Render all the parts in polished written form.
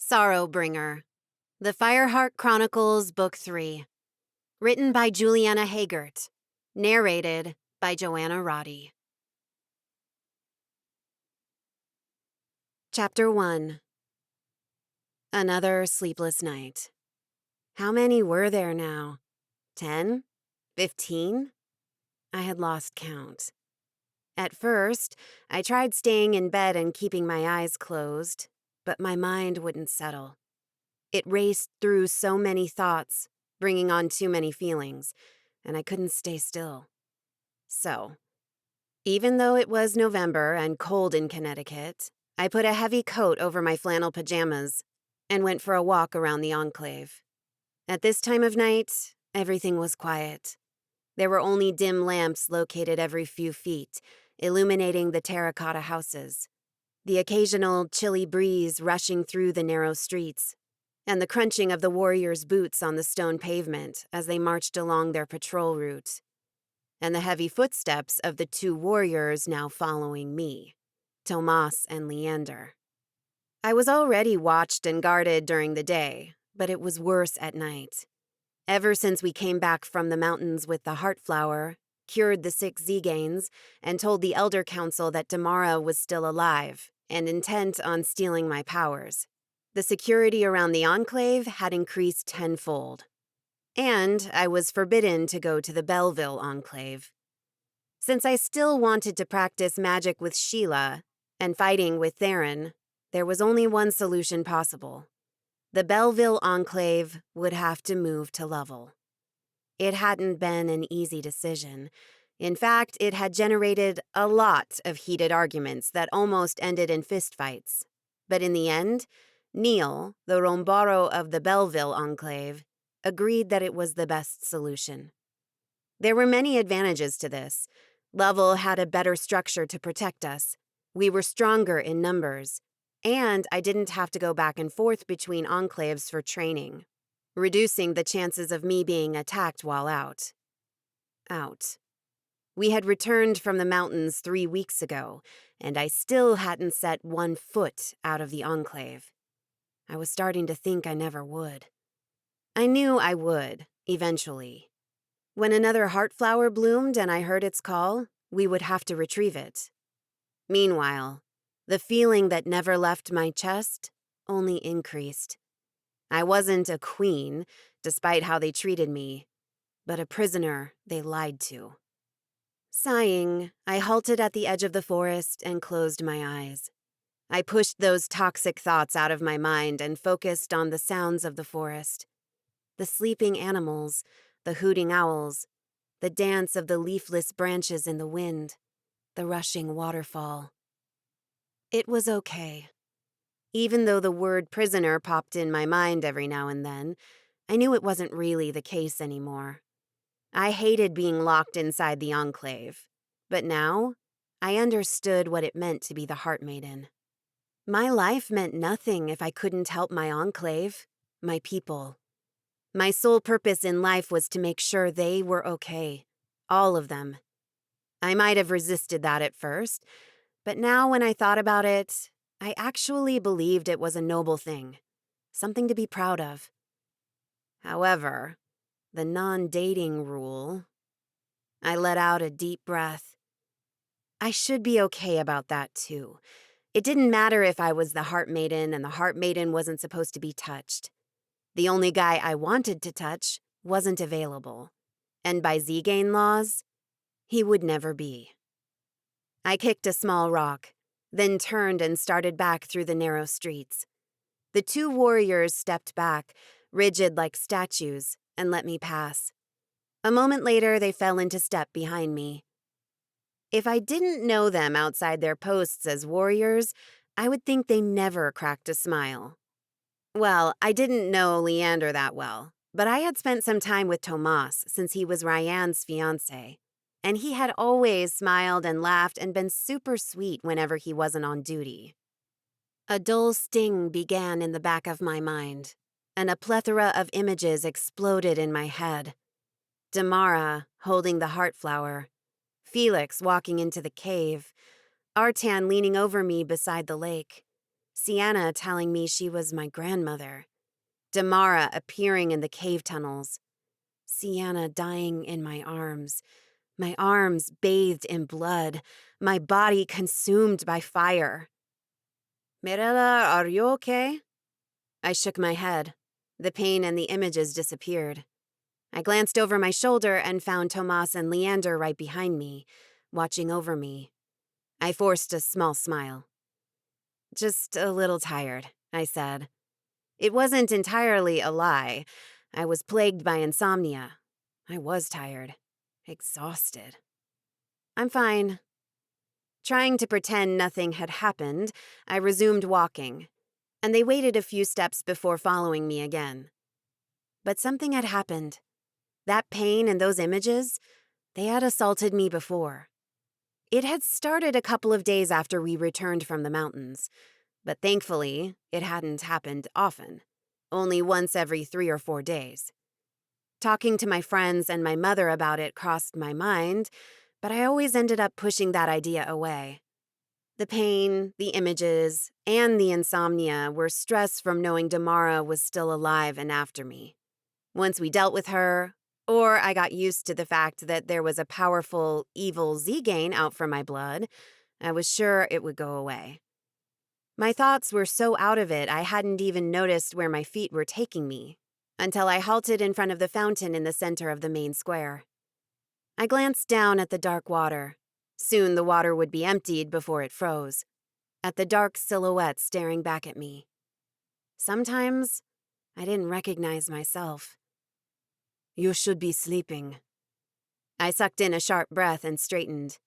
Sorrowbringer. The Fireheart Chronicles, Book 3. Written by Juliana Haygert. Narrated by Joanna Roddy. Chapter 1. Another sleepless night. How many were there now? 10? 15? I had lost count. At first, I tried staying in bed and keeping my eyes closed, but my mind wouldn't settle. It raced through so many thoughts, bringing on too many feelings, and I couldn't stay still. So, even though it was November and cold in Connecticut, I put a heavy coat over my flannel pajamas and went for a walk around the enclave. At this time of night, everything was quiet. There were only dim lamps located every few feet, illuminating the terracotta houses, the occasional chilly breeze rushing through the narrow streets, and the crunching of the warriors' boots on the stone pavement as they marched along their patrol route, and the heavy footsteps of the two warriors now following me, Tomas and Leander. I was already watched and guarded during the day, but it was worse at night. Ever since we came back from the mountains with the Heartflower, cured the 6 tziganes, and told the Elder Council that Damara was still alive and intent on stealing my powers, the security around the enclave had increased tenfold. And I was forbidden to go to the Belleville enclave. Since I still wanted to practice magic with Sheila and fighting with Theron, there was only one solution possible. The Belleville enclave would have to move to Lovell. It hadn't been an easy decision. In fact, it had generated a lot of heated arguments that almost ended in fistfights. But in the end, Neil, the Rombaro of the Belleville enclave, agreed that it was the best solution. There were many advantages to this. Lovell had a better structure to protect us. We were stronger in numbers. And I didn't have to go back and forth between enclaves for training, reducing the chances of me being attacked while out. We had returned from the mountains 3 weeks ago, and I still hadn't set one foot out of the enclave. I was starting to think I never would. I knew I would, eventually. When another Heartflower bloomed and I heard its call, we would have to retrieve it. Meanwhile, the feeling that never left my chest only increased. I wasn't a queen, despite how they treated me, but a prisoner they lied to. Sighing, I halted at the edge of the forest and closed my eyes. I pushed those toxic thoughts out of my mind and focused on the sounds of the forest. The sleeping animals, the hooting owls, the dance of the leafless branches in the wind, the rushing waterfall. It was okay. Even though the word prisoner popped in my mind every now and then, I knew it wasn't really the case anymore. I hated being locked inside the enclave, but now I understood what it meant to be the Heart Maiden. My life meant nothing if I couldn't help my enclave, my people. My sole purpose in life was to make sure they were okay, all of them. I might have resisted that at first, but now when I thought about it, I actually believed it was a noble thing, something to be proud of. However, the non-dating rule... I let out a deep breath. I should be okay about that too. It didn't matter if I was the Heart Maiden and the Heart Maiden wasn't supposed to be touched. The only guy I wanted to touch wasn't available, and by tzigane laws, he would never be. I kicked a small rock, then turned and started back through the narrow streets. The 2 warriors stepped back, rigid like statues, and let me pass. A moment later, they fell into step behind me. If I didn't know them outside their posts as warriors, I would think they never cracked a smile. Well, I didn't know Leander that well, but I had spent some time with Tomas since he was Ryan's fiancé, and he had always smiled and laughed and been super sweet whenever he wasn't on duty. A dull sting began in the back of my mind, and a plethora of images exploded in my head. Damara holding the Heartflower, Felix walking into the cave, Artan leaning over me beside the lake, Sienna telling me she was my grandmother. Damara appearing in the cave tunnels. Sienna dying in my arms bathed in blood, my body consumed by fire. Mirella, are you okay? I shook my head. The pain and the images disappeared. I glanced over my shoulder and found Tomas and Leander right behind me, watching over me. I forced a small smile. Just a little tired, I said. It wasn't entirely a lie. I was plagued by insomnia. I was tired. Exhausted. I'm fine. Trying to pretend nothing had happened, I resumed walking, and they waited a few steps before following me again. But something had happened. That pain and those images, they had assaulted me before. It had started a couple of days after we returned from the mountains, but thankfully, it hadn't happened often, only once every 3 or 4 days. Talking to my friends and my mother about it crossed my mind, but I always ended up pushing that idea away. The pain, the images, and the insomnia were stress from knowing Damara was still alive and after me. Once we dealt with her, or I got used to the fact that there was a powerful, evil tzigane out for my blood, I was sure it would go away. My thoughts were so out of it I hadn't even noticed where my feet were taking me, until I halted in front of the fountain in the center of the main square. I glanced down at the dark water. Soon the water would be emptied before it froze. At the dark silhouette staring back at me. Sometimes, I didn't recognize myself. You should be sleeping. I sucked in a sharp breath and straightened.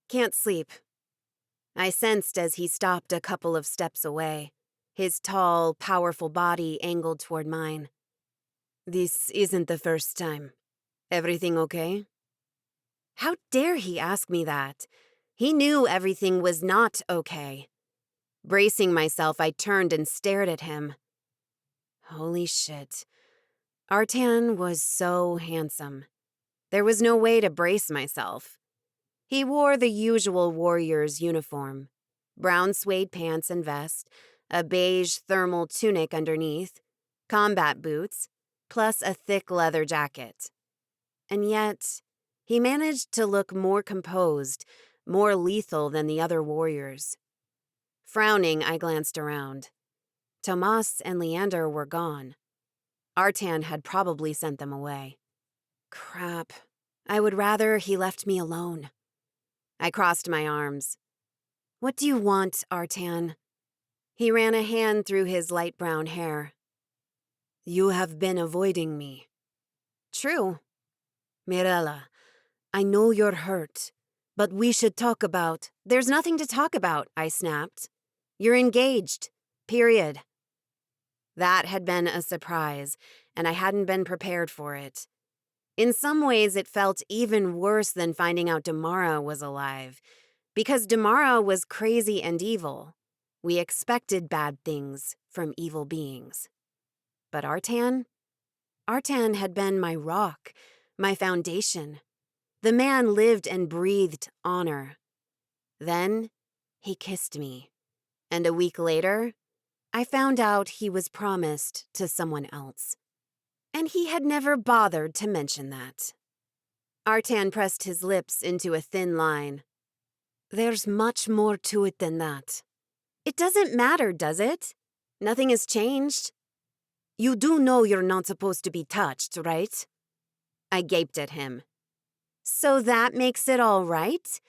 Can't sleep. I sensed as he stopped a couple of steps away, his tall, powerful body angled toward mine. This isn't the first time. Everything okay? How dare he ask me that? He knew everything was not okay. Bracing myself, I turned and stared at him. Holy shit. Artan was so handsome. There was no way to brace myself. He wore the usual warrior's uniform. Brown suede pants and vest, a beige thermal tunic underneath, combat boots, plus a thick leather jacket. And yet, he managed to look more composed, more lethal than the other warriors. Frowning, I glanced around. Tomas and Leander were gone. Artan had probably sent them away. Crap. I would rather he left me alone. I crossed my arms. What do you want, Artan? He ran a hand through his light brown hair. You have been avoiding me. True. Mirella, I know you're hurt, but we should talk about— There's nothing to talk about, I snapped. You're engaged. Period. That had been a surprise, and I hadn't been prepared for it. In some ways, it felt even worse than finding out Damara was alive, because Damara was crazy and evil. We expected bad things from evil beings. But Artan? Artan had been my rock, my foundation. The man lived and breathed honor. Then, he kissed me. And a week later, I found out he was promised to someone else. And he had never bothered to mention that. Artan pressed his lips into a thin line. There's much more to it than that. It doesn't matter, does it? Nothing has changed. You do know you're not supposed to be touched, right? I gaped at him. So that makes it all right?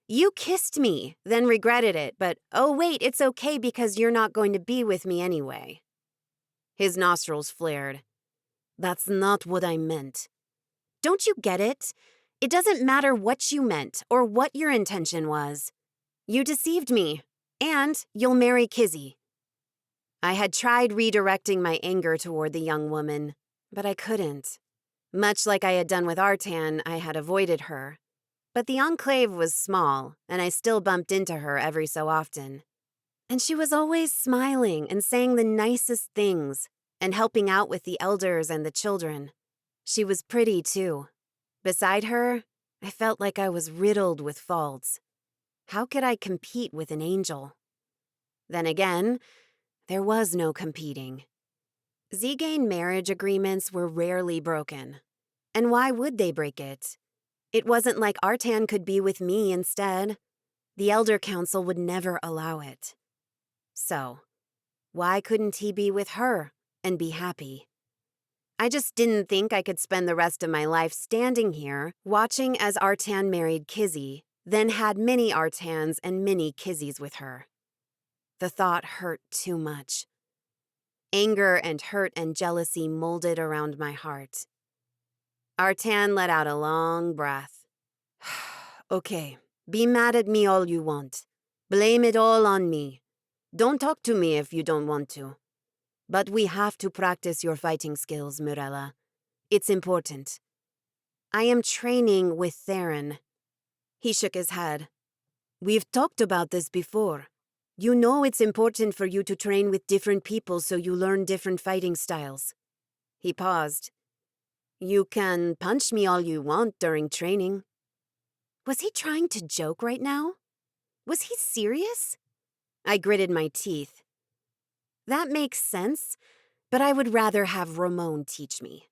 You kissed me, then regretted it, but oh wait, it's okay because you're not going to be with me anyway. His nostrils flared. That's not what I meant. Don't you get it? It doesn't matter what you meant or what your intention was. You deceived me, and you'll marry Kizzy. I had tried redirecting my anger toward the young woman, but I couldn't. Much like I had done with Artan, I had avoided her. But the enclave was small, and I still bumped into her every so often. And she was always smiling and saying the nicest things, and helping out with the elders and the children. She was pretty, too. Beside her, I felt like I was riddled with faults. How could I compete with an angel? Then again, There was no competing. Tzigane marriage agreements were rarely broken. And why would they break it? It wasn't like Artan could be with me instead. The Elder Council would never allow it. So, why couldn't he be with her and be happy? I just didn't think I could spend the rest of my life standing here, watching as Artan married Kizzy, then had many Artans and many Kizzys with her. The thought hurt too much. Anger and hurt and jealousy molded around my heart. Artan let out a long breath. Okay, be mad at me all you want. Blame it all on me. Don't talk to me if you don't want to. But we have to practice your fighting skills, Mirella. It's important. I am training with Theron. He shook his head. We've talked about this before. You know it's important for you to train with different people so you learn different fighting styles. He paused. You can punch me all you want during training. Was he trying to joke right now? Was he serious? I gritted my teeth. That makes sense, but I would rather have Ramon teach me.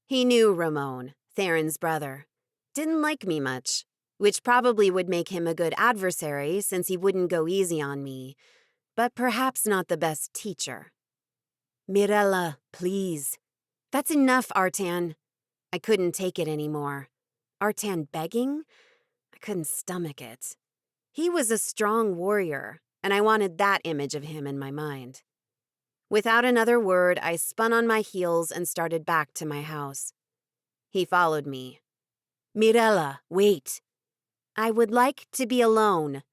He knew Ramon, Theron's brother. Didn't like me much, which probably would make him a good adversary since he wouldn't go easy on me, but perhaps not the best teacher. Mirella, please. That's enough, Artan. I couldn't take it anymore. Artan begging? I couldn't stomach it. He was a strong warrior, and I wanted that image of him in my mind. Without another word, I spun on my heels and started back to my house. He followed me. Mirella, wait. I would like to be alone.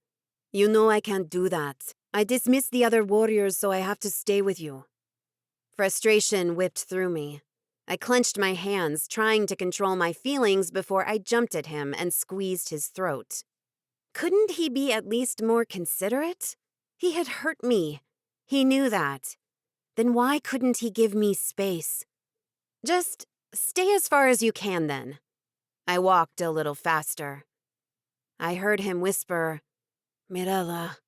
You know I can't do that. I dismissed the other warriors, so I have to stay with you. Frustration whipped through me. I clenched my hands, trying to control my feelings before I jumped at him and squeezed his throat. Couldn't he be at least more considerate? He had hurt me. He knew that. Then why couldn't he give me space? Just stay as far as you can, then. I walked a little faster. I heard him whisper, Mirella.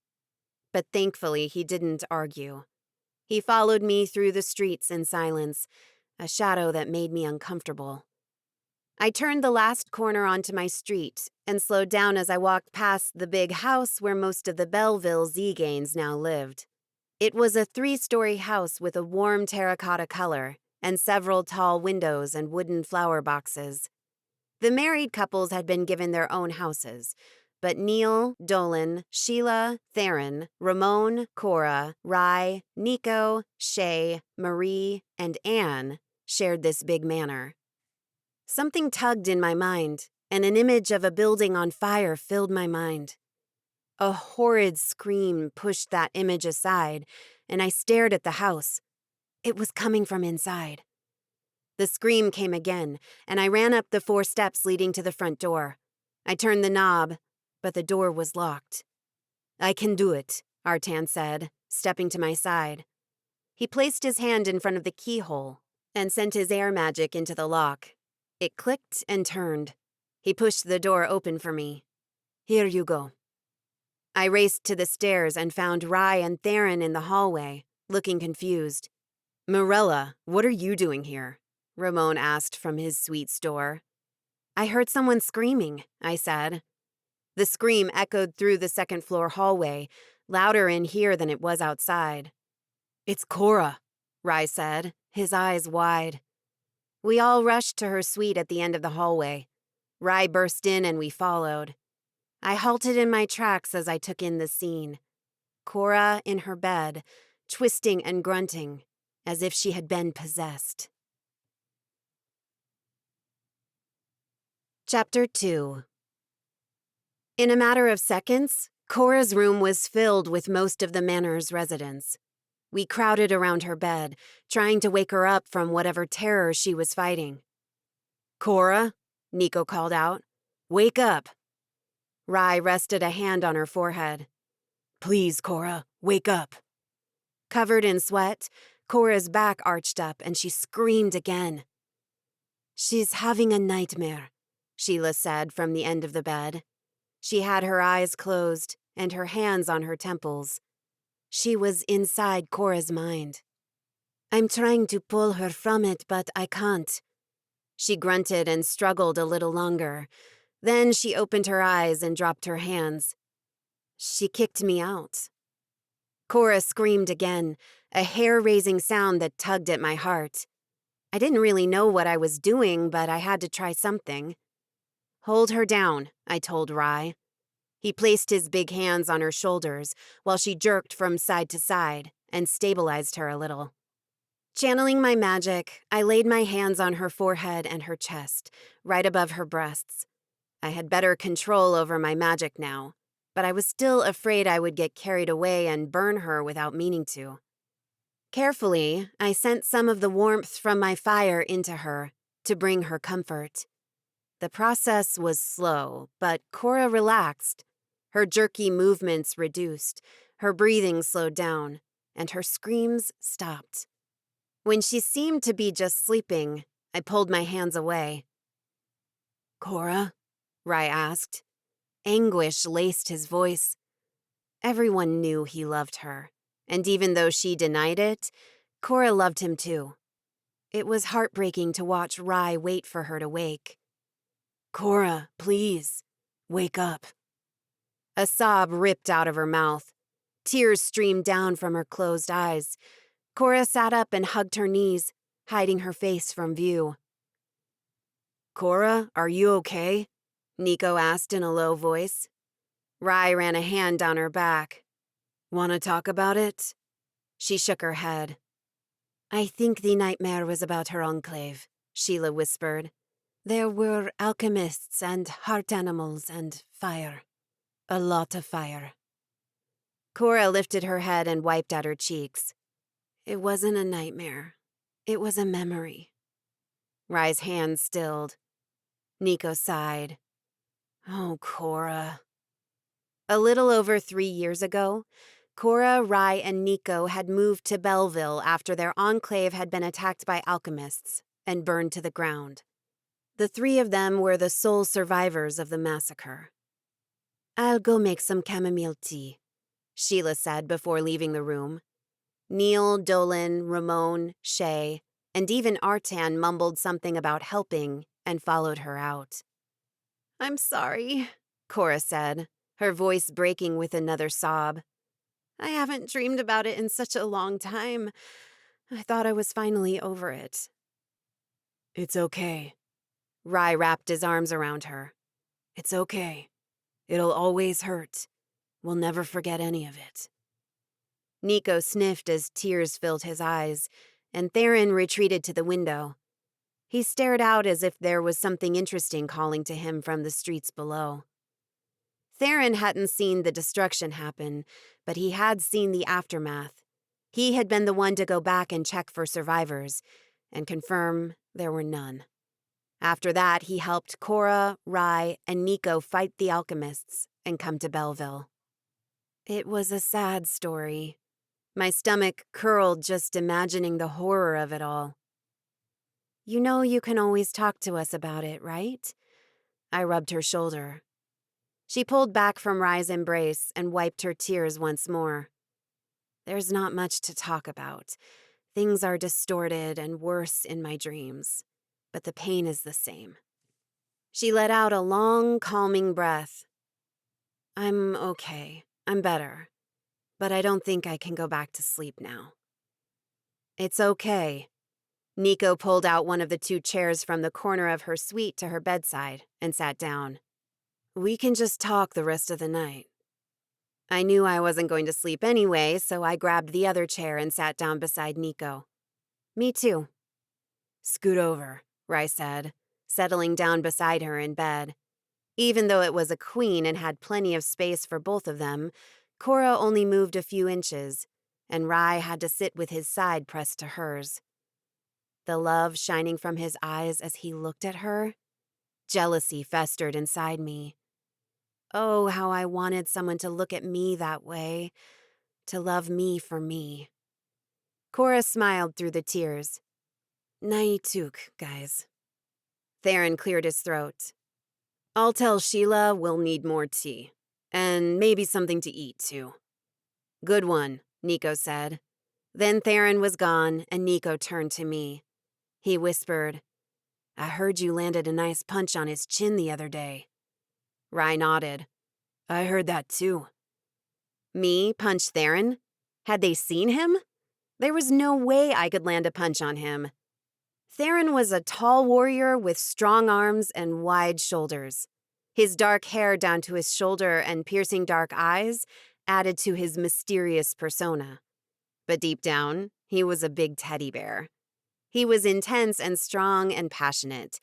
But thankfully, he didn't argue. He followed me through the streets in silence, a shadow that made me uncomfortable. I turned the last corner onto my street and slowed down as I walked past the big house where most of the Belleville tziganes now lived. It was a 3-story house with a warm terracotta color and several tall windows and wooden flower boxes. The married couples had been given their own houses, but Neil, Dolan, Sheila, Theron, Ramon, Cora, Rye, Nico, Shay, Marie, and Anne shared this big manor. Something tugged in my mind, and an image of a building on fire filled my mind. A horrid scream pushed that image aside, and I stared at the house. It was coming from inside. The scream came again, and I ran up the 4 steps leading to the front door. I turned the knob, but the door was locked. I can do it, Artan said, stepping to my side. He placed his hand in front of the keyhole and sent his air magic into the lock. It clicked and turned. He pushed the door open for me. Here you go. I raced to the stairs and found Rye and Theron in the hallway, looking confused. Mirella, what are you doing here? Ramon asked from his sweet store. I heard someone screaming, I said. The scream echoed through the second-floor hallway, louder in here than it was outside. It's Cora, Rye said, his eyes wide. We all rushed to her suite at the end of the hallway. Rye burst in and we followed. I halted in my tracks as I took in the scene. Cora in her bed, twisting and grunting, as if she had been possessed. Chapter 2. In a matter of seconds, Cora's room was filled with most of the manor's residents. We crowded around her bed, trying to wake her up from whatever terror she was fighting. Cora, Nico called out, wake up. Rye rested a hand on her forehead. Please, Cora, wake up. Covered in sweat, Cora's back arched up and she screamed again. She's having a nightmare, Sheila said from the end of the bed. She had her eyes closed and her hands on her temples. She was inside Cora's mind. I'm trying to pull her from it, but I can't. She grunted and struggled a little longer. Then she opened her eyes and dropped her hands. She kicked me out. Cora screamed again, a hair-raising sound that tugged at my heart. I didn't really know what I was doing, but I had to try something. Hold her down, I told Rye. He placed his big hands on her shoulders while she jerked from side to side and stabilized her a little. Channeling my magic, I laid my hands on her forehead and her chest, right above her breasts. I had better control over my magic now, but I was still afraid I would get carried away and burn her without meaning to. Carefully, I sent some of the warmth from my fire into her to bring her comfort. The process was slow, but Cora relaxed. Her jerky movements reduced, her breathing slowed down, and her screams stopped. When she seemed to be just sleeping, I pulled my hands away. "Cora?" Rye asked. Anguish laced his voice. Everyone knew he loved her, and even though she denied it, Cora loved him too. It was heartbreaking to watch Rye wait for her to wake. "Cora, please, wake up." A sob ripped out of her mouth. Tears streamed down from her closed eyes. Cora sat up and hugged her knees, hiding her face from view. "Cora, are you okay?" Nico asked in a low voice. Rye ran a hand down her back. "Want to talk about it?" She shook her head. "I think the nightmare was about her enclave," Sheila whispered. "There were alchemists and heart animals and fire. A lot of fire." Cora lifted her head and wiped at her cheeks. "It wasn't a nightmare. It was a memory." Rye's hand stilled. Nico sighed. "Oh, Cora." A little over 3 years ago, Cora, Rye, and Nico had moved to Belleville after their enclave had been attacked by alchemists and burned to the ground. The 3 of them were the sole survivors of the massacre. "I'll go make some chamomile tea," Sheila said before leaving the room. Neil, Dolan, Ramon, Shay, and even Artan mumbled something about helping and followed her out. "I'm sorry," Cora said, her voice breaking with another sob. "I haven't dreamed about it in such a long time. I thought I was finally over it." "It's okay." Rye wrapped his arms around her. "It's okay. It'll always hurt. We'll never forget any of it." Nico sniffed as tears filled his eyes, and Theron retreated to the window. He stared out as if there was something interesting calling to him from the streets below. Theron hadn't seen the destruction happen, but he had seen the aftermath. He had been the one to go back and check for survivors, and confirm there were none. After that, he helped Cora, Rye, and Nico fight the alchemists and come to Belleville. It was a sad story. My stomach curled just imagining the horror of it all. "You know you can always talk to us about it, right?" I rubbed her shoulder. She pulled back from Rye's embrace and wiped her tears once more. "There's not much to talk about. Things are distorted and worse in my dreams, but the pain is the same." She let out a long, calming breath. "I'm okay. I'm better. But I don't think I can go back to sleep now." "It's okay." Nico pulled out one of the 2 chairs from the corner of her suite to her bedside and sat down. "We can just talk the rest of the night." I knew I wasn't going to sleep anyway, so I grabbed the other chair and sat down beside Nico. "Me too." "Scoot over," Rye said, settling down beside her in bed. Even though it was a queen and had plenty of space for both of them, Cora only moved a few inches, and Rye had to sit with his side pressed to hers. The love shining from his eyes as he looked at her, jealousy festered inside me. Oh, how I wanted someone to look at me that way, to love me for me. Cora smiled through the tears. "Naituk, guys." Theron cleared his throat. "I'll tell Sheila we'll need more tea. And maybe something to eat, too." "Good one," Nico said. Then Theron was gone, and Nico turned to me. He whispered, I heard you landed a nice punch on his chin the other day. Rye nodded. I heard that too. Me punch Theron? Had they seen him? There was no way I could land a punch on him. Theron was a tall warrior with strong arms and wide shoulders. His dark hair down to his shoulder and piercing dark eyes added to his mysterious persona. But deep down, he was a big teddy bear. He was intense and strong and passionate.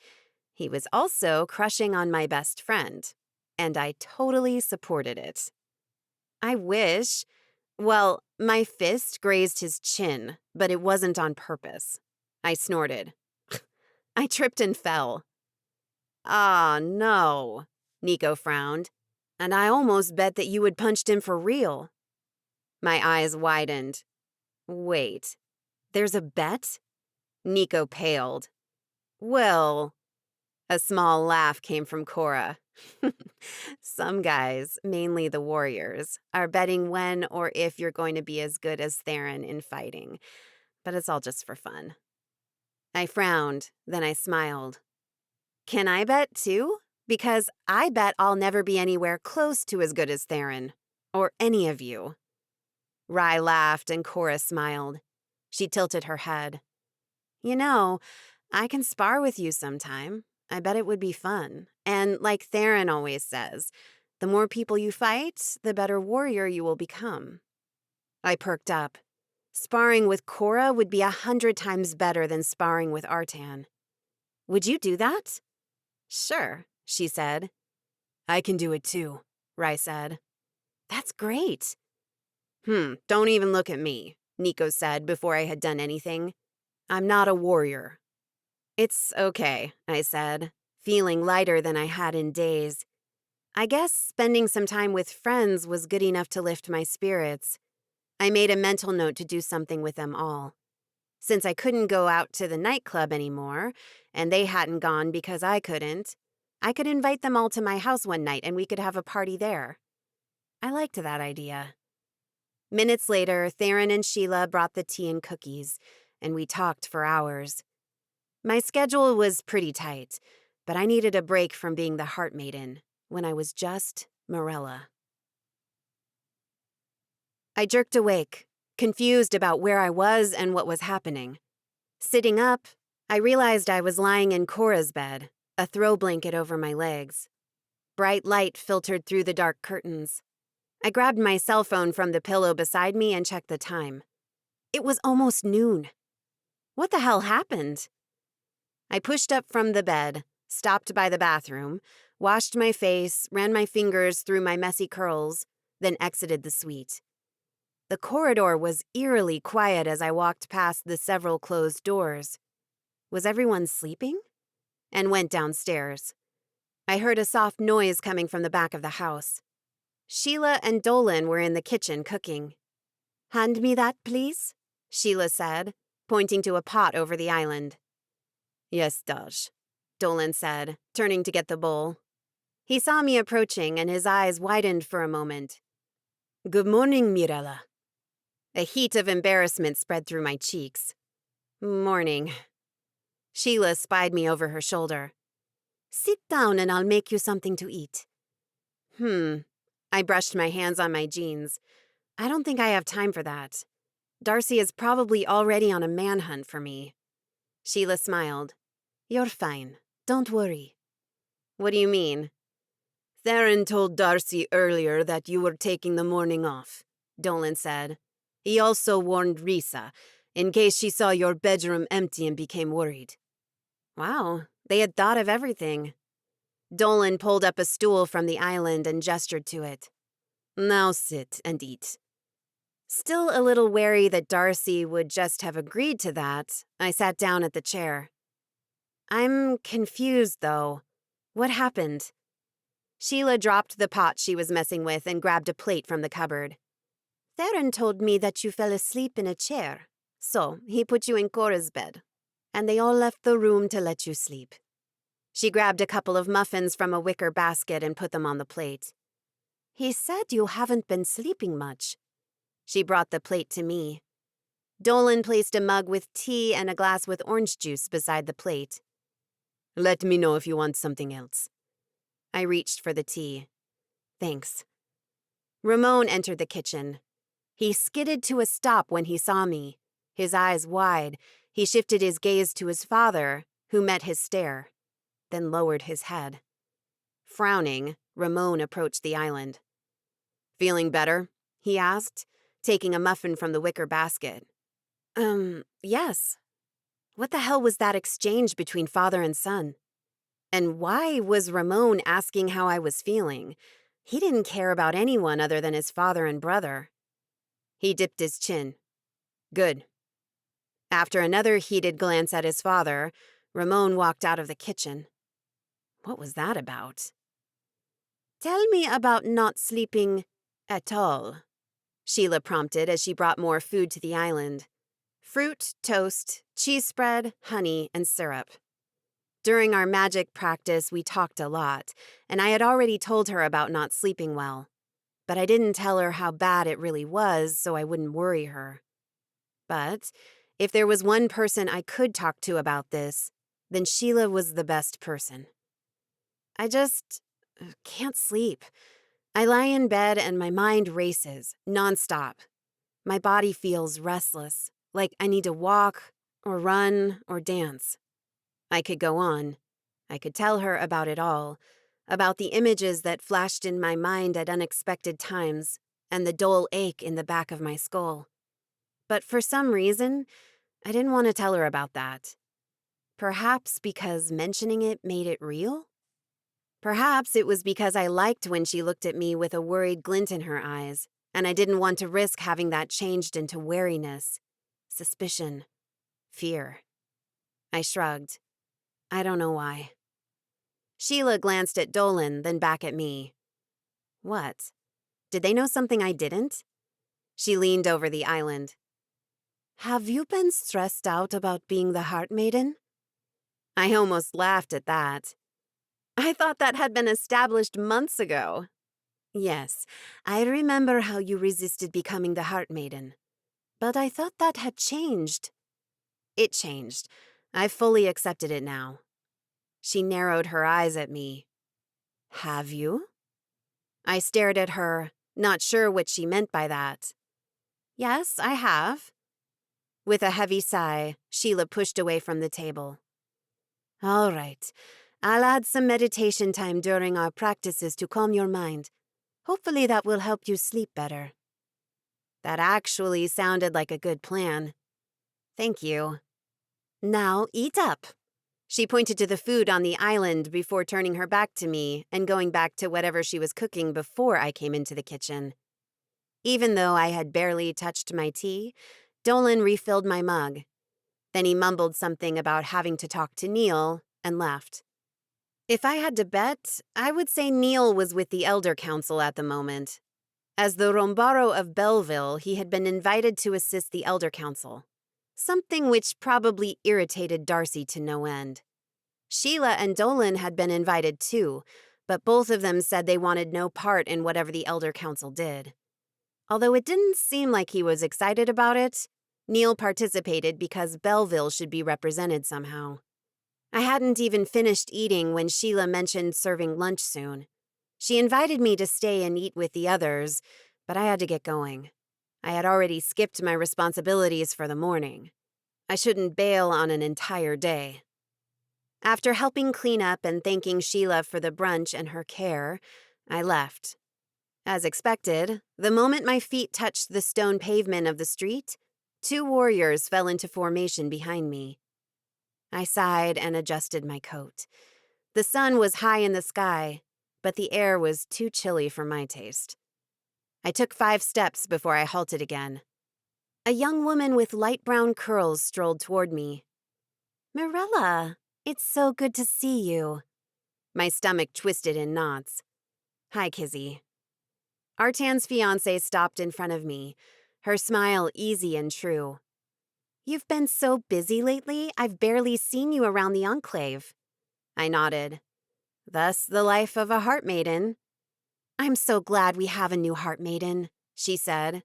He was also crushing on my best friend, and I totally supported it. I wish. Well, my fist grazed his chin, but it wasn't on purpose. I snorted. I tripped and fell. Ah, no, Nico frowned. And I almost bet that you had punched him for real. My eyes widened. Wait, there's a bet? Nico paled. Well, a small laugh came from Cora. Some guys, mainly the warriors, are betting when or if you're going to be as good as Theron in fighting. But it's all just for fun. I frowned, then I smiled. Can I bet too? Because I bet I'll never be anywhere close to as good as Theron. Or any of you. Rye laughed and Cora smiled. She tilted her head. You know, I can spar with you sometime. I bet it would be fun. And like Theron always says, the more people you fight, the better warrior you will become. I perked up. Sparring with Cora would be 100 times better than sparring with Artan. Would you do that? Sure, she said. I can do it too, Rye said. That's great. Don't even look at me, Nico said before I had done anything. I'm not a warrior. It's okay, I said, feeling lighter than I had in days. I guess spending some time with friends was good enough to lift my spirits. I made a mental note to do something with them all. Since I couldn't go out to the nightclub anymore, and they hadn't gone because I couldn't, I could invite them all to my house one night and we could have a party there. I liked that idea. Minutes later, Theron and Sheila brought the tea and cookies, and we talked for hours. My schedule was pretty tight, but I needed a break from being the heart maiden when I was just Mirella. I jerked awake, confused about where I was and what was happening. Sitting up, I realized I was lying in Cora's bed, a throw blanket over my legs. Bright light filtered through the dark curtains. I grabbed my cell phone from the pillow beside me and checked the time. It was almost noon. What the hell happened? I pushed up from the bed, stopped by the bathroom, washed my face, ran my fingers through my messy curls, then exited the suite. The corridor was eerily quiet as I walked past the several closed doors. Was everyone sleeping? And went downstairs. I heard a soft noise coming from the back of the house. Sheila and Dolan were in the kitchen cooking. Hand me that, please, Sheila said, pointing to a pot over the island. Yes, Daj, Dolan said, turning to get the bowl. He saw me approaching and his eyes widened for a moment. Good morning, Mirella. A heat of embarrassment spread through my cheeks. Morning. Sheila spied me over her shoulder. Sit down and I'll make you something to eat. I brushed my hands on my jeans. I don't think I have time for that. Darcy is probably already on a manhunt for me. Sheila smiled. You're fine. Don't worry. What do you mean? Theron told Darcy earlier that you were taking the morning off, Dolan said. He also warned Risa, in case she saw your bedroom empty and became worried. Wow, they had thought of everything. Dolan pulled up a stool from the island and gestured to it. Now sit and eat. Still a little wary that Darcy would just have agreed to that, I sat down at the chair. I'm confused, though. What happened? Sheila dropped the pot she was messing with and grabbed a plate from the cupboard. Theron told me that you fell asleep in a chair, so he put you in Cora's bed, and they all left the room to let you sleep. She grabbed a couple of muffins from a wicker basket and put them on the plate. He said you haven't been sleeping much. She brought the plate to me. Dolan placed a mug with tea and a glass with orange juice beside the plate. Let me know if you want something else. I reached for the tea. Thanks. Ramon entered the kitchen. He skidded to a stop when he saw me. His eyes wide, he shifted his gaze to his father, who met his stare, then lowered his head. Frowning, Ramon approached the island. Feeling better? He asked, taking a muffin from the wicker basket. Yes. What the hell was that exchange between father and son? And why was Ramon asking how I was feeling? He didn't care about anyone other than his father and brother. He dipped his chin. Good. After another heated glance at his father, Ramon walked out of the kitchen. What was that about? Tell me about not sleeping at all, Sheila prompted as she brought more food to the island. Fruit, toast, cheese spread, honey, and syrup. During our magic practice, we talked a lot, and I had already told her about not sleeping well. But I didn't tell her how bad it really was so I wouldn't worry her. But if there was one person I could talk to about this, then Sheila was the best person. I just can't sleep. I lie in bed and my mind races, nonstop. My body feels restless, like I need to walk, or run, or dance. I could go on. I could tell her about it all, about the images that flashed in my mind at unexpected times, and the dull ache in the back of my skull. But for some reason, I didn't want to tell her about that. Perhaps because mentioning it made it real? Perhaps it was because I liked when she looked at me with a worried glint in her eyes, and I didn't want to risk having that changed into wariness, suspicion, fear. I shrugged. I don't know why. Sheila glanced at Dolan, then back at me. What? Did they know something I didn't? She leaned over the island. Have you been stressed out about being the Heart Maiden? I almost laughed at that. I thought that had been established months ago. Yes, I remember how you resisted becoming the Heart Maiden. But I thought that had changed. It changed. I've fully accepted it now. She narrowed her eyes at me. Have you? I stared at her, not sure what she meant by that. Yes, I have. With a heavy sigh, Sheila pushed away from the table. All right. I'll add some meditation time during our practices to calm your mind. Hopefully that will help you sleep better. That actually sounded like a good plan. Thank you. Now eat up. She pointed to the food on the island before turning her back to me and going back to whatever she was cooking before I came into the kitchen. Even though I had barely touched my tea, Dolan refilled my mug. Then he mumbled something about having to talk to Neil and left. If I had to bet, I would say Neil was with the Elder Council at the moment. As the Rombaro of Belleville, he had been invited to assist the Elder Council, something which probably irritated Darcy to no end. Sheila and Dolan had been invited too, but both of them said they wanted no part in whatever the Elder Council did. Although it didn't seem like he was excited about it, Neil participated because Belleville should be represented somehow. I hadn't even finished eating when Sheila mentioned serving lunch soon. She invited me to stay and eat with the others, but I had to get going. I had already skipped my responsibilities for the morning. I shouldn't bail on an entire day. After helping clean up and thanking Sheila for the brunch and her care, I left. As expected, the moment my feet touched the stone pavement of the street, 2 warriors fell into formation behind me. I sighed and adjusted my coat. The sun was high in the sky, but the air was too chilly for my taste. I took 5 steps before I halted again. A young woman with light brown curls strolled toward me. Mirella, it's so good to see you. My stomach twisted in knots. Hi, Kizzy. Artan's fiancé stopped in front of me, her smile easy and true. You've been so busy lately, I've barely seen you around the enclave. I nodded. Thus the life of a heart maiden. I'm so glad we have a new heart maiden, she said.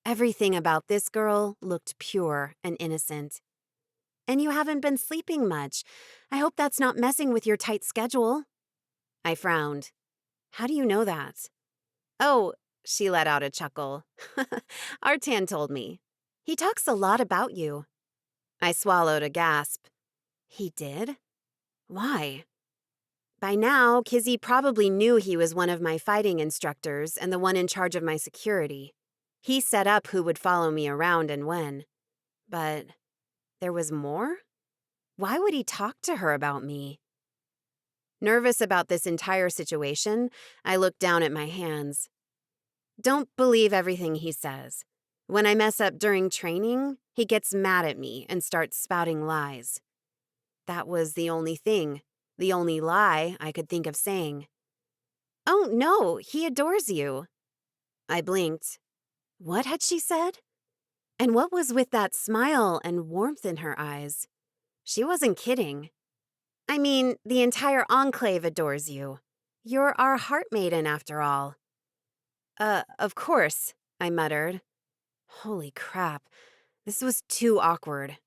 Everything about this girl looked pure and innocent. And you haven't been sleeping much. I hope that's not messing with your tight schedule. I frowned. How do you know that? Oh, she let out a chuckle. Artan told me. He talks a lot about you. I swallowed a gasp. He did? Why? By now, Kizzy probably knew he was one of my fighting instructors and the one in charge of my security. He set up who would follow me around and when. But there was more? Why would he talk to her about me? Nervous about this entire situation, I looked down at my hands. Don't believe everything he says. When I mess up during training, he gets mad at me and starts spouting lies. That was the only thing, the only lie I could think of saying. Oh, no, he adores you. I blinked. What had she said? And what was with that smile and warmth in her eyes? She wasn't kidding. I mean, the entire enclave adores you. You're our heart maiden, after all. Of course, I muttered. Holy crap, this was too awkward.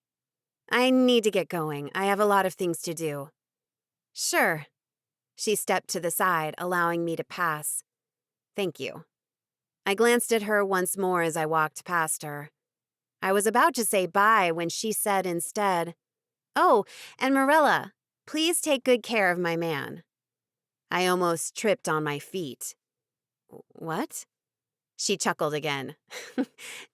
I need to get going. I have a lot of things to do. Sure. She stepped to the side, allowing me to pass. Thank you. I glanced at her once more as I walked past her. I was about to say bye when she said instead, Oh, and Mirella, please take good care of my man. I almost tripped on my feet. What? She chuckled again.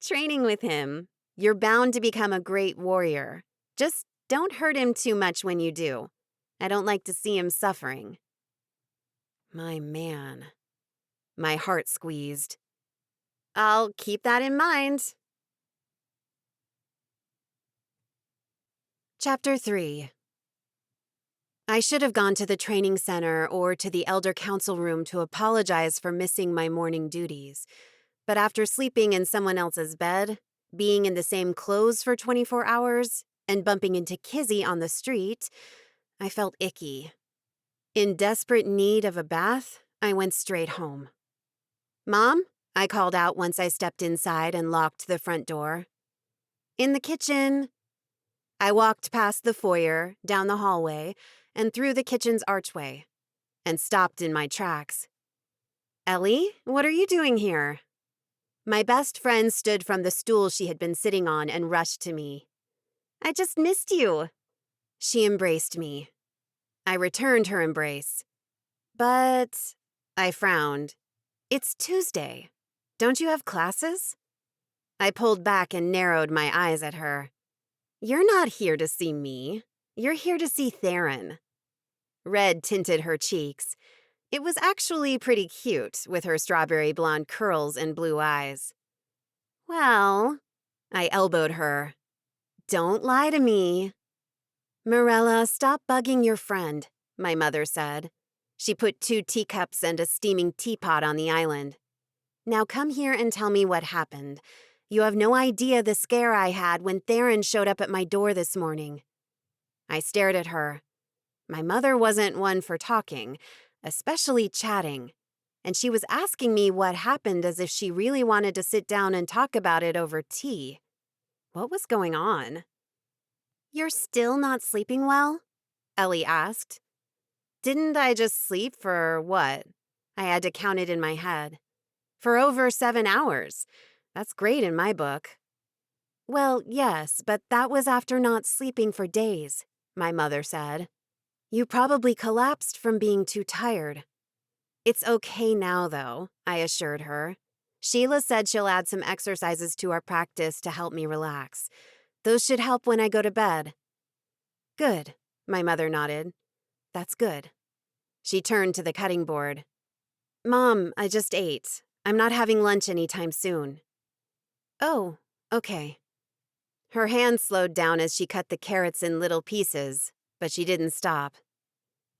Training with him. You're bound to become a great warrior. Just don't hurt him too much when you do. I don't like to see him suffering. My man. My heart squeezed. I'll keep that in mind. Chapter 3. I should have gone to the training center or to the elder council room to apologize for missing my morning duties. But after sleeping in someone else's bed, being in the same clothes for 24 hours, and bumping into Kizzy on the street, I felt icky. In desperate need of a bath, I went straight home. Mom? I called out once I stepped inside and locked the front door. In the kitchen. I walked past the foyer, down the hallway, and through the kitchen's archway, and stopped in my tracks. Ellie, what are you doing here? My best friend stood from the stool she had been sitting on and rushed to me. I just missed you. She embraced me. I returned her embrace. But, I frowned. It's Tuesday. Don't you have classes? I pulled back and narrowed my eyes at her. You're not here to see me. You're here to see Theron. Red tinted her cheeks. It was actually pretty cute, with her strawberry blonde curls and blue eyes. Well, I elbowed her. Don't lie to me. Mirella, stop bugging your friend, my mother said. She put 2 teacups and a steaming teapot on the island. Now come here and tell me what happened. You have no idea the scare I had when Theron showed up at my door this morning. I stared at her. My mother wasn't one for talking, especially chatting, and she was asking me what happened as if she really wanted to sit down and talk about it over tea. What was going on? You're still not sleeping well? Ellie asked. Didn't I just sleep for what? I had to count it in my head. For over 7 hours. That's great in my book. Well, yes, but that was after not sleeping for days, my mother said. You probably collapsed from being too tired. It's okay now, though, I assured her. Sheila said she'll add some exercises to our practice to help me relax. Those should help when I go to bed. Good, my mother nodded. That's good. She turned to the cutting board. Mom, I just ate. I'm not having lunch anytime soon. Oh, okay. Her hand slowed down as she cut the carrots in little pieces, but she didn't stop.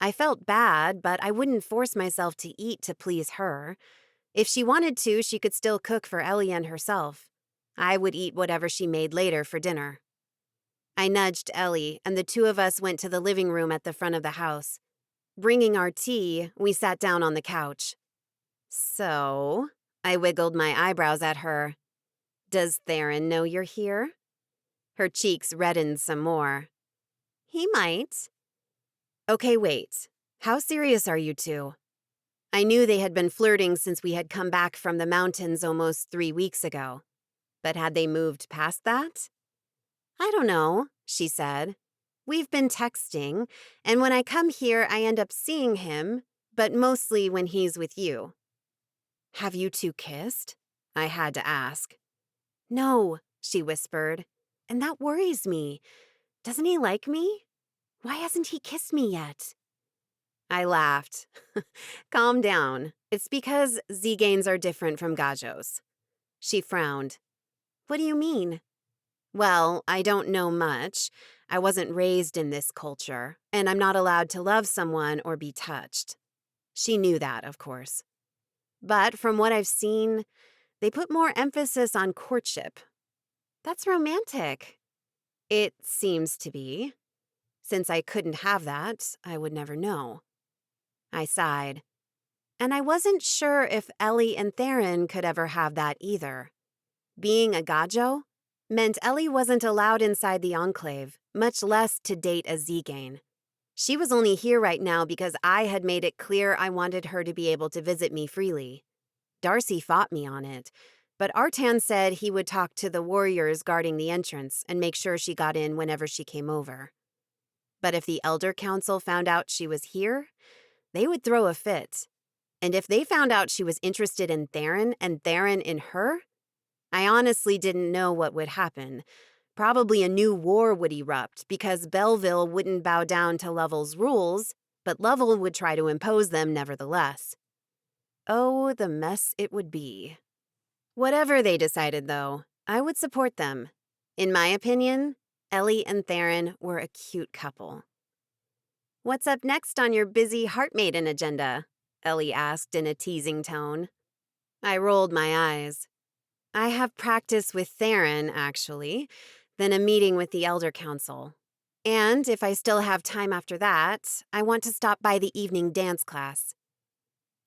I felt bad, but I wouldn't force myself to eat to please her. If she wanted to, she could still cook for Ellie and herself. I would eat whatever she made later for dinner. I nudged Ellie, and the 2 of us went to the living room at the front of the house. Bringing our tea, we sat down on the couch. So, I wiggled my eyebrows at her. Does Theron know you're here? Her cheeks reddened some more. He might. Okay, wait. How serious are you two? I knew they had been flirting since we had come back from the mountains almost 3 weeks ago. But had they moved past that? I don't know, she said. We've been texting, and when I come here, I end up seeing him, but mostly when he's with you. Have you two kissed? I had to ask. No, she whispered, and that worries me. Doesn't he like me? Why hasn't he kissed me yet? I laughed. Calm down. It's because tziganes are different from gajos. She frowned. What do you mean? Well, I don't know much. I wasn't raised in this culture, and I'm not allowed to love someone or be touched. She knew that, of course. But from what I've seen, they put more emphasis on courtship. That's romantic. It seems to be. Since I couldn't have that, I would never know. I sighed. And I wasn't sure if Ellie and Theron could ever have that either. Being a gajo meant Ellie wasn't allowed inside the enclave, much less to date a tzigane. She was only here right now because I had made it clear I wanted her to be able to visit me freely. Darcy fought me on it, but Artan said he would talk to the warriors guarding the entrance and make sure she got in whenever she came over. But if the Elder Council found out she was here, they would throw a fit. And if they found out she was interested in Theron and Theron in her, I honestly didn't know what would happen. Probably a new war would erupt because Belleville wouldn't bow down to Lovell's rules, but Lovell would try to impose them nevertheless. Oh, the mess it would be. Whatever they decided, though, I would support them. In my opinion, Ellie and Theron were a cute couple. What's up next on your busy heart-maiden agenda? Ellie asked in a teasing tone. I rolled my eyes. I have practice with Theron, actually, then a meeting with the Elder Council. And if I still have time after that, I want to stop by the evening dance class.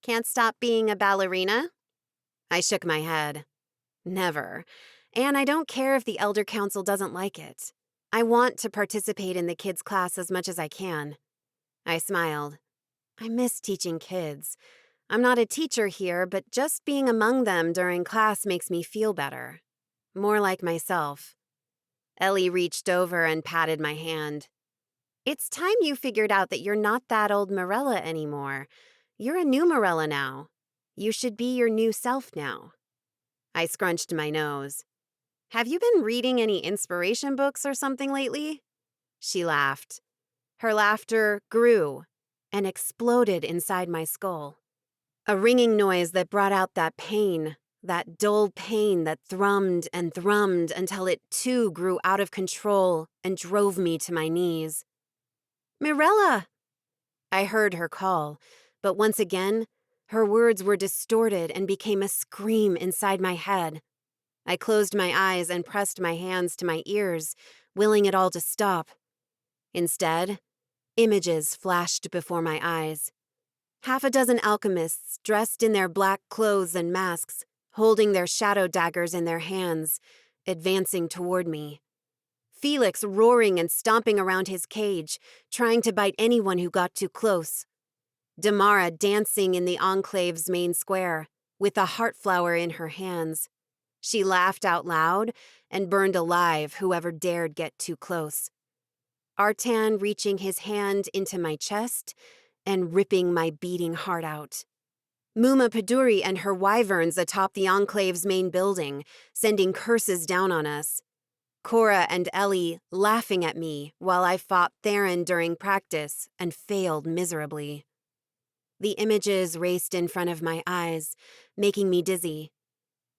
Can't stop being a ballerina? I shook my head. Never. And I don't care if the Elder Council doesn't like it. I want to participate in the kids' class as much as I can. I smiled. I miss teaching kids. I'm not a teacher here, but just being among them during class makes me feel better. More like myself. Ellie reached over and patted my hand. It's time you figured out that you're not that old Mirella anymore. You're a new Mirella now. You should be your new self now. I scrunched my nose. Have you been reading any inspiration books or something lately? She laughed. Her laughter grew and exploded inside my skull. A ringing noise that brought out that pain, that dull pain that thrummed and thrummed until it too grew out of control and drove me to my knees. Mirella! I heard her call, but once again, her words were distorted and became a scream inside my head. I closed my eyes and pressed my hands to my ears, willing it all to stop. Instead, images flashed before my eyes. Half a dozen alchemists dressed in their black clothes and masks, holding their shadow daggers in their hands, advancing toward me. Felix roaring and stomping around his cage, trying to bite anyone who got too close. Damara dancing in the enclave's main square, with a heart flower in her hands. She laughed out loud and burned alive whoever dared get too close. Artan reaching his hand into my chest and ripping my beating heart out. Muma Paduri and her wyverns atop the enclave's main building, sending curses down on us. Cora and Ellie laughing at me while I fought Theron during practice and failed miserably. The images raced in front of my eyes, making me dizzy.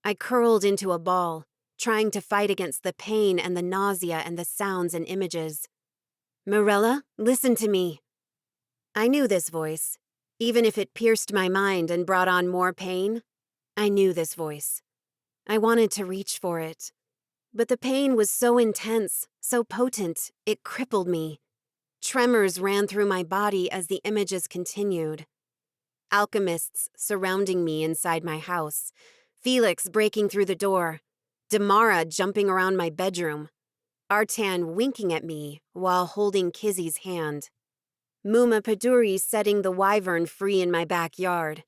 I curled into a ball, trying to fight against the pain and the nausea and the sounds and images. Mirella, listen to me. I knew this voice. Even if it pierced my mind and brought on more pain, I knew this voice. I wanted to reach for it. But the pain was so intense, so potent, it crippled me. Tremors ran through my body as the images continued. Alchemists surrounding me inside my house. Felix breaking through the door. Damara jumping around my bedroom, Artan winking at me while holding Kizzy's hand, Muma Paduri setting the wyvern free in my backyard.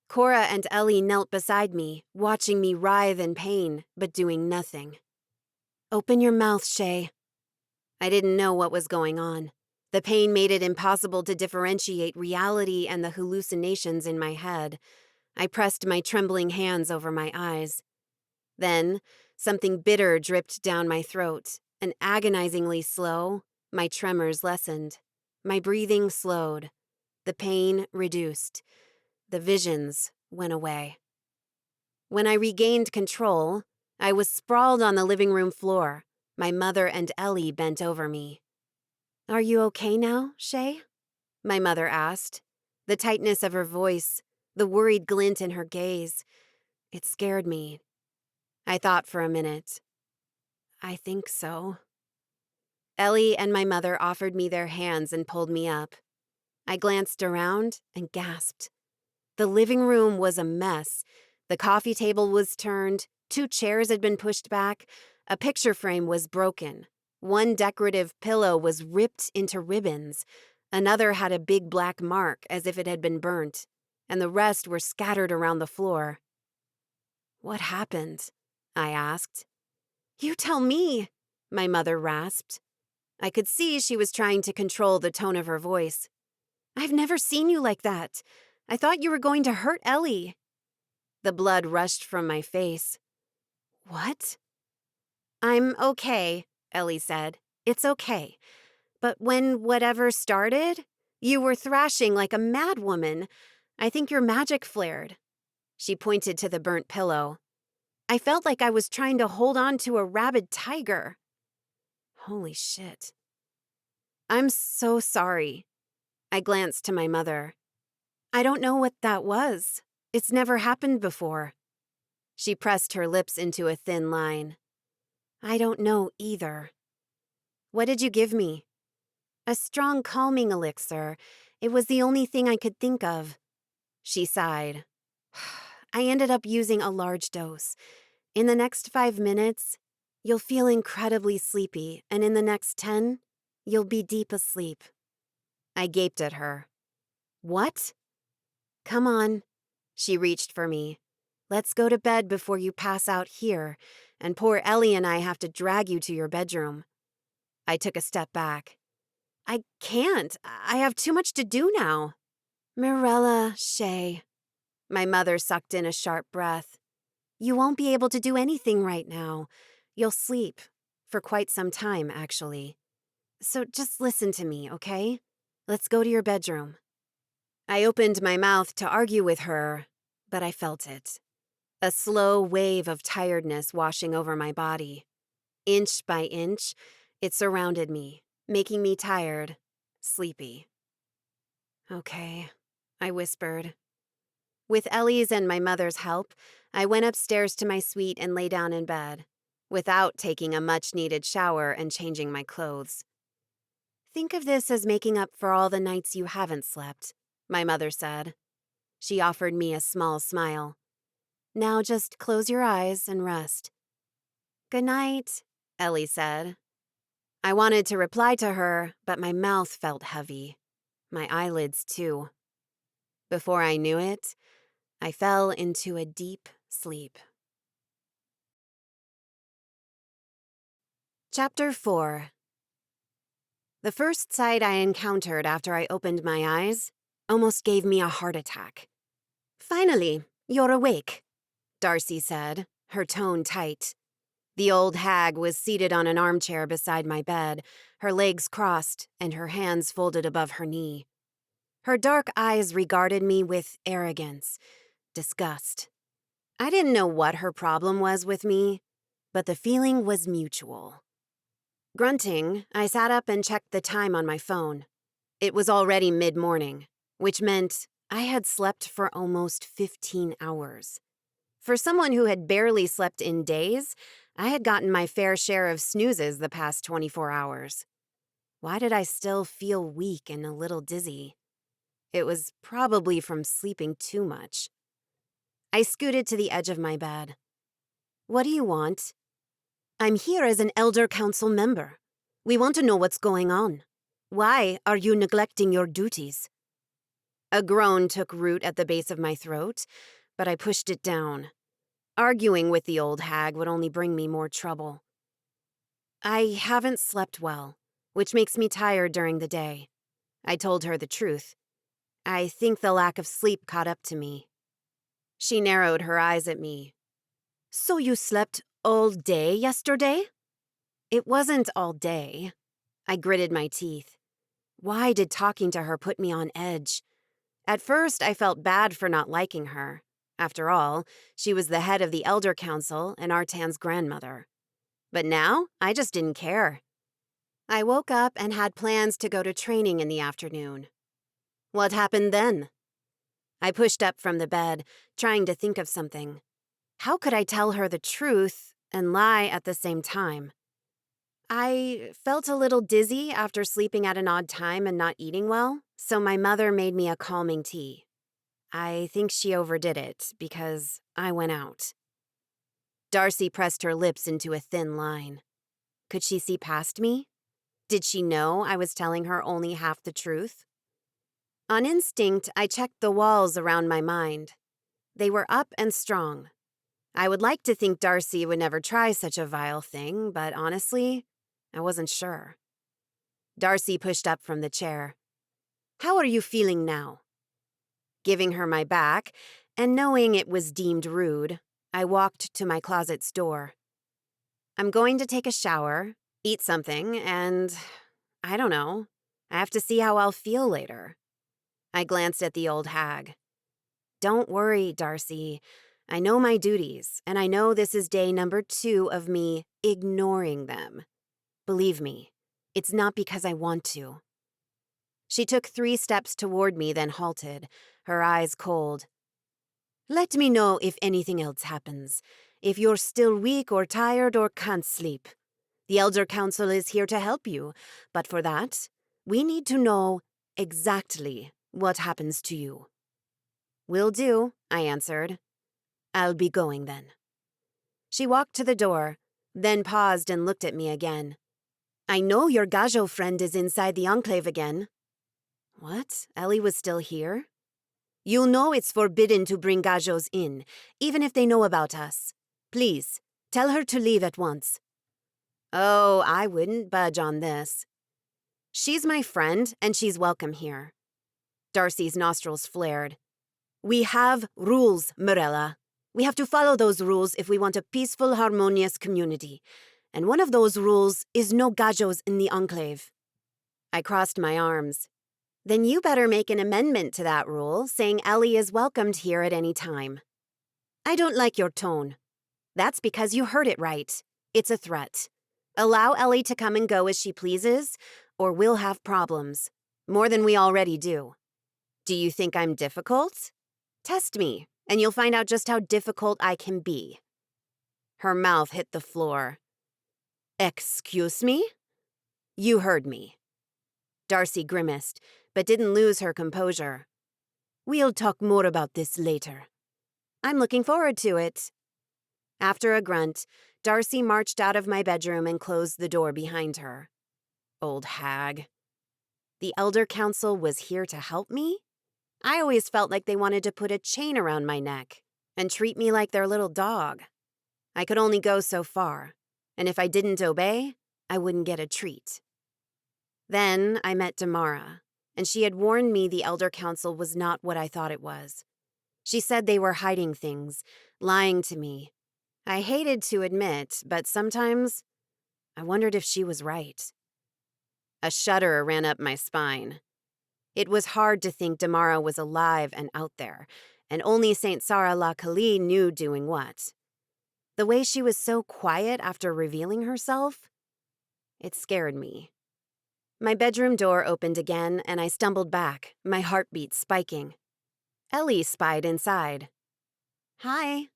Cora and Ellie knelt beside me, watching me writhe in pain, but doing nothing. "Open your mouth, Shay." I didn't know what was going on. The pain made it impossible to differentiate reality and the hallucinations in my head. I pressed my trembling hands over my eyes. Then, something bitter dripped down my throat, and agonizingly slow, my tremors lessened. My breathing slowed. The pain reduced. The visions went away. When I regained control, I was sprawled on the living room floor, my mother and Ellie bent over me. "Are you okay now, Shay?" my mother asked. The tightness of her voice, the worried glint in her gaze, it scared me. I thought for a minute. "I think so." Ellie and my mother offered me their hands and pulled me up. I glanced around and gasped. The living room was a mess. The coffee table was turned, 2 chairs had been pushed back, a picture frame was broken, one decorative pillow was ripped into ribbons, another had a big black mark as if it had been burnt, and the rest were scattered around the floor. "What happened?" I asked. "You tell me," my mother rasped. I could see she was trying to control the tone of her voice. "I've never seen you like that. I thought you were going to hurt Ellie." The blood rushed from my face. "What?" "I'm okay," Ellie said. "It's okay. But when whatever started, you were thrashing like a madwoman. I think your magic flared." She pointed to the burnt pillow. "I felt like I was trying to hold on to a rabid tiger." Holy shit. "I'm so sorry." I glanced to my mother. "I don't know what that was. It's never happened before." She pressed her lips into a thin line. "I don't know either." "What did you give me?" "A strong calming elixir. It was the only thing I could think of." She sighed. "I ended up using a large dose. In the next 5 minutes, you'll feel incredibly sleepy, and in the next 10, you'll be deep asleep." I gaped at her. "What?" "Come on." She reached for me. "Let's go to bed before you pass out here, and poor Ellie and I have to drag you to your bedroom." I took a step back. "I can't. I have too much to do now." "Mirella, Shay." My mother sucked in a sharp breath. "You won't be able to do anything right now. You'll sleep. For quite some time, actually. So just listen to me, okay? Let's go to your bedroom." I opened my mouth to argue with her, but I felt it. A slow wave of tiredness washing over my body. Inch by inch, it surrounded me, making me tired, sleepy. "Okay," I whispered. With Ellie's and my mother's help, I went upstairs to my suite and lay down in bed, without taking a much-needed shower and changing my clothes. "Think of this as making up for all the nights you haven't slept," my mother said. She offered me a small smile. "Now just close your eyes and rest." "Good night," Ellie said. I wanted to reply to her, but my mouth felt heavy. My eyelids, too. Before I knew it, I fell into a deep sleep. Chapter 4. The first sight I encountered after I opened my eyes almost gave me a heart attack. "Finally, you're awake," Darcy said, her tone tight. The old hag was seated on an armchair beside my bed, her legs crossed and her hands folded above her knee. Her dark eyes regarded me with arrogance, disgust. I didn't know what her problem was with me, but the feeling was mutual. Grunting, I sat up and checked the time on my phone. It was already mid-morning, which meant I had slept for almost 15 hours. For someone who had barely slept in days, I had gotten my fair share of snoozes the past 24 hours. Why did I still feel weak and a little dizzy? It was probably from sleeping too much. I scooted to the edge of my bed. What do you want? I'm here as an Elder Council member. We want to know what's going on. Why are you neglecting your duties? A groan took root at the base of my throat, but I pushed it down. Arguing with the old hag would only bring me more trouble. I haven't slept well, which makes me tired during the day. I told her the truth. I think the lack of sleep caught up to me. She narrowed her eyes at me. So you slept all day yesterday? It wasn't all day. I gritted my teeth. Why did talking to her put me on edge? At first, I felt bad for not liking her. After all, she was the head of the Elder Council and Artan's grandmother. But now, I just didn't care. I woke up and had plans to go to training in the afternoon. What happened then? I pushed up from the bed, trying to think of something. How could I tell her the truth and lie at the same time? I felt a little dizzy after sleeping at an odd time and not eating well, so my mother made me a calming tea. I think she overdid it because I went out. Darcy pressed her lips into a thin line. Could she see past me? Did she know I was telling her only half the truth? On instinct, I checked the walls around my mind. They were up and strong. I would like to think Darcy would never try such a vile thing, but honestly, I wasn't sure. Darcy pushed up from the chair. How are you feeling now? Giving her my back, and knowing it was deemed rude, I walked to my closet's door. I'm going to take a shower, eat something, and I don't know. I have to see how I'll feel later. I glanced at the old hag. Don't worry, Darcy. I know my duties, and I know this is day number 2 of me ignoring them. Believe me, it's not because I want to. She took 3 steps toward me, then halted, her eyes cold. Let me know if anything else happens, if you're still weak or tired or can't sleep. The Elder Council is here to help you, but for that, we need to know exactly what happens to you. Will do, I answered. I'll be going then. She walked to the door, then paused and looked at me again. I know your Gajo friend is inside the enclave again. What? Ellie was still here? You'll know it's forbidden to bring Gajos in, even if they know about us. Please, tell her to leave at once. Oh, I wouldn't budge on this. She's my friend, and she's welcome here. Darcy's nostrils flared. We have rules, Mirella. We have to follow those rules if we want a peaceful, harmonious community. And one of those rules is no Gajos in the enclave. I crossed my arms. Then you better make an amendment to that rule, saying Ellie is welcomed here at any time. I don't like your tone. That's because you heard it right. It's a threat. Allow Ellie to come and go as she pleases, or we'll have problems. More than we already do. Do you think I'm difficult? Test me, and you'll find out just how difficult I can be. Her mouth hit the floor. Excuse me? You heard me. Darcy grimaced, but didn't lose her composure. We'll talk more about this later. I'm looking forward to it. After a grunt, Darcy marched out of my bedroom and closed the door behind her. Old hag. The Elder Council was here to help me? I always felt like they wanted to put a chain around my neck and treat me like their little dog. I could only go so far, and if I didn't obey, I wouldn't get a treat. Then I met Damara, and she had warned me the Elder Council was not what I thought it was. She said they were hiding things, lying to me. I hated to admit, but sometimes I wondered if she was right. A shudder ran up my spine. It was hard to think Damara was alive and out there, and only Saint Sarah La Kali knew doing what. The way she was so quiet after revealing herself, it scared me. My bedroom door opened again, and I stumbled back, my heartbeat spiking. Ellie spied inside. Hi.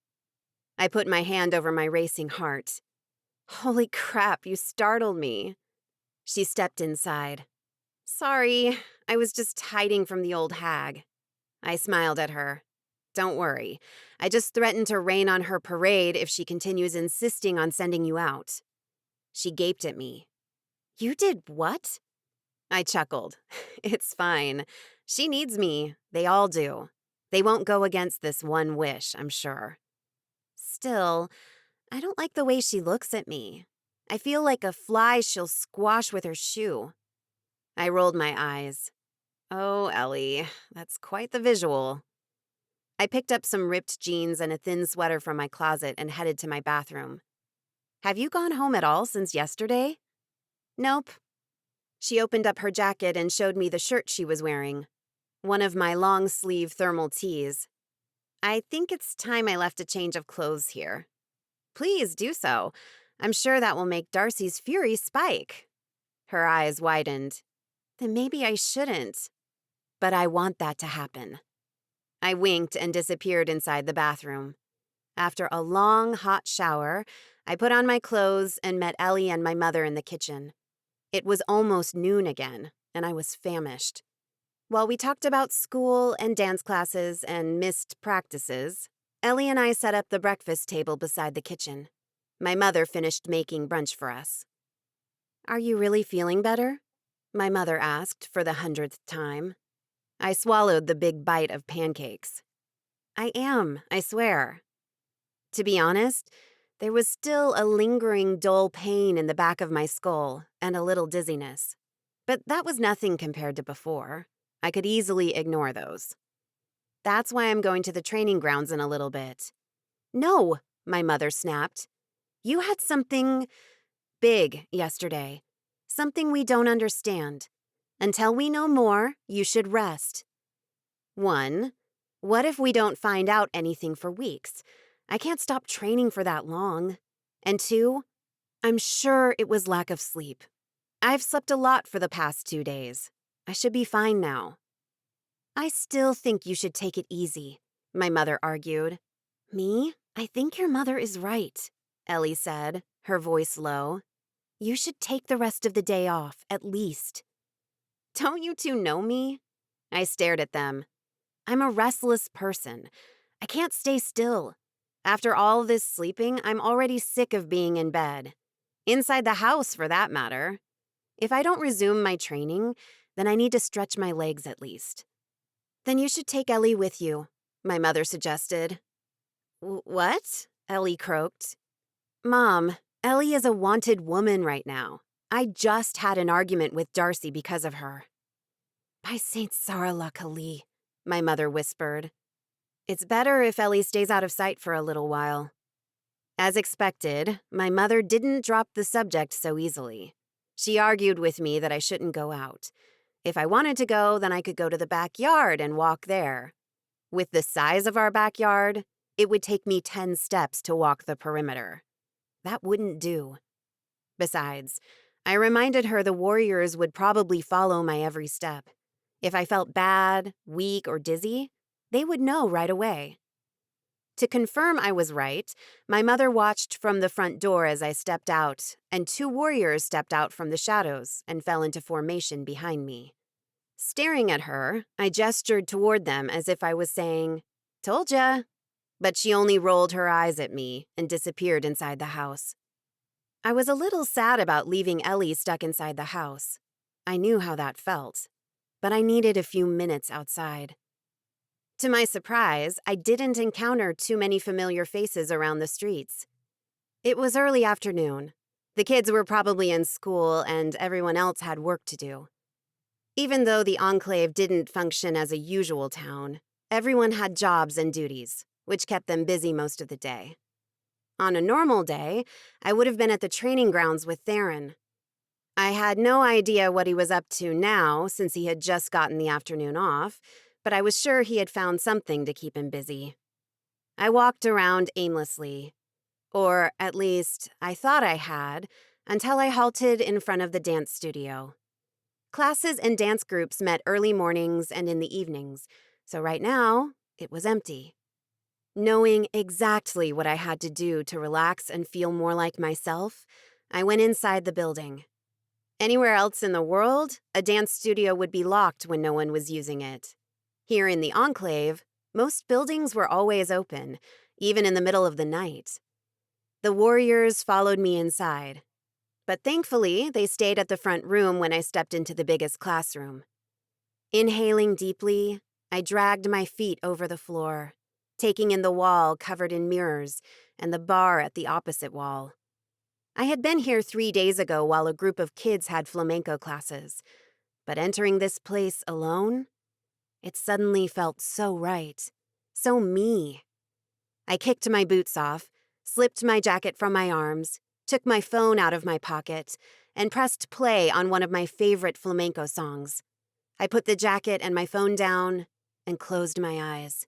I put my hand over my racing heart. Holy crap, you startled me. She stepped inside. Sorry, I was just hiding from the old hag. I smiled at her. Don't worry. I just threatened to rain on her parade if she continues insisting on sending you out. She gaped at me. You did what? I chuckled. It's fine. She needs me. They all do. They won't go against this one wish, I'm sure. Still, I don't like the way she looks at me. I feel like a fly she'll squash with her shoe. I rolled my eyes. Oh, Ellie, that's quite the visual. I picked up some ripped jeans and a thin sweater from my closet and headed to my bathroom. Have you gone home at all since yesterday? Nope. She opened up her jacket and showed me the shirt she was wearing. One of my long-sleeve thermal tees. I think it's time I left a change of clothes here. Please do so. I'm sure that will make Darcy's fury spike. Her eyes widened. Then maybe I shouldn't. But I want that to happen. I winked and disappeared inside the bathroom. After a long, hot shower, I put on my clothes and met Ellie and my mother in the kitchen. It was almost noon again, and I was famished. While we talked about school and dance classes and missed practices, Ellie and I set up the breakfast table beside the kitchen. My mother finished making brunch for us. Are you really feeling better? My mother asked for the 100th time. I swallowed the big bite of pancakes. I am, I swear. To be honest, there was still a lingering dull pain in the back of my skull and a little dizziness. But that was nothing compared to before. I could easily ignore those. That's why I'm going to the training grounds in a little bit. No, my mother snapped. You had something big yesterday. Something we don't understand. Until we know more, you should rest. 1. What if we don't find out anything for weeks? I can't stop training for that long. And 2, I'm sure it was lack of sleep. I've slept a lot for the past 2 days. I should be fine now. I still think you should take it easy, my mother argued. Me? I think your mother is right, Ellie said, her voice low. You should take the rest of the day off, at least. Don't you two know me? I stared at them. I'm a restless person. I can't stay still. After all this sleeping, I'm already sick of being in bed. Inside the house, for that matter. If I don't resume my training, then I need to stretch my legs at least. Then you should take Ellie with you, my mother suggested. What? Ellie croaked. Mom, Ellie is a wanted woman right now. I just had an argument with Darcy because of her. By Saint Sarah la Kali, my mother whispered. It's better if Ellie stays out of sight for a little while. As expected, my mother didn't drop the subject so easily. She argued with me that I shouldn't go out. If I wanted to go, then I could go to the backyard and walk there. With the size of our backyard, it would take me 10 steps to walk the perimeter. That wouldn't do. Besides, I reminded her the warriors would probably follow my every step. If I felt bad, weak, or dizzy, they would know right away. To confirm I was right, my mother watched from the front door as I stepped out, and 2 warriors stepped out from the shadows and fell into formation behind me. Staring at her, I gestured toward them as if I was saying, "Told ya." But she only rolled her eyes at me and disappeared inside the house. I was a little sad about leaving Ellie stuck inside the house. I knew how that felt, but I needed a few minutes outside. To my surprise, I didn't encounter too many familiar faces around the streets. It was early afternoon. The kids were probably in school and everyone else had work to do. Even though the enclave didn't function as a usual town, everyone had jobs and duties, which kept them busy most of the day. On a normal day, I would have been at the training grounds with Theron. I had no idea what he was up to now since he had just gotten the afternoon off, but I was sure he had found something to keep him busy. I walked around aimlessly, or at least I thought I had, until I halted in front of the dance studio. Classes and dance groups met early mornings and in the evenings, so right now it was empty. Knowing exactly what I had to do to relax and feel more like myself, I went inside the building. Anywhere else in the world, a dance studio would be locked when no one was using it. Here in the enclave, Most buildings were always open, even in the middle of the night. The warriors followed me inside, but thankfully they stayed at the front room when I stepped into the biggest classroom. Inhaling deeply, I dragged my feet over the floor, taking in the wall covered in mirrors and the bar at the opposite wall. I had been here 3 days ago while a group of kids had flamenco classes, but entering this place alone, it suddenly felt so right, so me. I kicked my boots off, slipped my jacket from my arms, took my phone out of my pocket, and pressed play on one of my favorite flamenco songs. I put the jacket and my phone down and closed my eyes.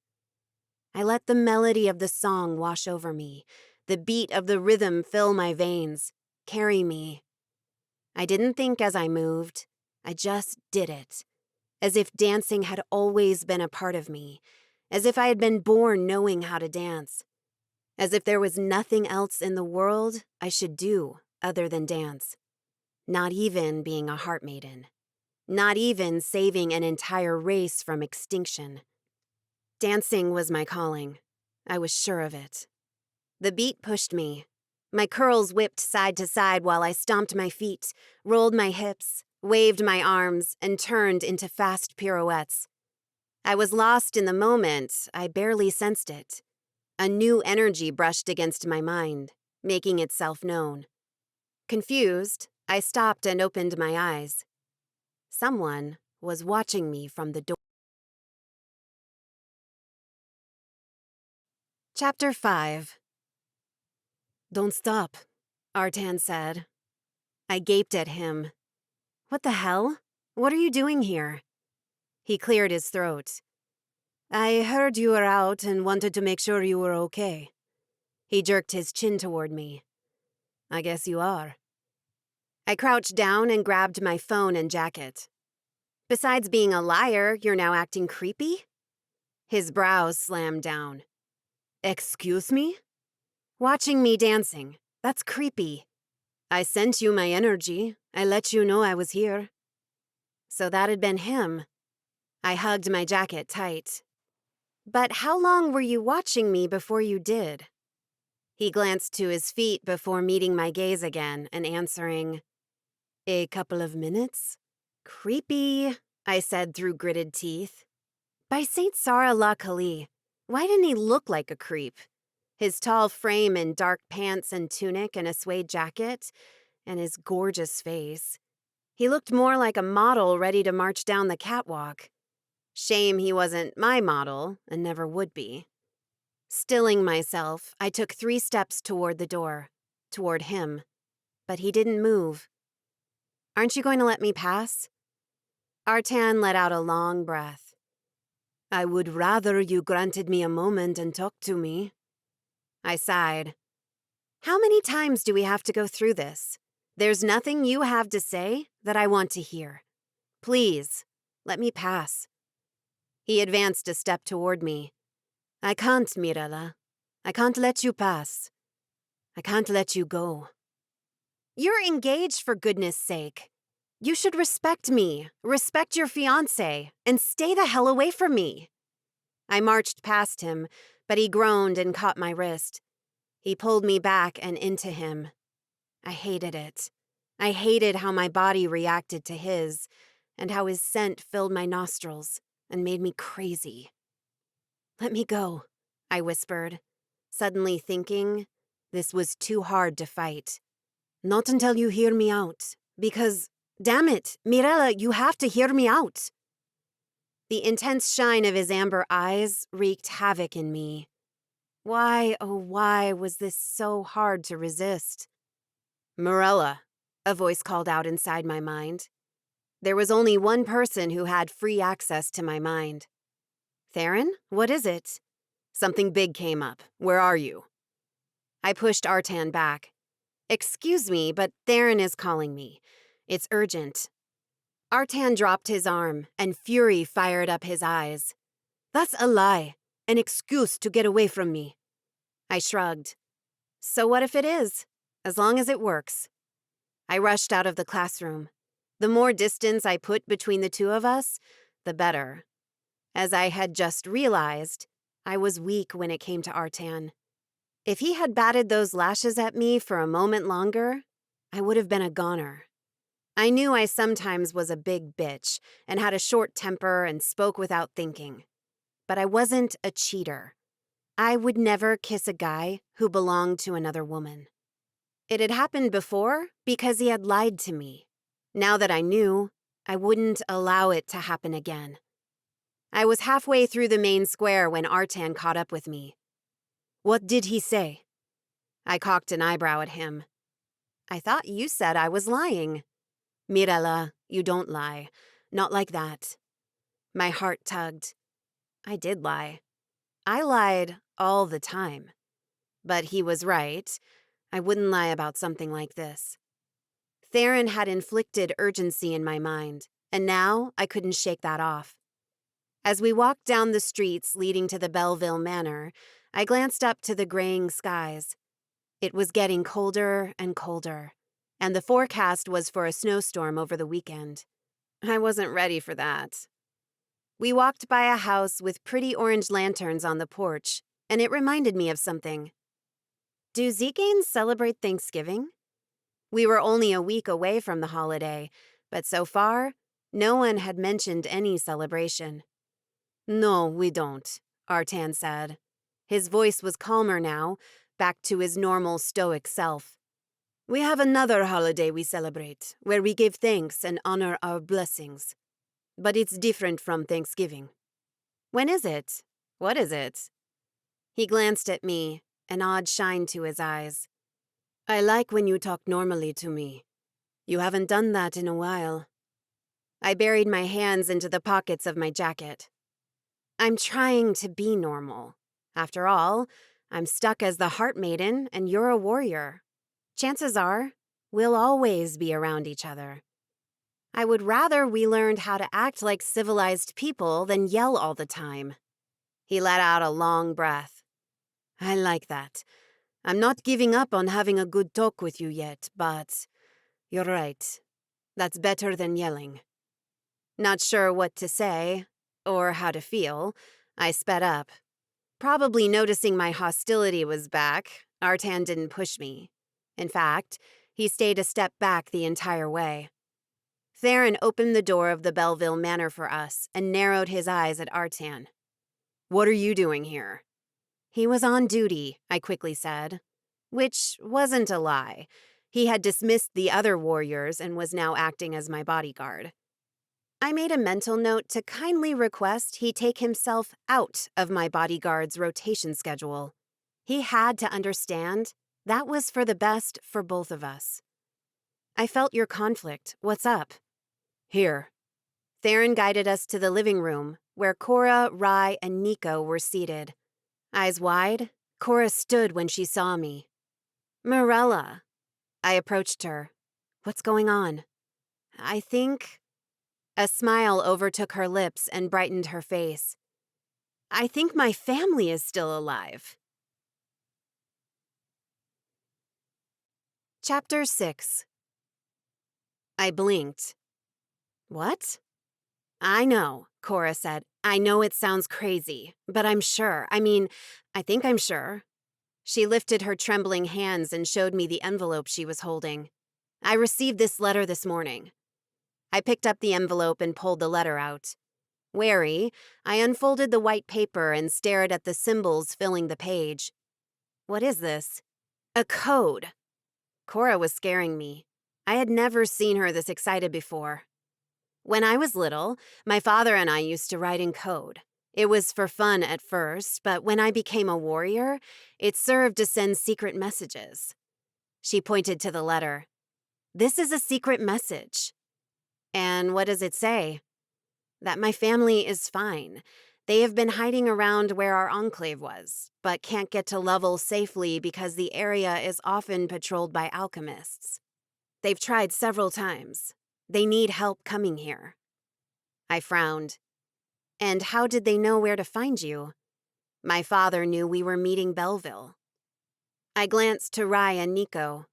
I let the melody of the song wash over me, the beat of the rhythm fill my veins, carry me. I didn't think as I moved, I just did it, as if dancing had always been a part of me, as if I had been born knowing how to dance, as if there was nothing else in the world I should do other than dance, not even being a heart maiden, not even saving an entire race from extinction. Dancing was my calling. I was sure of it. The beat pushed me. My curls whipped side to side while I stomped my feet, rolled my hips, waved my arms, and turned into fast pirouettes. I was lost in the moment. I barely sensed it. A new energy brushed against my mind, making itself known. Confused, I stopped and opened my eyes. Someone was watching me from the door. Chapter 5. "Don't stop," Artan said. I gaped at him. "What the hell? What are you doing here?" He cleared his throat. "I heard you were out and wanted to make sure you were okay." He jerked his chin toward me. "I guess you are." I crouched down and grabbed my phone and jacket. "Besides being a liar, you're now acting creepy?" His brows slammed down. "Excuse me?" "Watching me dancing. That's creepy." "I sent you my energy. I let you know I was here." So that had been him. I hugged my jacket tight. "But how long were you watching me before you did?" He glanced to his feet before meeting my gaze again and answering, "A couple of minutes." "Creepy," I said through gritted teeth. By St. Sarah la Kali, why didn't he look like a creep? His tall frame in dark pants and tunic and a suede jacket, and his gorgeous face. He looked more like a model ready to march down the catwalk. Shame he wasn't my model and never would be. Stilling myself, I took 3 steps toward the door, toward him. But he didn't move. "Aren't you going to let me pass?" Artan let out a long breath. "I would rather you granted me a moment and talked to me." I sighed. "How many times do we have to go through this? There's nothing you have to say that I want to hear. Please, let me pass." He advanced a step toward me. "I can't, Mirella. I can't let you pass. I can't let you go." "You're engaged, for goodness sake. You should respect me, respect your fiancé, and stay the hell away from me." I marched past him, but he groaned and caught my wrist. He pulled me back and into him. I hated it. I hated how my body reacted to his, and how his scent filled my nostrils and made me crazy. "Let me go," I whispered, suddenly thinking this was too hard to fight. "Not until you hear me out, because, damn it, Mirella, you have to hear me out." The intense shine of his amber eyes wreaked havoc in me. Why, oh why, was this so hard to resist? "Mirella," a voice called out inside my mind. There was only one person who had free access to my mind. "Theron, what is it?" "Something big came up. Where are you?" I pushed Artan back. "Excuse me, but Theron is calling me. It's urgent." Artan dropped his arm, and fury fired up his eyes. "That's a lie. An excuse to get away from me." I shrugged. "So what if it is? As long as it works." I rushed out of the classroom. The more distance I put between the two of us, the better. As I had just realized, I was weak when it came to Artan. If he had batted those lashes at me for a moment longer, I would have been a goner. I knew I sometimes was a big bitch and had a short temper and spoke without thinking. But I wasn't a cheater. I would never kiss a guy who belonged to another woman. It had happened before because he had lied to me. Now that I knew, I wouldn't allow it to happen again. I was halfway through the main square when Artan caught up with me. "What did he say?" I cocked an eyebrow at him. "I thought you said I was lying." "Mirella, you don't lie. Not like that." My heart tugged. I did lie. I lied all the time. But he was right. I wouldn't lie about something like this. Theron had inflicted urgency in my mind, and now I couldn't shake that off. As we walked down the streets leading to the Belleville Manor, I glanced up to the graying skies. It was getting colder and colder, and the forecast was for a snowstorm over the weekend. I wasn't ready for that. We walked by a house with pretty orange lanterns on the porch, and it reminded me of something. Do tziganes celebrate Thanksgiving? We were only a week away from the holiday, but so far, no one had mentioned any celebration. "No, we don't," Artan said. His voice was calmer now, back to his normal stoic self. "We have another holiday we celebrate, where we give thanks and honor our blessings. But it's different from Thanksgiving." "When is it? What is it?" He glanced at me, an odd shine to his eyes. "I like when you talk normally to me. You haven't done that in a while." I buried my hands into the pockets of my jacket. "I'm trying to be normal. After all, I'm stuck as the Heart Maiden and you're a warrior. Chances are, we'll always be around each other. I would rather we learned how to act like civilized people than yell all the time." He let out a long breath. "I like that. I'm not giving up on having a good talk with you yet, but you're right. That's better than yelling." Not sure what to say, or how to feel, I sped up. Probably noticing my hostility was back, Artan didn't push me. In fact, he stayed a step back the entire way. Theron opened the door of the Belleville Manor for us and narrowed his eyes at Artan. "What are you doing here?" He was on duty, I quickly said. Which wasn't a lie. He had dismissed the other warriors and was now acting as my bodyguard. I made a mental note to kindly request he take himself out of my bodyguard's rotation schedule. He had to understand that was for the best for both of us. "I felt your conflict. What's up?" "Here." Theron guided us to the living room, where Cora, Rye, and Nico were seated. Eyes wide, Cora stood when she saw me. "Mirella." I approached her. "What's going on?" "I think..." A smile overtook her lips and brightened her face. "I think my family is still alive." Chapter 6. I blinked. "What?" "I know," Cora said. "I know it sounds crazy, but I'm sure. I think I'm sure." She lifted her trembling hands and showed me the envelope she was holding. "I received this letter this morning." I picked up the envelope and pulled the letter out. Wary, I unfolded the white paper and stared at the symbols filling the page. "What is this?" "A code." Cora was scaring me. I had never seen her this excited before. "When I was little, my father and I used to write in code. It was for fun at first, but when I became a warrior, it served to send secret messages." She pointed to the letter. "This is a secret message." "And what does it say?" "That my family is fine. They have been hiding around where our enclave was, but can't get to Level safely because the area is often patrolled by alchemists. They've tried several times. They need help coming here." I frowned. "And how did they know where to find you?" "My father knew we were meeting Belleville." I glanced to Rye and Nico.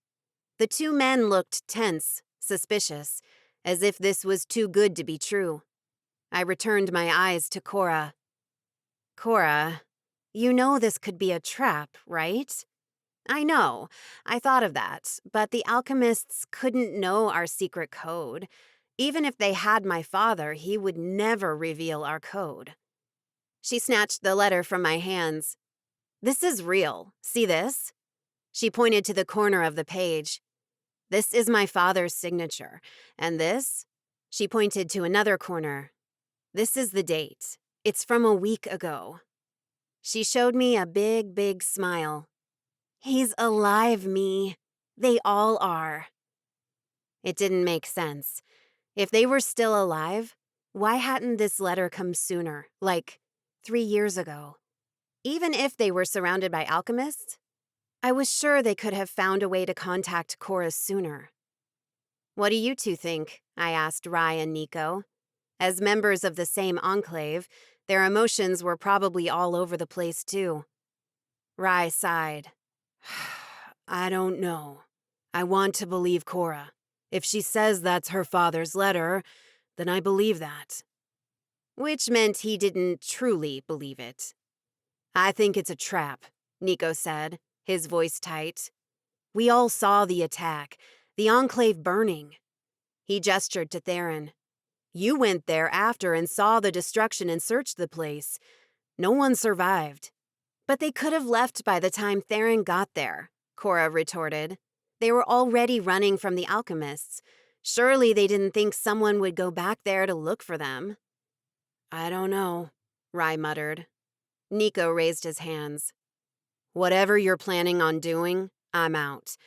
The two men looked tense, suspicious, as if this was too good to be true. I returned my eyes to Cora. "Cora, You know this could be a trap, right? I know. I thought of that, but the alchemists couldn't know our secret code. Even if they had my father, he would never reveal our code. She snatched the letter from my hands. This is real. See this? She pointed to the corner of the page. This is my father's signature. And this? She pointed to another corner. This is the date. It's from a week ago. She showed me a big, big smile. He's alive, me. They all are. It didn't make sense. If they were still alive, why hadn't this letter come sooner, like 3 years ago? Even if they were surrounded by alchemists, I was sure they could have found a way to contact Cora sooner. What do you two think? I asked Rai and Nico. As members of the same enclave, their emotions were probably all over the place too. Rai sighed. I don't know. I want to believe Cora. If she says that's her father's letter, then I believe that. Which meant he didn't truly believe it. I think it's a trap, Nico said, his voice tight. We all saw the attack, the enclave burning. He gestured to Theron. You went there after and saw the destruction and searched the place. No one survived. But they could have left by the time Theron got there, Cora retorted. They were already running from the alchemists. Surely they didn't think someone would go back there to look for them. I don't know, Rai muttered. Nico raised his hands. Whatever you're planning on doing, I'm out.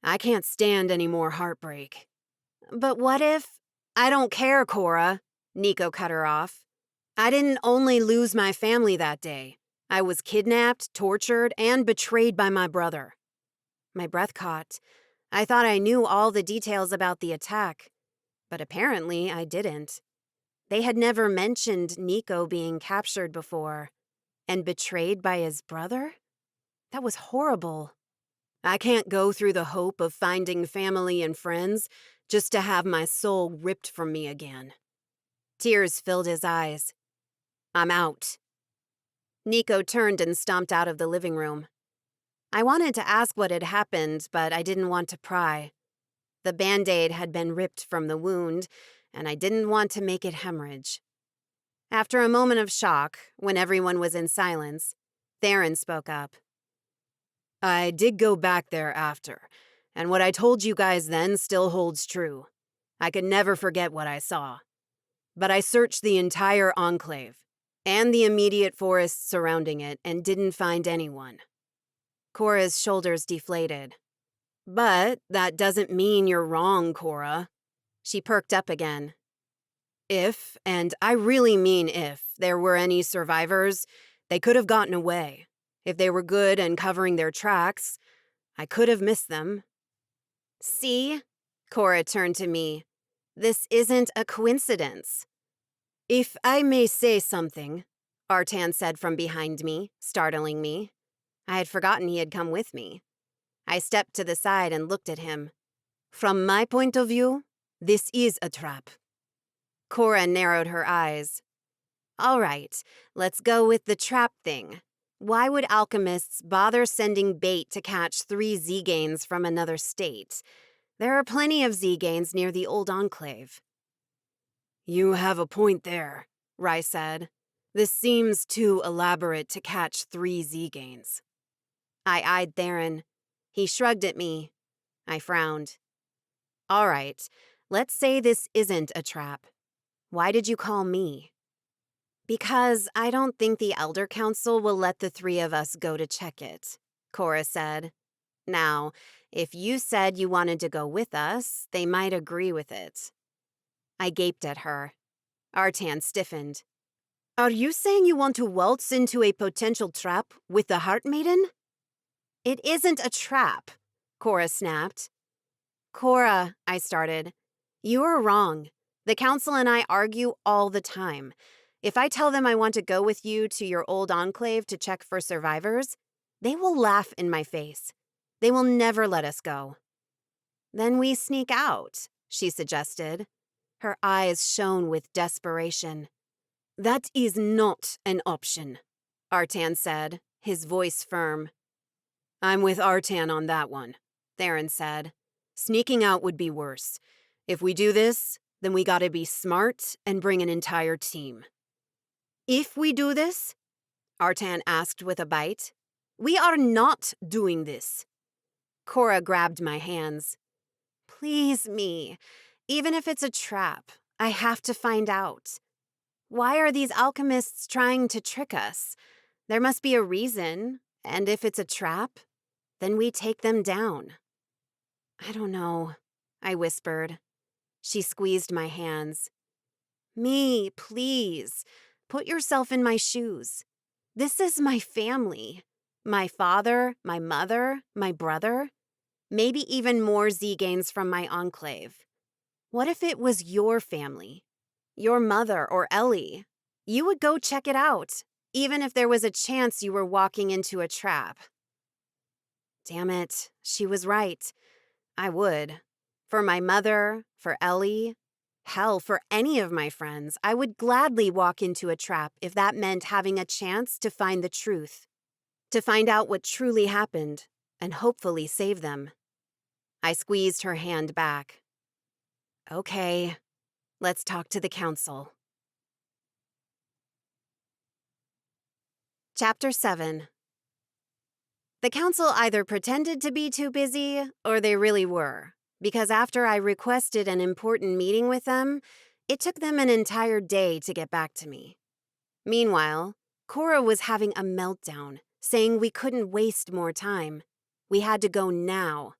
I can't stand any more heartbreak. But what if... I don't care, Cora, Nico cut her off. I didn't only lose my family that day. I was kidnapped, tortured, and betrayed by my brother. My breath caught. I thought I knew all the details about the attack, but apparently I didn't. They had never mentioned Nico being captured before, and betrayed by his brother? That was horrible. I can't go through the hope of finding family and friends just to have my soul ripped from me again. Tears filled his eyes. I'm out. Nico turned and stomped out of the living room. I wanted to ask what had happened, but I didn't want to pry. The Band-Aid had been ripped from the wound, and I didn't want to make it hemorrhage. After a moment of shock, when everyone was in silence, Theron spoke up. I did go back there after, and what I told you guys then still holds true. I could never forget what I saw. But I searched the entire enclave, and the immediate forests surrounding it, and didn't find anyone. Cora's shoulders deflated. But that doesn't mean you're wrong, Cora. She perked up again. If, and I really mean if, there were any survivors, they could have gotten away. If they were good and covering their tracks, I could have missed them. See? Cora turned to me. This isn't a coincidence. If I may say something, Artan said from behind me, startling me. I had forgotten he had come with me. I stepped to the side and looked at him. From my point of view, this is a trap. Cora narrowed her eyes. All right, let's go with the trap thing. Why would alchemists bother sending bait to catch 3 tziganes from another state? There are plenty of tziganes near the old enclave. You have a point there, Rai said. This seems too elaborate to catch 3 tziganes. I eyed Theron. He shrugged at me. I frowned. All right, let's say this isn't a trap. Why did you call me? Because I don't think the Elder Council will let the 3 of us go to check it, Cora said. Now, if you said you wanted to go with us, they might agree with it. I gaped at her. Artan stiffened. Are you saying you want to waltz into a potential trap with the Heart Maiden? It isn't a trap, Cora snapped. Cora, I started. You are wrong. The council and I argue all the time. If I tell them I want to go with you to your old enclave to check for survivors, they will laugh in my face. They will never let us go. Then we sneak out, she suggested. Her eyes shone with desperation. That is not an option, Artan said, his voice firm. "I'm with Artan on that one," Theron said. "Sneaking out would be worse. If we do this, then we gotta be smart and bring an entire team." "If we do this?" Artan asked with a bite. "We are not doing this." Cora grabbed my hands. "Please, me. Even if it's a trap, I have to find out. Why are these alchemists trying to trick us? There must be a reason, and if it's a trap, then we take them down." "I don't know," I whispered. She squeezed my hands. "Me, please. Put yourself in my shoes. This is my family. My father, my mother, my brother. Maybe even more tziganes from my enclave. What if it was your family? Your mother or Ellie? You would go check it out, even if there was a chance you were walking into a trap." Damn it, she was right. I would. For my mother, for Ellie, hell, for any of my friends, I would gladly walk into a trap if that meant having a chance to find the truth, to find out what truly happened, and hopefully save them. I squeezed her hand back. "Okay, let's talk to the council." Chapter 7. The council either pretended to be too busy, or they really were, because after I requested an important meeting with them, it took them an entire day to get back to me. Meanwhile, Cora was having a meltdown, saying we couldn't waste more time. We had to go now.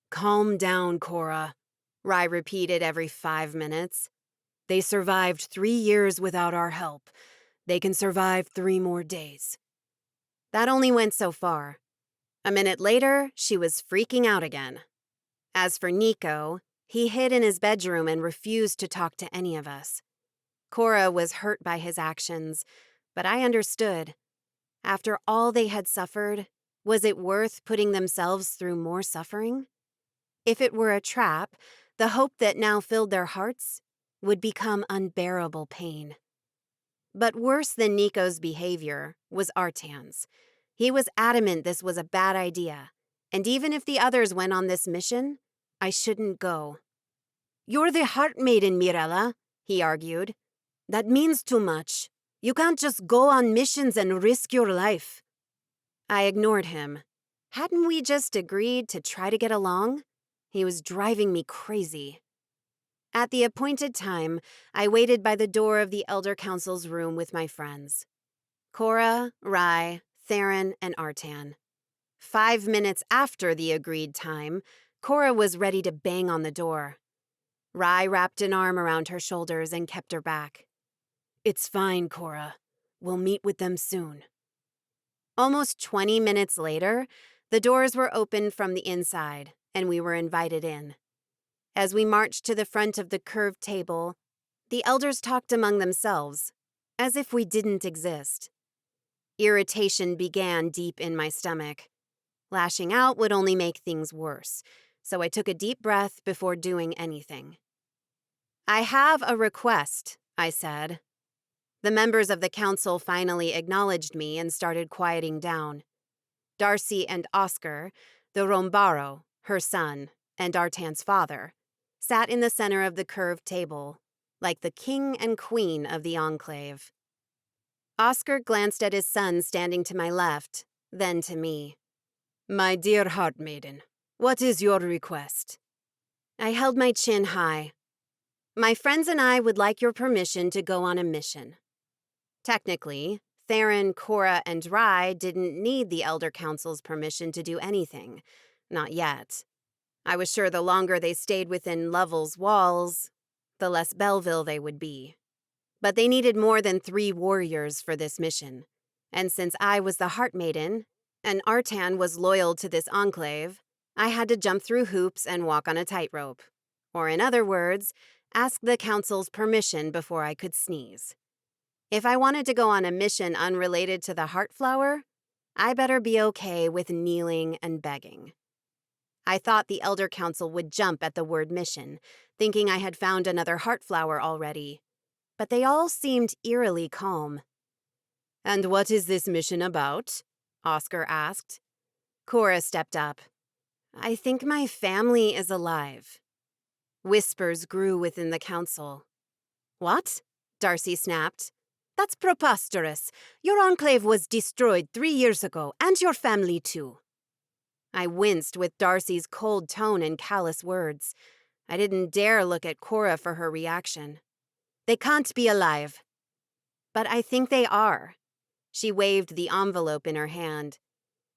"Calm down, Cora," Rye repeated every 5 minutes. "They survived 3 years without our help. They can survive 3 more days." That only went so far. A minute later, she was freaking out again. As for Nico, he hid in his bedroom and refused to talk to any of us. Cora was hurt by his actions, but I understood. After all they had suffered, was it worth putting themselves through more suffering? If it were a trap, the hope that now filled their hearts would become unbearable pain. But worse than Nico's behavior was Artan's. He was adamant this was a bad idea, and even if the others went on this mission, I shouldn't go. "You're the heart maiden, Mirella," he argued. "That means too much. You can't just go on missions and risk your life." I ignored him. Hadn't we just agreed to try to get along? He was driving me crazy. At the appointed time, I waited by the door of the Elder Council's room with my friends. Cora, Rye, Theron, and Artan. 5 minutes after the agreed time, Cora was ready to bang on the door. Rye wrapped an arm around her shoulders and kept her back. "It's fine, Cora. We'll meet with them soon." Almost 20 minutes later, the doors were opened from the inside, and we were invited in. As we marched to the front of the curved table, the elders talked among themselves, as if we didn't exist. Irritation began deep in my stomach. Lashing out would only make things worse, so I took a deep breath before doing anything. "I have a request," I said. The members of the council finally acknowledged me and started quieting down. Darcy and Oscar, the Rombaro, her son, and Artan's father, sat in the center of the curved table, like the king and queen of the enclave. Oscar glanced at his son standing to my left, then to me. "My dear heart maiden, what is your request?" I held my chin high. "My friends and I would like your permission to go on a mission." Technically, Theron, Cora, and Rye didn't need the Elder Council's permission to do anything. Not yet. I was sure the longer they stayed within Lovell's walls, the less Belleville they would be. But they needed more than 3 warriors for this mission. And since I was the Heart Maiden, and Artan was loyal to this enclave, I had to jump through hoops and walk on a tightrope. Or in other words, ask the council's permission before I could sneeze. If I wanted to go on a mission unrelated to the Heart Flower, I better be okay with kneeling and begging. I thought the Elder Council would jump at the word mission, thinking I had found another Heart Flower already. But they all seemed eerily calm. "And what is this mission about?" Oscar asked. Cora stepped up. I think my family is alive. Whispers grew within the council. What? Darcy snapped. That's preposterous. Your enclave was destroyed 3 years ago, and your family too. I winced with Darcy's cold tone and callous words. I didn't dare look at Cora for her reaction. They can't be alive. But I think they are. She waved the envelope in her hand.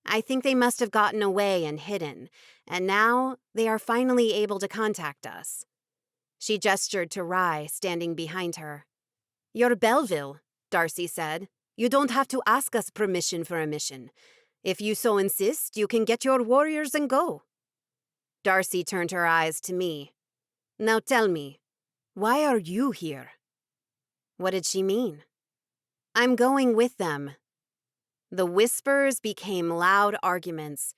I think they must have gotten away and hidden, and now they are finally able to contact us. She gestured to Rye, standing behind her. You're Belleville, Darcy said. You don't have to ask us permission for a mission. If you so insist, you can get your warriors and go. Darcy turned her eyes to me. Now tell me, why are you here? What did she mean? I'm going with them. The whispers became loud arguments.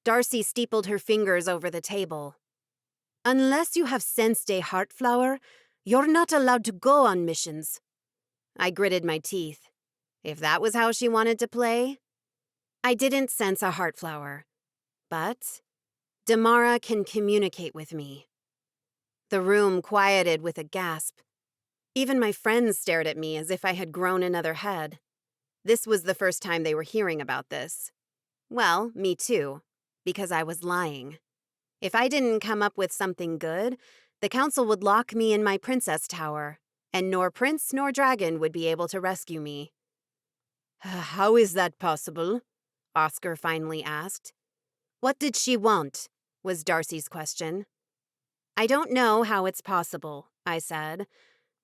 Darcy steepled her fingers over the table. Unless you have sensed a heart flower, you're not allowed to go on missions. I gritted my teeth. If that was how she wanted to play. I didn't sense a heart flower. But Damara can communicate with me. The room quieted with a gasp. Even my friends stared at me as if I had grown another head. This was the first time they were hearing about this. Well, me too, because I was lying. If I didn't come up with something good, the council would lock me in my princess tower, and nor prince nor dragon would be able to rescue me. How is that possible? Oscar finally asked. What did she want? Was Darcy's question. I don't know how it's possible, I said.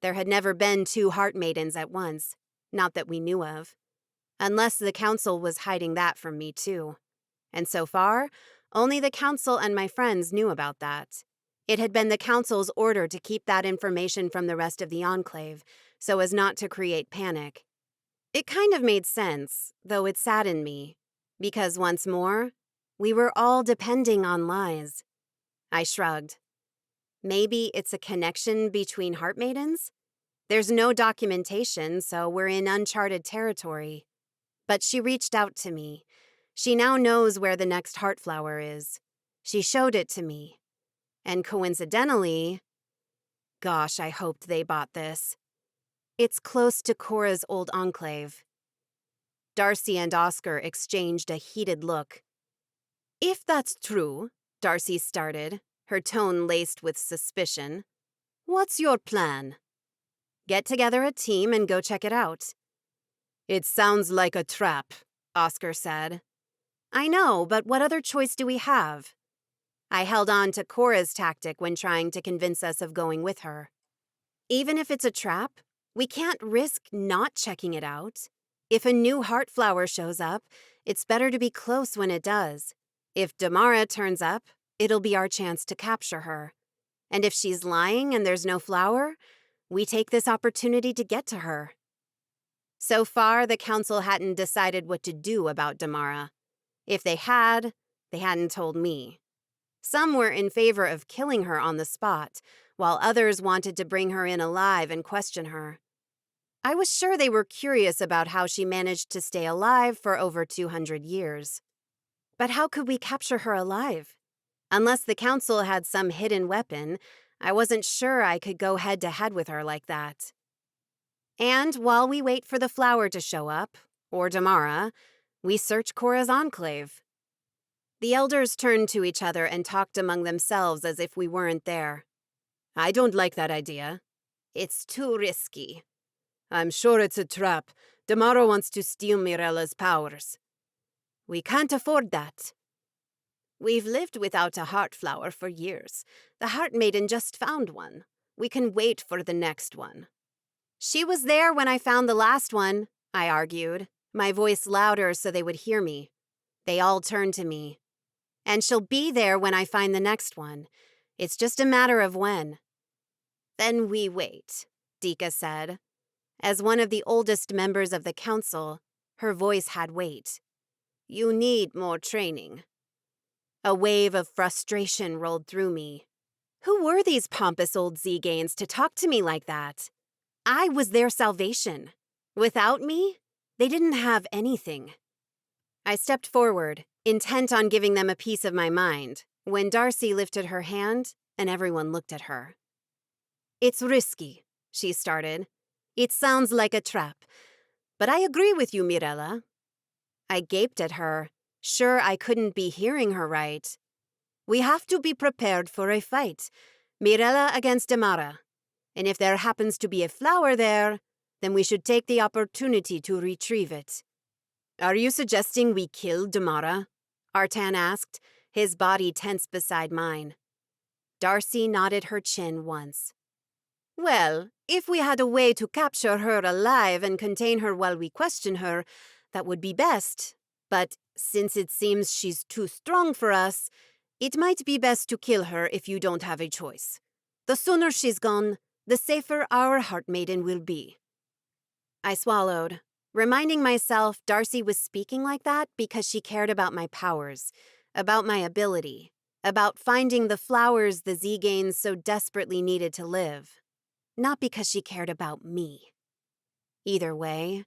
There had never been 2 heart maidens at once, not that we knew of. Unless the council was hiding that from me too. And so far, only the council and my friends knew about that. It had been the council's order to keep that information from the rest of the enclave, so as not to create panic. It kind of made sense, though it saddened me, because once more, we were all depending on lies. I shrugged. Maybe it's a connection between heart maidens? There's no documentation, so we're in uncharted territory. But she reached out to me. She now knows where the next heart flower is. She showed it to me. And coincidentally, gosh, I hoped they bought this. It's close to Cora's old enclave. Darcy and Oscar exchanged a heated look. If that's true, Darcy started, her tone laced with suspicion. What's your plan? Get together a team and go check it out. It sounds like a trap, Oscar said. I know, but what other choice do we have? I held on to Cora's tactic when trying to convince us of going with her. Even if it's a trap, we can't risk not checking it out. If a new heart flower shows up, it's better to be close when it does. If Damara turns up, it'll be our chance to capture her. And if she's lying and there's no flower, we take this opportunity to get to her. So far, the council hadn't decided what to do about Damara. If they had, they hadn't told me. Some were in favor of killing her on the spot, while others wanted to bring her in alive and question her. I was sure they were curious about how she managed to stay alive for over 200 years. But how could we capture her alive? Unless the council had some hidden weapon, I wasn't sure I could go head-to-head with her like that. And while we wait for the flower to show up, or Damara, we search Cora's enclave. The elders turned to each other and talked among themselves as if we weren't there. I don't like that idea. It's too risky. I'm sure it's a trap. Damara wants to steal Mirella's powers. We can't afford that. We've lived without a heart flower for years. The Heart Maiden just found one. We can wait for the next one. She was there when I found the last one, I argued, my voice louder so they would hear me. They all turned to me. And she'll be there when I find the next one. It's just a matter of when. Then we wait, Dika said. As one of the oldest members of the council, her voice had weight. You need more training. A wave of frustration rolled through me. Who were these pompous old tziganes to talk to me like that? I was their salvation. Without me, they didn't have anything. I stepped forward, intent on giving them a piece of my mind, when Darcy lifted her hand and everyone looked at her. "It's risky," she started. "It sounds like a trap. But I agree with you, Mirella." I gaped at her, sure I couldn't be hearing her right. "We have to be prepared for a fight. Mirella against Damara. And if there happens to be a flower there, then we should take the opportunity to retrieve it." "Are you suggesting we kill Damara?" Artan asked, his body tense beside mine. Darcy nodded her chin once. "Well, if we had a way to capture her alive and contain her while we question her, that would be best. But since it seems she's too strong for us, it might be best to kill her if you don't have a choice. The sooner she's gone, the safer our heart-maiden will be." I swallowed, reminding myself Darcy was speaking like that because she cared about my powers, about my ability, about finding the flowers the tziganes so desperately needed to live, not because she cared about me. Either way,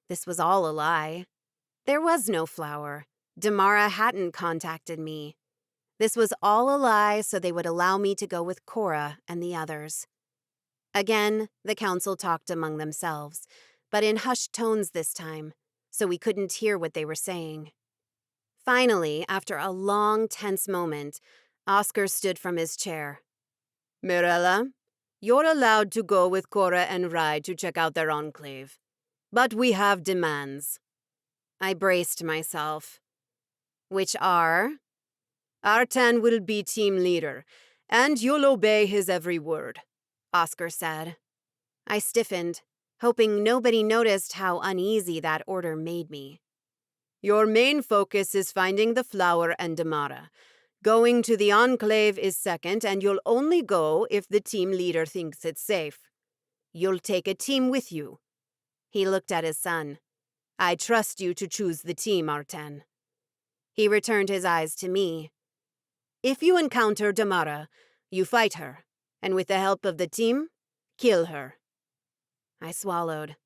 this was all a lie. There was no flower. Damara hadn't contacted me. This was all a lie so they would allow me to go with Cora and the others. Again, the council talked among themselves, but in hushed tones this time, so we couldn't hear what they were saying. Finally, after a long, tense moment, Oscar stood from his chair. "Mirella, you're allowed to go with Cora and Rye to check out their enclave. But we have demands." I braced myself. "Which are?" "Artan will be team leader, and you'll obey his every word," Oscar said. I stiffened, hoping nobody noticed how uneasy that order made me. "Your main focus is finding the flower and Damara. Going to the enclave is second, and you'll only go if the team leader thinks it's safe. You'll take a team with you." He looked at his son. "I trust you to choose the team, Artan." He returned his eyes to me. "If you encounter Damara, you fight her, and with the help of the team, kill her." I swallowed.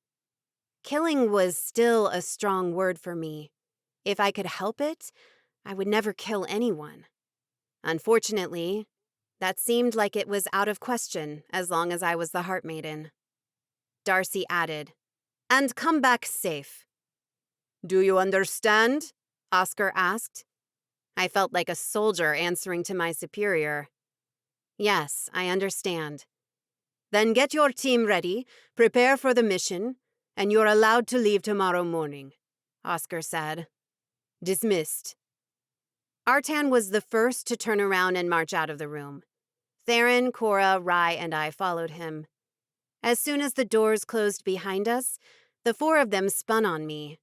Killing was still a strong word for me. If I could help it, I would never kill anyone. Unfortunately, that seemed like it was out of question as long as I was the Heart-Maiden. Darcy added, "And come back safe." "Do you understand?" Oscar asked. I felt like a soldier answering to my superior. "Yes, I understand." "Then get your team ready, prepare for the mission, and you're allowed to leave tomorrow morning," Oscar said. "Dismissed." Artan was the first to turn around and march out of the room. Theron, Cora, Rye, and I followed him. As soon as the doors closed behind us, the four of them spun on me.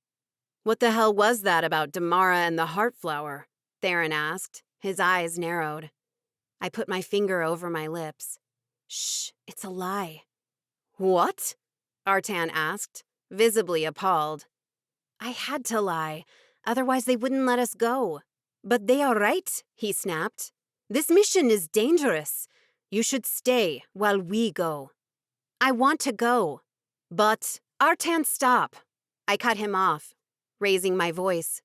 "What the hell was that about Damara and the Heartflower?" Theron asked, his eyes narrowed. I put my finger over my lips. "Shh, it's a lie." "What?" Artan asked, visibly appalled. I had to lie, otherwise they wouldn't let us go. "But they are right," he snapped. "This mission is dangerous. You should stay while we go." "I want to go." "But—" "Artan, stop." I cut him off, raising my voice.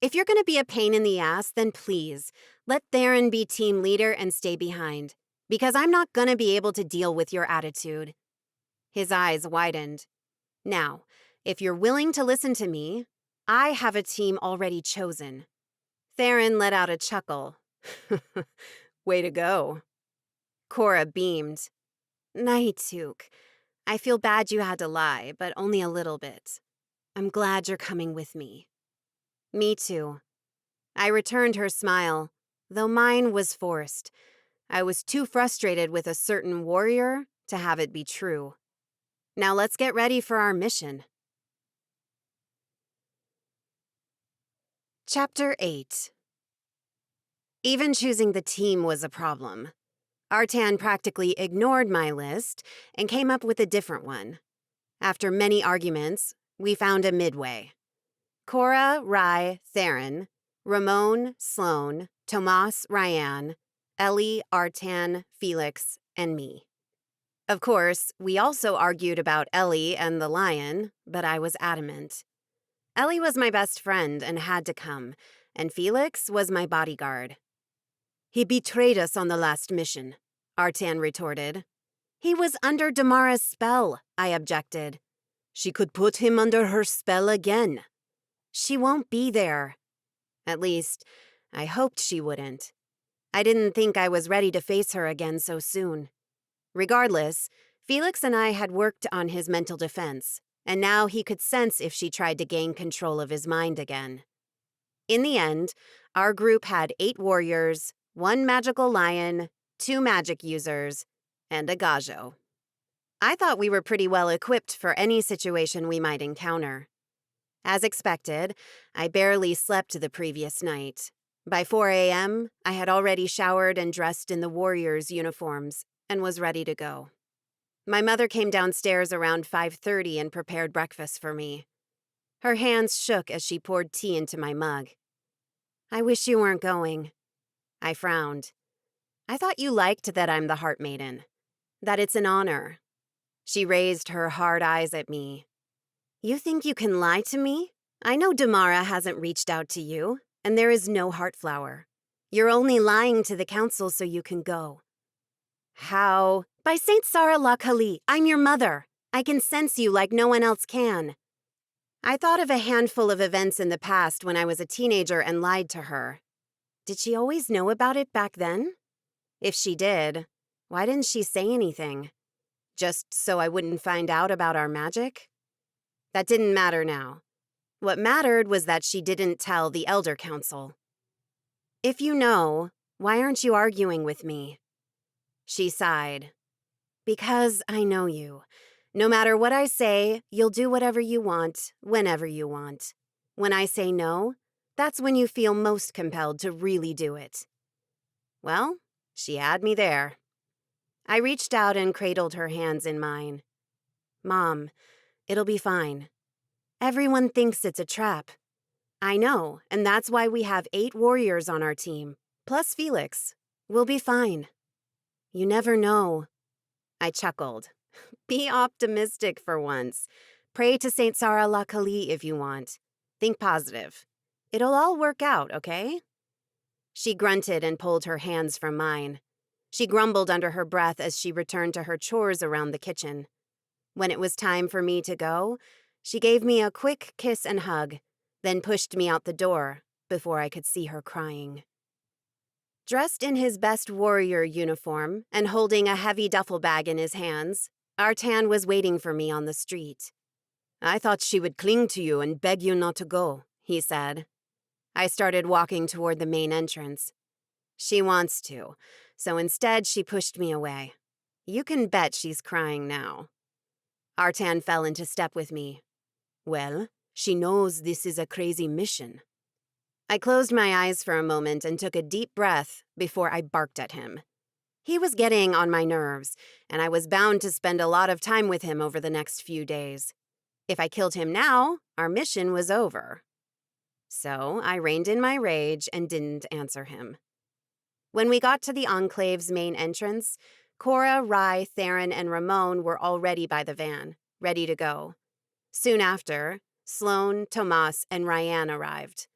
"If you're going to be a pain in the ass, then please, let Theron be team leader and stay behind, because I'm not going to be able to deal with your attitude." His eyes widened. "Now, if you're willing to listen to me, I have a team already chosen." Theron let out a chuckle. "Way to go." Cora beamed. "Naituk, I feel bad you had to lie, but only a little bit. I'm glad you're coming with me." "Me too." I returned her smile, though mine was forced. I was too frustrated with a certain warrior to have it be true. Now let's get ready for our mission. Chapter 8. Even choosing the team was a problem. Artan practically ignored my list and came up with a different one. After many arguments, we found a midway. Cora, Rye, Theron, Ramon, Sloane, Tomas, Ryan, Ellie, Artan, Felix, and me. Of course, we also argued about Ellie and the lion, but I was adamant. Ellie was my best friend and had to come, and Felix was my bodyguard. He betrayed us on the last mission, Artan retorted. He was under Damara's spell, I objected. She could put him under her spell again. She won't be there. At least, I hoped she wouldn't. I didn't think I was ready to face her again so soon. Regardless, Felix and I had worked on his mental defense, and now he could sense if she tried to gain control of his mind again. In the end, our group had 8 warriors, 1 magical lion, 2 magic users, and a gajo. I thought we were pretty well equipped for any situation we might encounter. As expected, I barely slept the previous night. By 4 a.m., I had already showered and dressed in the warriors' uniforms and was ready to go. My mother came downstairs around 5:30 and prepared breakfast for me. Her hands shook as she poured tea into my mug. I wish you weren't going. I frowned. I thought you liked that I'm the Heart Maiden, that it's an honor. She raised her hard eyes at me. You think you can lie to me? I know Damara hasn't reached out to you, and there is no Heartflower. You're only lying to the council so you can go. How? By Saint Sarah la Kali, I'm your mother. I can sense you like no one else can. I thought of a handful of events in the past when I was a teenager and lied to her. Did she always know about it back then? If she did, why didn't she say anything? Just so I wouldn't find out about our magic? That didn't matter now. What mattered was that she didn't tell the Elder Council. If you know, why aren't you arguing with me? She sighed. Because I know you. No matter what I say, you'll do whatever you want, whenever you want. When I say no, that's when you feel most compelled to really do it. Well, she had me there. I reached out and cradled her hands in mine. Mom, it'll be fine. Everyone thinks it's a trap. I know, and that's why we have 8 warriors on our team, plus Felix. We'll be fine. You never know. I chuckled. Be optimistic for once. Pray to Saint Sarah la Kali if you want. Think positive. It'll all work out, okay? She grunted and pulled her hands from mine. She grumbled under her breath as she returned to her chores around the kitchen. When it was time for me to go, she gave me a quick kiss and hug, then pushed me out the door before I could see her crying. Dressed in his best warrior uniform and holding a heavy duffel bag in his hands, Artan was waiting for me on the street. I thought she would cling to you and beg you not to go, he said. I started walking toward the main entrance. She wants to, so instead she pushed me away. You can bet she's crying now. Artan fell into step with me. Well, she knows this is a crazy mission. I closed my eyes for a moment and took a deep breath before I barked at him. He was getting on my nerves, and I was bound to spend a lot of time with him over the next few days. If I killed him now, our mission was over. So I reined in my rage and didn't answer him. When we got to the enclave's main entrance, Cora, Rye, Theron, and Ramon were already by the van, ready to go. Soon after, Sloane, Tomas, and Ryan arrived.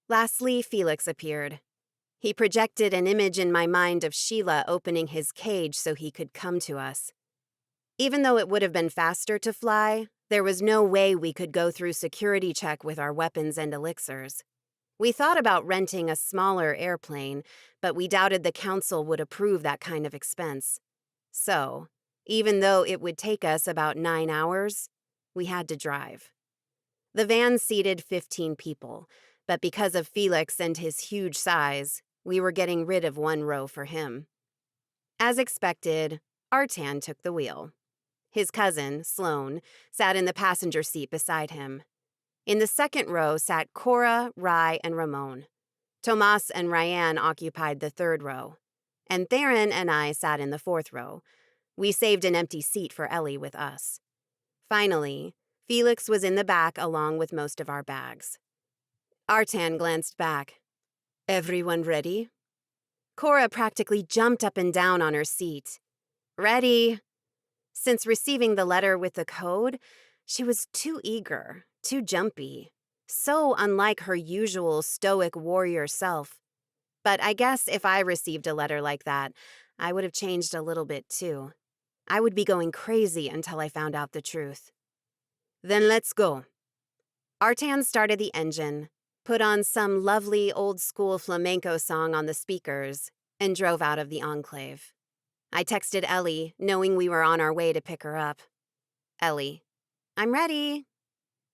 Lastly, Felix appeared. He projected an image in my mind of Sheila opening his cage so he could come to us. Even though it would have been faster to fly, there was no way we could go through security check with our weapons and elixirs. We thought about renting a smaller airplane, but we doubted the council would approve that kind of expense. So, even though it would take us about 9 hours, we had to drive. The van seated 15 people, but because of Felix and his huge size, we were getting rid of 1 row for him. As expected, Artan took the wheel. His cousin, Sloane, sat in the passenger seat beside him. In the second row sat Cora, Rye, and Ramon. Tomas and Ryan occupied the 3rd row, and Theron and I sat in the 4th row. We saved an empty seat for Ellie with us. Finally, Felix was in the back along with most of our bags. Artan glanced back. Everyone ready? Cora practically jumped up and down on her seat. Ready. Since receiving the letter with the code, she was too eager, too jumpy. So unlike her usual stoic warrior self. But I guess if I received a letter like that, I would have changed a little bit too. I would be going crazy until I found out the truth. Then let's go. Artan started the engine, put on some lovely old-school flamenco song on the speakers, and drove out of the enclave. I texted Ellie, knowing we were on our way to pick her up. Ellie, I'm ready.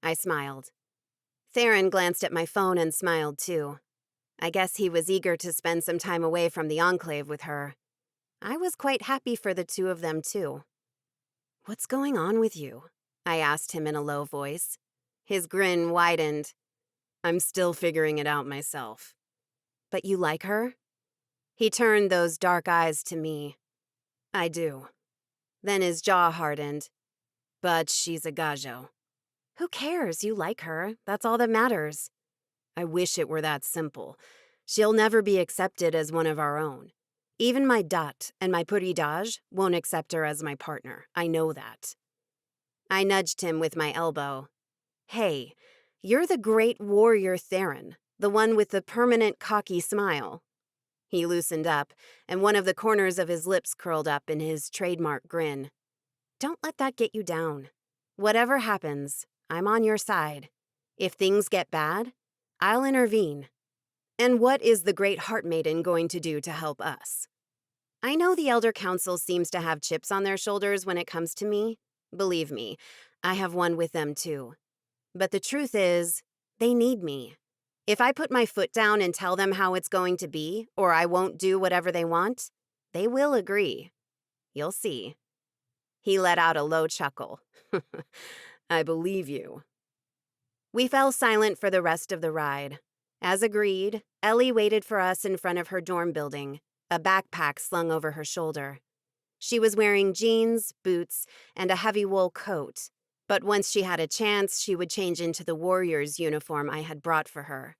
I smiled. Theron glanced at my phone and smiled too. I guess he was eager to spend some time away from the enclave with her. I was quite happy for the two of them too. What's going on with you? I asked him in a low voice. His grin widened. I'm still figuring it out myself. But you like her? He turned those dark eyes to me. I do. Then his jaw hardened. But she's a gajo. Who cares? You like her. That's all that matters. I wish it were that simple. She'll never be accepted as one of our own. Even my dat and my puridaj won't accept her as my partner. I know that. I nudged him with my elbow. Hey, you're the great warrior Theron, the one with the permanent cocky smile. He loosened up, and one of the corners of his lips curled up in his trademark grin. Don't let that get you down. Whatever happens, I'm on your side. If things get bad, I'll intervene. And what is the great heart maiden going to do to help us? I know the Elder Council seems to have chips on their shoulders when it comes to me. Believe me, I have one with them too. But the truth is, they need me. If I put my foot down and tell them how it's going to be, or I won't do whatever they want, they will agree. You'll see. He let out a low chuckle. I believe you. We fell silent for the rest of the ride. As agreed, Ellie waited for us in front of her dorm building, a backpack slung over her shoulder. She was wearing jeans, boots, and a heavy wool coat, but once she had a chance, she would change into the warrior's uniform I had brought for her.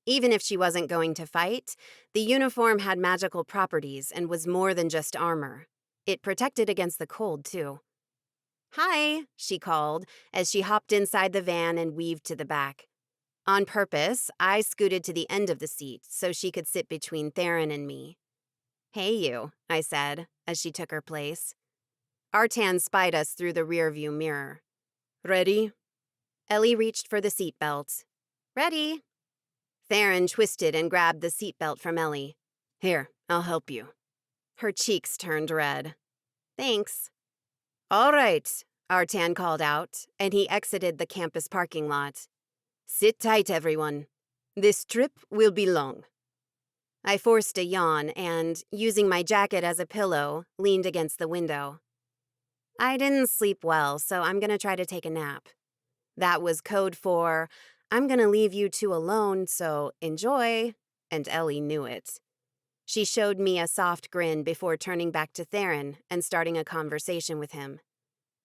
Even if she wasn't going to fight, the uniform had magical properties and was more than just armor. It protected against the cold, too. Hi, she called as she hopped inside the van and weaved to the back. On purpose, I scooted to the end of the seat so she could sit between Theron and me. Hey, you, I said as she took her place. Artan spied us through the rearview mirror. Ready? Ellie reached for the seatbelt. Ready. Theron twisted and grabbed the seatbelt from Ellie. Here, I'll help you. Her cheeks turned red. Thanks. All right, Artan called out, and he exited the campus parking lot. Sit tight, everyone. This trip will be long. I forced a yawn and, using my jacket as a pillow, leaned against the window. I didn't sleep well, so I'm going to try to take a nap. That was code for, I'm going to leave you two alone, so enjoy, and Ellie knew it. She showed me a soft grin before turning back to Theron and starting a conversation with him.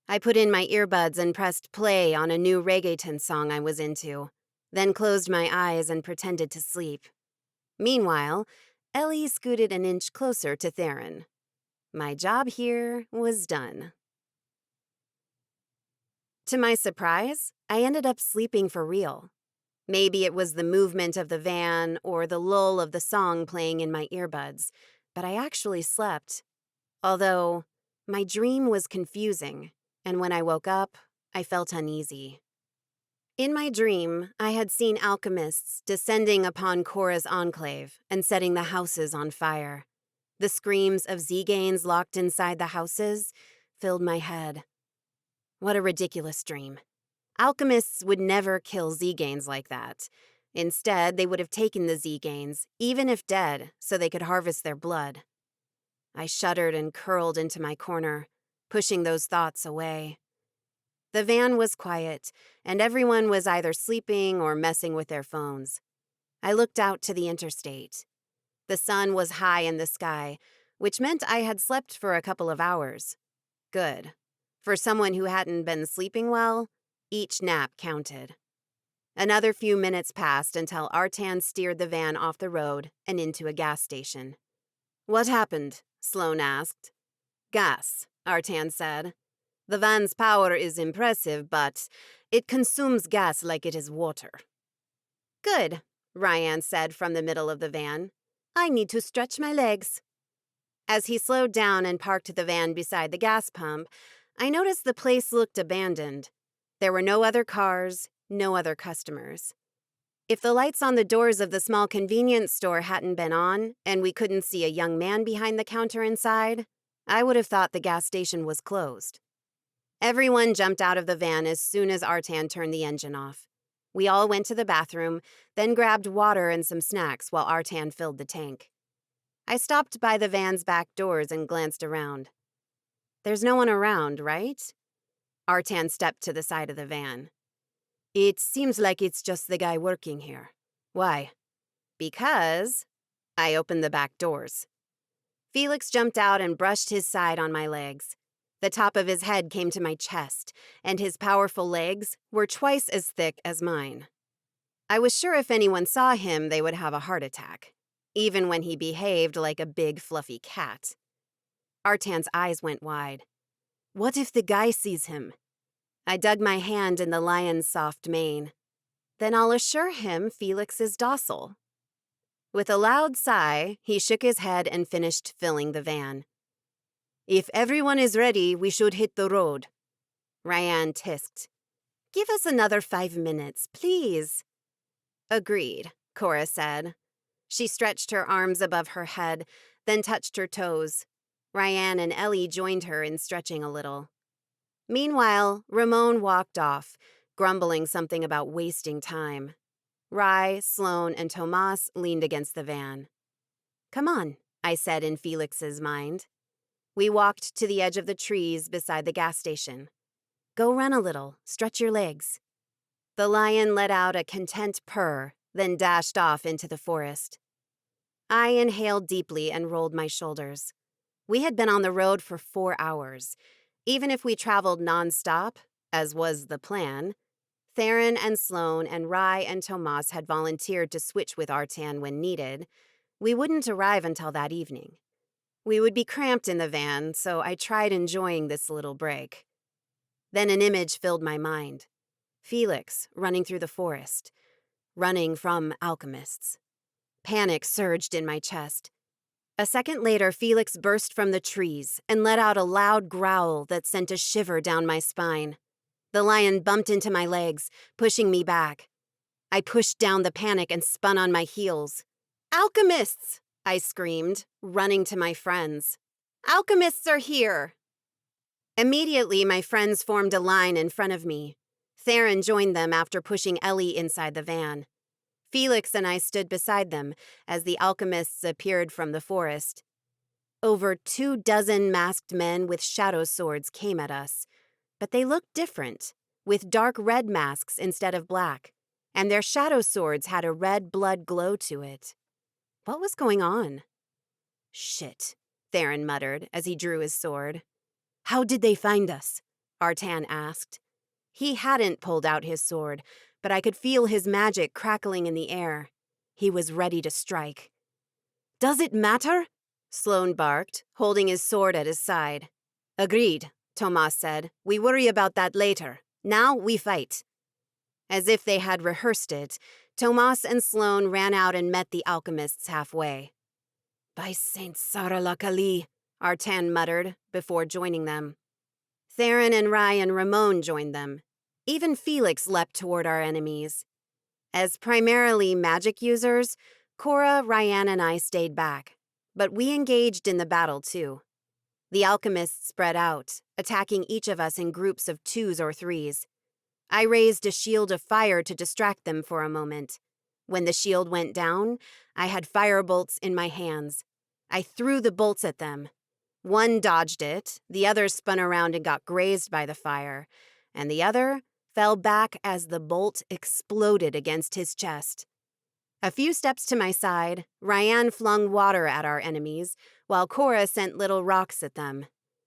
I put in my earbuds and pressed play on a new reggaeton song I was into, then closed my eyes and pretended to sleep. Meanwhile, Ellie scooted an inch closer to Theron. My job here was done. To my surprise, I ended up sleeping for real. Maybe it was the movement of the van or the lull of the song playing in my earbuds, but I actually slept. Although, my dream was confusing, and when I woke up, I felt uneasy. In my dream, I had seen alchemists descending upon Cora's enclave and setting the houses on fire. The screams of tziganes locked inside the houses filled my head. What a ridiculous dream. Alchemists would never kill tziganes like that. Instead, they would have taken the tziganes, even if dead, so they could harvest their blood. I shuddered and curled into my corner, pushing those thoughts away. The van was quiet, and everyone was either sleeping or messing with their phones. I looked out to the interstate. The sun was high in the sky, which meant I had slept for a couple of hours. Good. For someone who hadn't been sleeping well, each nap counted. Another few minutes passed until Artan steered the van off the road and into a gas station. What happened? Sloane asked. Gas, Artan said. The van's power is impressive, but it consumes gas like it is water. Good, Ryan said from the middle of the van. I need to stretch my legs. As he slowed down and parked the van beside the gas pump, I noticed the place looked abandoned. There were no other cars, no other customers. If the lights on the doors of the small convenience store hadn't been on, and we couldn't see a young man behind the counter inside, I would have thought the gas station was closed. Everyone jumped out of the van as soon as Artan turned the engine off. We all went to the bathroom, then grabbed water and some snacks while Artan filled the tank. I stopped by the van's back doors and glanced around. There's no one around, right? Artan stepped to the side of the van. It seems like it's just the guy working here. Why? Because I opened the back doors. Felix jumped out and brushed his side on my legs. The top of his head came to my chest, and his powerful legs were twice as thick as mine. I was sure if anyone saw him, they would have a heart attack, even when he behaved like a big, fluffy cat. Artan's eyes went wide. What if the guy sees him? I dug my hand in the lion's soft mane. Then I'll assure him Felix is docile. With a loud sigh, he shook his head and finished filling the van. If everyone is ready, we should hit the road. Ryan tisked. Give us another 5 minutes, please. Agreed, Cora said. She stretched her arms above her head, then touched her toes. Ryan and Ellie joined her in stretching a little. Meanwhile, Ramon walked off, grumbling something about wasting time. Rye, Sloane, and Tomas leaned against the van. Come on, I said in Felix's mind. We walked to the edge of the trees beside the gas station. Go run a little, stretch your legs. The lion let out a content purr, then dashed off into the forest. I inhaled deeply and rolled my shoulders. We had been on the road for 4 hours. Even if we traveled nonstop, as was the plan, Theron and Sloane and Rye and Tomas had volunteered to switch with Artan when needed. We wouldn't arrive until that evening. We would be cramped in the van, so I tried enjoying this little break. Then an image filled my mind. Felix running through the forest, running from alchemists. Panic surged in my chest. A second later, Felix burst from the trees and let out a loud growl that sent a shiver down my spine. The lion bumped into my legs, pushing me back. I pushed down the panic and spun on my heels. Alchemists! I screamed, running to my friends. Alchemists are here! Immediately, my friends formed a line in front of me. Theron joined them after pushing Ellie inside the van. Felix and I stood beside them as the alchemists appeared from the forest. Over 24 masked men with shadow swords came at us, but they looked different, with dark red masks instead of black, and their shadow swords had a red blood glow to it. What was going on? Shit, Theron muttered as he drew his sword. How did they find us? Artan asked. He hadn't pulled out his sword, but I could feel his magic crackling in the air. He was ready to strike. Does it matter? Sloane barked, holding his sword at his side. Agreed, Tomas said. We worry about that later. Now we fight. As if they had rehearsed it, Tomas and Sloane ran out and met the alchemists halfway. By Saint Saralakali, Artan muttered before joining them. Theron and Rye and Ramon joined them. Even Felix leapt toward our enemies. As primarily magic users, Cora, Ryan, and I stayed back, but we engaged in the battle too. The alchemists spread out, attacking each of us in groups of 2s or 3s. I raised a shield of fire to distract them for a moment. When the shield went down, I had fire bolts in my hands. I threw the bolts at them. One dodged it, the other spun around and got grazed by the fire, and the other fell back as the bolt exploded against his chest. A few steps to my side, Ryan flung water at our enemies, while Cora sent little rocks at them.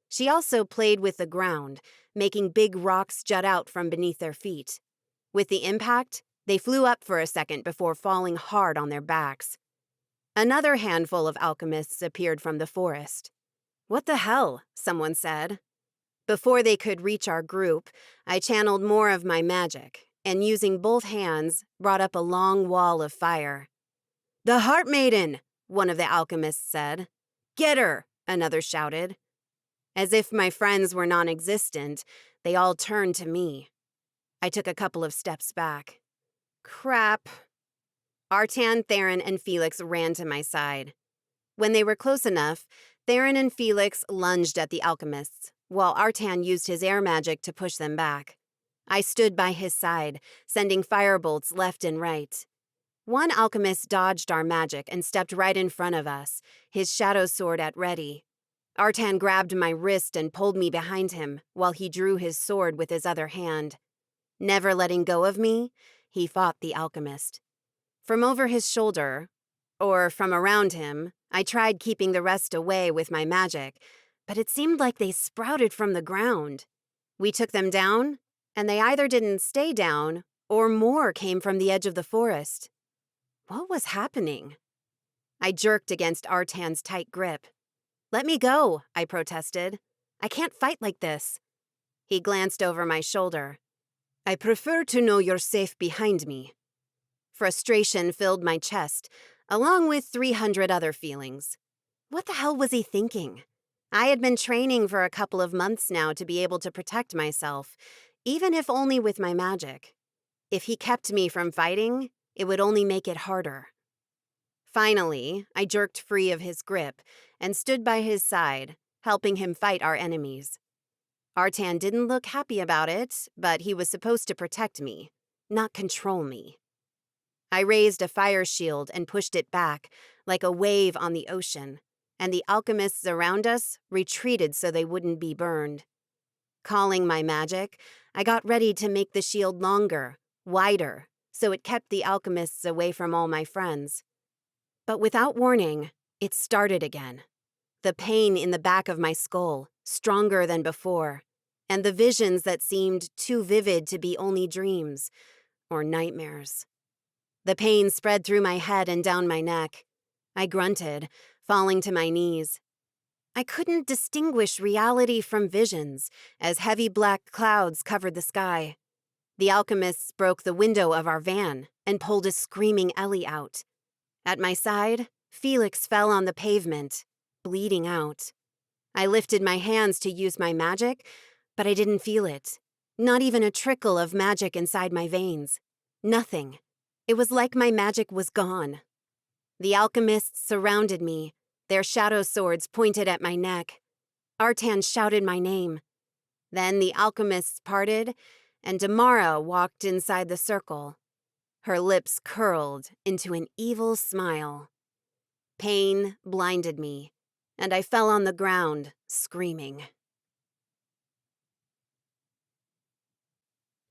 She also played with the ground, making big rocks jut out from beneath their feet. With the impact, they flew up for a second before falling hard on their backs. Another handful of alchemists appeared from the forest. What the hell? Someone said. Before they could reach our group, I channeled more of my magic, and using both hands, brought up a long wall of fire. "The Heart Maiden," one of the alchemists said. "Get her," another shouted. As if my friends were non-existent, they all turned to me. I took a couple of steps back. Crap. Artan, Theron, and Felix ran to my side. When they were close enough, Theron and Felix lunged at the alchemists, while Artan used his air magic to push them back. I stood by his side, sending firebolts left and right. One alchemist dodged our magic and stepped right in front of us, his shadow sword at ready. Artan grabbed my wrist and pulled me behind him, while he drew his sword with his other hand. Never letting go of me, he fought the alchemist. From over his shoulder, or from around him, I tried keeping the rest away with my magic, but it seemed like they sprouted from the ground. We took them down, and they either didn't stay down, or more came from the edge of the forest. What was happening? I jerked against Artan's tight grip. "Let me go," I protested. "I can't fight like this." He glanced over my shoulder. "I prefer to know you're safe behind me." Frustration filled my chest, along with 300 other feelings. What the hell was he thinking? I had been training for a couple of months now to be able to protect myself, even if only with my magic. If he kept me from fighting, it would only make it harder. Finally, I jerked free of his grip and stood by his side, helping him fight our enemies. Artan didn't look happy about it, but he was supposed to protect me, not control me. I raised a fire shield and pushed it back, like a wave on the ocean, and the alchemists around us retreated so they wouldn't be burned. Calling my magic, I got ready to make the shield longer, wider, so it kept the alchemists away from all my friends. But without warning, it started again. The pain in the back of my skull, stronger than before, and the visions that seemed too vivid to be only dreams or nightmares. The pain spread through my head and down my neck. I grunted, falling to my knees. I couldn't distinguish reality from visions, as heavy black clouds covered the sky. The alchemists broke the window of our van and pulled a screaming Ellie out. At my side, Felix fell on the pavement, bleeding out. I lifted my hands to use my magic, but I didn't feel it. Not even a trickle of magic inside my veins. Nothing. It was like my magic was gone. The alchemists surrounded me, their shadow swords pointed at my neck. Artan shouted my name. Then the alchemists parted, and Damara walked inside the circle. Her lips curled into an evil smile. Pain blinded me, and I fell on the ground, screaming.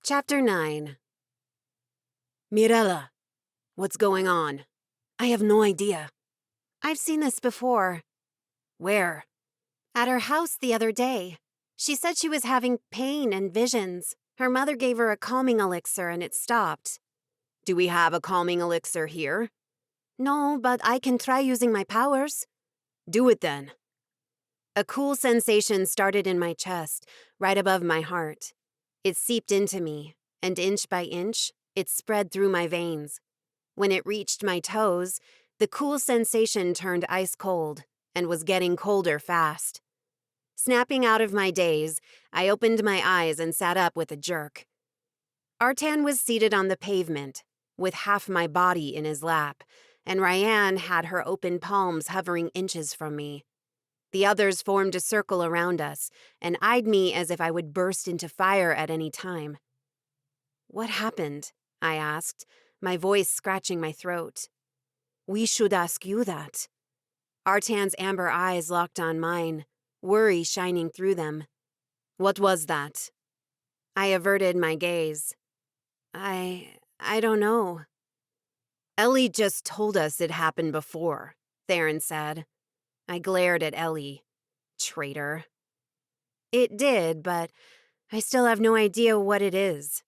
Chapter 9. "Mirella, what's going on?" "I have no idea." "I've seen this before." "Where?" "At her house the other day. She said she was having pain and visions. Her mother gave her a calming elixir and it stopped." "Do we have a calming elixir here?" "No, but I can try using my powers." "Do it then." A cool sensation started in my chest, right above my heart. It seeped into me, and inch by inch, it spread through my veins. When it reached my toes, the cool sensation turned ice cold and was getting colder fast. Snapping out of my daze, I opened my eyes and sat up with a jerk. Artan was seated on the pavement, with half my body in his lap, and Ryan had her open palms hovering inches from me. The others formed a circle around us and eyed me as if I would burst into fire at any time. "What happened?" I asked, my voice scratching my throat. "We should ask you that." Artan's amber eyes locked on mine, worry shining through them. "What was that?" I averted my gaze. I don't know." "Ellie just told us it happened before," Theron said. I glared at Ellie. Traitor. "It did, but I still have no idea what it is."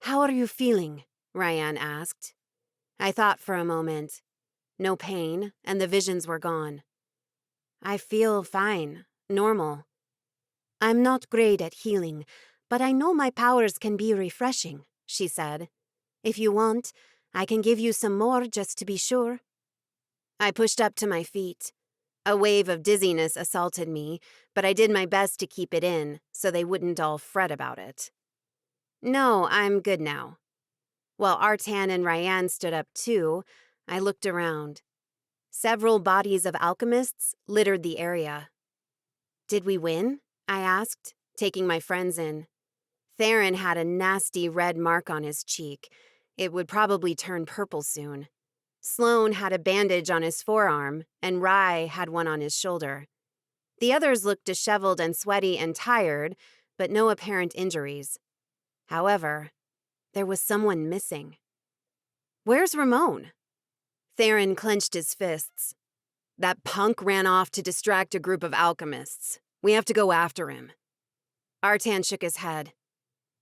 "How are you feeling?" Ryan asked. I thought for a moment. No pain, and the visions were gone. "I feel fine, normal." "I'm not great at healing, but I know my powers can be refreshing. she said. "If you want, I can give you some more just to be sure." I pushed up to my feet. A wave of dizziness assaulted me, but I did my best to keep it in so they wouldn't all fret about it. "No, I'm good now." While Artan and Ryan stood up too, I looked around. Several bodies of alchemists littered the area. "Did we win?" I asked, taking my friends in. Theron had a nasty red mark on his cheek. It would probably turn purple soon. Sloane had a bandage on his forearm, and Rye had one on his shoulder. The others looked disheveled and sweaty and tired, but no apparent injuries. However, there was someone missing. "Where's Ramon?" Theron clenched his fists. "That punk ran off to distract a group of alchemists. We have to go after him." Artan shook his head.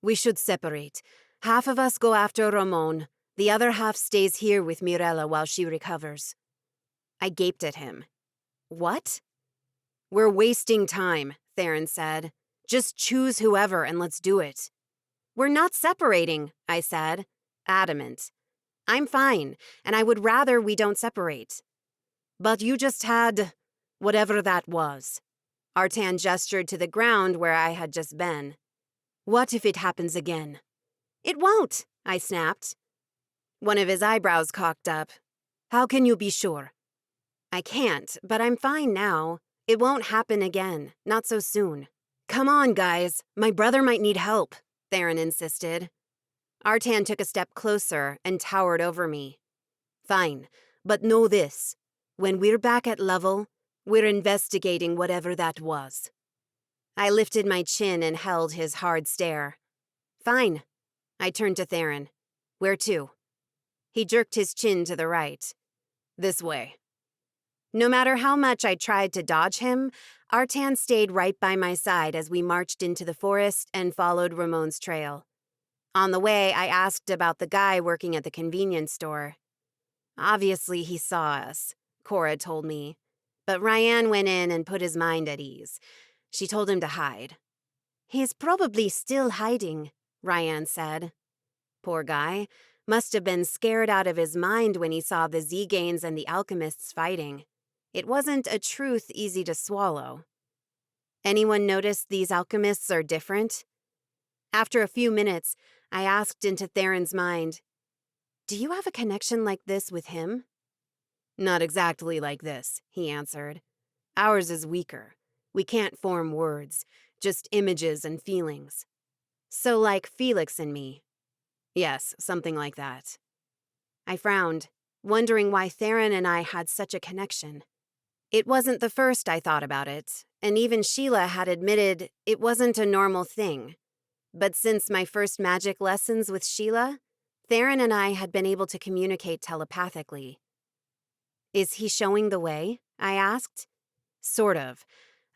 "We should separate. Half of us go after Ramon. The other half stays here with Mirella while she recovers." I gaped at him. "What?" "We're wasting time," Theron said. "Just choose whoever and let's do it." "We're not separating," I said, adamant. "I'm fine, and I would rather we don't separate." "But you just had whatever that was." Artan gestured to the ground where I had just been. "What if it happens again?" "It won't," I snapped. One of his eyebrows cocked up. "How can you be sure?" "I can't, but I'm fine now. It won't happen again, not so soon." "Come on, guys. My brother might need help," Theron insisted. Artan took a step closer and towered over me. "Fine, but know this. When we're back at level, we're investigating whatever that was." I lifted my chin and held his hard stare. "Fine." I turned to Theron. "Where to?" He jerked his chin to the right. "This way." No matter how much I tried to dodge him, Artan stayed right by my side as we marched into the forest and followed Ramon's trail. On the way, I asked about the guy working at the convenience store. "Obviously, he saw us," Cora told me. But Ryan went in and put his mind at ease. She told him to hide. "He's probably still hiding," Ryan said. "Poor guy. Must have been scared out of his mind when he saw the tziganes and the alchemists fighting. It wasn't a truth easy to swallow." "Anyone notice these alchemists are different?" After a few minutes, I asked into Theron's mind, "Do you have a connection like this with him?" "Not exactly like this," he answered. "Ours is weaker. We can't form words, just images and feelings." "So like Felix and me?" "Yes, something like that." I frowned, wondering why Theron and I had such a connection. It wasn't the first I thought about it, and even Sheila had admitted it wasn't a normal thing. But since my first magic lessons with Sheila, Theron and I had been able to communicate telepathically. "Is he showing the way?" I asked. "Sort of.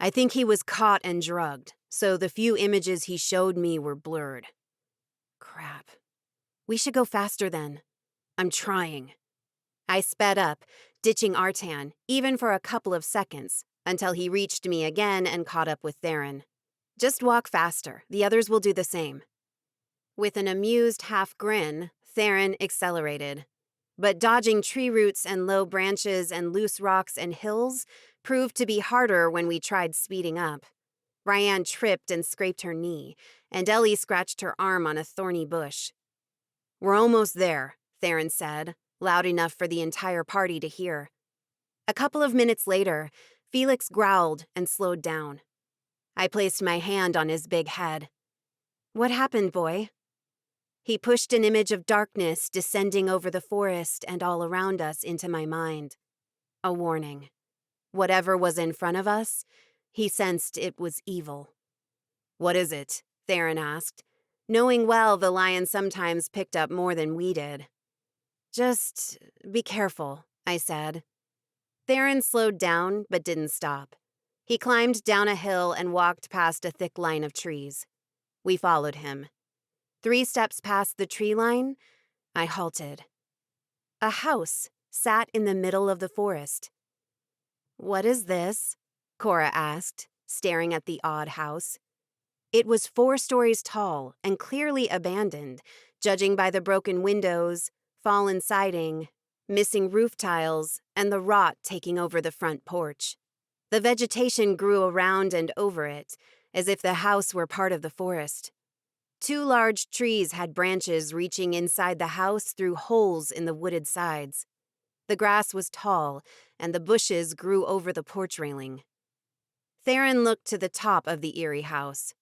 I think he was caught and drugged, so the few images he showed me were blurred." Crap. "We should go faster then." "I'm trying." I sped up, ditching Artan, even for a couple of seconds, until he reached me again and caught up with Theron. "Just walk faster. The others will do the same." With an amused half grin, Theron accelerated. But dodging tree roots and low branches and loose rocks and hills proved to be harder when we tried speeding up. Ryan tripped and scraped her knee, and Ellie scratched her arm on a thorny bush. "We're almost there," Theron said, loud enough for the entire party to hear. A couple of minutes later, Felix growled and slowed down. I placed my hand on his big head. "What happened, boy?" He pushed an image of darkness descending over the forest and all around us into my mind. A warning. Whatever was in front of us, he sensed it was evil. "What is it?" Theron asked, knowing well the lion sometimes picked up more than we did. "Just be careful," I said. Theron slowed down but didn't stop. He climbed down a hill and walked past a thick line of trees. We followed him. 3 steps past the tree line, I halted. A house sat in the middle of the forest. "What is this?" Cora asked, staring at the odd house. It was 4 stories tall and clearly abandoned, judging by the broken windows, fallen siding, missing roof tiles, and the rot taking over the front porch. The vegetation grew around and over it, as if the house were part of the forest. 2 large trees had branches reaching inside the house through holes in the wooded sides. The grass was tall, and the bushes grew over the porch railing. Theron looked to the top of the eerie house.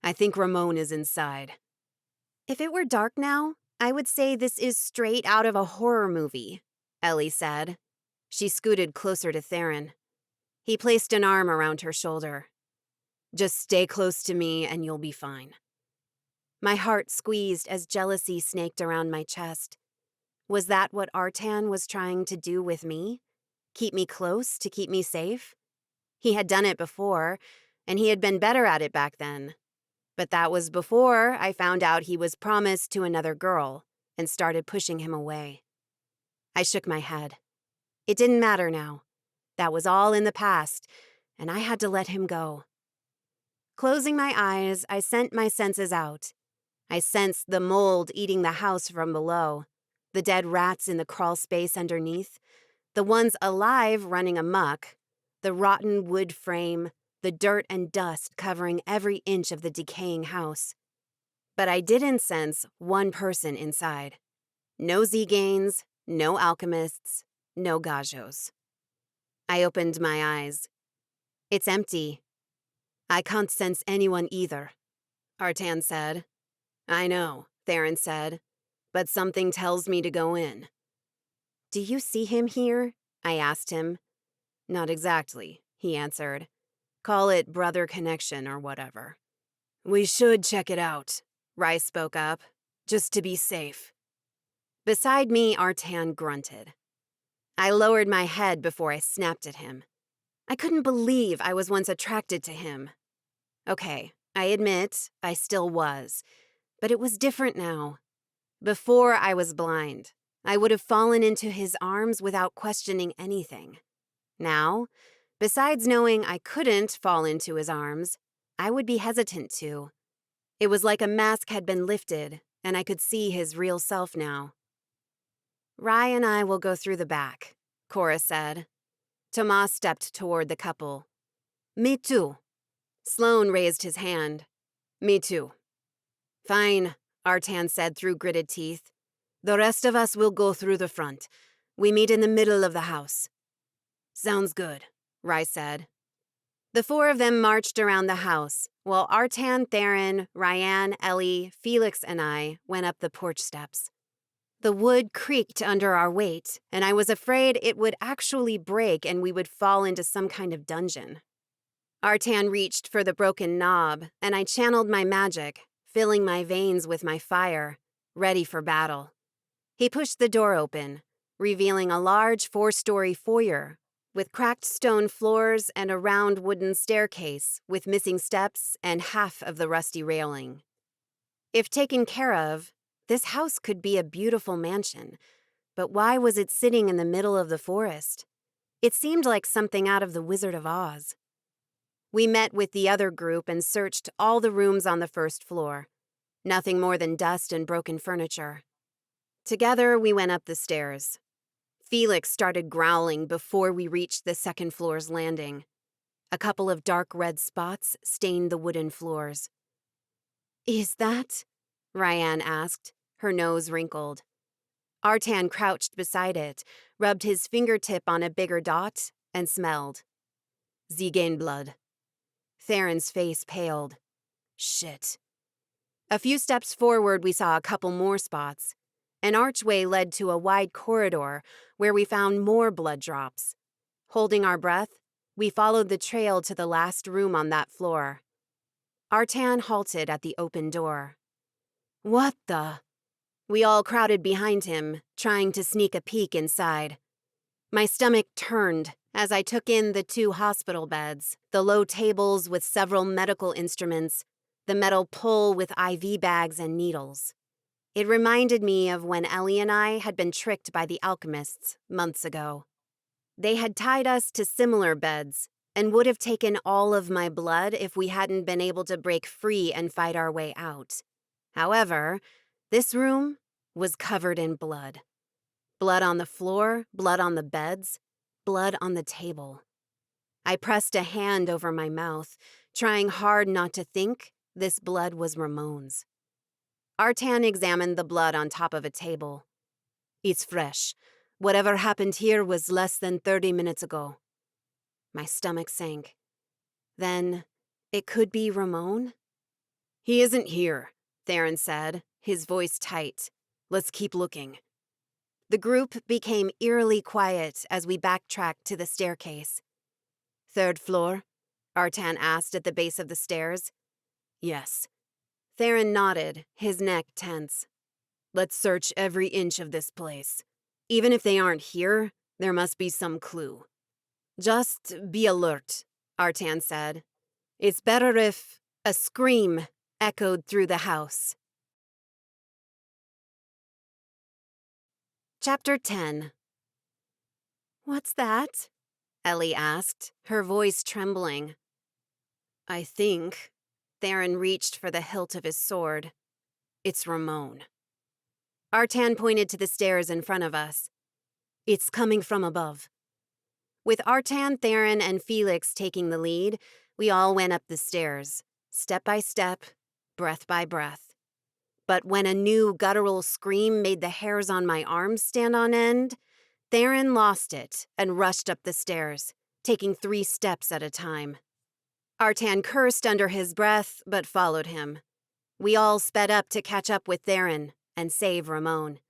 I think Ramon is inside. If it were dark now, I would say this is straight out of a horror movie, Ellie said. She scooted closer to Theron. He placed an arm around her shoulder. Just stay close to me and you'll be fine. My heart squeezed as jealousy snaked around my chest. Was that what Artan was trying to do with me? Keep me close to keep me safe? He had done it before, and he had been better at it back then. But that was before I found out he was promised to another girl and started pushing him away. I shook my head. It didn't matter now. That was all in the past, and I had to let him go. Closing my eyes, I sent my senses out. I sensed the mold eating the house from below, the dead rats in the crawl space underneath, the ones alive running amok, the rotten wood frame, the dirt and dust covering every inch of the decaying house. But I didn't sense one person inside. No tziganes, no alchemists, no gajos. I opened my eyes. It's empty. I can't sense anyone either, Artan said. I know, Theron said, but something tells me to go in. Do you see him here? I asked him. Not exactly, he answered. Call it brother connection or whatever. We should check it out, Rice spoke up, just to be safe. Beside me, Artan grunted. I lowered my head before I snapped at him. I couldn't believe I was once attracted to him. Okay, I admit, I still was, but it was different now. Before I was blind, I would have fallen into his arms without questioning anything. Now, besides knowing I couldn't fall into his arms, I would be hesitant to. It was like a mask had been lifted, and I could see his real self now. Rye and I will go through the back, Cora said. Tomas stepped toward the couple. Me too. Sloane raised his hand. Me too. Fine, Artan said through gritted teeth. The rest of us will go through the front. We meet in the middle of the house. Sounds good, Rye said. The 4 of them marched around the house, while Artan, Theron, Ryan, Ellie, Felix, and I went up the porch steps. The wood creaked under our weight, and I was afraid it would actually break and we would fall into some kind of dungeon. Artan reached for the broken knob, and I channeled my magic, filling my veins with my fire, ready for battle. He pushed the door open, revealing a large 4-story foyer with cracked stone floors and a round wooden staircase with missing steps and half of the rusty railing. If taken care of, this house could be a beautiful mansion, but why was it sitting in the middle of the forest? It seemed like something out of The Wizard of Oz. We met with the other group and searched all the rooms on the first floor. Nothing more than dust and broken furniture. Together, we went up the stairs. Felix started growling before we reached the second floor's landing. A couple of dark red spots stained the wooden floors. Is that? Ryan asked, her nose wrinkled. Artan crouched beside it, rubbed his fingertip on a bigger dot, and smelled. Tzigane blood. Theron's face paled. Shit. A few steps forward, we saw a couple more spots. An archway led to a wide corridor where we found more blood drops. Holding our breath, we followed the trail to the last room on that floor. Artan halted at the open door. What the? We all crowded behind him, trying to sneak a peek inside. My stomach turned as I took in the 2 hospital beds, the low tables with several medical instruments, the metal pole with IV bags and needles. It reminded me of when Ellie and I had been tricked by the alchemists months ago. They had tied us to similar beds and would have taken all of my blood if we hadn't been able to break free and fight our way out. However, this room was covered in blood. Blood on the floor, blood on the beds, blood on the table. I pressed a hand over my mouth, trying hard not to think this blood was Ramon's. Artan examined the blood on top of a table. "It's fresh. Whatever happened here was less than 30 minutes ago." My stomach sank. Then, it could be Ramon? "He isn't here," Theron said, his voice tight. "Let's keep looking." The group became eerily quiet as we backtracked to the staircase. "Third floor?" Artan asked at the base of the stairs. "Yes." Theron nodded, his neck tense. "Let's search every inch of this place. Even if they aren't here, there must be some clue." "Just be alert," Artan said. "It's better if..." A scream echoed through the house. Chapter 10. "What's that?" Ellie asked, her voice trembling. "I think..." Theron reached for the hilt of his sword. "It's Ramon." Artan pointed to the stairs in front of us. "It's coming from above." With Artan, Theron, and Felix taking the lead, we all went up the stairs, step by step, breath by breath. But when a new guttural scream made the hairs on my arms stand on end, Theron lost it and rushed up the stairs, taking 3 steps at a time. Artan cursed under his breath, but followed him. We all sped up to catch up with Theron and save Ramon.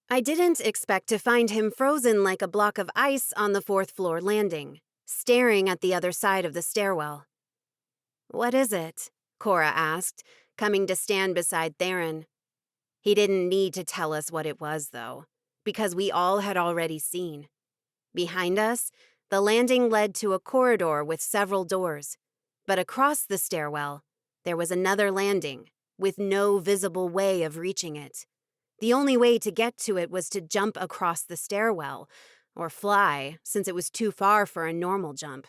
I didn't expect to find him frozen like a block of ice on the 4th floor landing, staring at the other side of the stairwell. "What is it?" Cora asked, coming to stand beside Theron. He didn't need to tell us what it was, though, because we all had already seen. Behind us, the landing led to a corridor with several doors, but across the stairwell, there was another landing, with no visible way of reaching it. The only way to get to it was to jump across the stairwell, or fly, since it was too far for a normal jump.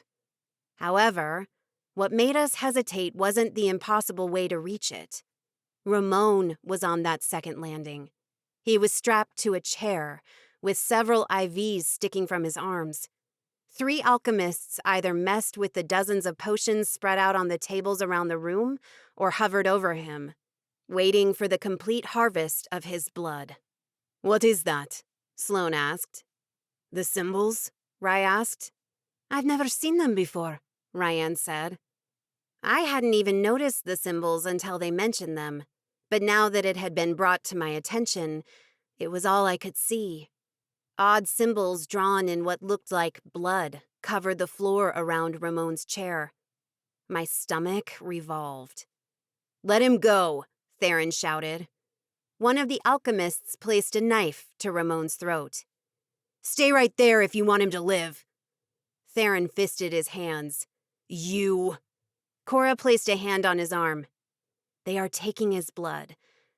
However, what made us hesitate wasn't the impossible way to reach it. Ramon was on that second landing. He was strapped to a chair, with several IVs sticking from his arms. 3 alchemists either messed with the dozens of potions spread out on the tables around the room, or hovered over him, waiting for the complete harvest of his blood. "What is that?" Sloane asked. "The symbols?" Rai asked. "I've never seen them before," Ryan said. I hadn't even noticed the symbols until they mentioned them, but now that it had been brought to my attention, it was all I could see. Odd symbols drawn in what looked like blood covered the floor around Ramon's chair. My stomach revolved. "Let him go," Theron shouted. One of the alchemists placed a knife to Ramon's throat. "Stay right there if you want him to live." Theron fisted his hands. "You..." Cora placed a hand on his arm. "They are taking his blood.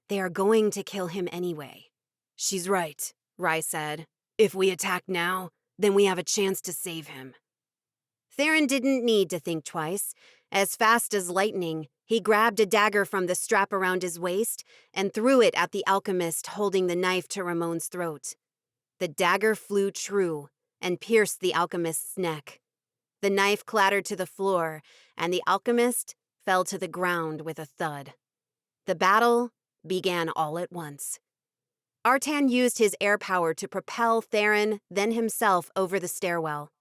They are going to kill him anyway." "She's right," Rai said. "If we attack now, then we have a chance to save him." Theron didn't need to think twice. As fast as lightning, he grabbed a dagger from the strap around his waist and threw it at the alchemist holding the knife to Ramon's throat. The dagger flew true and pierced the alchemist's neck. The knife clattered to the floor, and the alchemist fell to the ground with a thud. The battle began all at once. Artan used his air power to propel Theron, then himself, over the stairwell.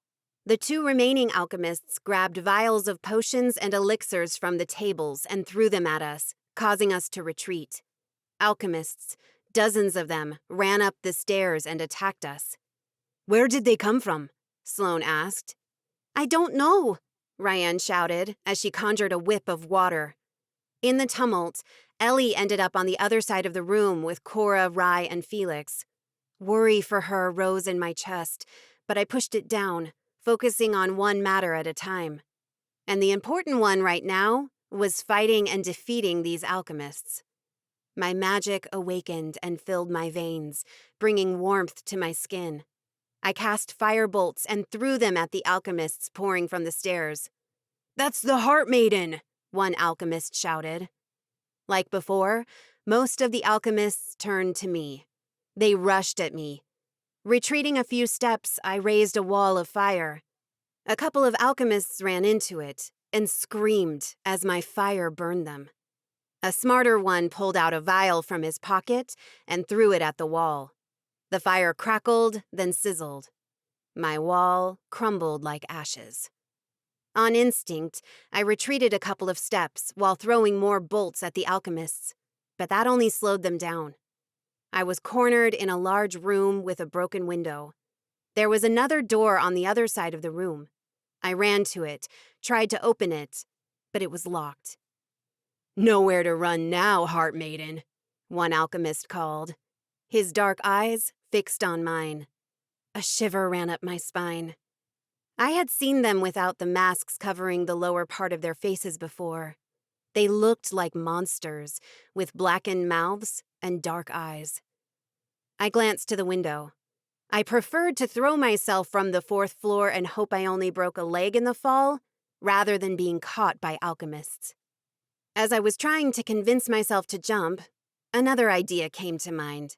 The 2 remaining alchemists grabbed vials of potions and elixirs from the tables and threw them at us, causing us to retreat. Alchemists, dozens of them, ran up the stairs and attacked us. "Where did they come from?" Sloane asked. "I don't know," Ryan shouted as she conjured a whip of water. In the tumult, Ellie ended up on the other side of the room with Cora, Rai, and Felix. Worry for her rose in my chest, but I pushed it down, focusing on one matter at a time. And the important one right now was fighting and defeating these alchemists. My magic awakened and filled my veins, bringing warmth to my skin. I cast fire bolts and threw them at the alchemists pouring from the stairs. "That's the Heart Maiden!" one alchemist shouted. Like before, most of the alchemists turned to me. They rushed at me. Retreating a few steps, I raised a wall of fire. A couple of alchemists ran into it and screamed as my fire burned them. A smarter one pulled out a vial from his pocket and threw it at the wall. The fire crackled, then sizzled. My wall crumbled like ashes. On instinct, I retreated a couple of steps while throwing more bolts at the alchemists, but that only slowed them down. I was cornered in a large room with a broken window. There was another door on the other side of the room. I ran to it, tried to open it, but it was locked. "Nowhere to run now, Heart Maiden," one alchemist called, his dark eyes fixed on mine. A shiver ran up my spine. I had seen them without the masks covering the lower part of their faces before. They looked like monsters, with blackened mouths and dark eyes. I glanced to the window. I preferred to throw myself from the 4th floor and hope I only broke a leg in the fall, rather than being caught by alchemists. As I was trying to convince myself to jump, another idea came to mind.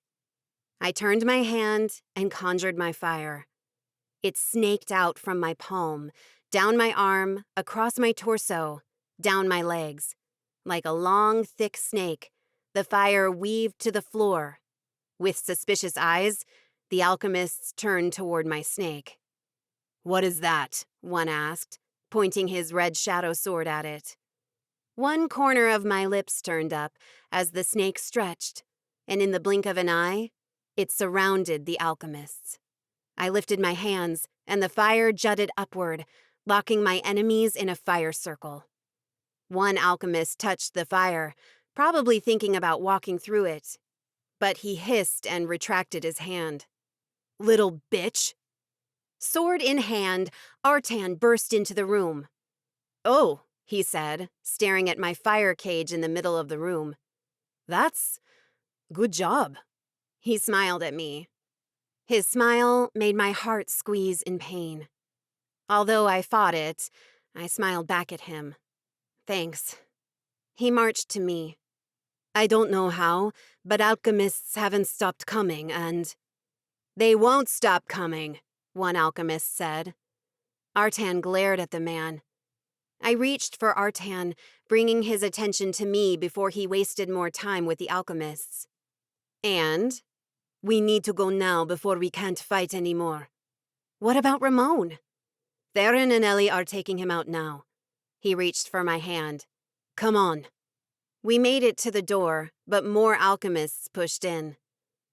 I turned my hand and conjured my fire. It snaked out from my palm, down my arm, across my torso, down my legs. Like a long, thick snake, the fire weaved to the floor. With suspicious eyes, the alchemists turned toward my snake. "What is that?" one asked, pointing his red shadow sword at it. One corner of my lips turned up as the snake stretched, and in the blink of an eye, it surrounded the alchemists. I lifted my hands, and the fire jutted upward, locking my enemies in a fire circle. One alchemist touched the fire, probably thinking about walking through it, but he hissed and retracted his hand. "Little bitch!" Sword in hand, Artan burst into the room. "Oh," he said, staring at my fire cage in the middle of the room. "That's good job." He smiled at me. His smile made my heart squeeze in pain. Although I fought it, I smiled back at him. "Thanks." He marched to me. "I don't know how, but alchemists haven't stopped coming, and—" "They won't stop coming," one alchemist said. Artan glared at the man. I reached for Artan, bringing his attention to me before he wasted more time with the alchemists. "And? We need to go now before we can't fight anymore." "What about Ramon?" "Theron and Ellie are taking him out now." He reached for my hand. "Come on." We made it to the door, but more alchemists pushed in.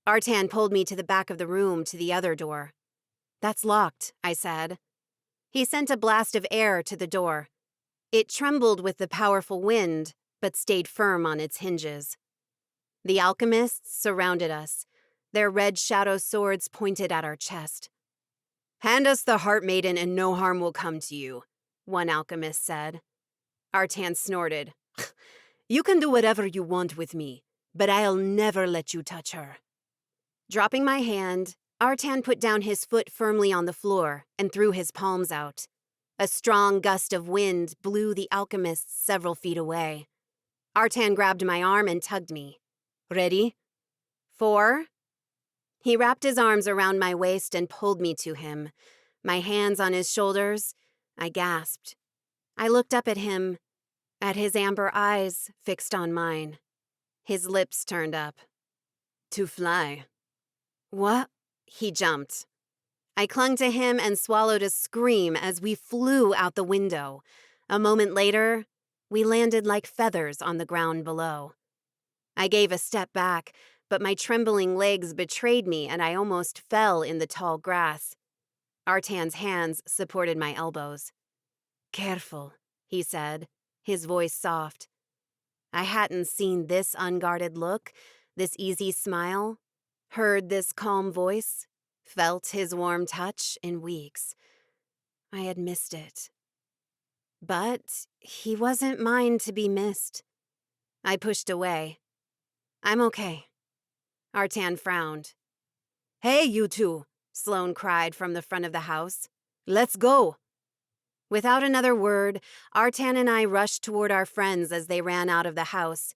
Artan pulled me to the back of the room to the other door. "That's locked," I said. He sent a blast of air to the door. It trembled with the powerful wind, but stayed firm on its hinges. The alchemists surrounded us, their red shadow swords pointed at our chest. "Hand us the Heart Maiden and no harm will come to you," one alchemist said. Artan snorted. "You can do whatever you want with me, but I'll never let you touch her." Dropping my hand, Artan put down his foot firmly on the floor and threw his palms out. A strong gust of wind blew the alchemists several feet away. Artan grabbed my arm and tugged me. "Ready?" 4. He wrapped his arms around my waist and pulled me to him. My hands on his shoulders, I gasped. I looked up at him, at his amber eyes fixed on mine. His lips turned up. "To fly." "What?" He jumped. I clung to him and swallowed a scream as we flew out the window. A moment later, we landed like feathers on the ground below. I gave a step back, but my trembling legs betrayed me and I almost fell in the tall grass. Artan's hands supported my elbows. "Careful," he said, his voice soft. I hadn't seen this unguarded look, this easy smile, heard this calm voice, felt his warm touch in weeks. I had missed it. But he wasn't mine to be missed. I pushed away. "I'm okay." Artan frowned. "Hey, you two. Sloane cried from the front of the house. "Let's go!" Without another word, Artan and I rushed toward our friends as they ran out of the house.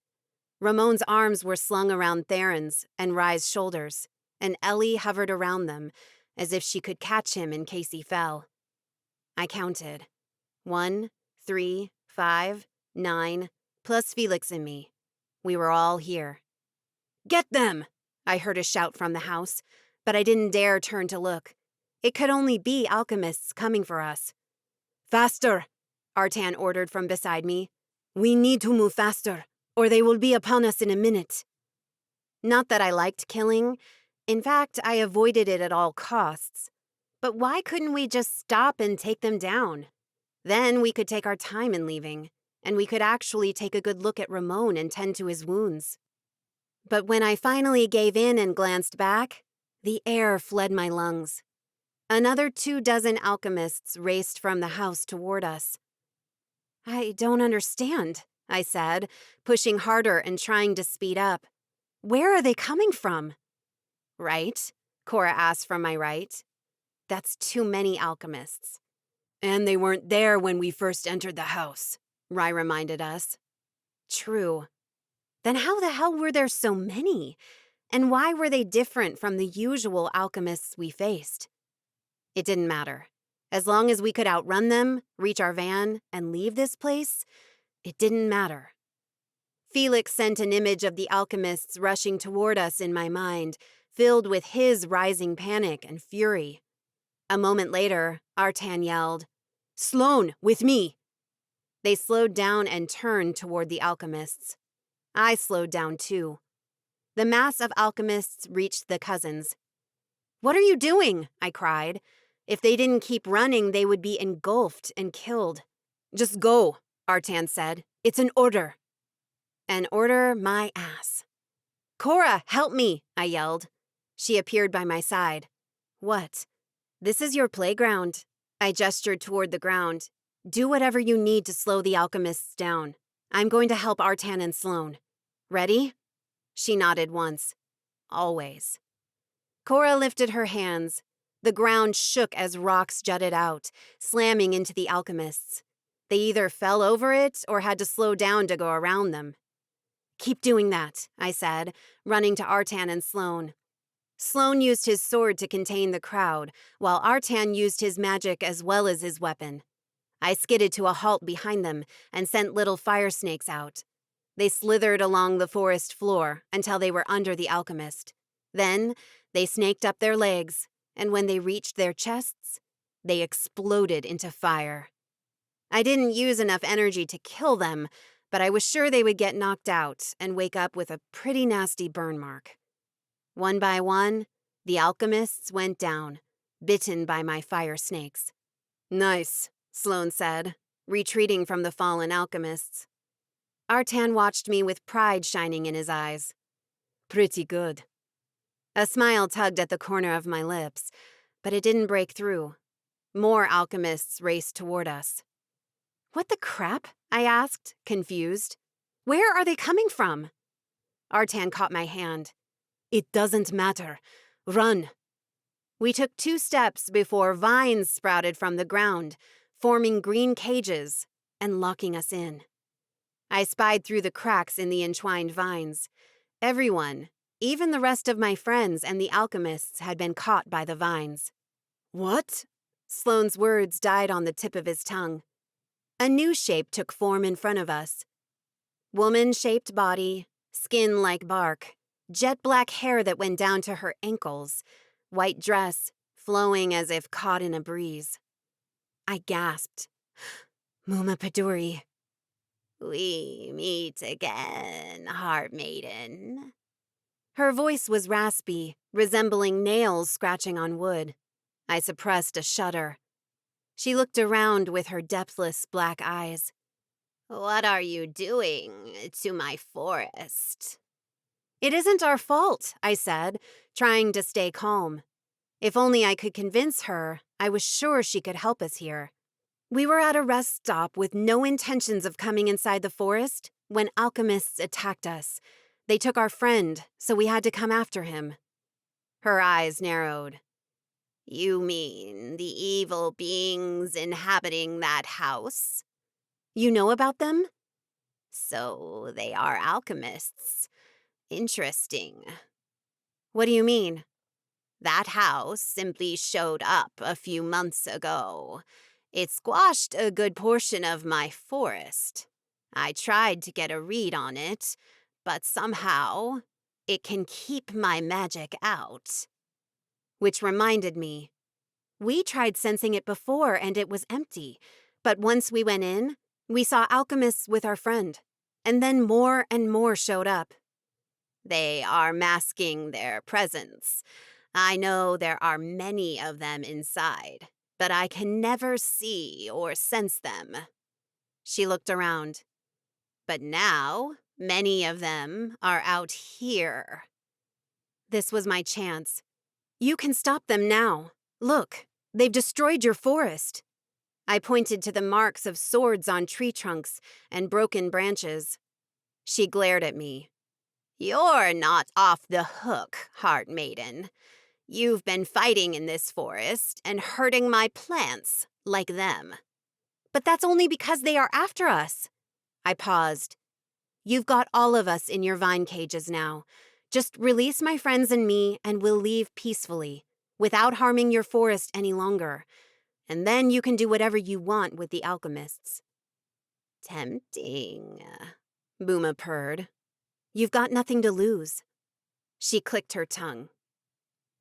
Ramon's arms were slung around Theron's and Rye's shoulders, and Ellie hovered around them, as if she could catch him in case he fell. I counted. 1, 3, 5, 9, plus Felix and me. We were all here. "Get them!" I heard a shout from the house, but I didn't dare turn to look. It could only be alchemists coming for us. "Faster!" Artan ordered from beside me. "We need to move faster, or they will be upon us in a minute." Not that I liked killing. In fact, I avoided it at all costs. But why couldn't we just stop and take them down? Then we could take our time in leaving, and we could actually take a good look at Ramon and tend to his wounds. But when I finally gave in and glanced back, the air fled my lungs. Another 24 alchemists raced from the house toward us. "I don't understand," I said, pushing harder and trying to speed up. "Where are they coming from?" "Right?" Cora asked from my right. "That's too many alchemists." "And they weren't there when we first entered the house," Rye reminded us. True. Then how the hell were there so many? And why were they different from the usual alchemists we faced? It didn't matter. As long as we could outrun them, reach our van, and leave this place, it didn't matter. Felix sent an image of the alchemists rushing toward us in my mind, filled with his rising panic and fury. A moment later, Artan yelled, "Sloane, with me!" They slowed down and turned toward the alchemists. I slowed down too. The mass of alchemists reached the cousins. "What are you doing?" I cried. If they didn't keep running, they would be engulfed and killed. "Just go," Artan said. "It's an order." An order my ass. "Cora, help me," I yelled. She appeared by my side. "What?" "This is your playground." I gestured toward the ground. "Do whatever you need to slow the alchemists down. I'm going to help Artan and Sloane. Ready?" She nodded once. "Always." Cora lifted her hands. The ground shook as rocks jutted out, slamming into the alchemists. They either fell over it or had to slow down to go around them. "Keep doing that," I said, running to Artan and Sloane. Sloane used his sword to contain the crowd, while Artan used his magic as well as his weapon. I skidded to a halt behind them and sent little fire snakes out. They slithered along the forest floor until they were under the alchemist. Then they snaked up their legs, and when they reached their chests, they exploded into fire. I didn't use enough energy to kill them, but I was sure they would get knocked out and wake up with a pretty nasty burn mark. One by one, the alchemists went down, bitten by my fire snakes. "Nice," Sloane said, retreating from the fallen alchemists. Artan watched me with pride shining in his eyes. "Pretty good." A smile tugged at the corner of my lips, but it didn't break through. More alchemists raced toward us. "What the crap?" I asked, confused. "Where are they coming from?" Artan caught my hand. "It doesn't matter. Run." We took 2 steps before vines sprouted from the ground, forming green cages and locking us in. I spied through the cracks in the entwined vines. Everyone, even the rest of my friends and the alchemists, had been caught by the vines. "What?" Sloane's words died on the tip of his tongue. A new shape took form in front of us. Woman-shaped body, skin like bark, jet black hair that went down to her ankles, white dress, flowing as if caught in a breeze. I gasped. "Muma Paduri." "We meet again, Heart Maiden." Her voice was raspy, resembling nails scratching on wood. I suppressed a shudder. She looked around with her depthless black eyes. "What are you doing to my forest?" "It isn't our fault," I said, trying to stay calm. If only I could convince her, I was sure she could help us here. We were at a rest stop with no intentions of coming inside the forest when alchemists attacked us. They took our friend, so we had to come after him. Her eyes narrowed. You mean the evil beings inhabiting that house? You know about them? So they are alchemists. Interesting. What do you mean? That house simply showed up a few months ago. It squashed a good portion of my forest. I tried to get a read on it, but somehow it can keep my magic out. Which reminded me, we tried sensing it before and it was empty. But once we went in, we saw alchemists with our friend. And then more and more showed up. They are masking their presence. I know there are many of them inside, but I can never see or sense them. She looked around. But now, many of them are out here. This was my chance. You can stop them now. Look, they've destroyed your forest. I pointed to the marks of swords on tree trunks and broken branches. She glared at me. You're not off the hook, Heart Maiden. You've been fighting in this forest and hurting my plants, like them. But that's only because they are after us. I paused. You've got all of us in your vine cages now. Just release my friends and me, and we'll leave peacefully, without harming your forest any longer. And then you can do whatever you want with the alchemists. Tempting, Booma purred. You've got nothing to lose. She clicked her tongue.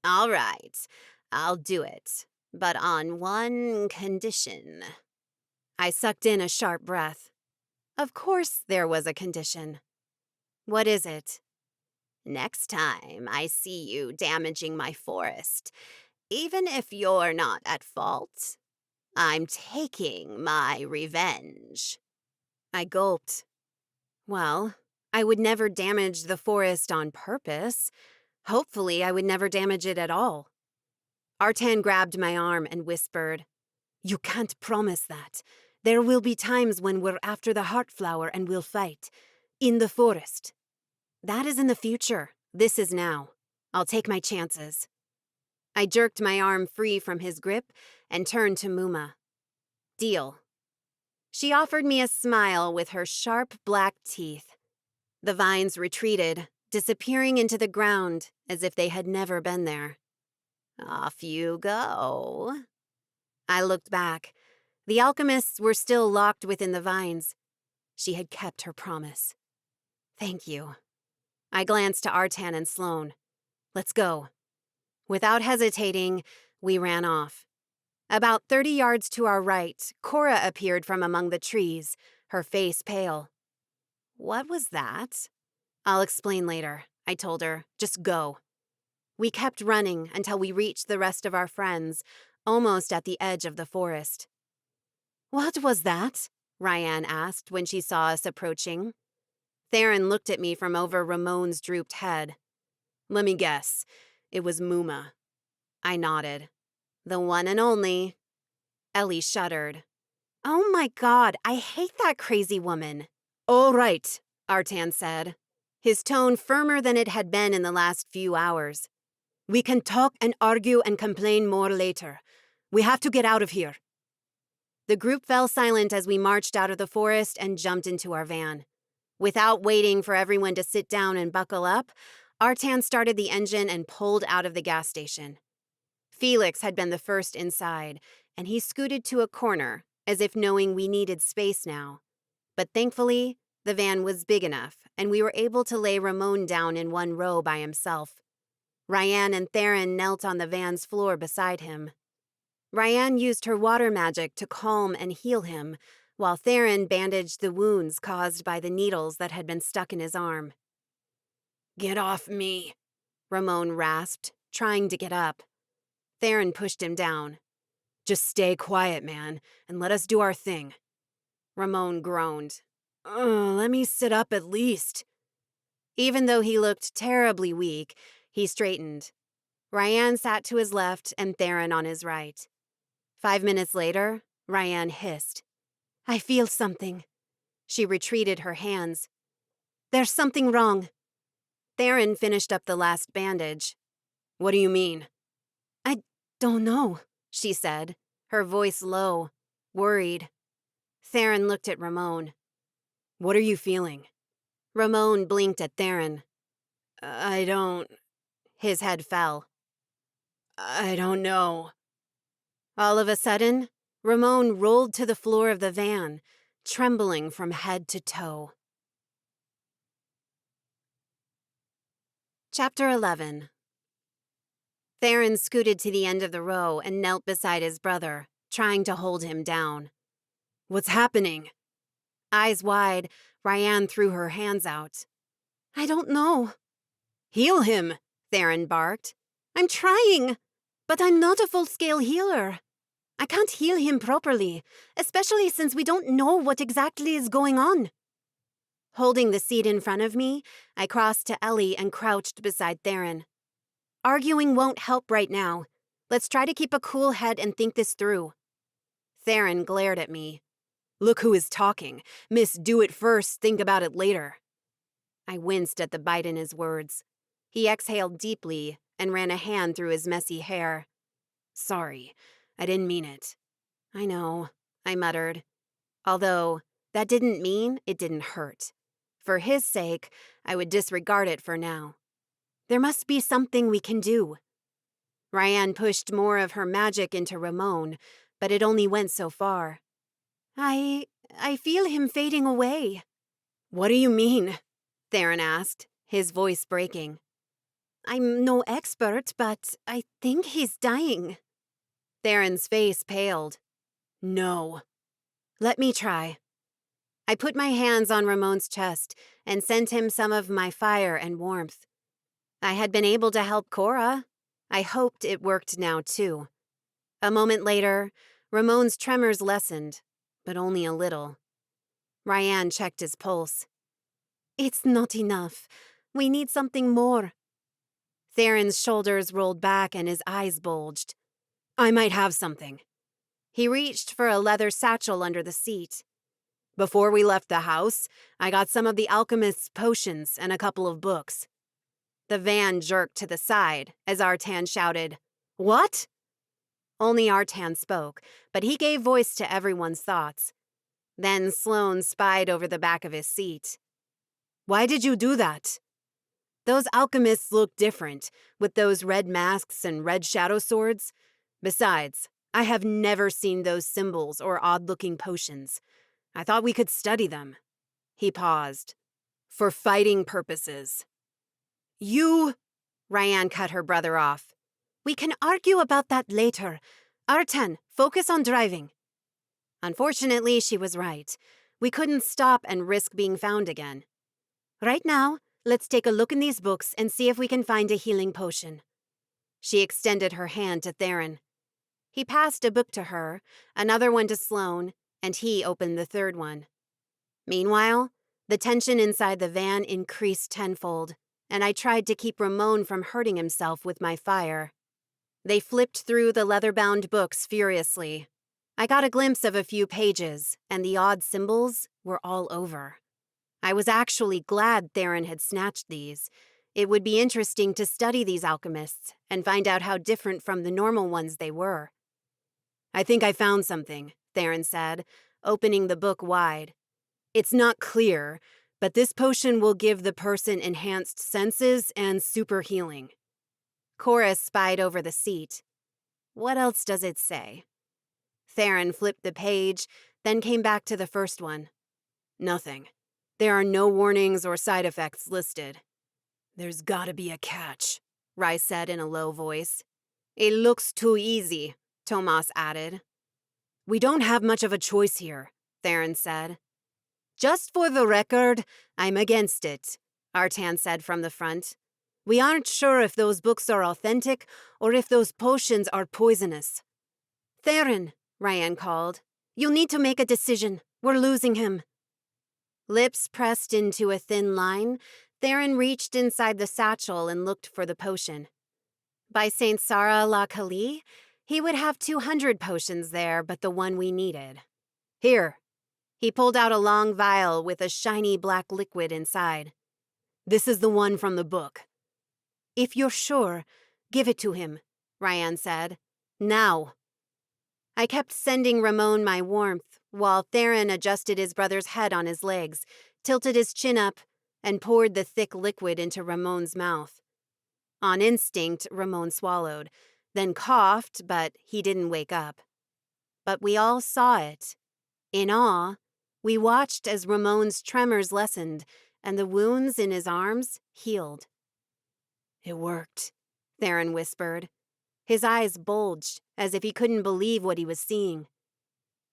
All right, I'll do it, but on one condition. I sucked in a sharp breath. Of course there was a condition. What is it? Next time I see you damaging my forest, even if you're not at fault, I'm taking my revenge. I gulped. Well, I would never damage the forest on purpose. Hopefully, I would never damage it at all. Artan grabbed my arm and whispered, You can't promise that. There will be times when we're after the Heartflower and we'll fight. In the forest. That is in the future. This is now. I'll take my chances. I jerked my arm free from his grip and turned to Muma. Deal. She offered me a smile with her sharp black teeth. The vines retreated, disappearing into the ground as if they had never been there. Off you go. I looked back. The alchemists were still locked within the vines. She had kept her promise. Thank you. I glanced to Artan and Sloane. Let's go. Without hesitating, we ran off. About 30 yards to our right, Cora appeared from among the trees, her face pale. What was that? I'll explain later, I told her. Just go. We kept running until we reached the rest of our friends, almost at the edge of the forest. What was that? Ryan asked when she saw us approaching. Theron looked at me from over Ramon's drooped head. Let me guess. It was Muma. I nodded. The one and only. Ellie shuddered. Oh my God, I hate that crazy woman. All right, Artan said, his tone firmer than it had been in the last few hours. We can talk and argue and complain more later. We have to get out of here. The group fell silent as we marched out of the forest and jumped into our van. Without waiting for everyone to sit down and buckle up, Artan started the engine and pulled out of the gas station. Felix had been the first inside, and he scooted to a corner, as if knowing we needed space now. But thankfully, the van was big enough, and we were able to lay Ramon down in one row by himself. Ryan and Theron knelt on the van's floor beside him. Ryan used her water magic to calm and heal him, while Theron bandaged the wounds caused by the needles that had been stuck in his arm. Get off me, Ramon rasped, trying to get up. Theron pushed him down. Just stay quiet, man, and let us do our thing. Ramon groaned. Let me sit up at least. Even though he looked terribly weak, he straightened. Ryan sat to his left and Theron on his right. 5 minutes later, Ryan hissed. I feel something. She retreated her hands. There's something wrong. Theron finished up the last bandage. What do you mean? don't know, she said, her voice low, worried. Theron looked at Ramon. What are you feeling? Ramon blinked at Theron. I don't... His head fell. I don't know. All of a sudden, Ramon rolled to the floor of the van, trembling from head to toe. Chapter 11. Theron scooted to the end of the row and knelt beside his brother, trying to hold him down. What's happening? Eyes wide, Ryan threw her hands out. I don't know. Heal him, Theron barked. I'm trying, but I'm not a full-scale healer. I can't heal him properly, especially since we don't know what exactly is going on. Holding the seat in front of me, I crossed to Ellie and crouched beside Theron. Arguing won't help right now. Let's try to keep a cool head and think this through. Theron glared at me. Look who is talking. Miss, do it first, think about it later. I winced at the bite in his words. He exhaled deeply and ran a hand through his messy hair. Sorry, I didn't mean it. I know, I muttered. Although, that didn't mean it didn't hurt. For his sake, I would disregard it for now. There must be something we can do. Ryan pushed more of her magic into Ramon, but it only went so far. I feel him fading away. What do you mean? Theron asked, his voice breaking. I'm no expert, but I think he's dying. Theron's face paled. No. Let me try. I put my hands on Ramon's chest and sent him some of my fire and warmth. I had been able to help Cora. I hoped it worked now, too. A moment later, Ramon's tremors lessened, but only a little. Ryan checked his pulse. It's not enough. We need something more. Theron's shoulders rolled back and his eyes bulged. I might have something. He reached for a leather satchel under the seat. Before we left the house, I got some of the alchemist's potions and a couple of books. The van jerked to the side as Artan shouted, What? Only Artan spoke, but he gave voice to everyone's thoughts. Then Sloane spied over the back of his seat. Why did you do that? Those alchemists look different, with those red masks and red shadow swords. Besides, I have never seen those symbols or odd-looking potions. I thought we could study them. He paused. For fighting purposes. You... Ryan cut her brother off. We can argue about that later. Artan, focus on driving. Unfortunately, she was right. We couldn't stop and risk being found again. Right now, let's take a look in these books and see if we can find a healing potion. She extended her hand to Theron. He passed a book to her, another one to Sloane, and he opened the third one. Meanwhile, the tension inside the van increased tenfold, and I tried to keep Ramon from hurting himself with my fire. They flipped through the leather-bound books furiously. I got a glimpse of a few pages, and the odd symbols were all over. I was actually glad Theron had snatched these. It would be interesting to study these alchemists and find out how different from the normal ones they were. I think I found something, Theron said, opening the book wide. It's not clear, but this potion will give the person enhanced senses and super healing. Cora spied over the seat. What else does it say? Theron flipped the page, then came back to the first one. Nothing. There are no warnings or side effects listed. There's gotta be a catch, Rice said in a low voice. It looks too easy, Tomas added. We don't have much of a choice here, Theron said. Just for the record, I'm against it, Artan said from the front. We aren't sure if those books are authentic or if those potions are poisonous. Theron, Ryan called. You'll need to make a decision. We're losing him. Lips pressed into a thin line, Theron reached inside the satchel and looked for the potion. By St. Sarah la Kali, he would have 200 potions there, but the one we needed. Here. He pulled out a long vial with a shiny black liquid inside. This is the one from the book. If you're sure, give it to him, Ryan said. Now. I kept sending Ramon my warmth, while Theron adjusted his brother's head on his legs, tilted his chin up, and poured the thick liquid into Ramon's mouth. On instinct, Ramon swallowed, then coughed, but he didn't wake up. But we all saw it. In awe, we watched as Ramon's tremors lessened, and the wounds in his arms healed. "It worked," Theron whispered. His eyes bulged, as if he couldn't believe what he was seeing.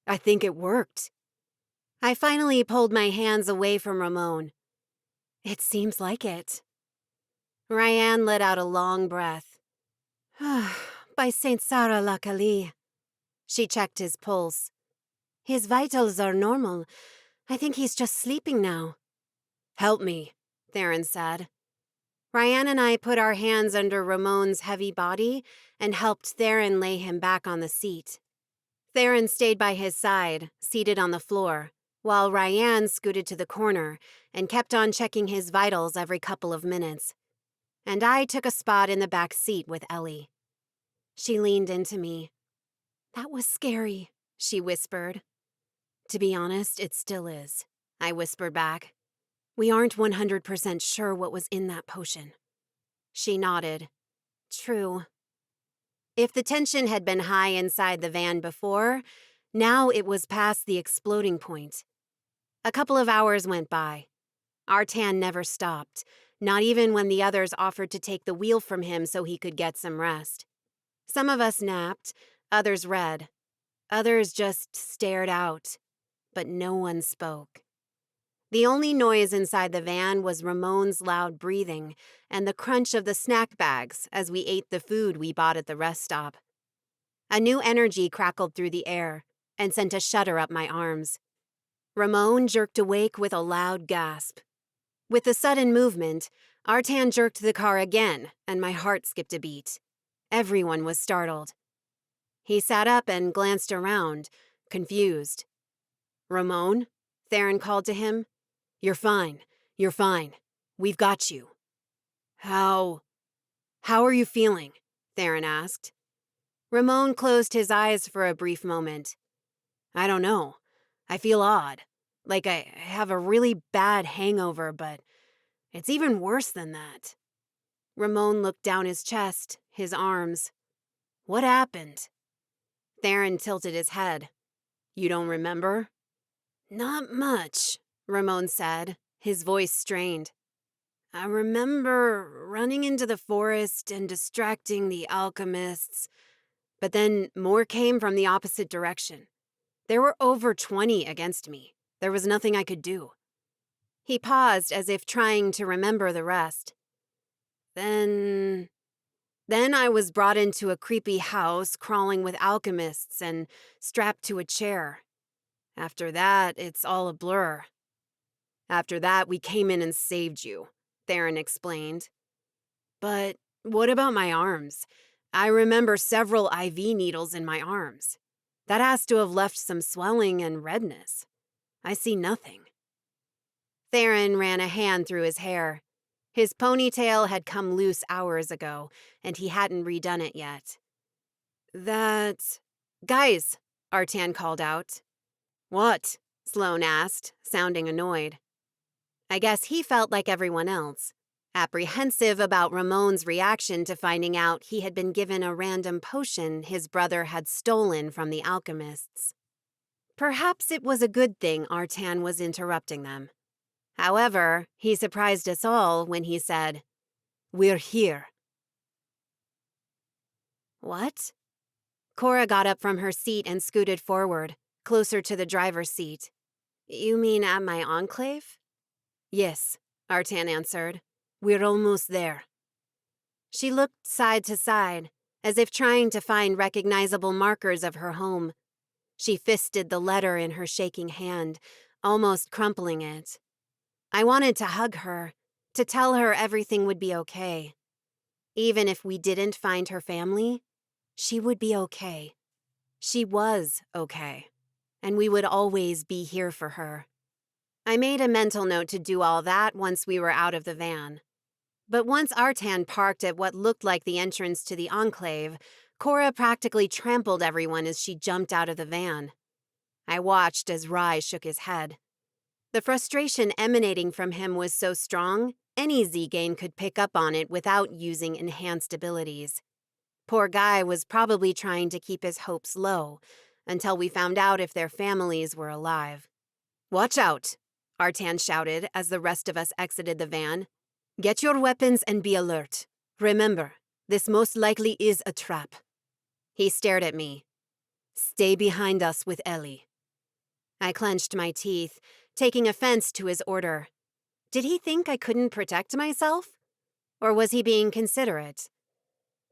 "I think it worked." I finally pulled my hands away from Ramon. "It seems like it." Ryan let out a long breath. "By Saint Sarah Lacali." She checked his pulse. "His vitals are normal. I think he's just sleeping now." "Help me," Theron said. Ryan and I put our hands under Ramon's heavy body and helped Theron lay him back on the seat. Theron stayed by his side, seated on the floor, while Ryan scooted to the corner and kept on checking his vitals every couple of minutes. And I took a spot in the back seat with Ellie. She leaned into me. "That was scary," she whispered. "To be honest, it still is," I whispered back. "We aren't 100% sure what was in that potion." She nodded. "True." If the tension had been high inside the van before, now it was past the exploding point. A couple of hours went by. Artan never stopped, not even when the others offered to take the wheel from him so he could get some rest. Some of us napped, others read. Others just stared out, but no one spoke. The only noise inside the van was Ramon's loud breathing and the crunch of the snack bags as we ate the food we bought at the rest stop. A new energy crackled through the air and sent a shudder up my arms. Ramon jerked awake with a loud gasp. With the sudden movement, Artan jerked the car again, and my heart skipped a beat. Everyone was startled. He sat up and glanced around, confused. "Ramon?" Theron called to him. You're fine. You're fine. We've got you." How are you feeling?" Theron asked. Ramon closed his eyes for a brief moment. "I don't know. I feel odd. Like I have a really bad hangover, but it's even worse than that." Ramon looked down his chest, his arms. "What happened?" Theron tilted his head. "You don't remember?" "Not much," Ramon said, his voice strained. "I remember running into the forest and distracting the alchemists, but then more came from the opposite direction. There were over 20 against me. There was nothing I could do." He paused as if trying to remember the rest. Then I was brought into a creepy house crawling with alchemists and strapped to a chair. After that, it's all a blur." "After that, we came in and saved you," Theron explained. "But what about my arms? I remember several IV needles in my arms. That has to have left some swelling and redness. I see nothing." Theron ran a hand through his hair. His ponytail had come loose hours ago, and he hadn't redone it yet. "Guys," Artan called out. "What?" Sloane asked, sounding annoyed. I guess he felt like everyone else, apprehensive about Ramon's reaction to finding out he had been given a random potion his brother had stolen from the alchemists. Perhaps it was a good thing Artan was interrupting them. However, he surprised us all when he said, "We're here." "What?" Cora got up from her seat and scooted forward, closer to the driver's seat. "You mean at my enclave?" "Yes," Artan answered. "We're almost there." She looked side to side, as if trying to find recognizable markers of her home. She fisted the letter in her shaking hand, almost crumpling it. I wanted to hug her, to tell her everything would be okay. Even if we didn't find her family, she would be okay. She was okay, and we would always be here for her. I made a mental note to do all that once we were out of the van. But once Artan parked at what looked like the entrance to the enclave, Cora practically trampled everyone as she jumped out of the van. I watched as Rye shook his head. The frustration emanating from him was so strong, any tzigane could pick up on it without using enhanced abilities. Poor guy was probably trying to keep his hopes low, until we found out if their families were alive. "Watch out!" Artan shouted as the rest of us exited the van. "Get your weapons and be alert. Remember, this most likely is a trap." He stared at me. "Stay behind us with Ellie." I clenched my teeth, taking offense to his order. Did he think I couldn't protect myself? Or was he being considerate?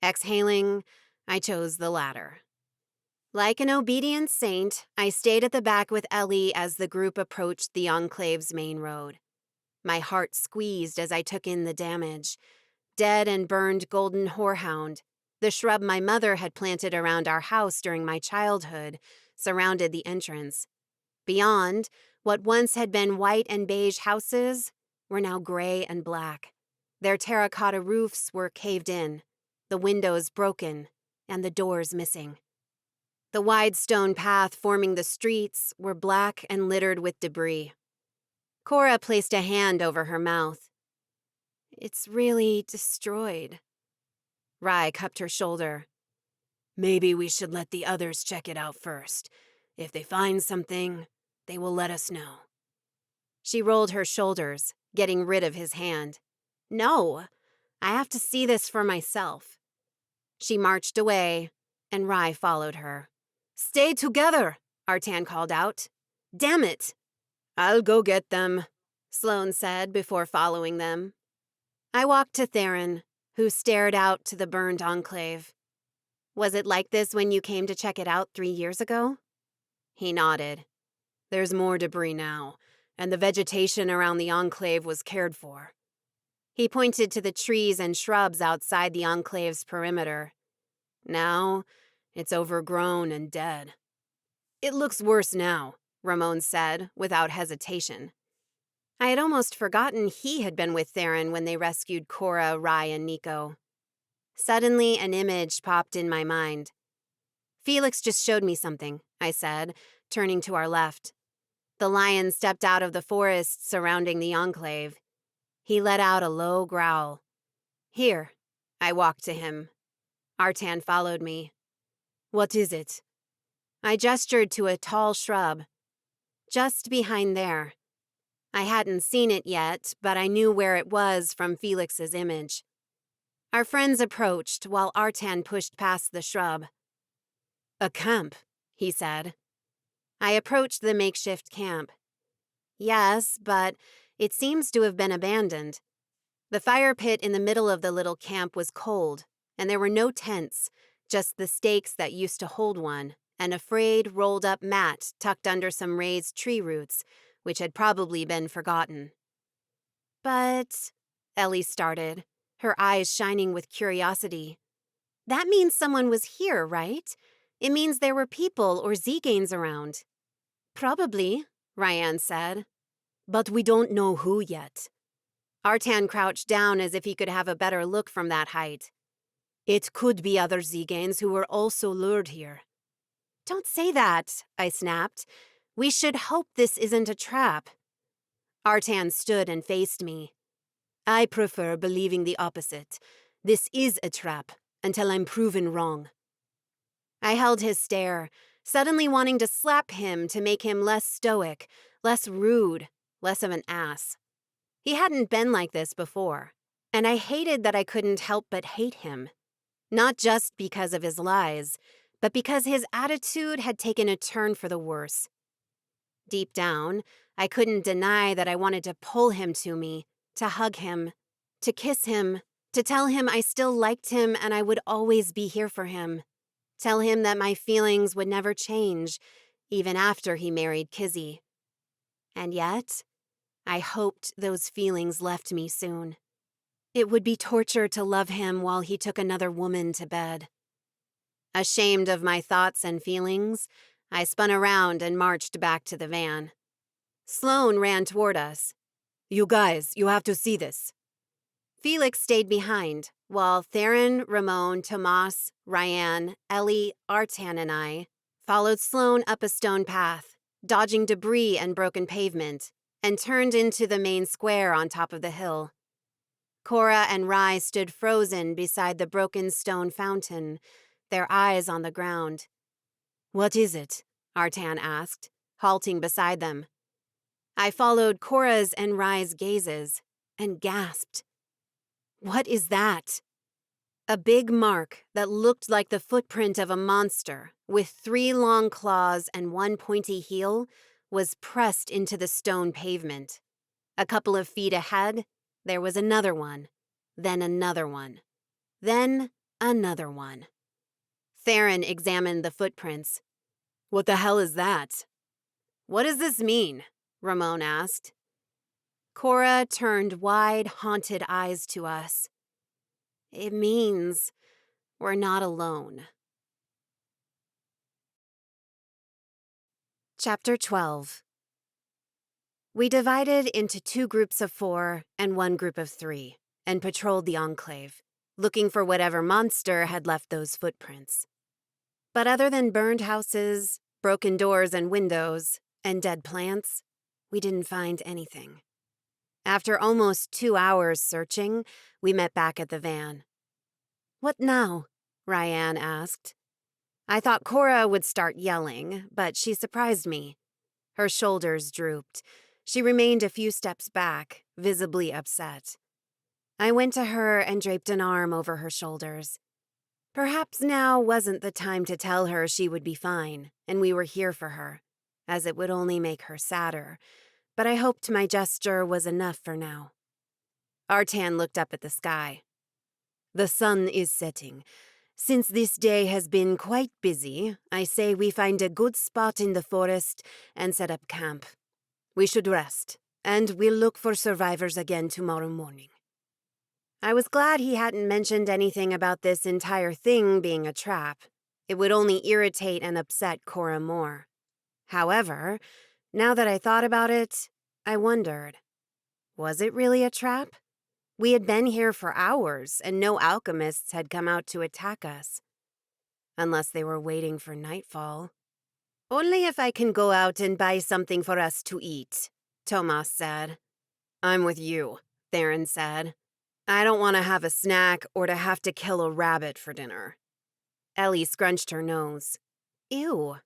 Exhaling, I chose the latter. Like an obedient saint, I stayed at the back with Ellie as the group approached the enclave's main road. My heart squeezed as I took in the damage. Dead and burned golden horehound, the shrub my mother had planted around our house during my childhood, surrounded the entrance. Beyond, what once had been white and beige houses were now gray and black. Their terracotta roofs were caved in, the windows broken, and the doors missing. The wide stone path forming the streets were black and littered with debris. Cora placed a hand over her mouth. "It's really destroyed." Rye cupped her shoulder. "Maybe we should let the others check it out first. If they find something, they will let us know." She rolled her shoulders, getting rid of his hand. "No, I have to see this for myself." She marched away, and Rye followed her. "Stay together," Artan called out. "Damn it." "I'll go get them," Sloane said before following them. I walked to Theron, who stared out to the burned enclave. "Was it like this when you came to check it out 3 years ago?" He nodded. "There's more debris now, and the vegetation around the enclave was cared for." He pointed to the trees and shrubs outside the enclave's perimeter. "Now, it's overgrown and dead." "It looks worse now," Ramon said, without hesitation. I had almost forgotten he had been with Theron when they rescued Cora, Rye, and Nico. Suddenly, an image popped in my mind. "Felix just showed me something," I said, turning to our left. The lion stepped out of the forest surrounding the enclave. He let out a low growl. "Here." I walked to him. Artan followed me. "What is it?" I gestured to a tall shrub. "Just behind there." I hadn't seen it yet, but I knew where it was from Felix's image. Our friends approached while Artan pushed past the shrub. "A camp," he said. I approached the makeshift camp. "Yes, but it seems to have been abandoned." The fire pit in the middle of the little camp was cold, and there were no tents, just the stakes that used to hold one, and a frayed, rolled-up mat tucked under some raised tree roots, which had probably been forgotten. "But," Ellie started, her eyes shining with curiosity, "that means someone was here, right? It means there were people or tziganes around." "Probably," Ryan said. "But we don't know who yet." Artan crouched down as if he could have a better look from that height. "It could be other tziganes who were also lured here." "Don't say that," I snapped. "We should hope this isn't a trap." Artan stood and faced me. "I prefer believing the opposite. This is a trap, until I'm proven wrong." I held his stare, suddenly wanting to slap him to make him less stoic, less rude, less of an ass. He hadn't been like this before, and I hated that I couldn't help but hate him. Not just because of his lies, but because his attitude had taken a turn for the worse. Deep down, I couldn't deny that I wanted to pull him to me, to hug him, to kiss him, to tell him I still liked him and I would always be here for him. Tell him that my feelings would never change, even after he married Kizzy. And yet, I hoped those feelings left me soon. It would be torture to love him while he took another woman to bed. Ashamed of my thoughts and feelings, I spun around and marched back to the van. Sloane ran toward us. "You guys, you have to see this." Felix stayed behind, while Theron, Ramon, Tomas, Ryan, Ellie, Artan, and I followed Sloane up a stone path, dodging debris and broken pavement, and turned into the main square on top of the hill. Cora and Rye stood frozen beside the broken stone fountain, their eyes on the ground. "What is it?" Artan asked, halting beside them. I followed Cora's and Rye's gazes and gasped. "What is that?" A big mark that looked like the footprint of a monster, with 3 long claws and 1 pointy heel, was pressed into the stone pavement. A couple of feet ahead, there was another one, then another one, then another one. Theron examined the footprints. "What the hell is that?" "What does this mean?" Ramon asked. Cora turned wide, haunted eyes to us. "It means we're not alone." Chapter 12. We divided into 2 groups of 4 and 1 group of 3 and patrolled the enclave, looking for whatever monster had left those footprints. But other than burned houses, broken doors and windows, and dead plants, we didn't find anything. After almost 2 hours searching, we met back at the van. "What now?" Ryan asked. I thought Cora would start yelling, but she surprised me. Her shoulders drooped. She remained a few steps back, visibly upset. I went to her and draped an arm over her shoulders. Perhaps now wasn't the time to tell her she would be fine, and we were here for her, as it would only make her sadder, but I hoped my gesture was enough for now. Artan looked up at the sky. "The sun is setting. Since this day has been quite busy, I say we find a good spot in the forest and set up camp. We should rest, and we'll look for survivors again tomorrow morning." I was glad he hadn't mentioned anything about this entire thing being a trap. It would only irritate and upset Cora more. However, now that I thought about it, I wondered, was it really a trap? We had been here for hours, and no alchemists had come out to attack us. Unless they were waiting for nightfall. "Only if I can go out and buy something for us to eat," Tomas said. "I'm with you," Theron said. "I don't want to have a snack or to have to kill a rabbit for dinner." Ellie scrunched her nose. "Ew."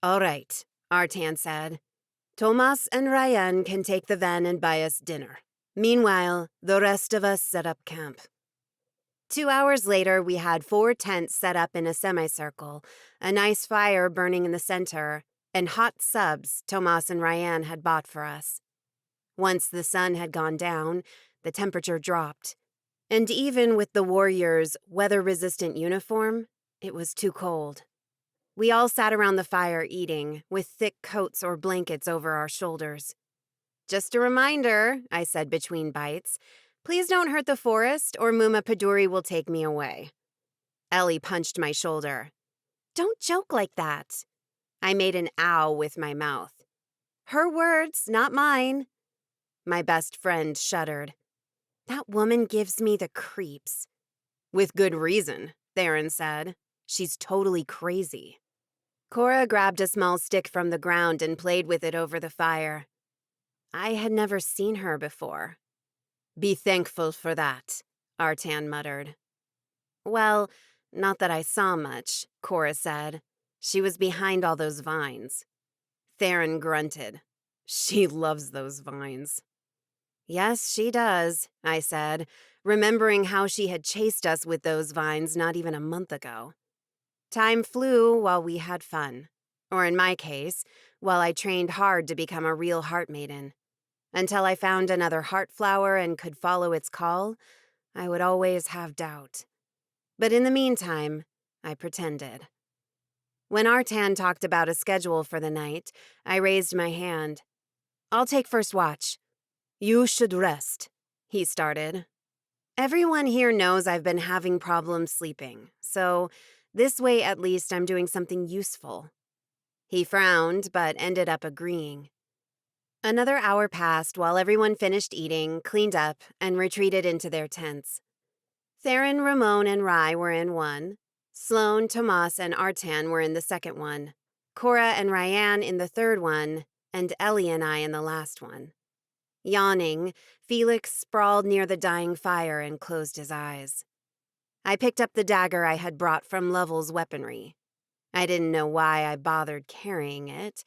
"All right," Artan said. "Tomas and Ryan can take the van and buy us dinner. Meanwhile, the rest of us set up camp." 2 hours later, we had 4 tents set up in a semicircle, a nice fire burning in the center, and hot subs Tomas and Ryan had bought for us. Once the sun had gone down, the temperature dropped. And even with the warriors' weather-resistant uniform, it was too cold. We all sat around the fire eating, with thick coats or blankets over our shoulders. "Just a reminder," I said between bites, "please don't hurt the forest or Muma Paduri will take me away." Ellie punched my shoulder. "Don't joke like that." I made an ow with my mouth. "Her words, not mine." My best friend shuddered. "That woman gives me the creeps." "With good reason," Theron said. "She's totally crazy." Cora grabbed a small stick from the ground and played with it over the fire. I had never seen her before. "Be thankful for that," Artan muttered. "Well, not that I saw much," Cora said. "She was behind all those vines." Theron grunted. "She loves those vines." "Yes, she does," I said, remembering how she had chased us with those vines not even a month ago. Time flew while we had fun. Or in my case, while I trained hard to become a real heart maiden. Until I found another heart flower and could follow its call, I would always have doubt. But in the meantime, I pretended. When Artan talked about a schedule for the night, I raised my hand. "I'll take first watch." "You should rest," he started. Everyone here knows I've been having problems sleeping, so this way at least I'm doing something useful. He frowned, but ended up agreeing. Another hour passed while everyone finished eating, cleaned up, and retreated into their tents. Theron, Ramon, and Rye were in one. Sloane, Tomas, and Artan were in the second one. Cora and Ryan in the third one, and Ellie and I in the last one. Yawning, Felix sprawled near the dying fire and closed his eyes. I picked up the dagger I had brought from Lovell's weaponry. I didn't know why I bothered carrying it.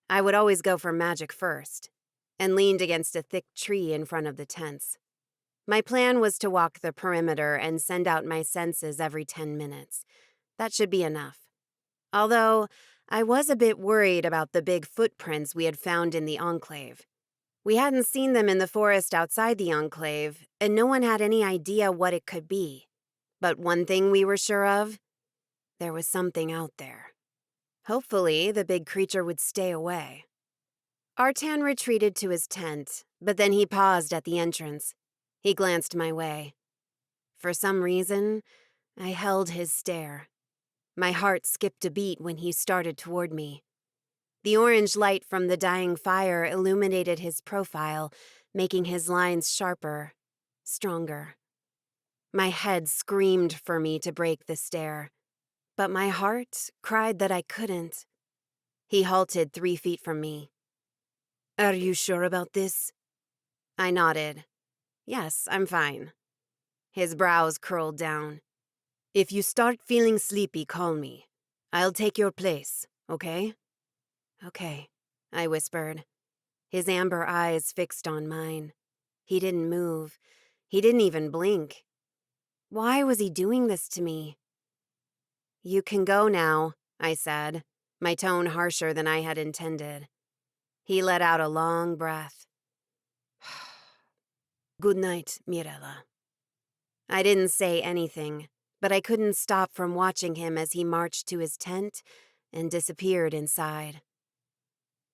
I would always go for magic first, and leaned against a thick tree in front of the tents. My plan was to walk the perimeter and send out my senses every 10 minutes. That should be enough. Although, I was a bit worried about the big footprints we had found in the enclave. We hadn't seen them in the forest outside the enclave, and no one had any idea what it could be. But one thing we were sure of, there was something out there. Hopefully, the big creature would stay away. Artan retreated to his tent, but then he paused at the entrance. He glanced my way. For some reason, I held his stare. My heart skipped a beat when he started toward me. The orange light from the dying fire illuminated his profile, making his lines sharper, stronger. My head screamed for me to break the stare, but my heart cried that I couldn't. He halted 3 feet from me. "Are you sure about this?" I nodded. "Yes, I'm fine." His brows curled down. "If you start feeling sleepy, call me. I'll take your place, okay?" "Okay," I whispered. His amber eyes fixed on mine. He didn't move. He didn't even blink. Why was he doing this to me? "You can go now," I said, my tone harsher than I had intended. He let out a long breath. "Good night, Mirella." I didn't say anything, but I couldn't stop from watching him as he marched to his tent and disappeared inside.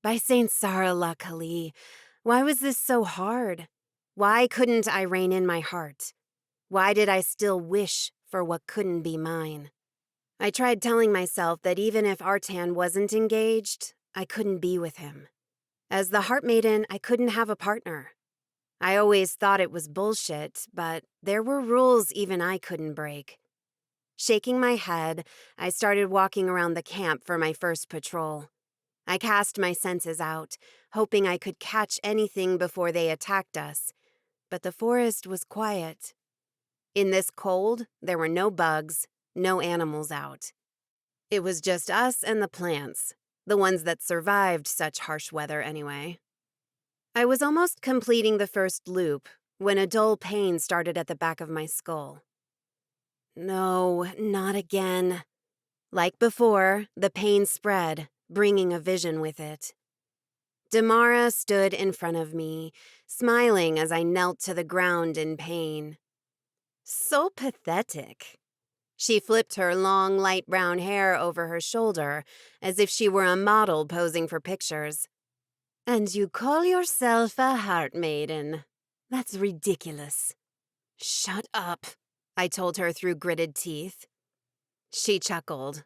By Saint Sarah la Kali, why was this so hard? Why couldn't I rein in my heart? Why did I still wish for what couldn't be mine? I tried telling myself that even if Artan wasn't engaged, I couldn't be with him. As the Heart Maiden, I couldn't have a partner. I always thought it was bullshit, but there were rules even I couldn't break. Shaking my head, I started walking around the camp for my first patrol. I cast my senses out, hoping I could catch anything before they attacked us, but the forest was quiet. In this cold, there were no bugs, no animals out. It was just us and the plants, the ones that survived such harsh weather anyway. I was almost completing the first loop when a dull pain started at the back of my skull. No, not again. Like before, the pain spread, bringing a vision with it. Damara stood in front of me, smiling as I knelt to the ground in pain. So pathetic. She flipped her long, light brown hair over her shoulder as if she were a model posing for pictures. "And you call yourself a heart maiden? That's ridiculous." "Shut up," I told her through gritted teeth. She chuckled.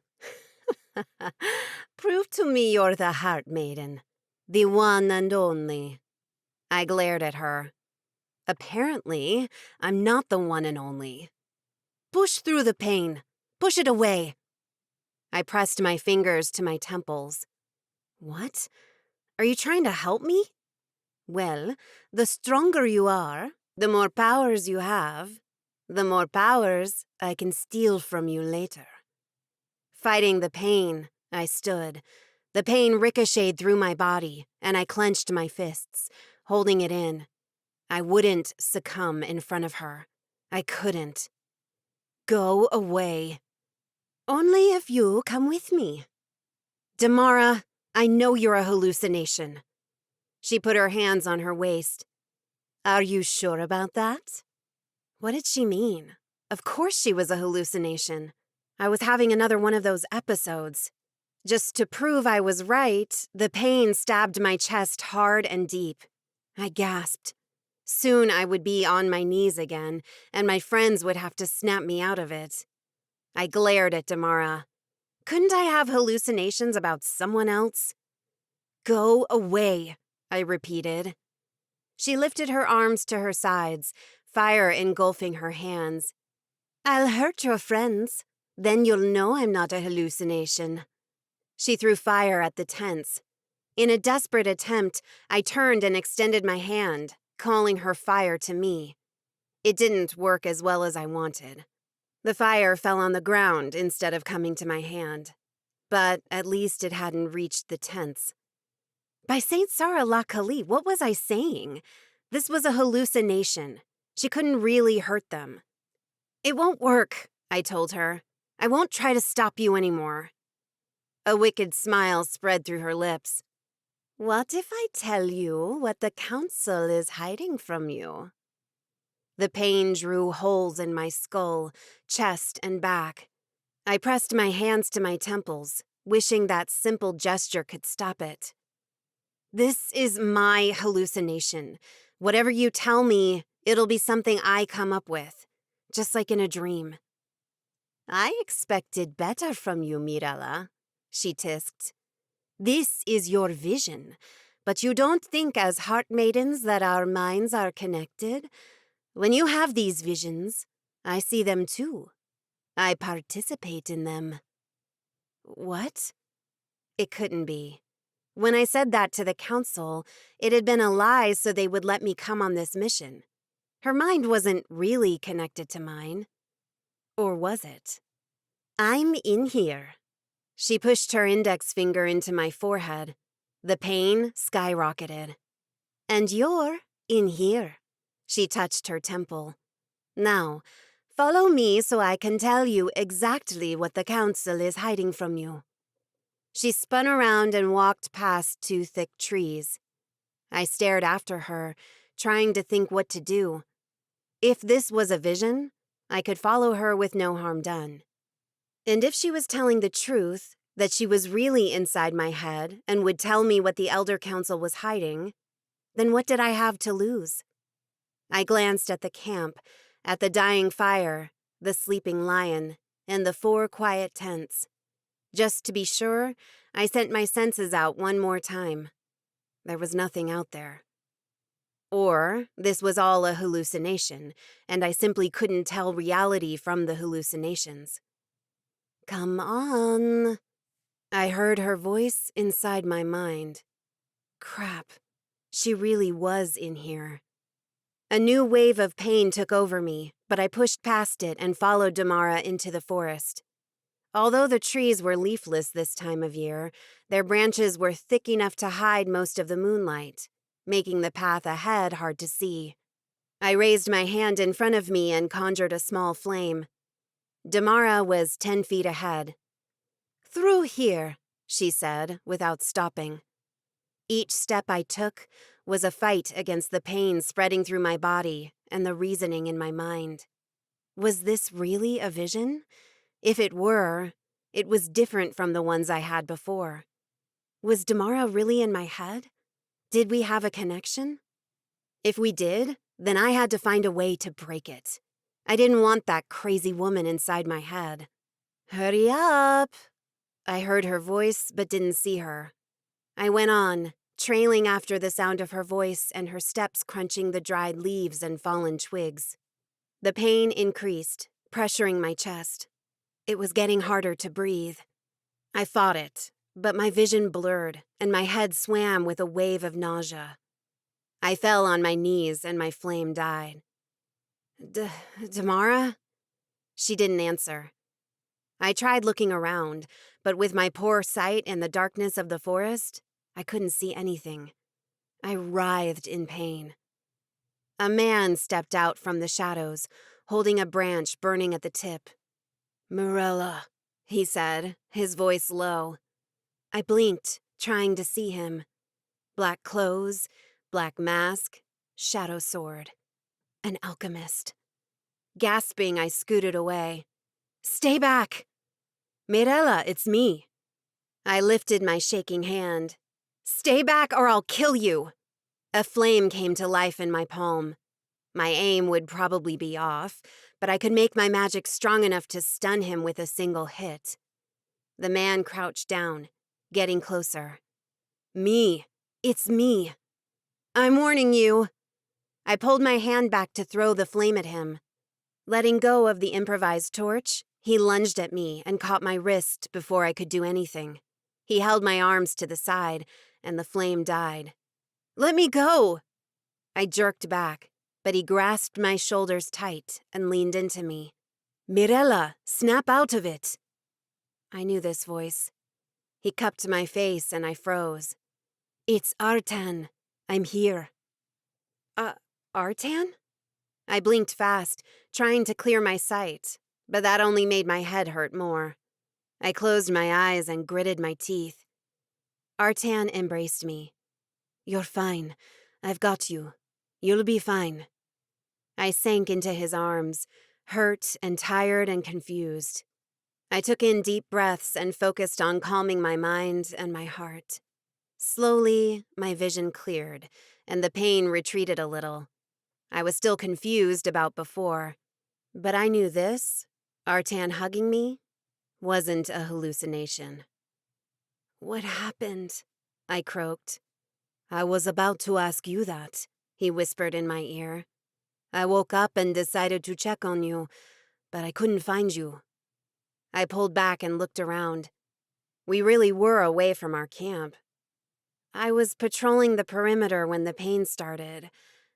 "Prove to me you're the heart maiden. The one and only." I glared at her. "Apparently, I'm not the one and only. Push through the pain. Push it away." I pressed my fingers to my temples. "What? Are you trying to help me?" "Well, the stronger you are, the more powers you have, the more powers I can steal from you later." Fighting the pain, I stood. The pain ricocheted through my body, and I clenched my fists, holding it in. I wouldn't succumb in front of her. I couldn't. "Go away." "Only if you come with me." "Damara, I know you're a hallucination." She put her hands on her waist. "Are you sure about that?" What did she mean? Of course she was a hallucination. I was having another one of those episodes. Just to prove I was right, the pain stabbed my chest hard and deep. I gasped. Soon I would be on my knees again, and my friends would have to snap me out of it. I glared at Damara. Couldn't I have hallucinations about someone else? "Go away," I repeated. She lifted her arms to her sides, fire engulfing her hands. I'll hurt your friends. Then you'll know I'm not a hallucination. She threw fire at the tents. In a desperate attempt, I turned and extended my hand, calling her fire to me. It didn't work as well as I wanted. The fire fell on the ground instead of coming to my hand. But at least it hadn't reached the tents. By Saint Sarah la Kali, what was I saying? This was a hallucination. She couldn't really hurt them. It won't work, I told her. I won't try to stop you anymore. A wicked smile spread through her lips. What if I tell you what the council is hiding from you? The pain drew holes in my skull, chest, and back. I pressed my hands to my temples, wishing that simple gesture could stop it. This is my hallucination. Whatever you tell me, it'll be something I come up with, just like in a dream. I expected better from you, Mirella, she tisked. This is your vision, but you don't think as heart maidens that our minds are connected? When you have these visions, I see them too. I participate in them. What? It couldn't be. When I said that to the council, it had been a lie so they would let me come on this mission. Her mind wasn't really connected to mine. Or was it? I'm in here. She pushed her index finger into my forehead. The pain skyrocketed. And you're in here. She touched her temple. Now, follow me so I can tell you exactly what the council is hiding from you. She spun around and walked past 2 thick trees. I stared after her, trying to think what to do. If this was a vision, I could follow her with no harm done. And if she was telling the truth, that she was really inside my head and would tell me what the Elder Council was hiding, then what did I have to lose? I glanced at the camp, at the dying fire, the sleeping lion, and the 4 quiet tents. Just to be sure, I sent my senses out one more time. There was nothing out there. Or this was all a hallucination, and I simply couldn't tell reality from the hallucinations. Come on. I heard her voice inside my mind. Crap, she really was in here. A new wave of pain took over me, but I pushed past it and followed Damara into the forest. Although the trees were leafless this time of year, their branches were thick enough to hide most of the moonlight, making the path ahead hard to see. I raised my hand in front of me and conjured a small flame. Damara was 10 feet ahead. Through here, she said, without stopping. Each step I took was a fight against the pain spreading through my body and the reasoning in my mind. Was this really a vision? If it were, it was different from the ones I had before. Was Damara really in my head? Did we have a connection? If we did, then I had to find a way to break it. I didn't want that crazy woman inside my head. Hurry up! I heard her voice but didn't see her. I went on, trailing after the sound of her voice and her steps crunching the dried leaves and fallen twigs. The pain increased, pressuring my chest. It was getting harder to breathe. I fought it, but my vision blurred and my head swam with a wave of nausea. I fell on my knees and my flame died. Damara? She didn't answer. I tried looking around, but with my poor sight and the darkness of the forest, I couldn't see anything. I writhed in pain. A man stepped out from the shadows, holding a branch burning at the tip. Mirella, he said, his voice low. I blinked, trying to see him. Black clothes, black mask, shadow sword. An alchemist. Gasping, I scooted away. Stay back! Mirella, it's me. I lifted my shaking hand. Stay back or I'll kill you! A flame came to life in my palm. My aim would probably be off, but I could make my magic strong enough to stun him with a single hit. The man crouched down, getting closer. Me. It's me. I'm warning you. I pulled my hand back to throw the flame at him. Letting go of the improvised torch, he lunged at me and caught my wrist before I could do anything. He held my arms to the side, and the flame died. "Let me go!" I jerked back, but he grasped my shoulders tight and leaned into me. "Mirella, snap out of it!" I knew this voice. He cupped my face and I froze. "It's Artan. I'm here." Artan? I blinked fast, trying to clear my sight, but that only made my head hurt more. I closed my eyes and gritted my teeth. Artan embraced me. "You're fine. I've got you. You'll be fine." I sank into his arms, hurt and tired and confused. I took in deep breaths and focused on calming my mind and my heart. Slowly, my vision cleared, and the pain retreated a little. I was still confused about before, but I knew this, Artan hugging me, wasn't a hallucination. "What happened?" I croaked. "I was about to ask you that," he whispered in my ear. "I woke up and decided to check on you, but I couldn't find you." I pulled back and looked around. We really were away from our camp. I was patrolling the perimeter when the pain started.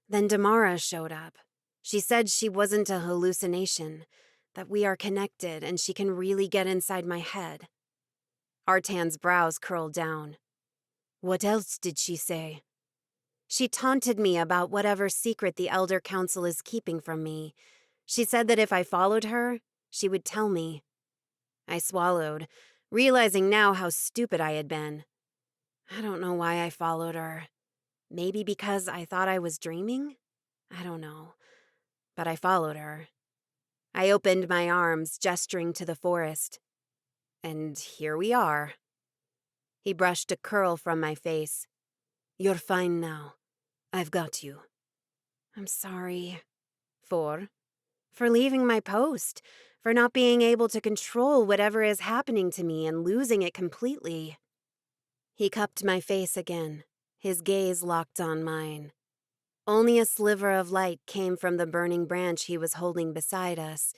Then Damara showed up. She said she wasn't a hallucination, that we are connected and she can really get inside my head. Artan's brows curled down. "What else did she say?" "She taunted me about whatever secret the Elder Council is keeping from me. She said that if I followed her, she would tell me." I swallowed, realizing now how stupid I had been. I don't know why I followed her. Maybe because I thought I was dreaming? I don't know. But I followed her. I opened my arms, gesturing to the forest. And here we are. He brushed a curl from my face. "You're fine now. I've got you." "I'm sorry." "For?" "For leaving my post. For not being able to control whatever is happening to me and losing it completely." He cupped my face again, his gaze locked on mine. Only a sliver of light came from the burning branch he was holding beside us,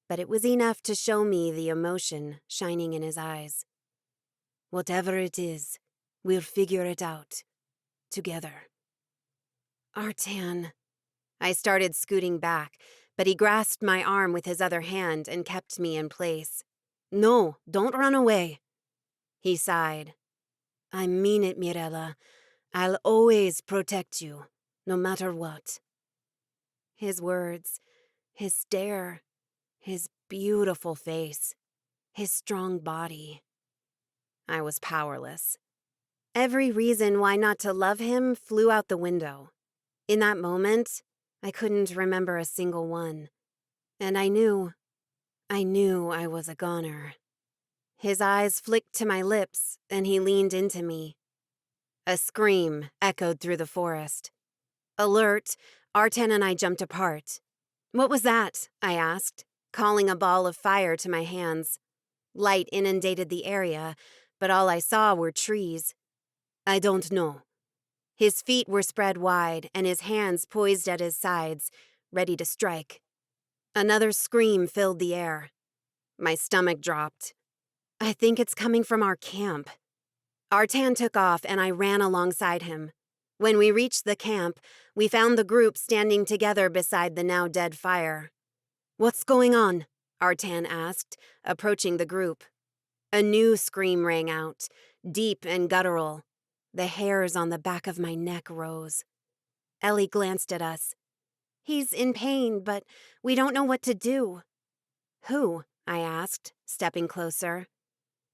but it was enough to show me the emotion shining in his eyes. "Whatever it is, we'll figure it out. Together." "Artan." I started scooting back, but he grasped my arm with his other hand and kept me in place. "No, don't run away." He sighed. "I mean it, Mirella. I'll always protect you, no matter what." His words, his stare, his beautiful face, his strong body. I was powerless. Every reason why not to love him flew out the window. In that moment, I couldn't remember a single one. And I knew I was a goner. His eyes flicked to my lips, and he leaned into me. A scream echoed through the forest. Alert, Artan and I jumped apart. "What was that?" I asked, calling a ball of fire to my hands. Light inundated the area, but all I saw were trees. "I don't know." His feet were spread wide, and his hands poised at his sides, ready to strike. Another scream filled the air. My stomach dropped. "I think it's coming from our camp." Artan took off, and I ran alongside him. When we reached the camp, we found the group standing together beside the now dead fire. "What's going on?" Artan asked, approaching the group. A new scream rang out, deep and guttural. The hairs on the back of my neck rose. Ellie glanced at us. "He's in pain, but we don't know what to do." "Who?" I asked, stepping closer.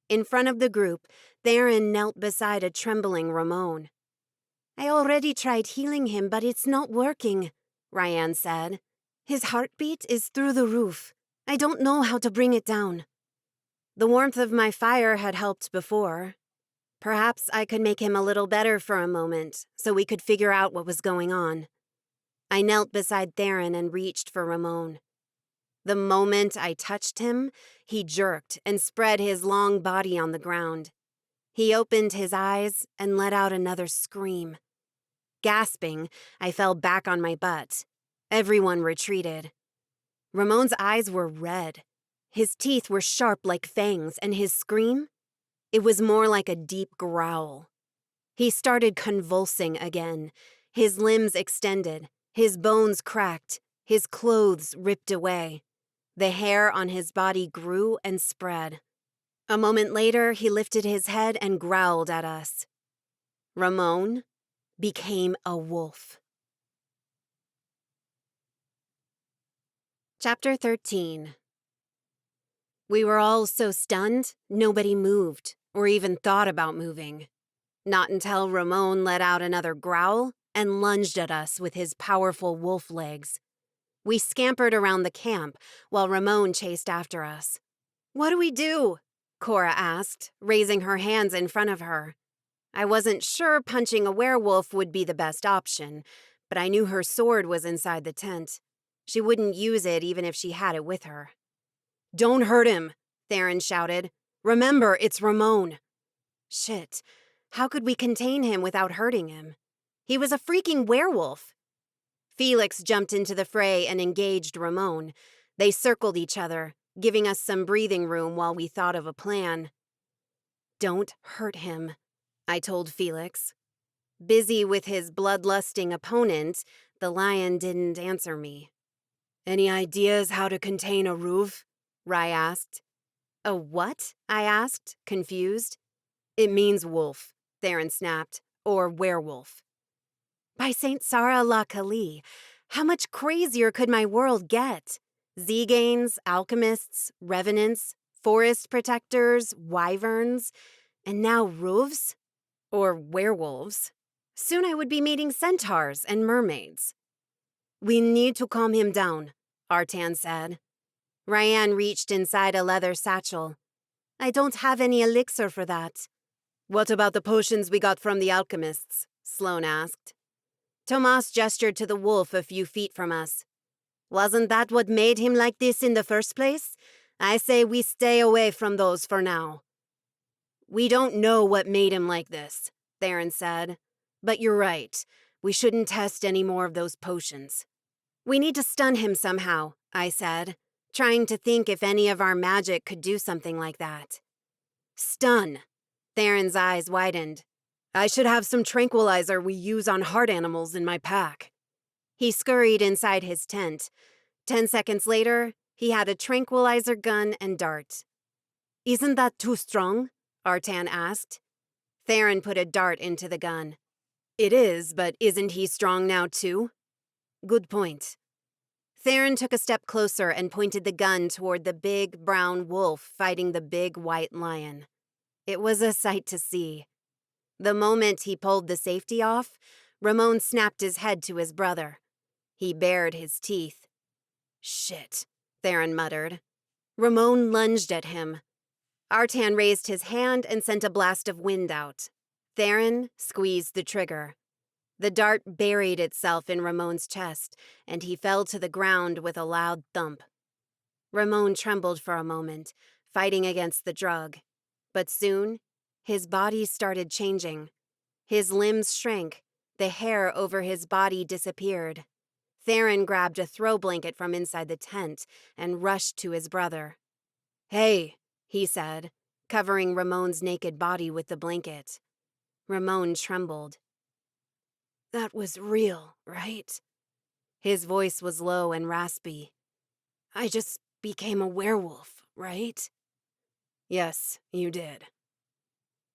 In front of the group, Theron knelt beside a trembling Ramon. "I already tried healing him, but it's not working," Ryan said. "His heartbeat is through the roof. I don't know how to bring it down." The warmth of my fire had helped before. Perhaps I could make him a little better for a moment, so we could figure out what was going on. I knelt beside Theron and reached for Ramon. The moment I touched him, he jerked and spread his long body on the ground. He opened his eyes and let out another scream. Gasping, I fell back on my butt. Everyone retreated. Ramon's eyes were red. His teeth were sharp like fangs, and his scream? It was more like a deep growl. He started convulsing again. His limbs extended, his bones cracked, his clothes ripped away. The hair on his body grew and spread. A moment later, he lifted his head and growled at us. Ramon became a wolf. Chapter 13. We were all so stunned, nobody moved, or even thought about moving. Not until Ramon let out another growl and lunged at us with his powerful wolf legs. We scampered around the camp while Ramon chased after us. "What do we do?" Cora asked, raising her hands in front of her. I wasn't sure punching a werewolf would be the best option, but I knew her sword was inside the tent. She wouldn't use it even if she had it with her. "Don't hurt him," Theron shouted. "Remember, it's Ramon." Shit, how could we contain him without hurting him? He was a freaking werewolf. Felix jumped into the fray and engaged Ramon. They circled each other, giving us some breathing room while we thought of a plan. "Don't hurt him," I told Felix. Busy with his bloodlusting opponent, the lion didn't answer me. "Any ideas how to contain a roof?" Rye asked. "A what?" I asked, confused. "It means wolf," Theron snapped, "or werewolf." By St. Sarah la Kali, how much crazier could my world get? Tziganes, alchemists, revenants, forest protectors, wyverns, and now roofs? Or werewolves. Soon I would be meeting centaurs and mermaids. "We need to calm him down," Artan said. Ryan reached inside a leather satchel. "I don't have any elixir for that." "What about the potions we got from the alchemists?" Sloane asked. Tomas gestured to the wolf a few feet from us. "Wasn't that what made him like this in the first place? I say we stay away from those for now." "We don't know what made him like this," Theron said. "But you're right. We shouldn't test any more of those potions." "We need to stun him somehow," I said, trying to think if any of our magic could do something like that. "Stun." Theron's eyes widened. "I should have some tranquilizer we use on hard animals in my pack." He scurried inside his tent. 10 seconds later, he had a tranquilizer gun and dart. "Isn't that too strong?" Artan asked. Theron put a dart into the gun. "It is, but isn't he strong now too?" "Good point." Theron took a step closer and pointed the gun toward the big brown wolf fighting the big white lion. It was a sight to see. The moment he pulled the safety off, Ramon snapped his head to his brother. He bared his teeth. "Shit," Theron muttered. Ramon lunged at him. Artan raised his hand and sent a blast of wind out. Theron squeezed the trigger. The dart buried itself in Ramon's chest, and he fell to the ground with a loud thump. Ramon trembled for a moment, fighting against the drug. But soon, his body started changing. His limbs shrank, the hair over his body disappeared. Theron grabbed a throw blanket from inside the tent and rushed to his brother. "Hey," he said, covering Ramon's naked body with the blanket. Ramon trembled. "That was real, right?" His voice was low and raspy. "I just became a werewolf, right?" "Yes, you did."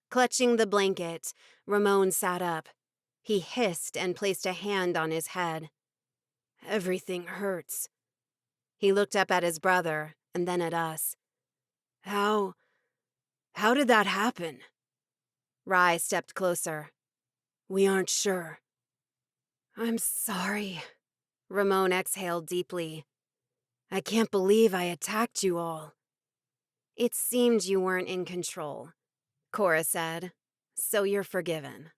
Clutching the blanket, Ramon sat up. He hissed and placed a hand on his head. "Everything hurts." He looked up at his brother and then at us. How did that happen?" Rye stepped closer. "We aren't sure." "I'm sorry." Ramon exhaled deeply. "I can't believe I attacked you all." "It seemed you weren't in control," Cora said. "So you're forgiven."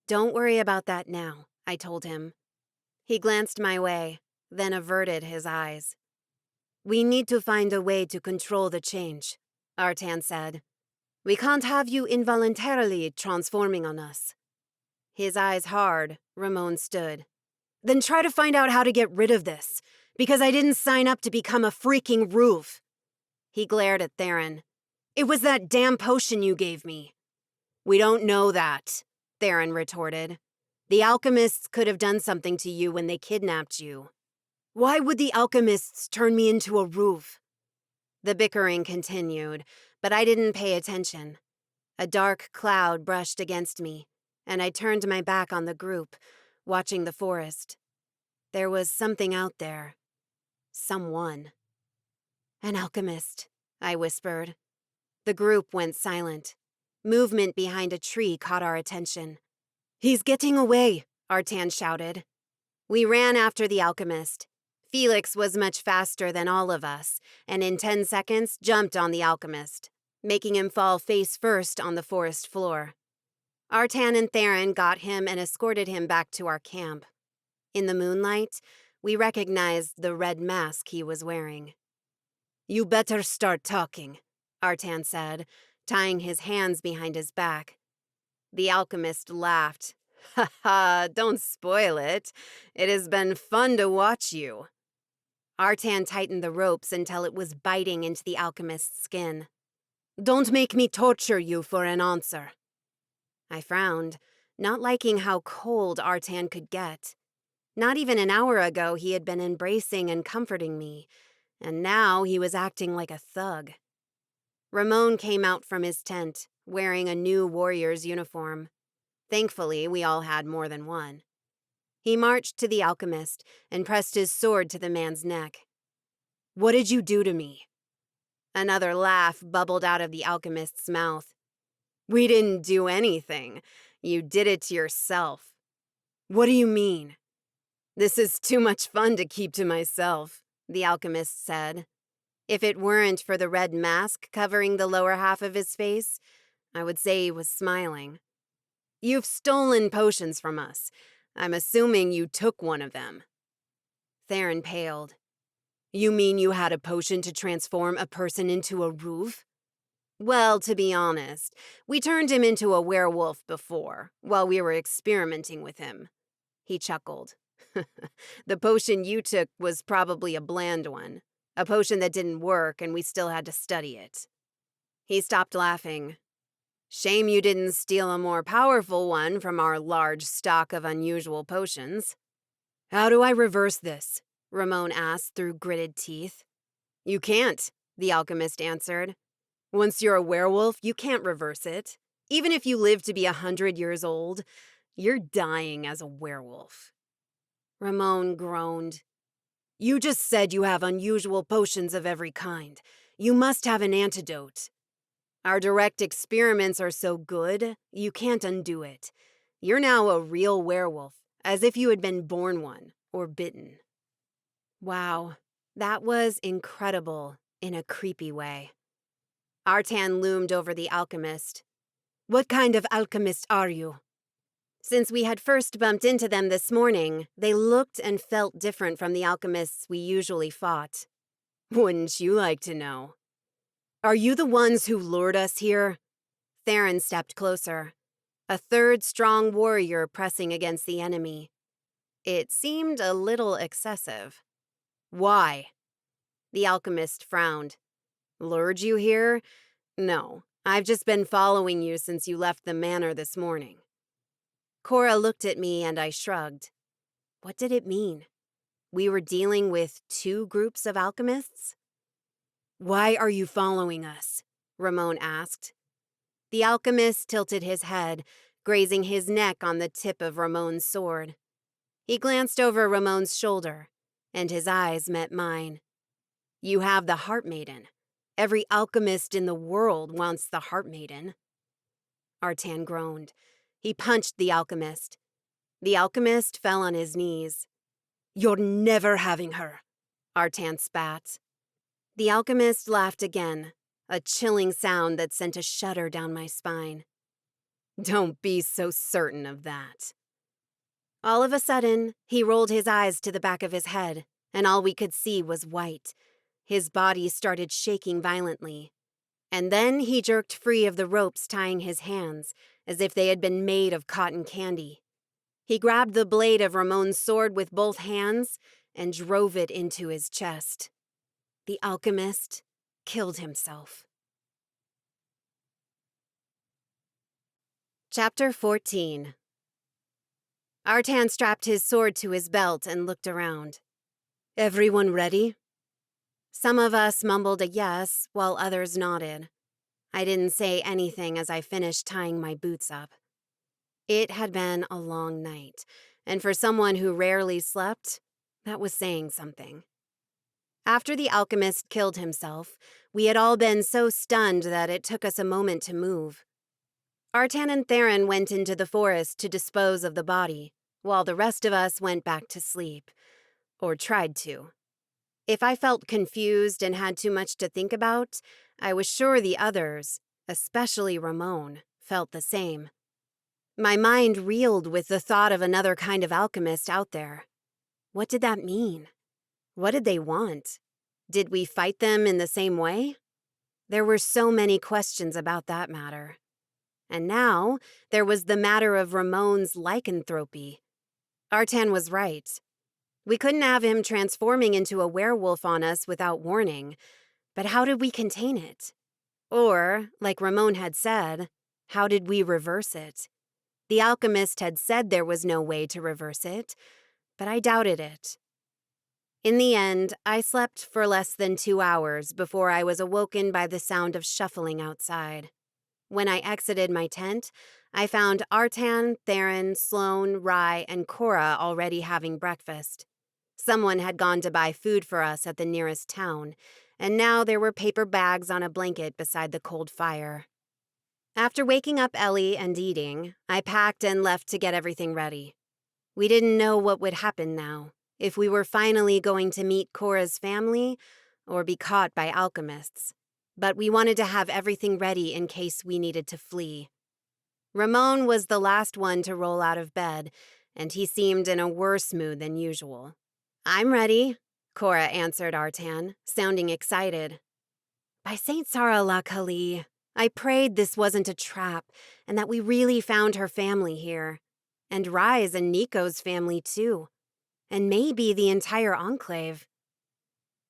"Don't worry about that now," I told him. He glanced my way, then averted his eyes. "We need to find a way to control the change," Artan said. "We can't have you involuntarily transforming on us." His eyes hard, Ramon stood. "Then try to find out how to get rid of this. Because I didn't sign up to become a freaking roof. He glared at Theron. It was that damn potion you gave me. We don't know that, Theron retorted. The alchemists could have done something to you when they kidnapped you. Why would the alchemists turn me into a roof? The bickering continued, but I didn't pay attention. A dark cloud brushed against me, and I turned my back on the group, watching the forest. There was something out there. Someone. An alchemist, I whispered. The group went silent. Movement behind a tree caught our attention. He's getting away, Artan shouted. We ran after the alchemist. Felix was much faster than all of us, and in 10 seconds jumped on the alchemist, making him fall face first on the forest floor. Artan and Theron got him and escorted him back to our camp. In the moonlight, we recognized the red mask he was wearing. You better start talking, Artan said, tying his hands behind his back. The alchemist laughed. Ha ha, don't spoil it. It has been fun to watch you. Artan tightened the ropes until it was biting into the alchemist's skin. Don't make me torture you for an answer. I frowned, not liking how cold Artan could get. Not even an hour ago he had been embracing and comforting me, and now he was acting like a thug. Ramon came out from his tent, wearing a new warrior's uniform. Thankfully, we all had more than one. He marched to the alchemist and pressed his sword to the man's neck. What did you do to me? Another laugh bubbled out of the alchemist's mouth. We didn't do anything. You did it to yourself. What do you mean? This is too much fun to keep to myself, the alchemist said. If it weren't for the red mask covering the lower half of his face, I would say he was smiling. You've stolen potions from us. I'm assuming you took one of them. Theron paled. You mean you had a potion to transform a person into a roof? Well, to be honest, we turned him into a werewolf before, while we were experimenting with him. He chuckled. The potion you took was probably a bland one. A potion that didn't work and we still had to study it. He stopped laughing. Shame you didn't steal a more powerful one from our large stock of unusual potions. How do I reverse this? Ramon asked through gritted teeth. You can't, the alchemist answered. Once you're a werewolf, you can't reverse it. Even if you live to be 100 years old, you're dying as a werewolf. Ramon groaned. You just said you have unusual potions of every kind. You must have an antidote. Our direct experiments are so good, you can't undo it. You're now a real werewolf, as if you had been born one, or bitten. Wow, that was incredible in a creepy way. Artan loomed over the alchemist. What kind of alchemist are you? Since we had first bumped into them this morning, they looked and felt different from the alchemists we usually fought. Wouldn't you like to know? Are you the ones who lured us here? Theron stepped closer, a third strong warrior pressing against the enemy. It seemed a little excessive. Why? The alchemist frowned. Lured you here? No, I've just been following you since you left the manor this morning. Cora looked at me and I shrugged. What did it mean? We were dealing with 2 groups of alchemists? Why are you following us? Ramon asked. The alchemist tilted his head, grazing his neck on the tip of Ramon's sword. He glanced over Ramon's shoulder, and his eyes met mine. You have the Heart Maiden. Every alchemist in the world wants the Heart Maiden. Artan groaned. He punched the alchemist. The alchemist fell on his knees. You're never having her, Artan spat. The alchemist laughed again, a chilling sound that sent a shudder down my spine. Don't be so certain of that. All of a sudden, he rolled his eyes to the back of his head, and all we could see was white. His body started shaking violently. And then he jerked free of the ropes tying his hands, as if they had been made of cotton candy. He grabbed the blade of Ramon's sword with both hands and drove it into his chest. The alchemist killed himself. Chapter 14. Artan strapped his sword to his belt and looked around. "Everyone ready?" Some of us mumbled a yes, while others nodded. I didn't say anything as I finished tying my boots up. It had been a long night, and for someone who rarely slept, that was saying something. After the alchemist killed himself, we had all been so stunned that it took us a moment to move. Artan and Theron went into the forest to dispose of the body, while the rest of us went back to sleep. Or tried to. If I felt confused and had too much to think about, I was sure the others, especially Ramon, felt the same. My mind reeled with the thought of another kind of alchemist out there. What did that mean? What did they want? Did we fight them in the same way? There were so many questions about that matter. And now, there was the matter of Ramon's lycanthropy. Artan was right. We couldn't have him transforming into a werewolf on us without warning, but how did we contain it? Or, like Ramon had said, how did we reverse it? The alchemist had said there was no way to reverse it, but I doubted it. In the end, I slept for less than 2 hours before I was awoken by the sound of shuffling outside. When I exited my tent, I found Artan, Theron, Sloane, Rye, and Cora already having breakfast. Someone had gone to buy food for us at the nearest town, and now there were paper bags on a blanket beside the cold fire. After waking up Ellie and eating, I packed and left to get everything ready. We didn't know what would happen now, if we were finally going to meet Cora's family or be caught by alchemists. But we wanted to have everything ready in case we needed to flee. Ramon was the last one to roll out of bed, and he seemed in a worse mood than usual. "I'm ready," Cora answered Artan, sounding excited. "By Saint Sarah la Kali, I prayed this wasn't a trap and that we really found her family here. And Rye's and Nico's family, too. And maybe the entire enclave."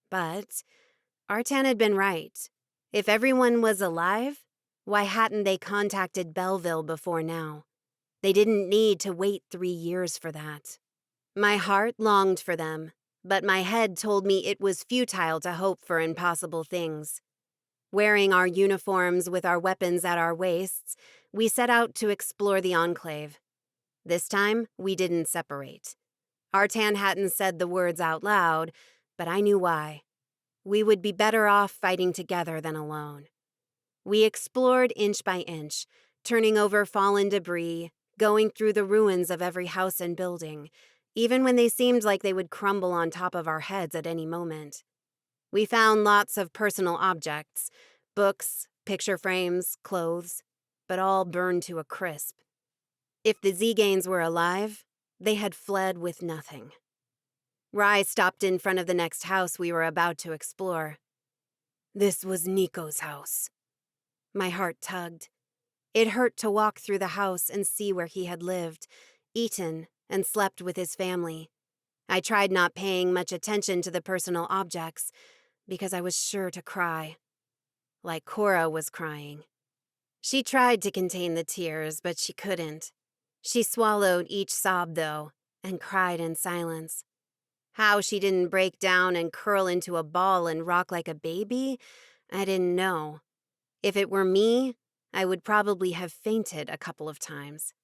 But Artan had been right. If everyone was alive, why hadn't they contacted Belleville before now? They didn't need to wait 3 years for that. My heart longed for them, but my head told me it was futile to hope for impossible things. Wearing our uniforms with our weapons at our waists, we set out to explore the enclave. This time, we didn't separate. Artan hadn't said the words out loud, but I knew why. We would be better off fighting together than alone. We explored inch by inch, turning over fallen debris, going through the ruins of every house and building, even when they seemed like they would crumble on top of our heads at any moment. We found lots of personal objects, books, picture frames, clothes, but all burned to a crisp. If the tziganes were alive, they had fled with nothing. Rye stopped in front of the next house we were about to explore. This was Nico's house. My heart tugged. It hurt to walk through the house and see where he had lived, eaten, and slept with his family. I tried not paying much attention to the personal objects, because I was sure to cry. Like Cora was crying. She tried to contain the tears, but she couldn't. She swallowed each sob, though, and cried in silence. How she didn't break down and curl into a ball and rock like a baby, I didn't know. If it were me, I would probably have fainted a couple of times.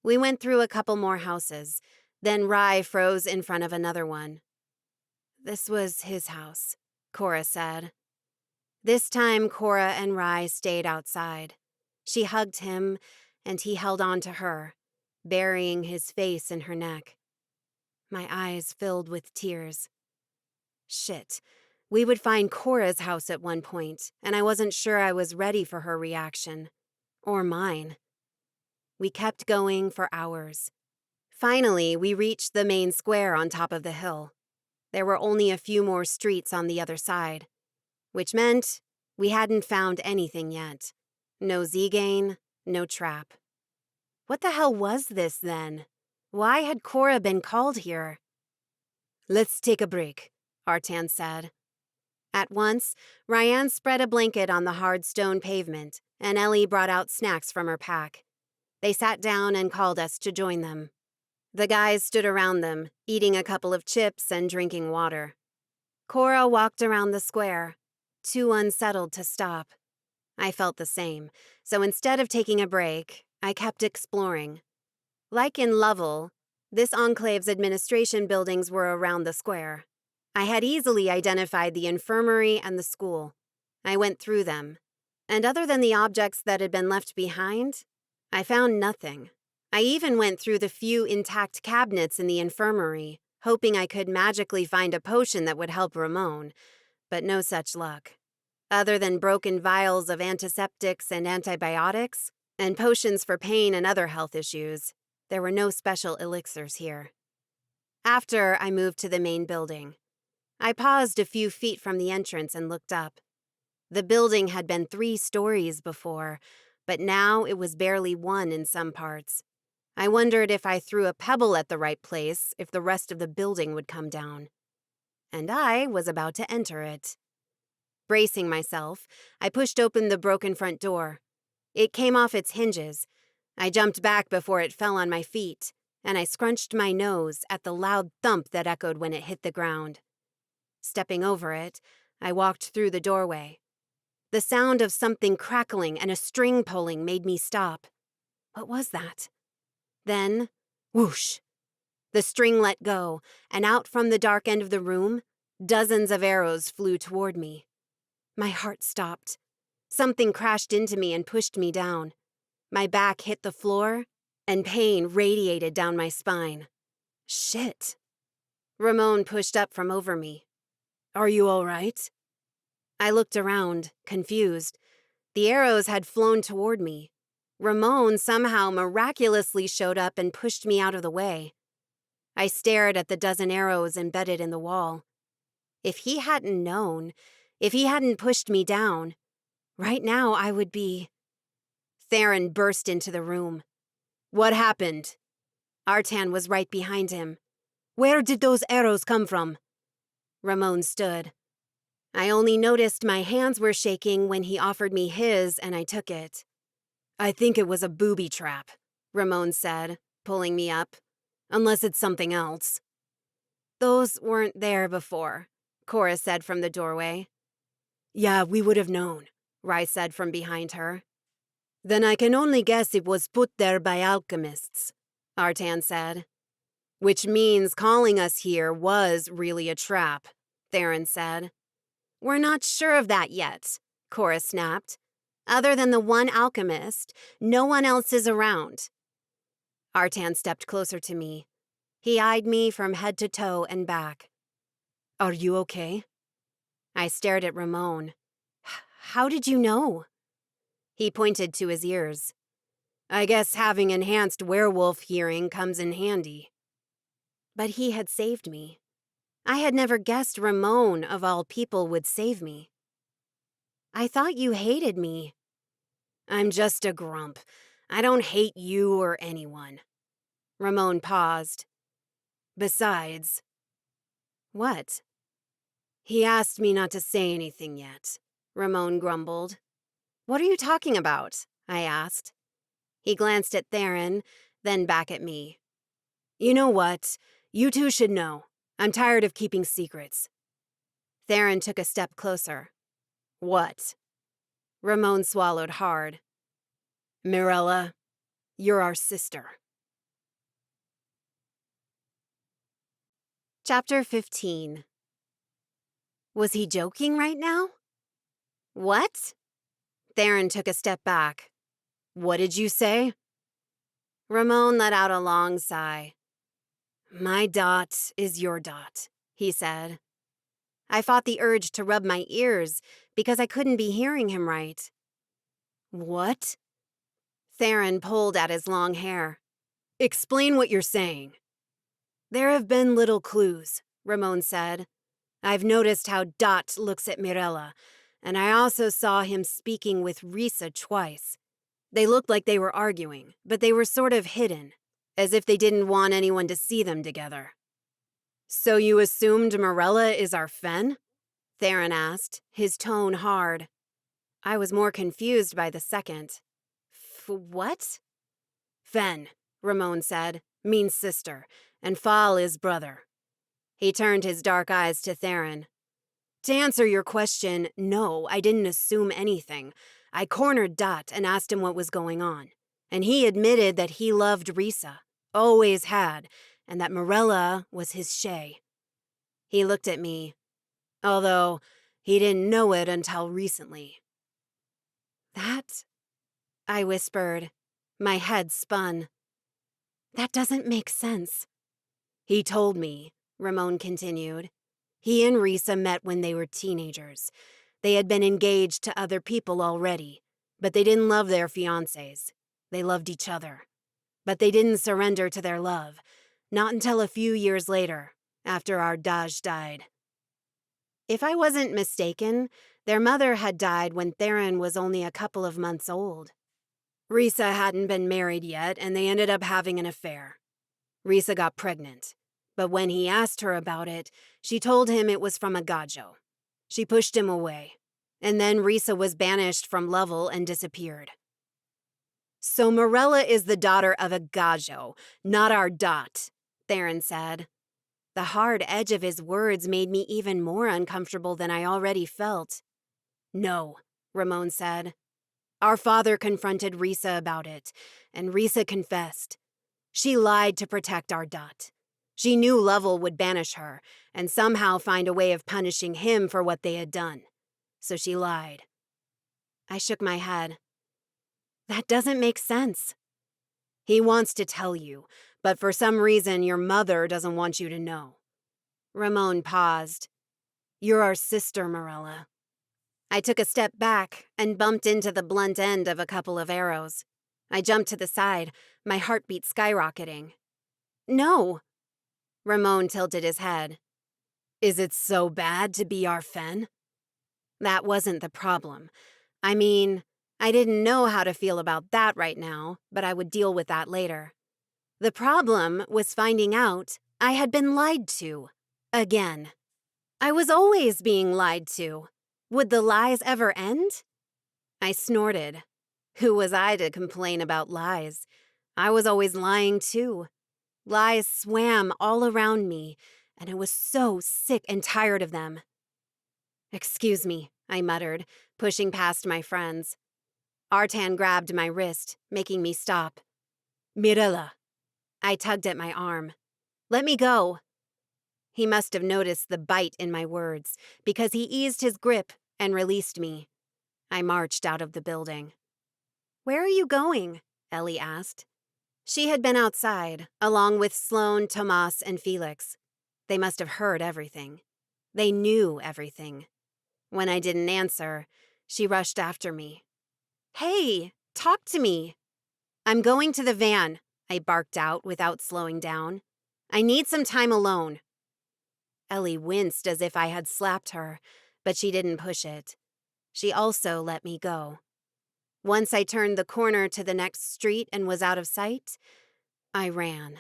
We went through a couple more houses, then Rye froze in front of another one. This was his house, Cora said. This time, Cora and Rye stayed outside. She hugged him, and he held on to her, burying his face in her neck. My eyes filled with tears. Shit, we would find Cora's house at one point, and I wasn't sure I was ready for her reaction. Or mine. We kept going for hours. Finally, we reached the main square on top of the hill. There were only a few more streets on the other side, which meant we hadn't found anything yet. No tzigane, no trap. What the hell was this, then? Why had Cora been called here? Let's take a break, Artan said. At once, Ryan spread a blanket on the hard stone pavement, and Ellie brought out snacks from her pack. They sat down and called us to join them. The guys stood around them, eating a couple of chips and drinking water. Cora walked around the square, too unsettled to stop. I felt the same, so instead of taking a break, I kept exploring. Like in Lovell, this enclave's administration buildings were around the square. I had easily identified the infirmary and the school. I went through them, and other than the objects that had been left behind, I found nothing. I even went through the few intact cabinets in the infirmary, hoping I could magically find a potion that would help Ramon, but no such luck. Other than broken vials of antiseptics and antibiotics, and potions for pain and other health issues, there were no special elixirs here. After I moved to the main building, I paused a few feet from the entrance and looked up. The building had been 3 stories before, but now it was barely 1 in some parts. I wondered if I threw a pebble at the right place, if the rest of the building would come down. And I was about to enter it. Bracing myself, I pushed open the broken front door. It came off its hinges. I jumped back before it fell on my feet, and I scrunched my nose at the loud thump that echoed when it hit the ground. Stepping over it, I walked through the doorway. The sound of something crackling and a string pulling made me stop. What was that? Then, whoosh! The string let go, and out from the dark end of the room, dozens of arrows flew toward me. My heart stopped. Something crashed into me and pushed me down. My back hit the floor, and pain radiated down my spine. Shit. Ramon pushed up from over me. Are you all right? I looked around, confused. The arrows had flown toward me. Ramon somehow miraculously showed up and pushed me out of the way. I stared at the dozen arrows embedded in the wall. If he hadn't known, if he hadn't pushed me down, right now I would be... Theron burst into the room. What happened? Artan was right behind him. Where did those arrows come from? Ramon stood. I only noticed my hands were shaking when he offered me his, and I took it. I think it was a booby trap, Ramon said, pulling me up. Unless it's something else. Those weren't there before, Cora said from the doorway. Yeah, we would have known, Rai said from behind her. Then I can only guess it was put there by alchemists, Artan said. Which means calling us here was really a trap, Theron said. We're not sure of that yet, Cora snapped. Other than the one alchemist, no one else is around. Artan stepped closer to me. He eyed me from head to toe and back. Are you okay? I stared at Ramon. How did you know? He pointed to his ears. I guess having enhanced werewolf hearing comes in handy. But he had saved me. I had never guessed Ramon, of all people, would save me. I thought you hated me. I'm just a grump. I don't hate you or anyone. Ramon paused. Besides... What? He asked me not to say anything yet, Ramon grumbled. What are you talking about? I asked. He glanced at Theron, then back at me. You know what? You two should know. I'm tired of keeping secrets. Theron took a step closer. What? Ramon swallowed hard. Mirella, you're our sister. Chapter 15. Was he joking right now? What? Theron took a step back. What did you say? Ramon let out a long sigh. My dot is your dot, he said. I fought the urge to rub my ears because I couldn't be hearing him right. What? Theron pulled at his long hair. Explain what you're saying. There have been little clues, Ramon said. I've noticed how Dot looks at Mirella, and I also saw him speaking with Risa twice. They looked like they were arguing, but they were sort of hidden, as if they didn't want anyone to see them together. So you assumed Mirella is our Fen? Theron asked, his tone hard. I was more confused by the second. What? Fen, Ramon said, means sister, and Fal is brother. He turned his dark eyes to Theron. To answer your question, no, I didn't assume anything. I cornered Dot and asked him what was going on. And he admitted that he loved Risa, always had, and that Mirella was his Shay. He looked at me, although he didn't know it until recently. That? I whispered. My head spun. That doesn't make sense. He told me, Ramon continued. He and Risa met when they were teenagers. They had been engaged to other people already, but they didn't love their fiancés. They loved each other. But they didn't surrender to their love, not until a few years later, after our Daj died. If I wasn't mistaken, their mother had died when Theron was only a couple of months old. Risa hadn't been married yet, and they ended up having an affair. Risa got pregnant, but when he asked her about it, she told him it was from a gajo. She pushed him away, and then Risa was banished from Lovell and disappeared. So Mirella is the daughter of a gajo, not our Dot, Theron said. The hard edge of his words made me even more uncomfortable than I already felt. No, Ramon said. Our father confronted Risa about it, and Risa confessed. She lied to protect our Dot. She knew Lovell would banish her, and somehow find a way of punishing him for what they had done. So she lied. I shook my head. That doesn't make sense. He wants to tell you, but for some reason your mother doesn't want you to know. Ramon paused. You're our sister, Mirella. I took a step back and bumped into the blunt end of a couple of arrows. I jumped to the side, my heartbeat skyrocketing. No. Ramon tilted his head. Is it so bad to be our Fen? That wasn't the problem. I mean, I didn't know how to feel about that right now, but I would deal with that later. The problem was finding out I had been lied to. Again. I was always being lied to. Would the lies ever end? I snorted. Who was I to complain about lies? I was always lying too. Lies swam all around me, and I was so sick and tired of them. Excuse me, I muttered, pushing past my friends. Artan grabbed my wrist, making me stop. Mirella. I tugged at my arm. Let me go. He must have noticed the bite in my words, because he eased his grip and released me. I marched out of the building. Where are you going? Ellie asked. She had been outside, along with Sloane, Tomas, and Felix. They must have heard everything. They knew everything. When I didn't answer, she rushed after me. Hey, talk to me. I'm going to the van, I barked out without slowing down. I need some time alone. Ellie winced as if I had slapped her, but she didn't push it. She also let me go. Once I turned the corner to the next street and was out of sight, I ran.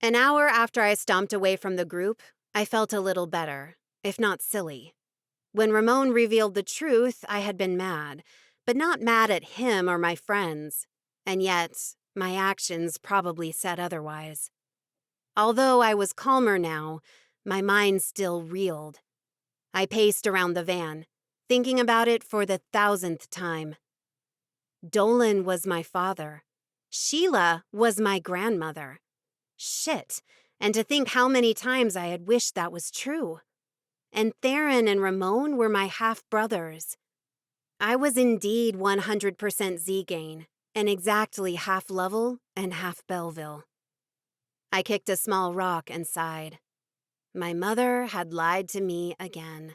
An hour after I stomped away from the group, I felt a little better, if not silly. When Ramon revealed the truth, I had been mad, but not mad at him or my friends. And yet, my actions probably said otherwise. Although I was calmer now, my mind still reeled. I paced around the van, thinking about it for the 1,000th time. Dolan was my father. Sheila was my grandmother. Shit, and to think how many times I had wished that was true. And Theron and Ramon were my half-brothers. I was indeed 100% Tzigane, and exactly half Lovell and half Belleville. I kicked a small rock and sighed. My mother had lied to me again.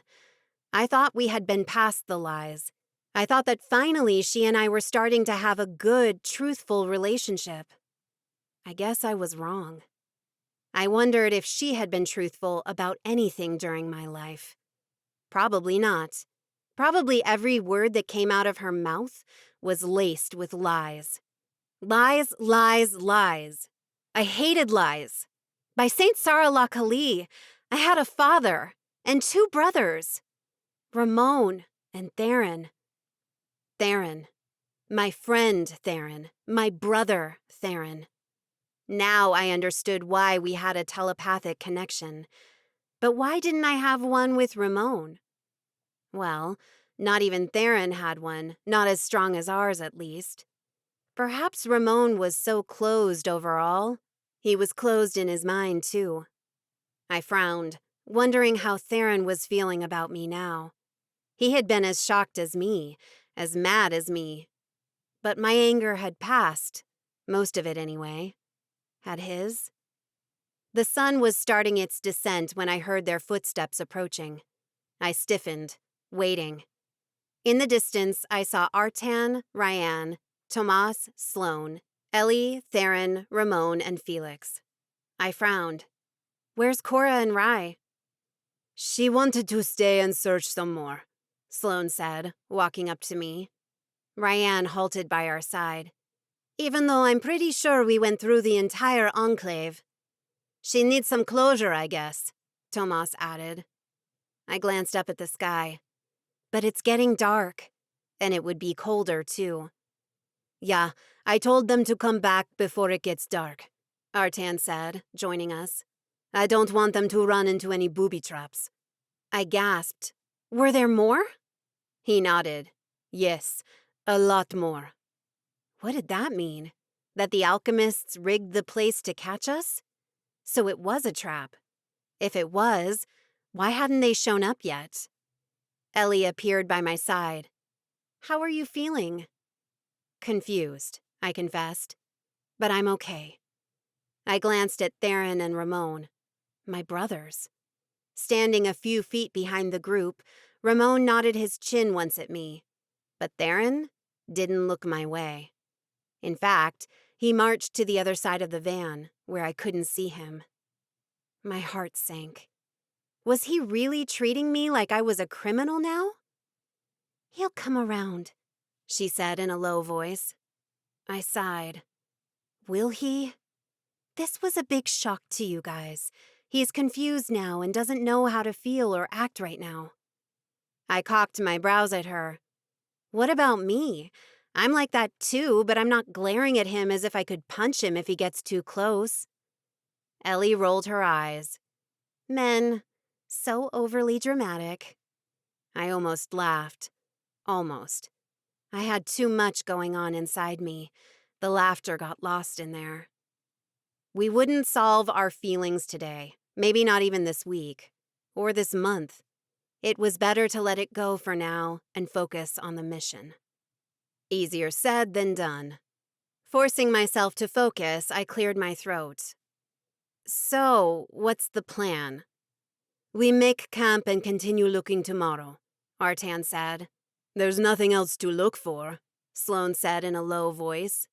I thought we had been past the lies. I thought that finally she and I were starting to have a good, truthful relationship. I guess I was wrong. I wondered if she had been truthful about anything during my life. Probably not. Probably every word that came out of her mouth was laced with lies. Lies, lies, lies. I hated lies. By Saint Sarah la Kali, I had a father and 2 brothers, Ramon and Theron. Theron. My friend Theron. My brother Theron. Now I understood why we had a telepathic connection. But why didn't I have one with Ramon? Well, not even Theron had one, not as strong as ours at least. Perhaps Ramon was so closed overall. He was closed in his mind, too. I frowned, wondering how Theron was feeling about me now. He had been as shocked as me, as mad as me. But my anger had passed, most of it anyway. Had his? The sun was starting its descent when I heard their footsteps approaching. I stiffened, waiting. In the distance, I saw Artan, Ryan, Tomas, Sloane, Ellie, Theron, Ramon, and Felix. I frowned. Where's Cora and Rye? She wanted to stay and search some more, Sloane said, walking up to me. Ryan halted by our side. Even though I'm pretty sure we went through the entire enclave. She needs some closure, I guess, Tomas added. I glanced up at the sky. But it's getting dark, and it would be colder, too. Yeah, I told them to come back before it gets dark, Artan said, joining us. I don't want them to run into any booby traps. I gasped. Were there more? He nodded. Yes, a lot more. What did that mean? That the alchemists rigged the place to catch us? So it was a trap. If it was, why hadn't they shown up yet? Ellie appeared by my side. How are you feeling? Confused, I confessed. But I'm okay. I glanced at Theron and Ramon, my brothers. Standing a few feet behind the group, Ramon nodded his chin once at me. But Theron didn't look my way. In fact, he marched to the other side of the van, where I couldn't see him. My heart sank. Was he really treating me like I was a criminal now? He'll come around, she said in a low voice. I sighed. Will he? This was a big shock to you guys. He's confused now and doesn't know how to feel or act right now. I cocked my brows at her. What about me? I'm like that too, but I'm not glaring at him as if I could punch him if he gets too close. Ellie rolled her eyes. Men, so overly dramatic. I almost laughed. Almost. I had too much going on inside me. The laughter got lost in there. We wouldn't solve our feelings today, maybe not even this week, or this month. It was better to let it go for now and focus on the mission. Easier said than done. Forcing myself to focus, I cleared my throat. So, what's the plan? We make camp and continue looking tomorrow, Artan said. There's nothing else to look for, Sloane said in a low voice.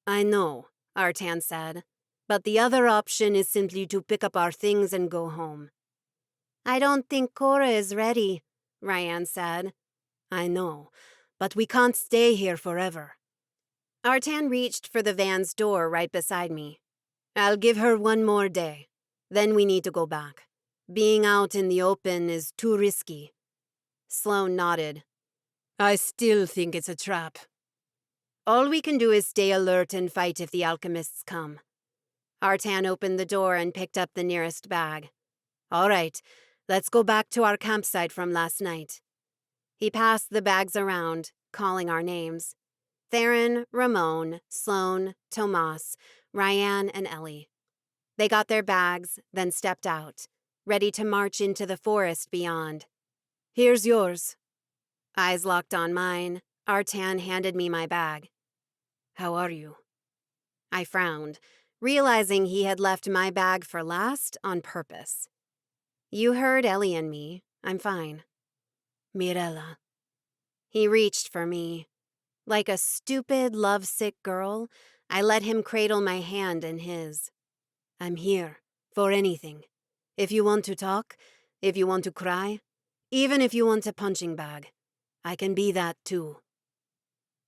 I know, Artan said, but the other option is simply to pick up our things and go home. I don't think Cora is ready, Ryan said. I know, but we can't stay here forever. Artan reached for the van's door right beside me. I'll give her one more day. Then we need to go back. Being out in the open is too risky. Sloane nodded. I still think it's a trap. All we can do is stay alert and fight if the alchemists come. Artan opened the door and picked up the nearest bag. All right, let's go back to our campsite from last night. He passed the bags around, calling our names. Theron, Ramon, Sloane, Tomas, Ryan, and Ellie. They got their bags, then stepped out, ready to march into the forest beyond. Here's yours. Eyes locked on mine, Artan handed me my bag. How are you? I frowned, realizing he had left my bag for last on purpose. You heard Ellie and me. I'm fine. Mirella. He reached for me. Like a stupid, lovesick girl, I let him cradle my hand in his. I'm here, for anything. If you want to talk, if you want to cry, even if you want a punching bag, I can be that too.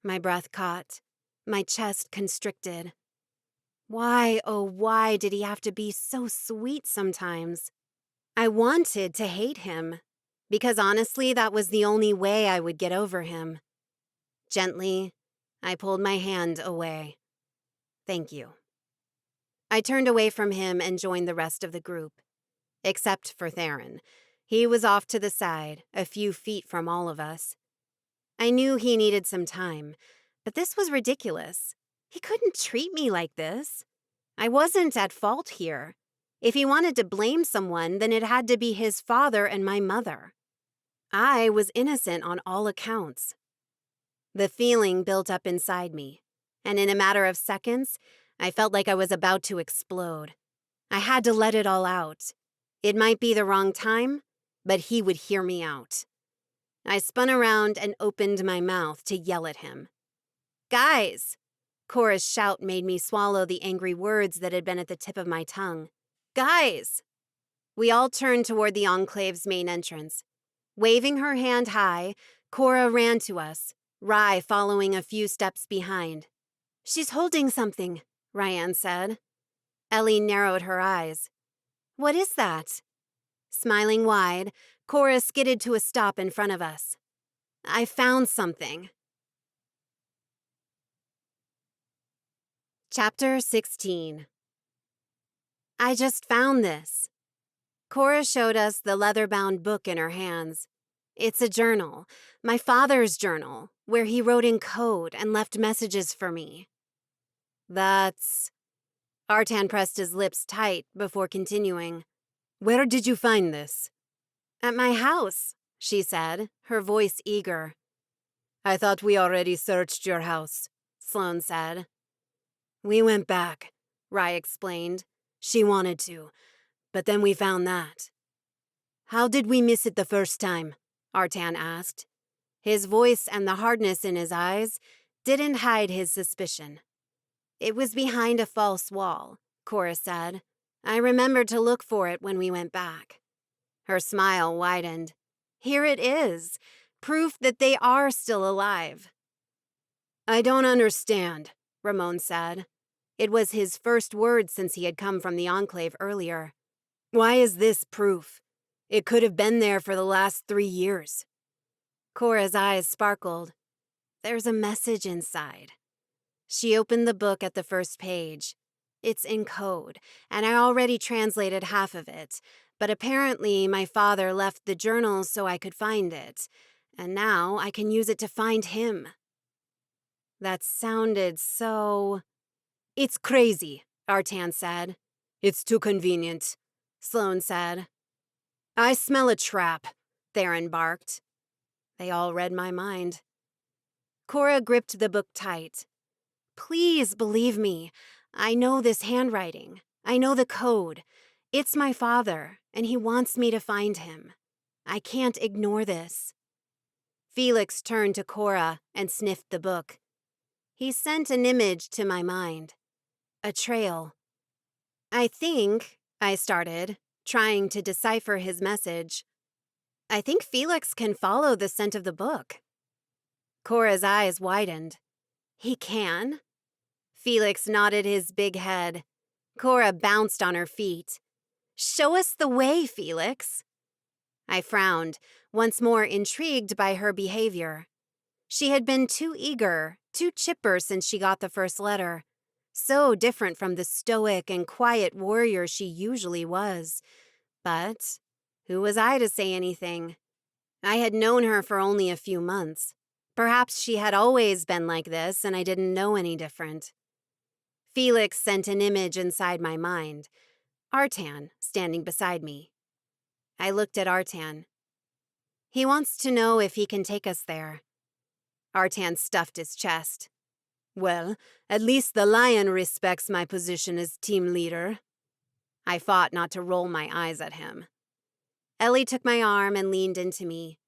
My breath caught, my chest constricted. Why, oh why did he have to be so sweet sometimes? I wanted to hate him, because honestly that was the only way I would get over him. Gently, I pulled my hand away. Thank you. I turned away from him and joined the rest of the group. Except for Theron. He was off to the side, a few feet from all of us. I knew he needed some time, but this was ridiculous. He couldn't treat me like this. I wasn't at fault here. If he wanted to blame someone, then it had to be his father and my mother. I was innocent on all accounts. The feeling built up inside me, and in a matter of seconds, I felt like I was about to explode. I had to let it all out. It might be the wrong time, but he would hear me out. I spun around and opened my mouth to yell at him. Guys! Cora's shout made me swallow the angry words that had been at the tip of my tongue. Guys! We all turned toward the enclave's main entrance. Waving her hand high, Cora ran to us, Rye following a few steps behind. She's holding something, Ryan said. Ellie narrowed her eyes. What is that? Smiling wide, Cora skidded to a stop in front of us. I found something. Chapter 16. I just found this. Cora showed us the leather-bound book in her hands. It's a journal, my father's journal, where he wrote in code and left messages for me. That's... Artan pressed his lips tight before continuing. Where did you find this? At my house, she said, her voice eager. I thought we already searched your house, Sloane said. We went back, Rye explained. She wanted to, but then we found that. How did we miss it the first time? Artan asked. His voice and the hardness in his eyes didn't hide his suspicion. It was behind a false wall, Cora said. I remembered to look for it when we went back. Her smile widened. Here it is, proof that they are still alive. I don't understand, Ramon said. It was his first word since he had come from the enclave earlier. Why is this proof? It could have been there for the last 3 years. Cora's eyes sparkled. There's a message inside. She opened the book at the first page. It's in code, and I already translated half of it, but apparently my father left the journal so I could find it, and now I can use it to find him. That sounded so... It's crazy, Artan said. It's too convenient, Sloane said. I smell a trap, Theron barked. They all read my mind. Cora gripped the book tight. Please believe me. I know this handwriting. I know the code. It's my father, and he wants me to find him. I can't ignore this. Felix turned to Cora and sniffed the book. He sent an image to my mind. A trail. I started, trying to decipher his message. I think Felix can follow the scent of the book. Cora's eyes widened. He can? Felix nodded his big head. Cora bounced on her feet. Show us the way, Felix. I frowned, once more intrigued by her behavior. She had been too eager, too chipper since she got the first letter. So different from the stoic and quiet warrior she usually was. But who was I to say anything? I had known her for only a few months. Perhaps she had always been like this and I didn't know any different. Felix sent an image inside my mind. Artan, standing beside me. I looked at Artan. He wants to know if he can take us there. Artan stuffed his chest. Well, at least the lion respects my position as team leader. I fought not to roll my eyes at him. Ellie took my arm and leaned into me.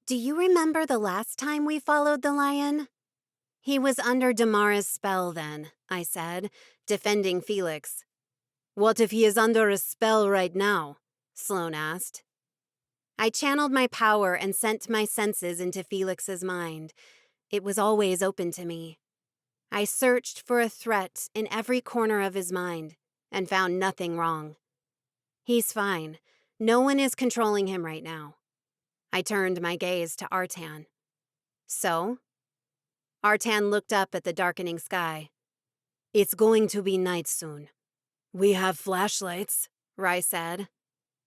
Do you remember the last time we followed the lion? He was under Damara's spell then, I said, defending Felix. What if he is under a spell right now? Sloane asked. I channeled my power and sent my senses into Felix's mind. It was always open to me. I searched for a threat in every corner of his mind and found nothing wrong. He's fine. No one is controlling him right now. I turned my gaze to Artan. So? Artan looked up at the darkening sky. It's going to be night soon. We have flashlights, Rai said.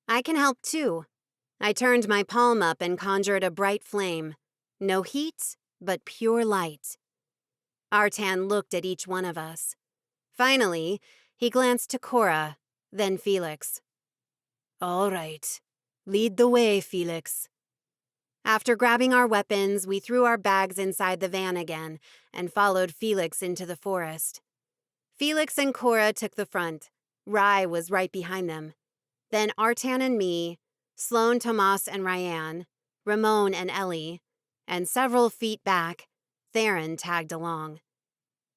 I can help too. I turned my palm up and conjured a bright flame. No heat, but pure light. Artan looked at each one of us. Finally, he glanced to Cora, then Felix. All right. Lead the way, Felix. After grabbing our weapons, we threw our bags inside the van again and followed Felix into the forest. Felix and Cora took the front. Rai was right behind them. Then Artan and me, Sloane, Tomas, and Ryan, Ramon and Ellie, and several feet back, Theron tagged along.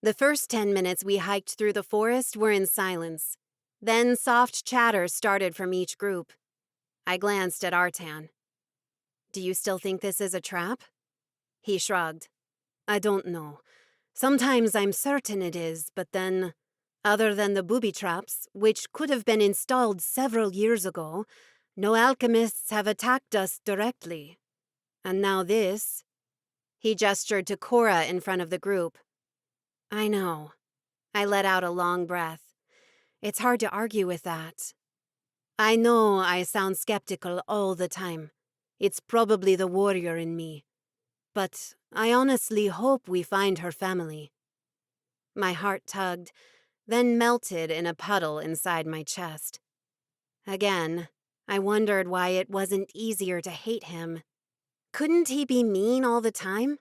The first 10 minutes we hiked through the forest were in silence. Then soft chatter started from each group. I glanced at Artan. Do you still think this is a trap? He shrugged. I don't know. Sometimes I'm certain it is, but then, other than the booby traps, which could have been installed several years ago, no alchemists have attacked us directly. And now this. He gestured to Cora in front of the group. I know. I let out a long breath. It's hard to argue with that. I know I sound skeptical all the time. It's probably the warrior in me. But I honestly hope we find her family. My heart tugged, then melted in a puddle inside my chest. Again, I wondered why it wasn't easier to hate him. Couldn't he be mean all the time?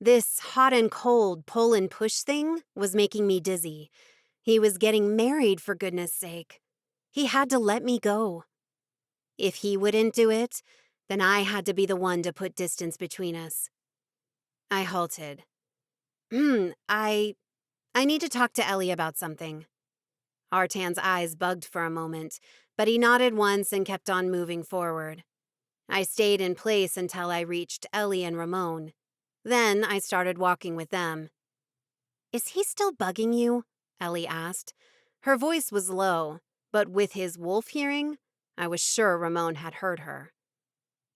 This hot and cold pull and push thing was making me dizzy. He was getting married, for goodness sake. He had to let me go. If he wouldn't do it, then I had to be the one to put distance between us. I halted. I need to talk to Ellie about something. Artan's eyes bugged for a moment, but he nodded once and kept on moving forward. I stayed in place until I reached Ellie and Ramon. Then I started walking with them. Is he still bugging you? Ellie asked. Her voice was low, but with his wolf hearing, I was sure Ramon had heard her.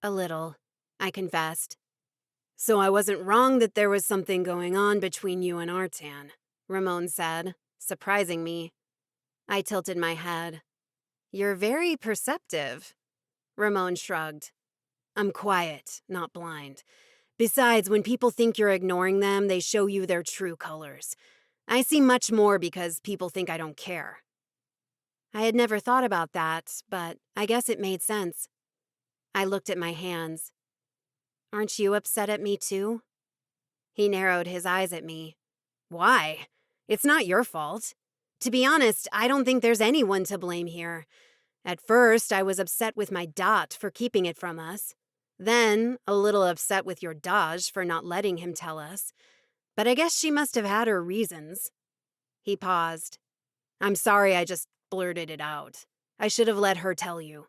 A little, I confessed. So I wasn't wrong that there was something going on between you and Artan, Ramon said, surprising me. I tilted my head. You're very perceptive. Ramon shrugged. I'm quiet, not blind. Besides, when people think you're ignoring them, they show you their true colors. I see much more because people think I don't care. I had never thought about that, but I guess it made sense. I looked at my hands. Aren't you upset at me too? He narrowed his eyes at me. Why? It's not your fault. To be honest, I don't think there's anyone to blame here. At first, I was upset with my Dot for keeping it from us. Then, a little upset with your Dodge for not letting him tell us. But I guess she must have had her reasons. He paused. I'm sorry I just blurted it out. I should have let her tell you.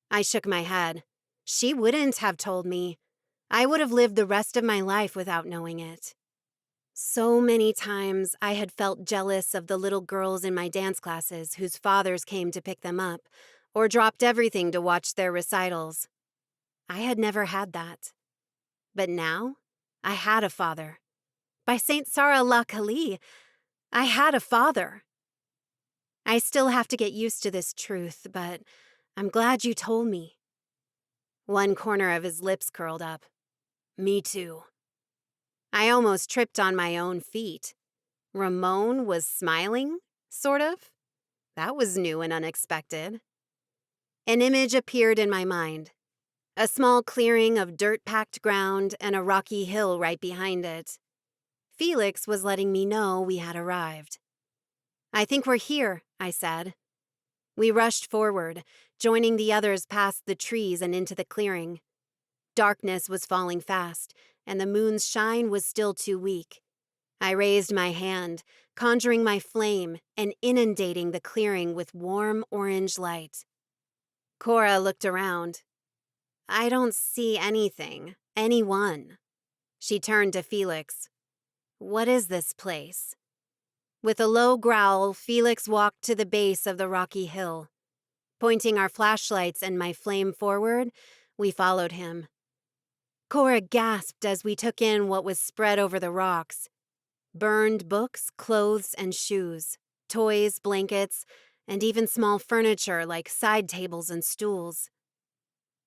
I shook my head. She wouldn't have told me. I would have lived the rest of my life without knowing it. So many times I had felt jealous of the little girls in my dance classes whose fathers came to pick them up, or dropped everything to watch their recitals. I had never had that. But now, I had a father. By Saint Sarah la Kali, I had a father. I still have to get used to this truth, but I'm glad you told me. One corner of his lips curled up. Me too. I almost tripped on my own feet. Ramon was smiling, sort of. That was new and unexpected. An image appeared in my mind. A small clearing of dirt-packed ground and a rocky hill right behind it. Felix was letting me know we had arrived. I think we're here, I said. We rushed forward, joining the others past the trees and into the clearing. Darkness was falling fast, and the moon's shine was still too weak. I raised my hand, conjuring my flame and inundating the clearing with warm orange light. Cora looked around. I don't see anything, anyone. She turned to Felix. What is this place? With a low growl, Felix walked to the base of the rocky hill. Pointing our flashlights and my flame forward, we followed him. Cora gasped as we took in what was spread over the rocks. Burned books, clothes, and shoes, toys, blankets, and even small furniture like side tables and stools.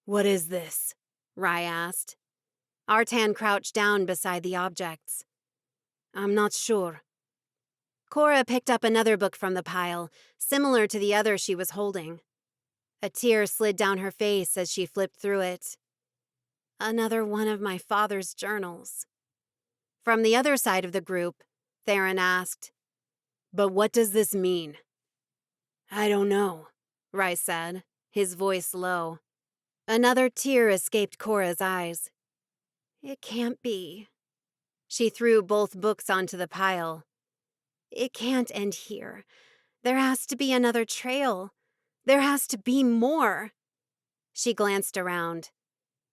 "What is this?" Rye asked. Artan crouched down beside the objects. "I'm not sure." Cora picked up another book from the pile, similar to the other she was holding. A tear slid down her face as she flipped through it. Another one of my father's journals. From the other side of the group, Theron asked, "But what does this mean?" "I don't know," Rye said, his voice low. Another tear escaped Cora's eyes. "It can't be." She threw both books onto the pile. "It can't end here. There has to be another trail. There has to be more." She glanced around.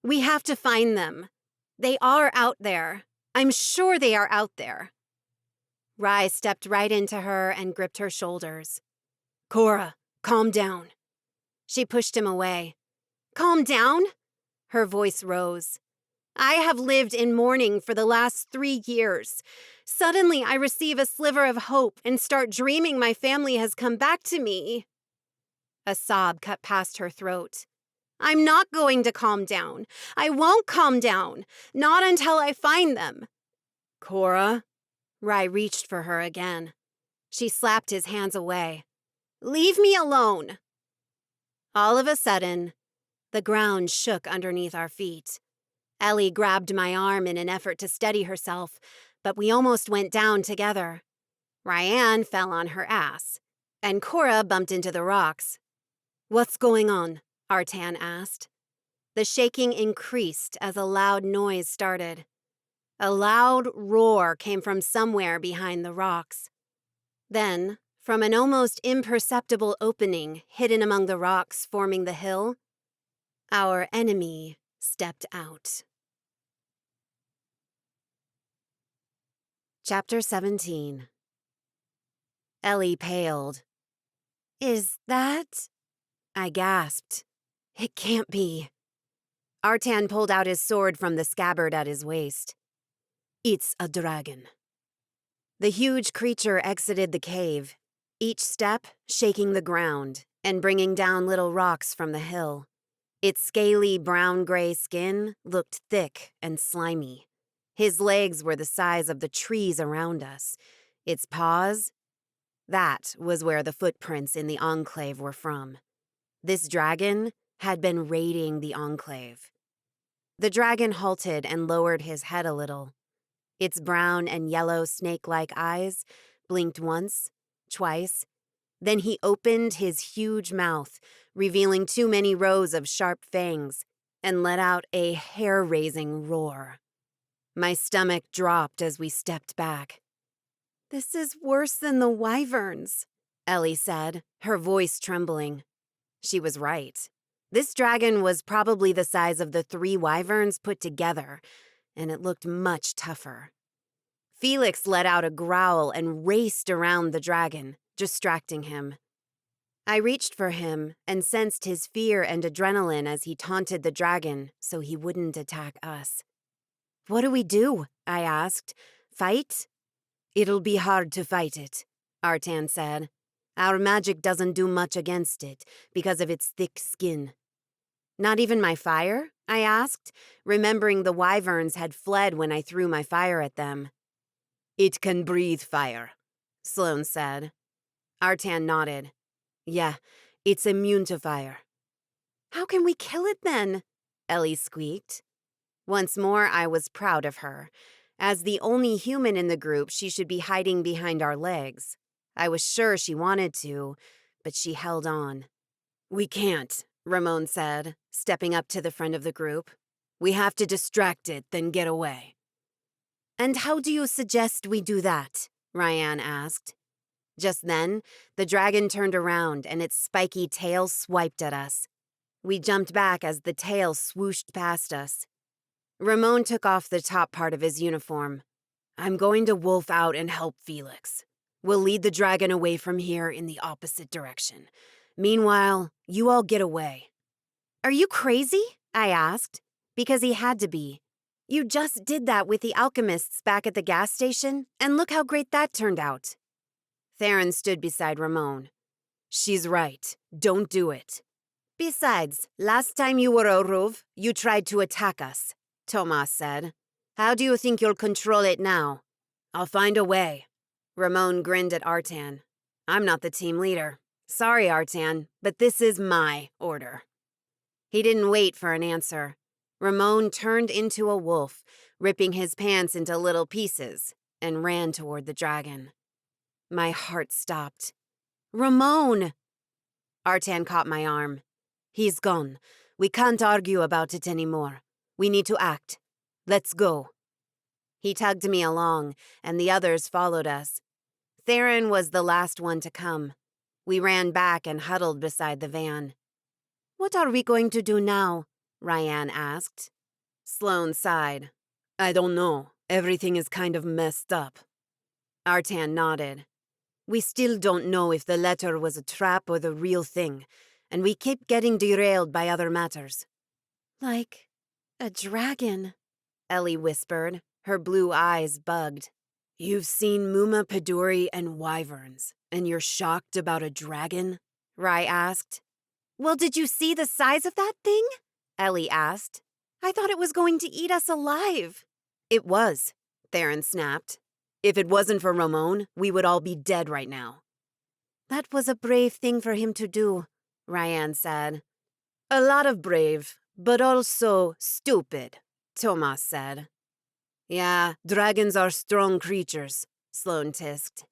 "We have to find them. They are out there. I'm sure they are out there." Rye stepped right into her and gripped her shoulders. "Cora, calm down." She pushed him away. "Calm down?" Her voice rose. "I have lived in mourning for the last 3 years. Suddenly I receive a sliver of hope and start dreaming my family has come back to me." A sob cut past her throat. "I'm not going to calm down. I won't calm down. Not until I find them." "Cora?" Rye reached for her again. She slapped his hands away. "Leave me alone." All of a sudden, the ground shook underneath our feet. Ellie grabbed my arm in an effort to steady herself, but we almost went down together. Ryan fell on her ass, and Cora bumped into the rocks. "What's going on?" Artan asked. The shaking increased as a loud noise started. A loud roar came from somewhere behind the rocks. Then, from an almost imperceptible opening hidden among the rocks forming the hill, our enemy stepped out. Chapter 17. Ellie paled. "Is that?" I gasped. "It can't be." Artan pulled out his sword from the scabbard at his waist. "It's a dragon." The huge creature exited the cave, each step shaking the ground and bringing down little rocks from the hill. Its scaly brown-gray skin looked thick and slimy. His legs were the size of the trees around us. Its paws? That was where the footprints in the enclave were from. This dragon had been raiding the enclave. The dragon halted and lowered his head a little. Its brown and yellow snake-like eyes blinked once, twice. Then he opened his huge mouth, revealing too many rows of sharp fangs, and let out a hair-raising roar. My stomach dropped as we stepped back. "This is worse than the wyverns," Ellie said, her voice trembling. She was right. This dragon was probably the size of the 3 wyverns put together, and it looked much tougher. Felix let out a growl and raced around the dragon, distracting him. I reached for him and sensed his fear and adrenaline as he taunted the dragon so he wouldn't attack us. "What do we do?" I asked. "Fight?" "It'll be hard to fight it," Artan said. "Our magic doesn't do much against it because of its thick skin." "Not even my fire?" I asked, remembering the wyverns had fled when I threw my fire at them. "It can breathe fire," Sloane said. Artan nodded. "Yeah, it's immune to fire." "How can we kill it then?" Ellie squeaked. Once more, I was proud of her. As the only human in the group, she should be hiding behind our legs. I was sure she wanted to, but she held on. "We can't," Ramon said, stepping up to the front of the group. "We have to distract it, then get away." "And how do you suggest we do that?" Ryan asked. Just then, the dragon turned around and its spiky tail swiped at us. We jumped back as the tail swooshed past us. Ramon took off the top part of his uniform. I'm going to wolf out and help Felix. We'll lead the dragon away from here in the opposite direction. Meanwhile, you all get away." "Are you crazy?" I asked, because he had to be. "You just did that with the alchemists back at the gas station, and look how great that turned out." Theron stood beside Ramon. "She's right. Don't do it." "Besides, last time you were a rove, you tried to attack us," Tomas said. "How do you think you'll control it now?" "I'll find a way." Ramon grinned at Artan. "I'm not the team leader. Sorry, Artan, but this is my order." He didn't wait for an answer. Ramon turned into a wolf, ripping his pants into little pieces, and ran toward the dragon. My heart stopped. "Ramon!" Artan caught my arm. "He's gone. We can't argue about it anymore. We need to act. Let's go." He tugged me along, and the others followed us. Theron was the last one to come. We ran back and huddled beside the van. "What are we going to do now?" Ryan asked. Sloane sighed. "I don't know. Everything is kind of messed up." Artan nodded. "We still don't know if the letter was a trap or the real thing, and we keep getting derailed by other matters." "Like a dragon," Ellie whispered, her blue eyes bugged. "You've seen Muma Paduri and wyverns, and you're shocked about a dragon?" Rai asked. "Well, did you see the size of that thing?" Ellie asked. "I thought it was going to eat us alive." "It was," Theron snapped. "If it wasn't for Ramon, we would all be dead right now." "That was a brave thing for him to do," Ryan said. "A lot of brave, but also stupid," Tomas said. "Yeah, dragons are strong creatures," Sloane tisked.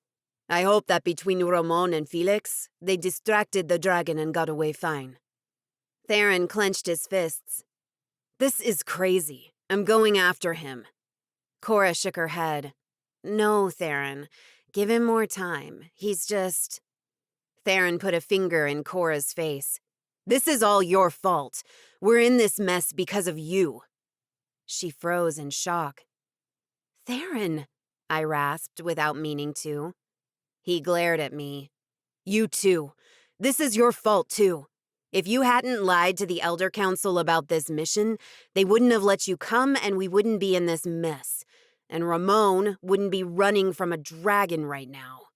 "I hope that between Ramon and Felix, they distracted the dragon and got away fine." Theron clenched his fists. "This is crazy. I'm going after him." Cora shook her head. "No, Theron. Give him more time. He's just—" Theron put a finger in Cora's face. "This is all your fault. We're in this mess because of you." She froze in shock. "Theron," I rasped without meaning to. He glared at me. "You too. This is your fault too. If you hadn't lied to the Elder Council about this mission, they wouldn't have let you come and we wouldn't be in this mess. And Ramon wouldn't be running from a dragon right now."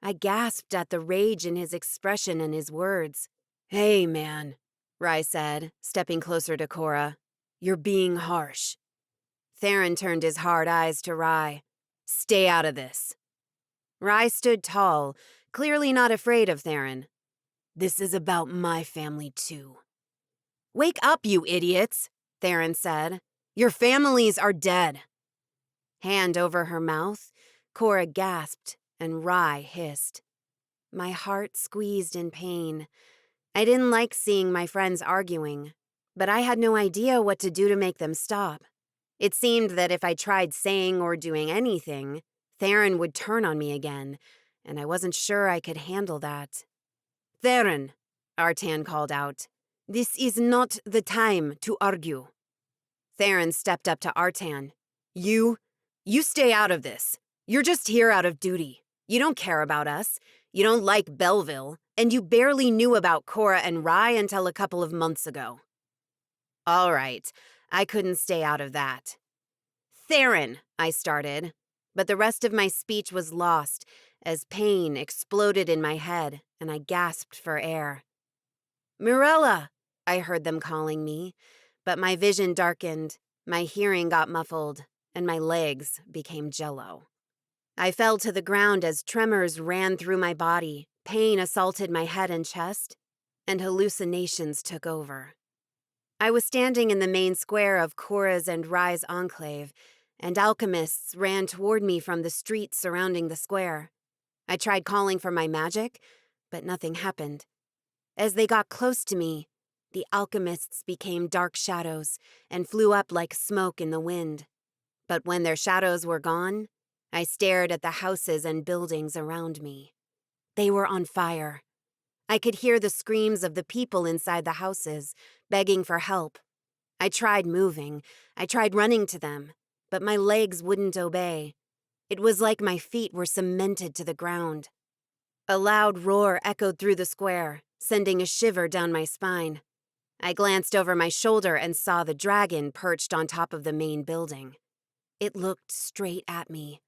I gasped at the rage in his expression and his words. "Hey, man," Rai said, stepping closer to Cora. "You're being harsh." Theron turned his hard eyes to Rai. "Stay out of this." Rai stood tall, clearly not afraid of Theron. "This is about my family, too." "Wake up, you idiots," Theron said. "Your families are dead." Hand over her mouth, Cora gasped, and Rai hissed. My heart squeezed in pain. I didn't like seeing my friends arguing, but I had no idea what to do to make them stop. It seemed that if I tried saying or doing anything, Theron would turn on me again, and I wasn't sure I could handle that. "Theron," Artan called out, "this is not the time to argue." Theron stepped up to Artan. You stay out of this. You're just here out of duty. You don't care about us. You don't like Belleville, and you barely knew about Cora and Rai until a couple of months ago." "All right, I couldn't stay out of that." "Theron," I started, but the rest of my speech was lost as pain exploded in my head and I gasped for air. "Mirella," I heard them calling me, but my vision darkened, my hearing got muffled, and my legs became jello. I fell to the ground as tremors ran through my body, pain assaulted my head and chest, and hallucinations took over. I was standing in the main square of Cora's and Rai's enclave, and alchemists ran toward me from the streets surrounding the square. I tried calling for my magic, but nothing happened. As they got close to me, the alchemists became dark shadows and flew up like smoke in the wind. But when their shadows were gone, I stared at the houses and buildings around me. They were on fire. I could hear the screams of the people inside the houses, begging for help. I tried moving. I tried running to them, but my legs wouldn't obey. It was like my feet were cemented to the ground. A loud roar echoed through the square, sending a shiver down my spine. I glanced over my shoulder and saw the dragon perched on top of the main building. It looked straight at me.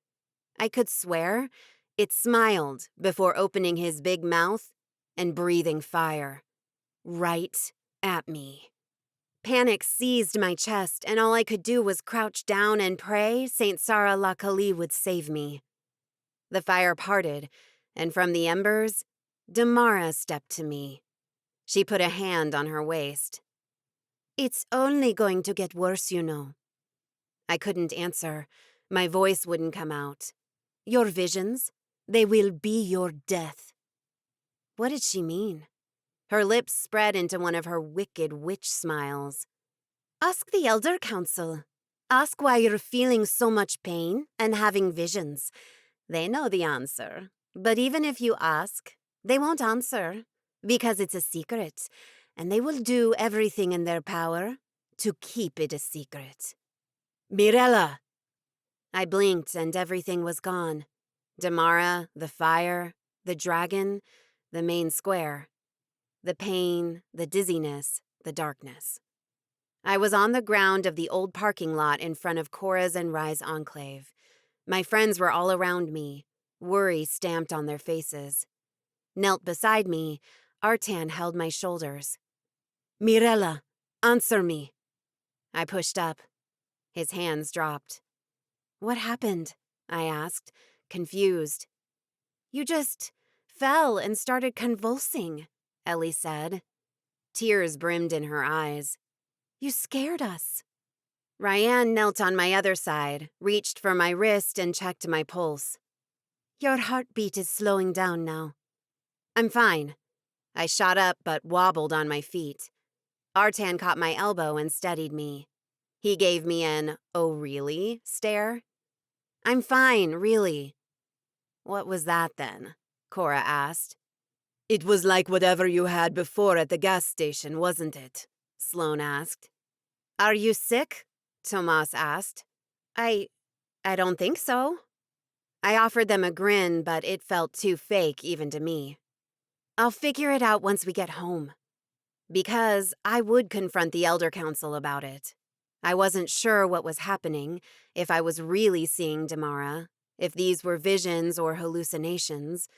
I could swear it smiled before opening his big mouth and breathing fire. Right at me. Panic seized my chest, and all I could do was crouch down and pray Saint Sarah La Kali would save me. The fire parted, and from the embers, Damara stepped to me. She put a hand on her waist. "It's only going to get worse, you know." I couldn't answer. My voice wouldn't come out. "Your visions, they will be your death." What did she mean? Her lips spread into one of her wicked witch smiles. "Ask the Elder Council. Ask why you're feeling so much pain and having visions. They know the answer. But even if you ask, they won't answer, because it's a secret, and they will do everything in their power to keep it a secret." "Mirella!" I blinked and everything was gone. Damara, the fire, the dragon, the main square. The pain, the dizziness, the darkness. I was on the ground of the old parking lot in front of Cora's and Rye's enclave. My friends were all around me, worry stamped on their faces. Knelt beside me, Artan held my shoulders. "Mirella, answer me." I pushed up. His hands dropped. "What happened?" I asked, confused. "You just fell and started convulsing," Ellie said. Tears brimmed in her eyes. "You scared us." Ryan knelt on my other side, reached for my wrist and checked my pulse. "Your heartbeat is slowing down now." "I'm fine." I shot up but wobbled on my feet. Artan caught my elbow and steadied me. He gave me an "oh really" stare. "I'm fine, really." "What was that then?" Cora asked. "It was like whatever you had before at the gas station, wasn't it?" Sloane asked. "Are you sick?" Tomas asked. I don't think so." I offered them a grin, but it felt too fake even to me. "I'll figure it out once we get home." Because I would confront the Elder Council about it. I wasn't sure what was happening, if I was really seeing Damara, if these were visions or hallucinations.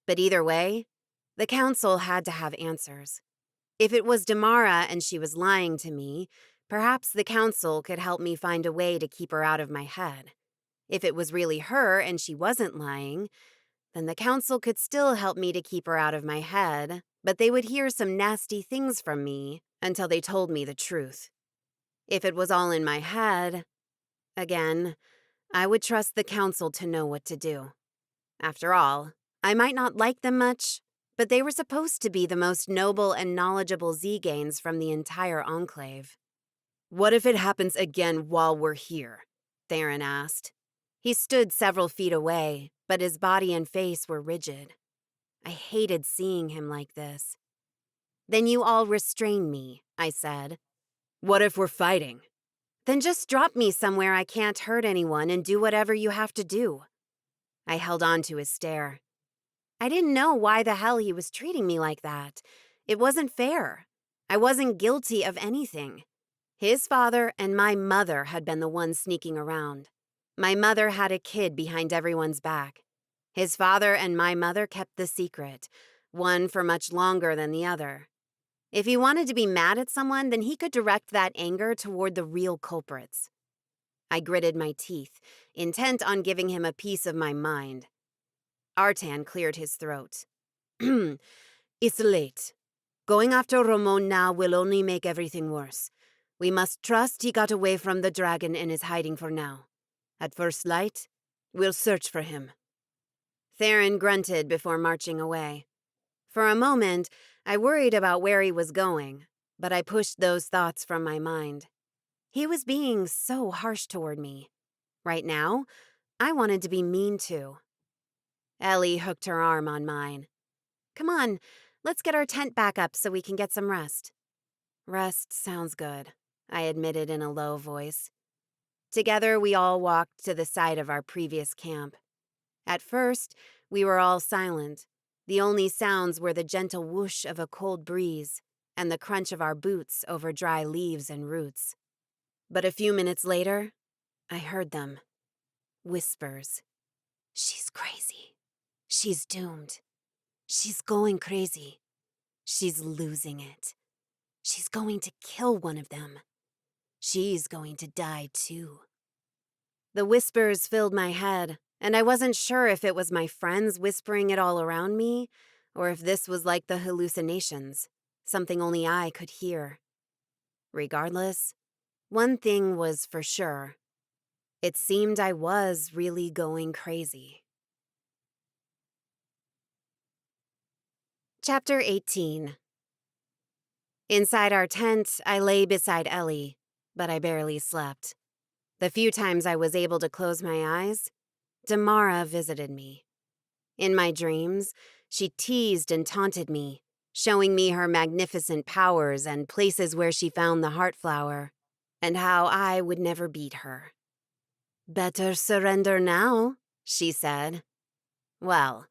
But either way, the council had to have answers. If it was Damara and she was lying to me, perhaps the council could help me find a way to keep her out of my head. If it was really her and she wasn't lying, then the council could still help me to keep her out of my head, but they would hear some nasty things from me until they told me the truth. If it was all in my head, again, I would trust the council to know what to do. After all, I might not like them much, but they were supposed to be the most noble and knowledgeable tziganes from the entire enclave. "What if it happens again while we're here?" Theron asked. He stood several feet away, but his body and face were rigid. I hated seeing him like this. "Then you all restrain me," I said. "What if we're fighting?" "Then just drop me somewhere I can't hurt anyone and do whatever you have to do." I held on to his stare. I didn't know why the hell he was treating me like that. It wasn't fair. I wasn't guilty of anything. His father and my mother had been the ones sneaking around. My mother had a kid behind everyone's back. His father and my mother kept the secret, one for much longer than the other. If he wanted to be mad at someone, then he could direct that anger toward the real culprits. I gritted my teeth, intent on giving him a piece of my mind. Artan cleared his throat. "It's late. Going after Ramon now will only make everything worse. We must trust he got away from the dragon and is hiding for now. At first light, we'll search for him." Theron grunted before marching away. For a moment, I worried about where he was going, but I pushed those thoughts from my mind. He was being so harsh toward me. Right now, I wanted to be mean too. Ellie hooked her arm on mine. "Come on, let's get our tent back up so we can get some rest." "Rest sounds good," I admitted in a low voice. Together, we all walked to the site of our previous camp. At first, we were all silent. The only sounds were the gentle whoosh of a cold breeze and the crunch of our boots over dry leaves and roots. But a few minutes later, I heard them. Whispers. She's crazy. She's doomed. She's going crazy. She's losing it. She's going to kill one of them. She's going to die too. The whispers filled my head, and I wasn't sure if it was my friends whispering it all around me, or if this was like the hallucinations, something only I could hear. Regardless, one thing was for sure. It seemed I was really going crazy. Chapter 18. Inside our tent, I lay beside Ellie, but I barely slept. The few times I was able to close my eyes, Damara visited me. In my dreams, she teased and taunted me, showing me her magnificent powers and places where she found the heart flower, and how I would never beat her. "Better surrender now," she said. Well,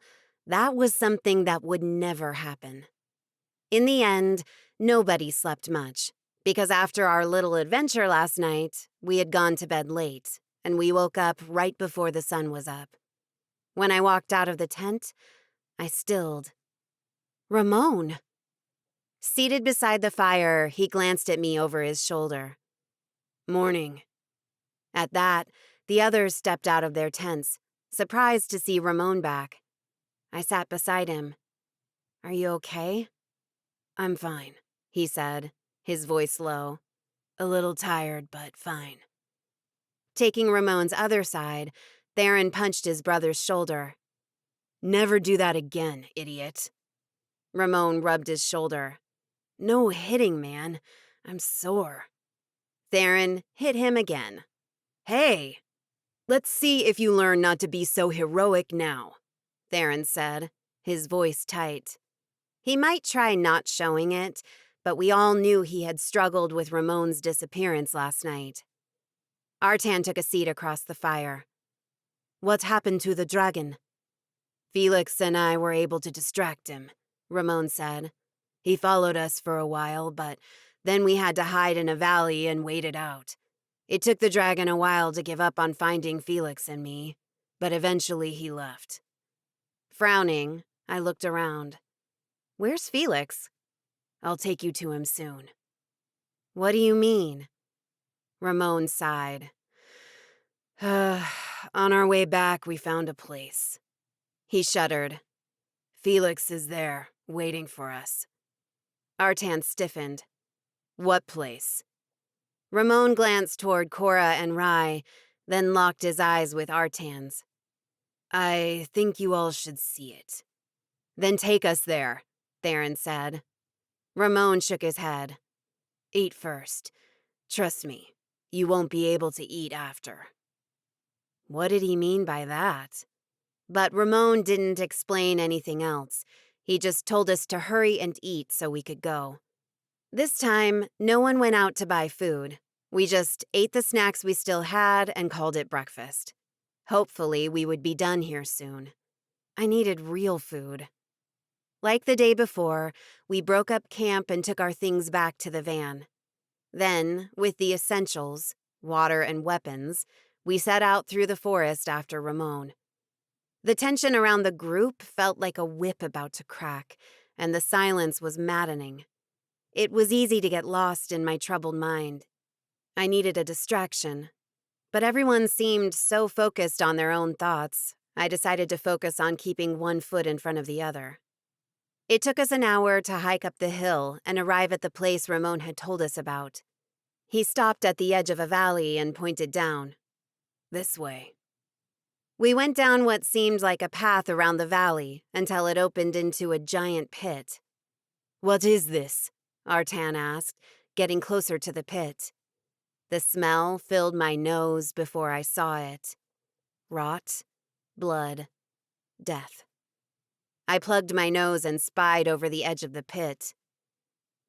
that was something that would never happen. In the end, nobody slept much, because after our little adventure last night, we had gone to bed late, and we woke up right before the sun was up. When I walked out of the tent, I stilled. Ramon! Seated beside the fire, he glanced at me over his shoulder. "Morning." At that, the others stepped out of their tents, surprised to see Ramon back. I sat beside him. "Are you okay?" "I'm fine," he said, his voice low. "A little tired, but fine." Taking Ramon's other side, Theron punched his brother's shoulder. "Never do that again, idiot." Ramon rubbed his shoulder. "No hitting, man. I'm sore." Theron hit him again. "Hey, let's see if you learn not to be so heroic now," Theron said, his voice tight. He might try not showing it, but we all knew he had struggled with Ramon's disappearance last night. Artan took a seat across the fire. "What happened to the dragon?" "Felix and I were able to distract him," Ramon said. "He followed us for a while, but then we had to hide in a valley and wait it out. It took the dragon a while to give up on finding Felix and me, but eventually he left." Frowning, I looked around. "Where's Felix?" "I'll take you to him soon." "What do you mean?" Ramon sighed. On our way back, we found a place." He shuddered. "Felix is there, waiting for us." Artan stiffened. "What place?" Ramon glanced toward Cora and Rye, then locked his eyes with Artan's. "I think you all should see it." "Then take us there," Theron said. Ramon shook his head. "Eat first. Trust me, you won't be able to eat after." What did he mean by that? But Ramon didn't explain anything else. He just told us to hurry and eat so we could go. This time, no one went out to buy food. We just ate the snacks we still had and called it breakfast. Hopefully, we would be done here soon. I needed real food. Like the day before, we broke up camp and took our things back to the van. Then, with the essentials, water and weapons, we set out through the forest after Ramon. The tension around the group felt like a whip about to crack, and the silence was maddening. It was easy to get lost in my troubled mind. I needed a distraction. But everyone seemed so focused on their own thoughts, I decided to focus on keeping one foot in front of the other. It took us an hour to hike up the hill and arrive at the place Ramon had told us about. He stopped at the edge of a valley and pointed down. "This way." We went down what seemed like a path around the valley until it opened into a giant pit. "What is this?" Artan asked, getting closer to the pit. The smell filled my nose before I saw it. Rot, blood, death. I plugged my nose and spied over the edge of the pit.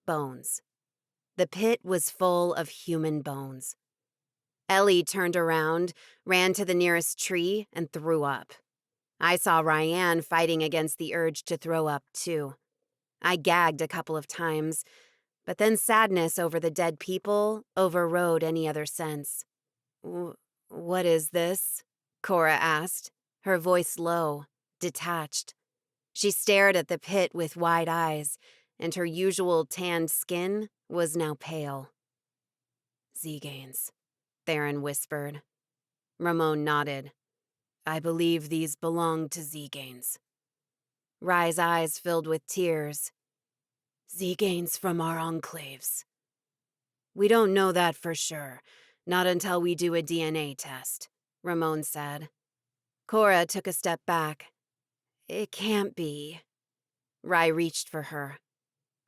Bones. The pit was full of human bones. Ellie turned around, ran to the nearest tree, and threw up. I saw Ryan fighting against the urge to throw up, too. I gagged a couple of times, but then sadness over the dead people overrode any other sense. What is this? Cora asked, her voice low, detached. She stared at the pit with wide eyes, and her usual tanned skin was now pale. Tziganes, Theron whispered. Ramon nodded. I believe these belong to tziganes. Rye's eyes filled with tears. Tziganes from our enclaves. We don't know that for sure, not until we do a DNA test, Ramon said. Cora took a step back. It can't be. Rye reached for her.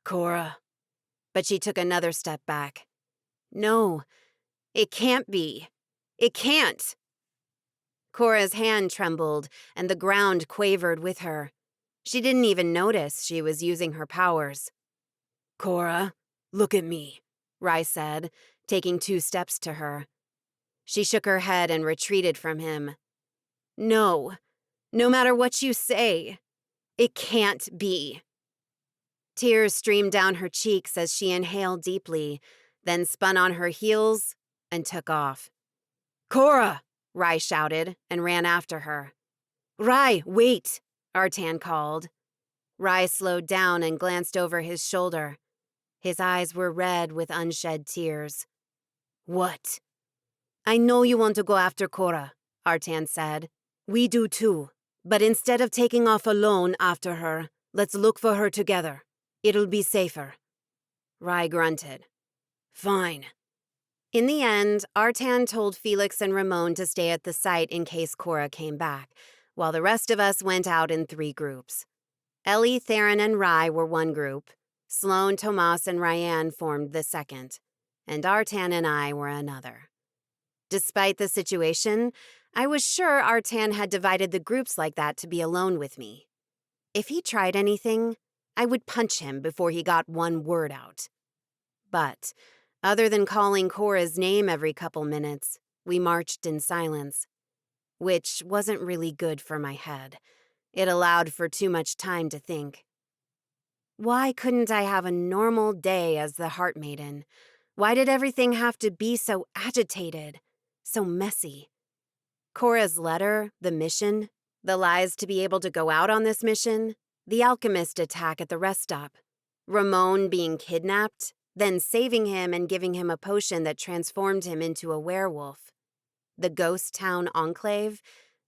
Cora. But she took another step back. No, it can't be. It can't. Cora's hand trembled, and the ground quavered with her. She didn't even notice she was using her powers. Cora, look at me, Rye said, taking 2 steps to her. She shook her head and retreated from him. No, no matter what you say, it can't be. Tears streamed down her cheeks as she inhaled deeply, then spun on her heels and took off. Cora! Rye shouted and ran after her. Rye, wait! Artan called. Rye slowed down and glanced over his shoulder. His eyes were red with unshed tears. What? I know you want to go after Cora, Artan said. We do too, but instead of taking off alone after her, let's look for her together. It'll be safer. Rye grunted. Fine. In the end, Artan told Felix and Ramon to stay at the site in case Cora came back, while the rest of us went out in 3 groups. Ellie, Theron, and Rye were one group. Sloane, Tomas, and Ryan formed the second, and Artan and I were another. Despite the situation, I was sure Artan had divided the groups like that to be alone with me. If he tried anything, I would punch him before he got one word out. But, other than calling Cora's name every couple minutes, we marched in silence, which wasn't really good for my head. It allowed for too much time to think. Why couldn't I have a normal day as the Heart Maiden? Why did everything have to be so agitated, so messy? Cora's letter, the mission, the lies to be able to go out on this mission, the alchemist attack at the rest stop, Ramon being kidnapped, then saving him and giving him a potion that transformed him into a werewolf, the ghost town enclave,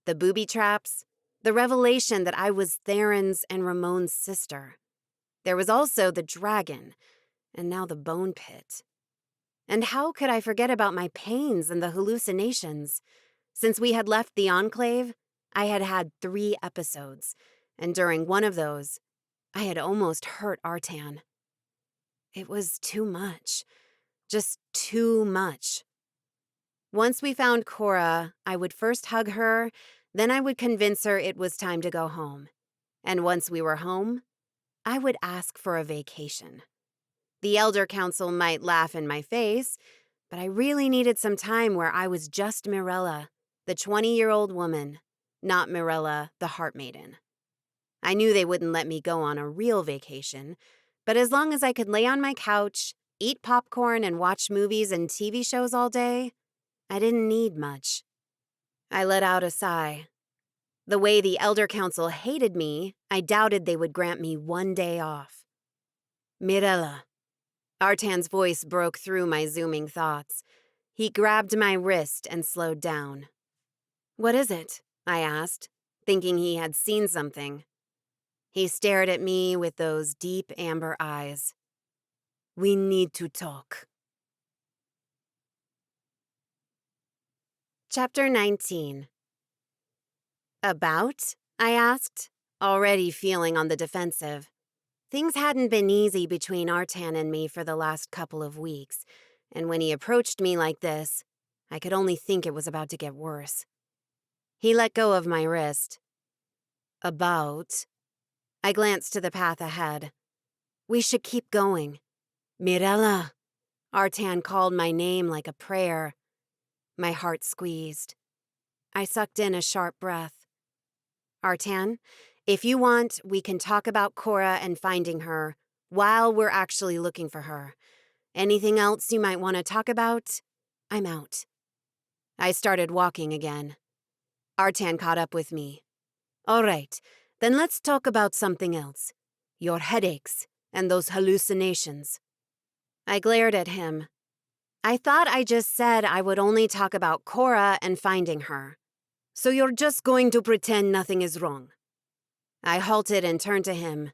the booby traps, the revelation that I was Theron's and Ramon's sister. There was also the dragon, and now the bone pit. And how could I forget about my pains and the hallucinations? Since we had left the enclave, I had had 3 episodes, and during one of those, I had almost hurt Artan. It was too much. Just too much. Once we found Cora, I would first hug her, then I would convince her it was time to go home. And once we were home, I would ask for a vacation. The Elder Council might laugh in my face, but I really needed some time where I was just Mirella, the 20-year-old woman, not Mirella, the Heart Maiden. I knew they wouldn't let me go on a real vacation, but as long as I could lay on my couch, eat popcorn, and watch movies and TV shows all day, I didn't need much. I let out a sigh. The way the Elder Council hated me, I doubted they would grant me 1 day off. Mirella. Artan's voice broke through my zooming thoughts. He grabbed my wrist and slowed down. What is it? I asked, thinking he had seen something. He stared at me with those deep amber eyes. We need to talk. Chapter 19. About? I asked, already feeling on the defensive. Things hadn't been easy between Artan and me for the last couple of weeks, and when he approached me like this, I could only think it was about to get worse. He let go of my wrist. About? I glanced to the path ahead. We should keep going. Mirella. Artan called my name like a prayer. My heart squeezed. I sucked in a sharp breath. Artan, if you want, we can talk about Cora and finding her while we're actually looking for her. Anything else you might want to talk about? I'm out. I started walking again. Artan caught up with me. All right, then let's talk about something else. Your headaches and those hallucinations. I glared at him. I thought I just said I would only talk about Cora and finding her. So you're just going to pretend nothing is wrong? I halted and turned to him.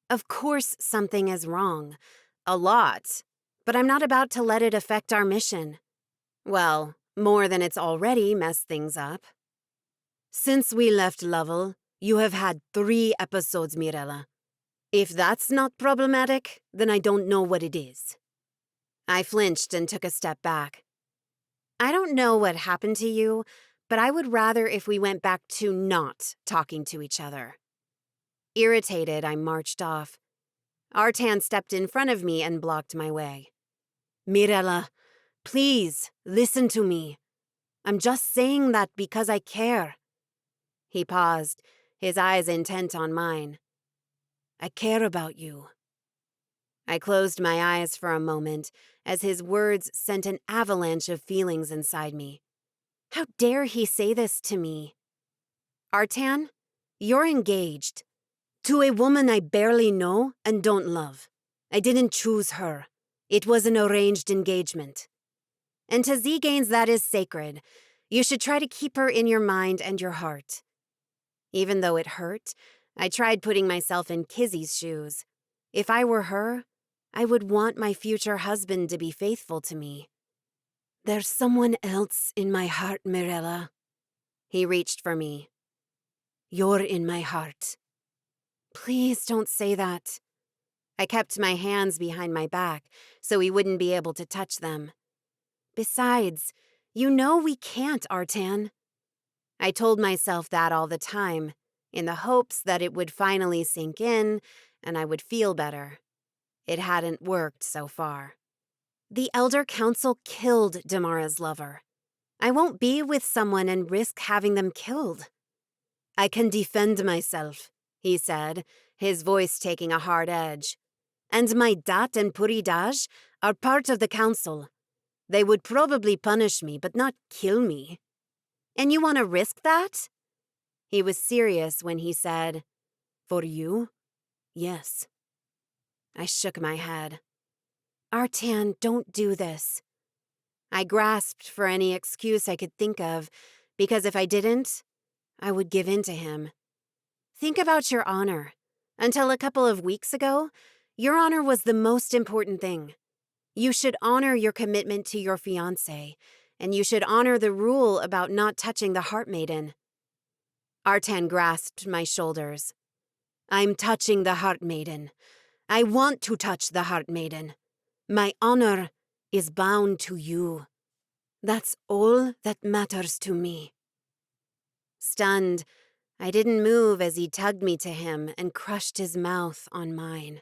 Of course something is wrong. A lot. But I'm not about to let it affect our mission. Well, more than it's already messed things up. Since we left Lovell, you have had 3 episodes, Mirella. If that's not problematic, then I don't know what it is. I flinched and took a step back. I don't know what happened to you, but I would rather if we went back to not talking to each other. Irritated, I marched off. Artan stepped in front of me and blocked my way. Mirella, please, listen to me. I'm just saying that because I care. He paused, his eyes intent on mine. I care about you. I closed my eyes for a moment as his words sent an avalanche of feelings inside me. How dare he say this to me? Artan, you're engaged. To a woman I barely know and don't love. I didn't choose her. It was an arranged engagement. And to tziganes that is sacred. You should try to keep her in your mind and your heart. Even though it hurt, I tried putting myself in Kizzy's shoes. If I were her, I would want my future husband to be faithful to me. There's someone else in my heart, Mirella. He reached for me. You're in my heart. Please don't say that. I kept my hands behind my back so he wouldn't be able to touch them. Besides, you know we can't, Artan. I told myself that all the time, in the hopes that it would finally sink in and I would feel better. It hadn't worked so far. The Elder Council killed Damara's lover. I won't be with someone and risk having them killed. I can defend myself, he said, his voice taking a hard edge. And my Dat and Puridaj are part of the council. They would probably punish me, but not kill me. And you want to risk that? He was serious when he said, For you? Yes. I shook my head. Artan, don't do this. I grasped for any excuse I could think of, because if I didn't, I would give in to him. Think about your honor. Until a couple of weeks ago, your honor was the most important thing. You should honor your commitment to your fiancé, and you should honor the rule about not touching the Heart Maiden. Artan grasped my shoulders. I'm touching the Heart Maiden. I want to touch the Heart Maiden. My honor is bound to you. That's all that matters to me. Stunned, I didn't move as he tugged me to him and crushed his mouth on mine.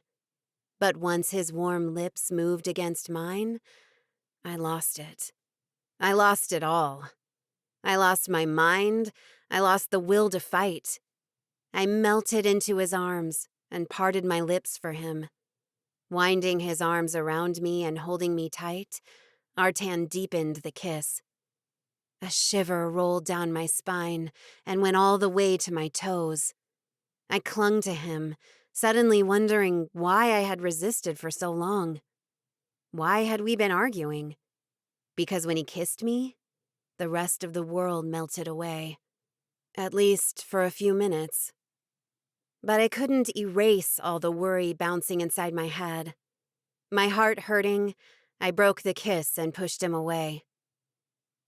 But once his warm lips moved against mine, I lost it. I lost it all. I lost my mind. I lost the will to fight. I melted into his arms and parted my lips for him. Winding his arms around me and holding me tight, Artan deepened the kiss. A shiver rolled down my spine and went all the way to my toes. I clung to him, suddenly wondering why I had resisted for so long. Why had we been arguing? Because when he kissed me, the rest of the world melted away. At least for a few minutes. But I couldn't erase all the worry bouncing inside my head. My heart hurting, I broke the kiss and pushed him away.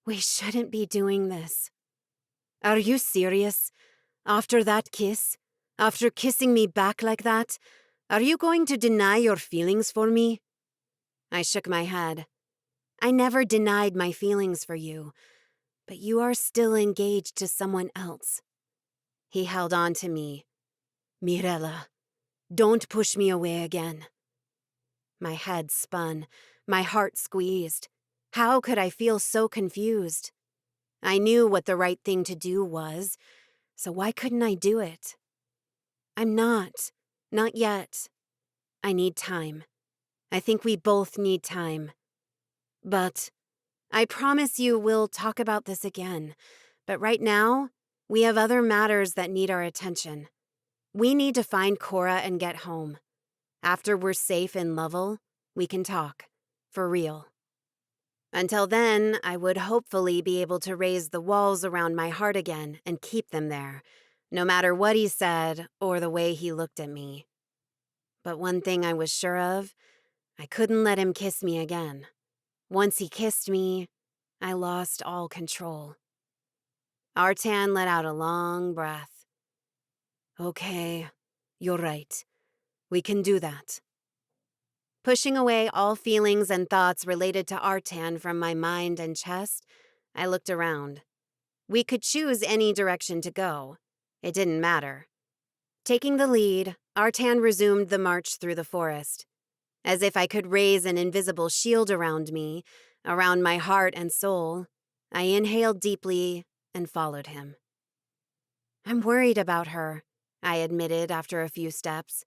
We shouldn't be doing this. Are you serious? After that kiss? After kissing me back like that? Are you going to deny your feelings for me? I shook my head. I never denied my feelings for you, but you are still engaged to someone else. He held on to me. Mirella, don't push me away again. My head spun, my heart squeezed. How could I feel so confused? I knew what the right thing to do was, so why couldn't I do it? I'm not. Not yet. I need time. I think we both need time. But I promise you we'll talk about this again. But right now, we have other matters that need our attention. We need to find Cora and get home. After we're safe in Lovell, we can talk. For real. Until then, I would hopefully be able to raise the walls around my heart again and keep them there, no matter what he said or the way he looked at me. But one thing I was sure of, I couldn't let him kiss me again. Once he kissed me, I lost all control. Artan let out a long breath. Okay, you're right. We can do that. Pushing away all feelings and thoughts related to Artan from my mind and chest, I looked around. We could choose any direction to go. It didn't matter. Taking the lead, Artan resumed the march through the forest. As if I could raise an invisible shield around me, around my heart and soul, I inhaled deeply and followed him. I'm worried about her, I admitted after a few steps.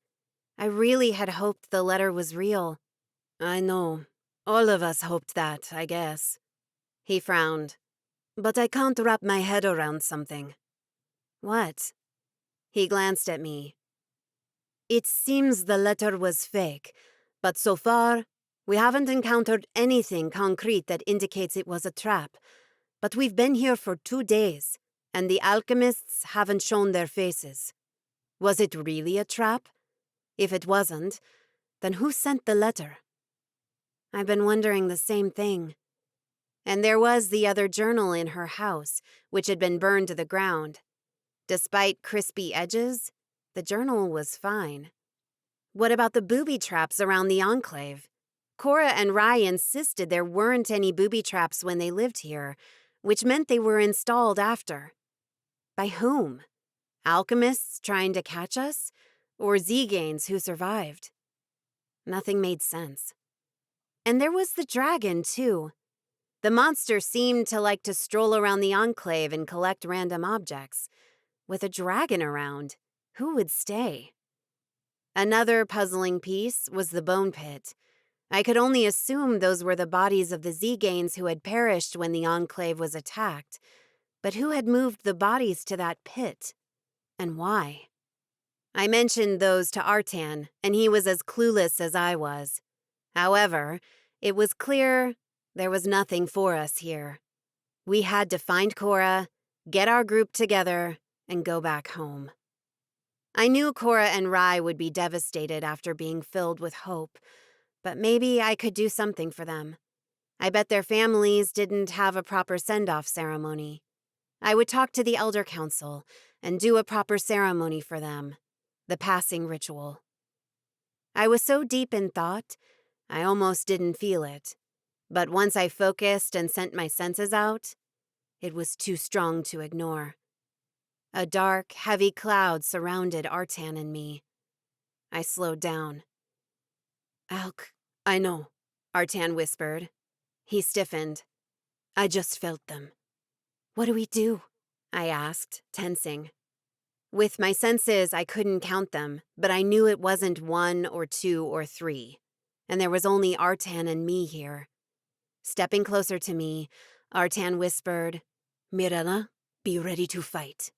I really had hoped the letter was real. I know. All of us hoped that, I guess. He frowned. But I can't wrap my head around something. What? He glanced at me. It seems the letter was fake, but so far, we haven't encountered anything concrete that indicates it was a trap. But we've been here for 2 days, and the alchemists haven't shown their faces. Was it really a trap? If it wasn't, then who sent the letter? I've been wondering the same thing. And there was the other journal in her house, which had been burned to the ground. Despite crispy edges, the journal was fine. What about the booby traps around the enclave? Cora and Rye insisted there weren't any booby traps when they lived here, which meant they were installed after. By whom? Alchemists trying to catch us? Or tziganes who survived? Nothing made sense. And there was the dragon, too. The monster seemed to like to stroll around the enclave and collect random objects. With a dragon around, who would stay? Another puzzling piece was the bone pit. I could only assume those were the bodies of the tziganes who had perished when the enclave was attacked. But who had moved the bodies to that pit? And why? I mentioned those to Artan, and he was as clueless as I was. However, it was clear there was nothing for us here. We had to find Cora, get our group together, and go back home. I knew Cora and Rye would be devastated after being filled with hope, but maybe I could do something for them. I bet their families didn't have a proper send-off ceremony. I would talk to the Elder Council and do a proper ceremony for them, the passing ritual. I was so deep in thought, I almost didn't feel it. But once I focused and sent my senses out, it was too strong to ignore. A dark, heavy cloud surrounded Artan and me. I slowed down. Alk, I know, Artan whispered. He stiffened. I just felt them. What do we do? I asked, tensing. With my senses, I couldn't count them, but I knew it wasn't 1 or 2 or 3. And there was only Artan and me here. Stepping closer to me, Artan whispered, Mirella, be ready to fight.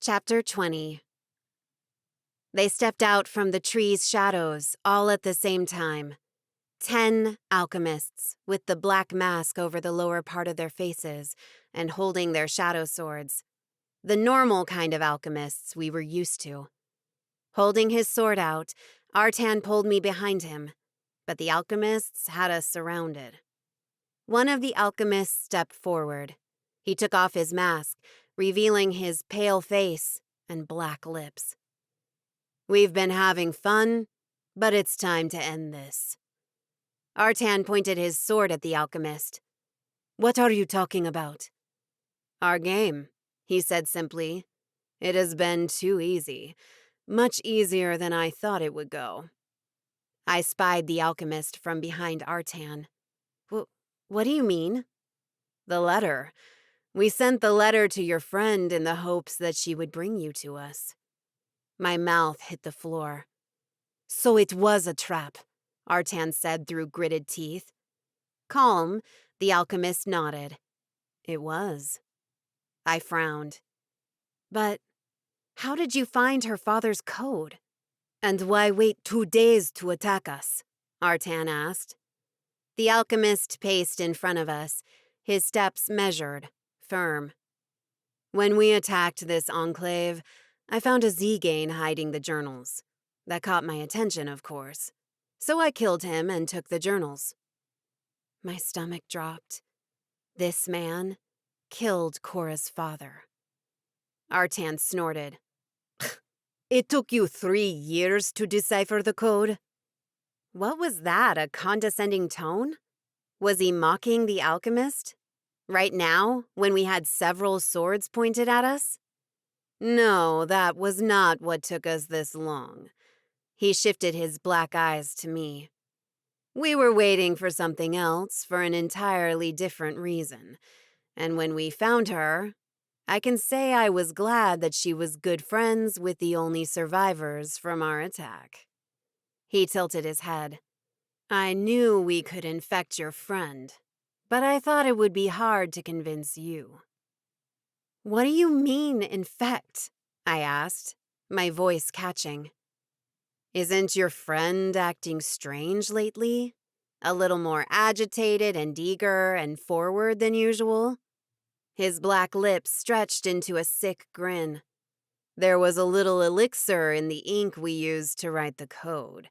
Chapter 20. They stepped out from the tree's shadows, all at the same time. 10 alchemists, with the black mask over the lower part of their faces, and holding their shadow swords. The normal kind of alchemists we were used to. Holding his sword out, Artan pulled me behind him, but the alchemists had us surrounded. One of the alchemists stepped forward. He took off his mask, revealing his pale face and black lips. We've been having fun, but it's time to end this. Artan pointed his sword at the alchemist. What are you talking about? Our game, he said simply. It has been too easy. Much easier than I thought it would go. I spied the alchemist from behind Artan. What do you mean? The letter. We sent the letter to your friend in the hopes that she would bring you to us. My mouth hit the floor. So it was a trap, Artan said through gritted teeth. Calm, the alchemist nodded. It was. I frowned. But how did you find her father's code? And why wait 2 days to attack us? Artan asked. The alchemist paced in front of us, his steps measured, firm. When we attacked this enclave, I found a tzigane hiding the journals. That caught my attention, of course. So I killed him and took the journals. My stomach dropped. This man killed Cora's father. Artan snorted. It took you 3 years to decipher the code? What was that, a condescending tone? Was he mocking the alchemist? Right now, when we had several swords pointed at us? No, that was not what took us this long. He shifted his black eyes to me. We were waiting for something else for an entirely different reason. And when we found her, I can say I was glad that she was good friends with the only survivors from our attack. He tilted his head. I knew we could infect your friend, but I thought it would be hard to convince you. What do you mean, infect? I asked, my voice catching. Isn't your friend acting strange lately? A little more agitated and eager and forward than usual? His black lips stretched into a sick grin. There was a little elixir in the ink we used to write the code.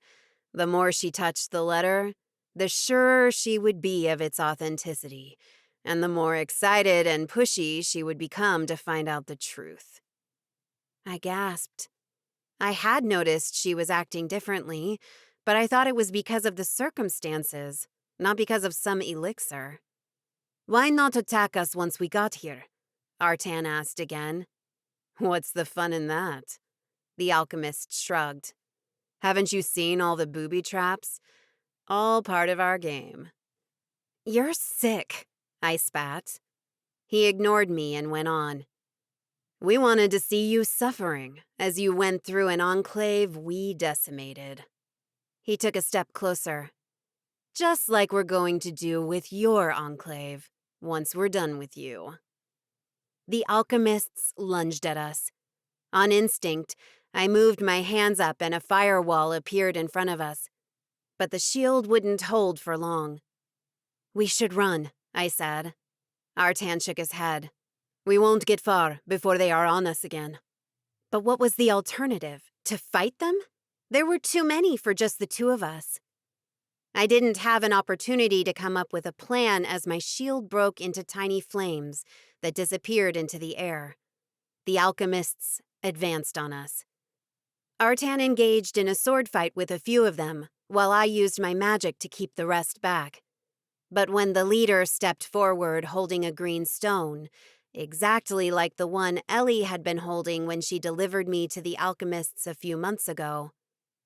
The more she touched the letter, the surer she would be of its authenticity, and the more excited and pushy she would become to find out the truth. I gasped. I had noticed she was acting differently, but I thought it was because of the circumstances, not because of some elixir. Why not attack us once we got here? Artan asked again. What's the fun in that? The alchemist shrugged. Haven't you seen all the booby traps? All part of our game. You're sick, I spat. He ignored me and went on. We wanted to see you suffering as you went through an enclave we decimated. He took a step closer. Just like we're going to do with your enclave once we're done with you. The alchemists lunged at us. On instinct, I moved my hands up and a firewall appeared in front of us. But the shield wouldn't hold for long. We should run, I said. Artan shook his head. We won't get far before they are on us again. But what was the alternative? To fight them? There were too many for just the two of us. I didn't have an opportunity to come up with a plan as my shield broke into tiny flames that disappeared into the air. The alchemists advanced on us. Artan engaged in a sword fight with a few of them, while I used my magic to keep the rest back. But when the leader stepped forward holding a green stone, exactly like the one Ellie had been holding when she delivered me to the alchemists a few months ago,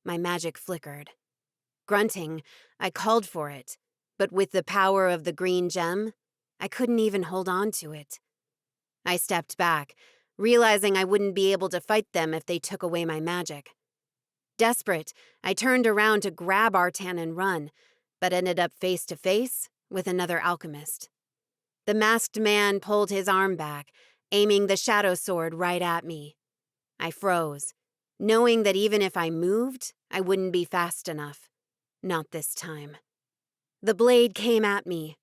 my magic flickered. Grunting, I called for it, but with the power of the green gem, I couldn't even hold on to it. I stepped back, realizing I wouldn't be able to fight them if they took away my magic. Desperate, I turned around to grab Artan and run, but ended up face to face with another alchemist. The masked man pulled his arm back, aiming the shadow sword right at me. I froze, knowing that even if I moved, I wouldn't be fast enough. Not this time. The blade came at me.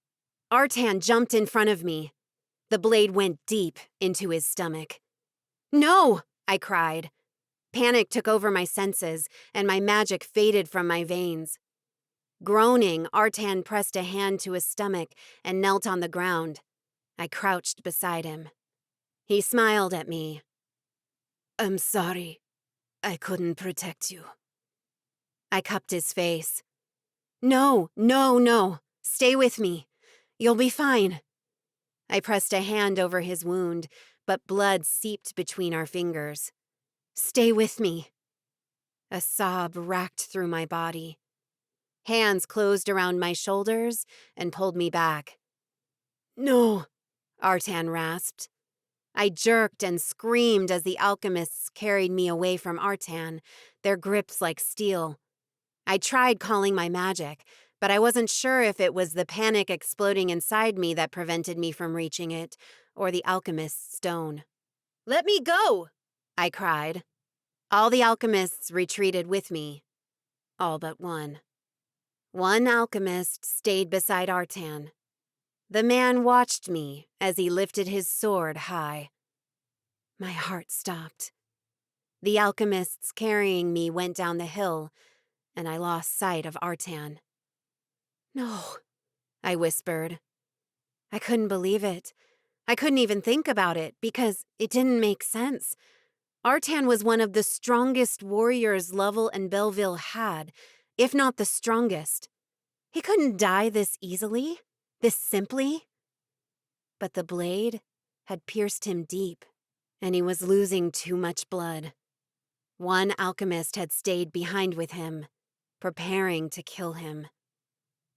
Artan jumped in front of me. The blade went deep into his stomach. No! I cried. Panic took over my senses, and my magic faded from my veins. Groaning, Artan pressed a hand to his stomach and knelt on the ground. I crouched beside him. He smiled at me. I'm sorry. I couldn't protect you. I cupped his face. No, no, no. Stay with me. You'll be fine. I pressed a hand over his wound, but blood seeped between our fingers. Stay with me. A sob racked through my body. Hands closed around my shoulders and pulled me back. "No," Artan rasped. I jerked and screamed as the alchemists carried me away from Artan, their grips like steel. I tried calling my magic, but I wasn't sure if it was the panic exploding inside me that prevented me from reaching it, or the alchemist's stone. "Let me go!" I cried. All the alchemists retreated with me. All but one. One alchemist stayed beside Artan. The man watched me as he lifted his sword high. My heart stopped. The alchemists carrying me went down the hill, and I lost sight of Artan. "No," I whispered. I couldn't believe it. I couldn't even think about it because it didn't make sense. Artan was one of the strongest warriors Lovell and Belleville had, if not the strongest. He couldn't die this easily, this simply. But the blade had pierced him deep, and he was losing too much blood. One alchemist had stayed behind with him, preparing to kill him.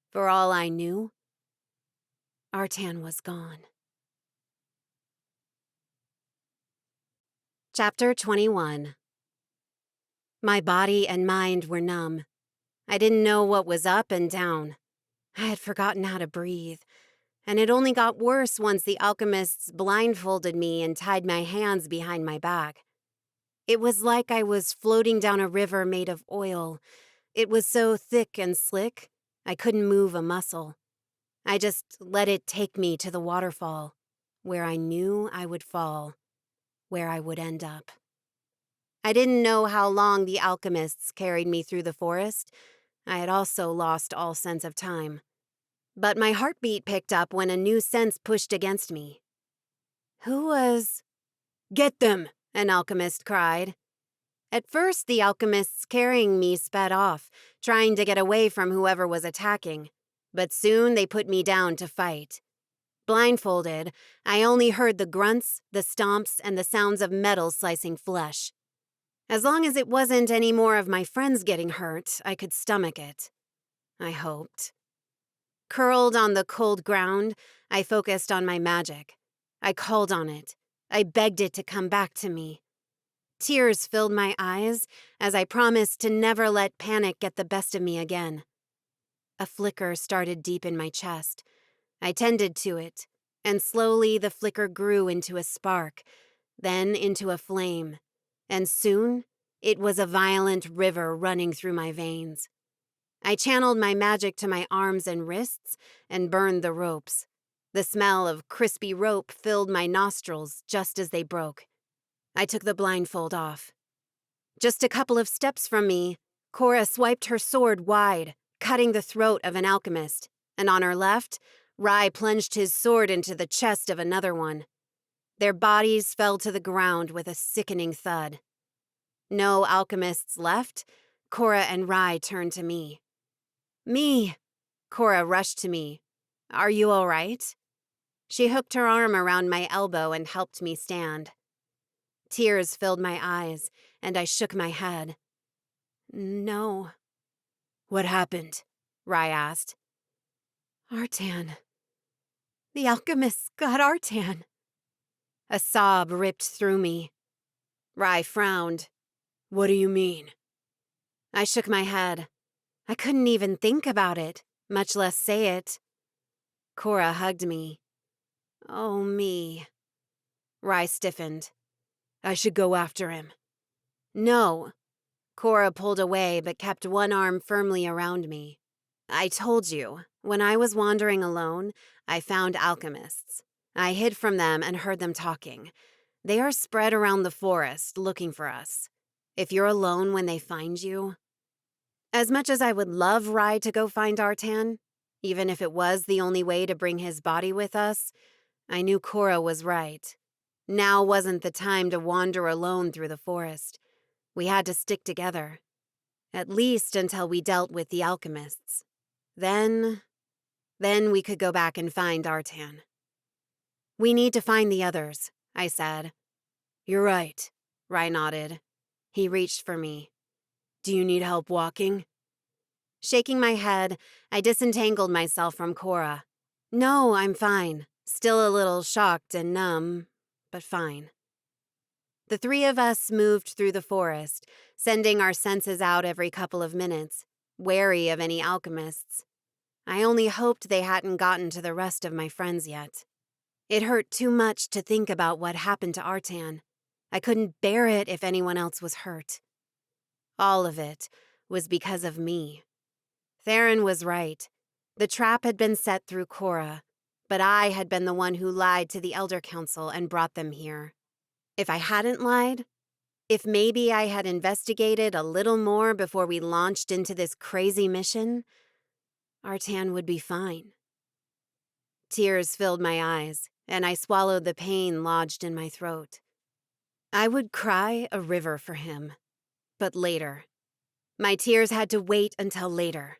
For all I knew, Artan was gone. Chapter 21. My body and mind were numb. I didn't know what was up and down. I had forgotten how to breathe, and it only got worse once the alchemists blindfolded me and tied my hands behind my back. It was like I was floating down a river made of oil. It was so thick and slick, I couldn't move a muscle. I just let it take me to the waterfall, where I knew I would fall, where I would end up. I didn't know how long the alchemists carried me through the forest. I had also lost all sense of time. But my heartbeat picked up when a new sense pushed against me. Who was... "Get them!" an alchemist cried. At first, the alchemists carrying me sped off, trying to get away from whoever was attacking. But soon they put me down to fight. Blindfolded, I only heard the grunts, the stomps, and the sounds of metal slicing flesh. As long as it wasn't any more of my friends getting hurt, I could stomach it. I hoped. Curled on the cold ground, I focused on my magic. I called on it. I begged it to come back to me. Tears filled my eyes as I promised to never let panic get the best of me again. A flicker started deep in my chest. I tended to it, and slowly the flicker grew into a spark, then into a flame, and soon it was a violent river running through my veins. I channeled my magic to my arms and wrists and burned the ropes. The smell of crispy rope filled my nostrils just as they broke. I took the blindfold off. Just a couple of steps from me, Cora swiped her sword wide, cutting the throat of an alchemist, and on her left, Rye plunged his sword into the chest of another one. Their bodies fell to the ground with a sickening thud. No alchemists left, Cora and Rye turned to me. "Me!" Cora rushed to me. "Are you all right?" She hooked her arm around my elbow and helped me stand. Tears filled my eyes, and I shook my head. "No." "What happened?" Rye asked. "Artan. The alchemists got Artan." A sob ripped through me. Rye frowned. "What do you mean?" I shook my head. I couldn't even think about it, much less say it. Cora hugged me. "Oh, me." Rye stiffened. "I should go after him." "No." Cora pulled away but kept one arm firmly around me. "I told you, when I was wandering alone, I found alchemists. I hid from them and heard them talking. They are spread around the forest, looking for us. If you're alone when they find you..." As much as I would love Rye to go find Artan, even if it was the only way to bring his body with us, I knew Cora was right. Now wasn't the time to wander alone through the forest. We had to stick together. At least until we dealt with the alchemists. Then we could go back and find Artan. "We need to find the others," I said. "You're right," Rye nodded. He reached for me. "Do you need help walking?" Shaking my head, I disentangled myself from Cora. No, I'm fine. Still a little shocked and numb, but fine. The three of us moved through the forest, sending our senses out every couple of minutes, wary of any alchemists. I only hoped they hadn't gotten to the rest of my friends yet. It hurt too much to think about what happened to Artan. I couldn't bear it if anyone else was hurt. All of it was because of me. Theron was right. The trap had been set through Cora, but I had been the one who lied to the Elder Council and brought them here. If I hadn't lied, if maybe I had investigated a little more before we launched into this crazy mission, Artan would be fine. Tears filled my eyes, and I swallowed the pain lodged in my throat. I would cry a river for him, but later. My tears had to wait until later.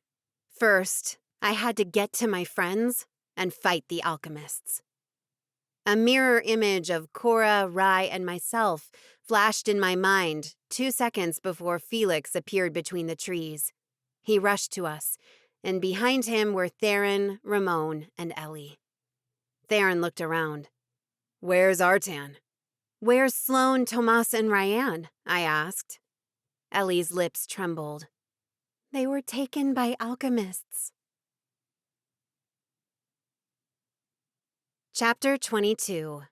First, I had to get to my friends and fight the alchemists. A mirror image of Cora, Rye, and myself flashed in my mind 2 seconds before Felix appeared between the trees. He rushed to us, and behind him were Theron, Ramon, and Ellie. Theron looked around. "Where's Artan?" "Where's Sloane, Tomas, and Ryan?" I asked. Ellie's lips trembled. "They were taken by alchemists." Chapter 22.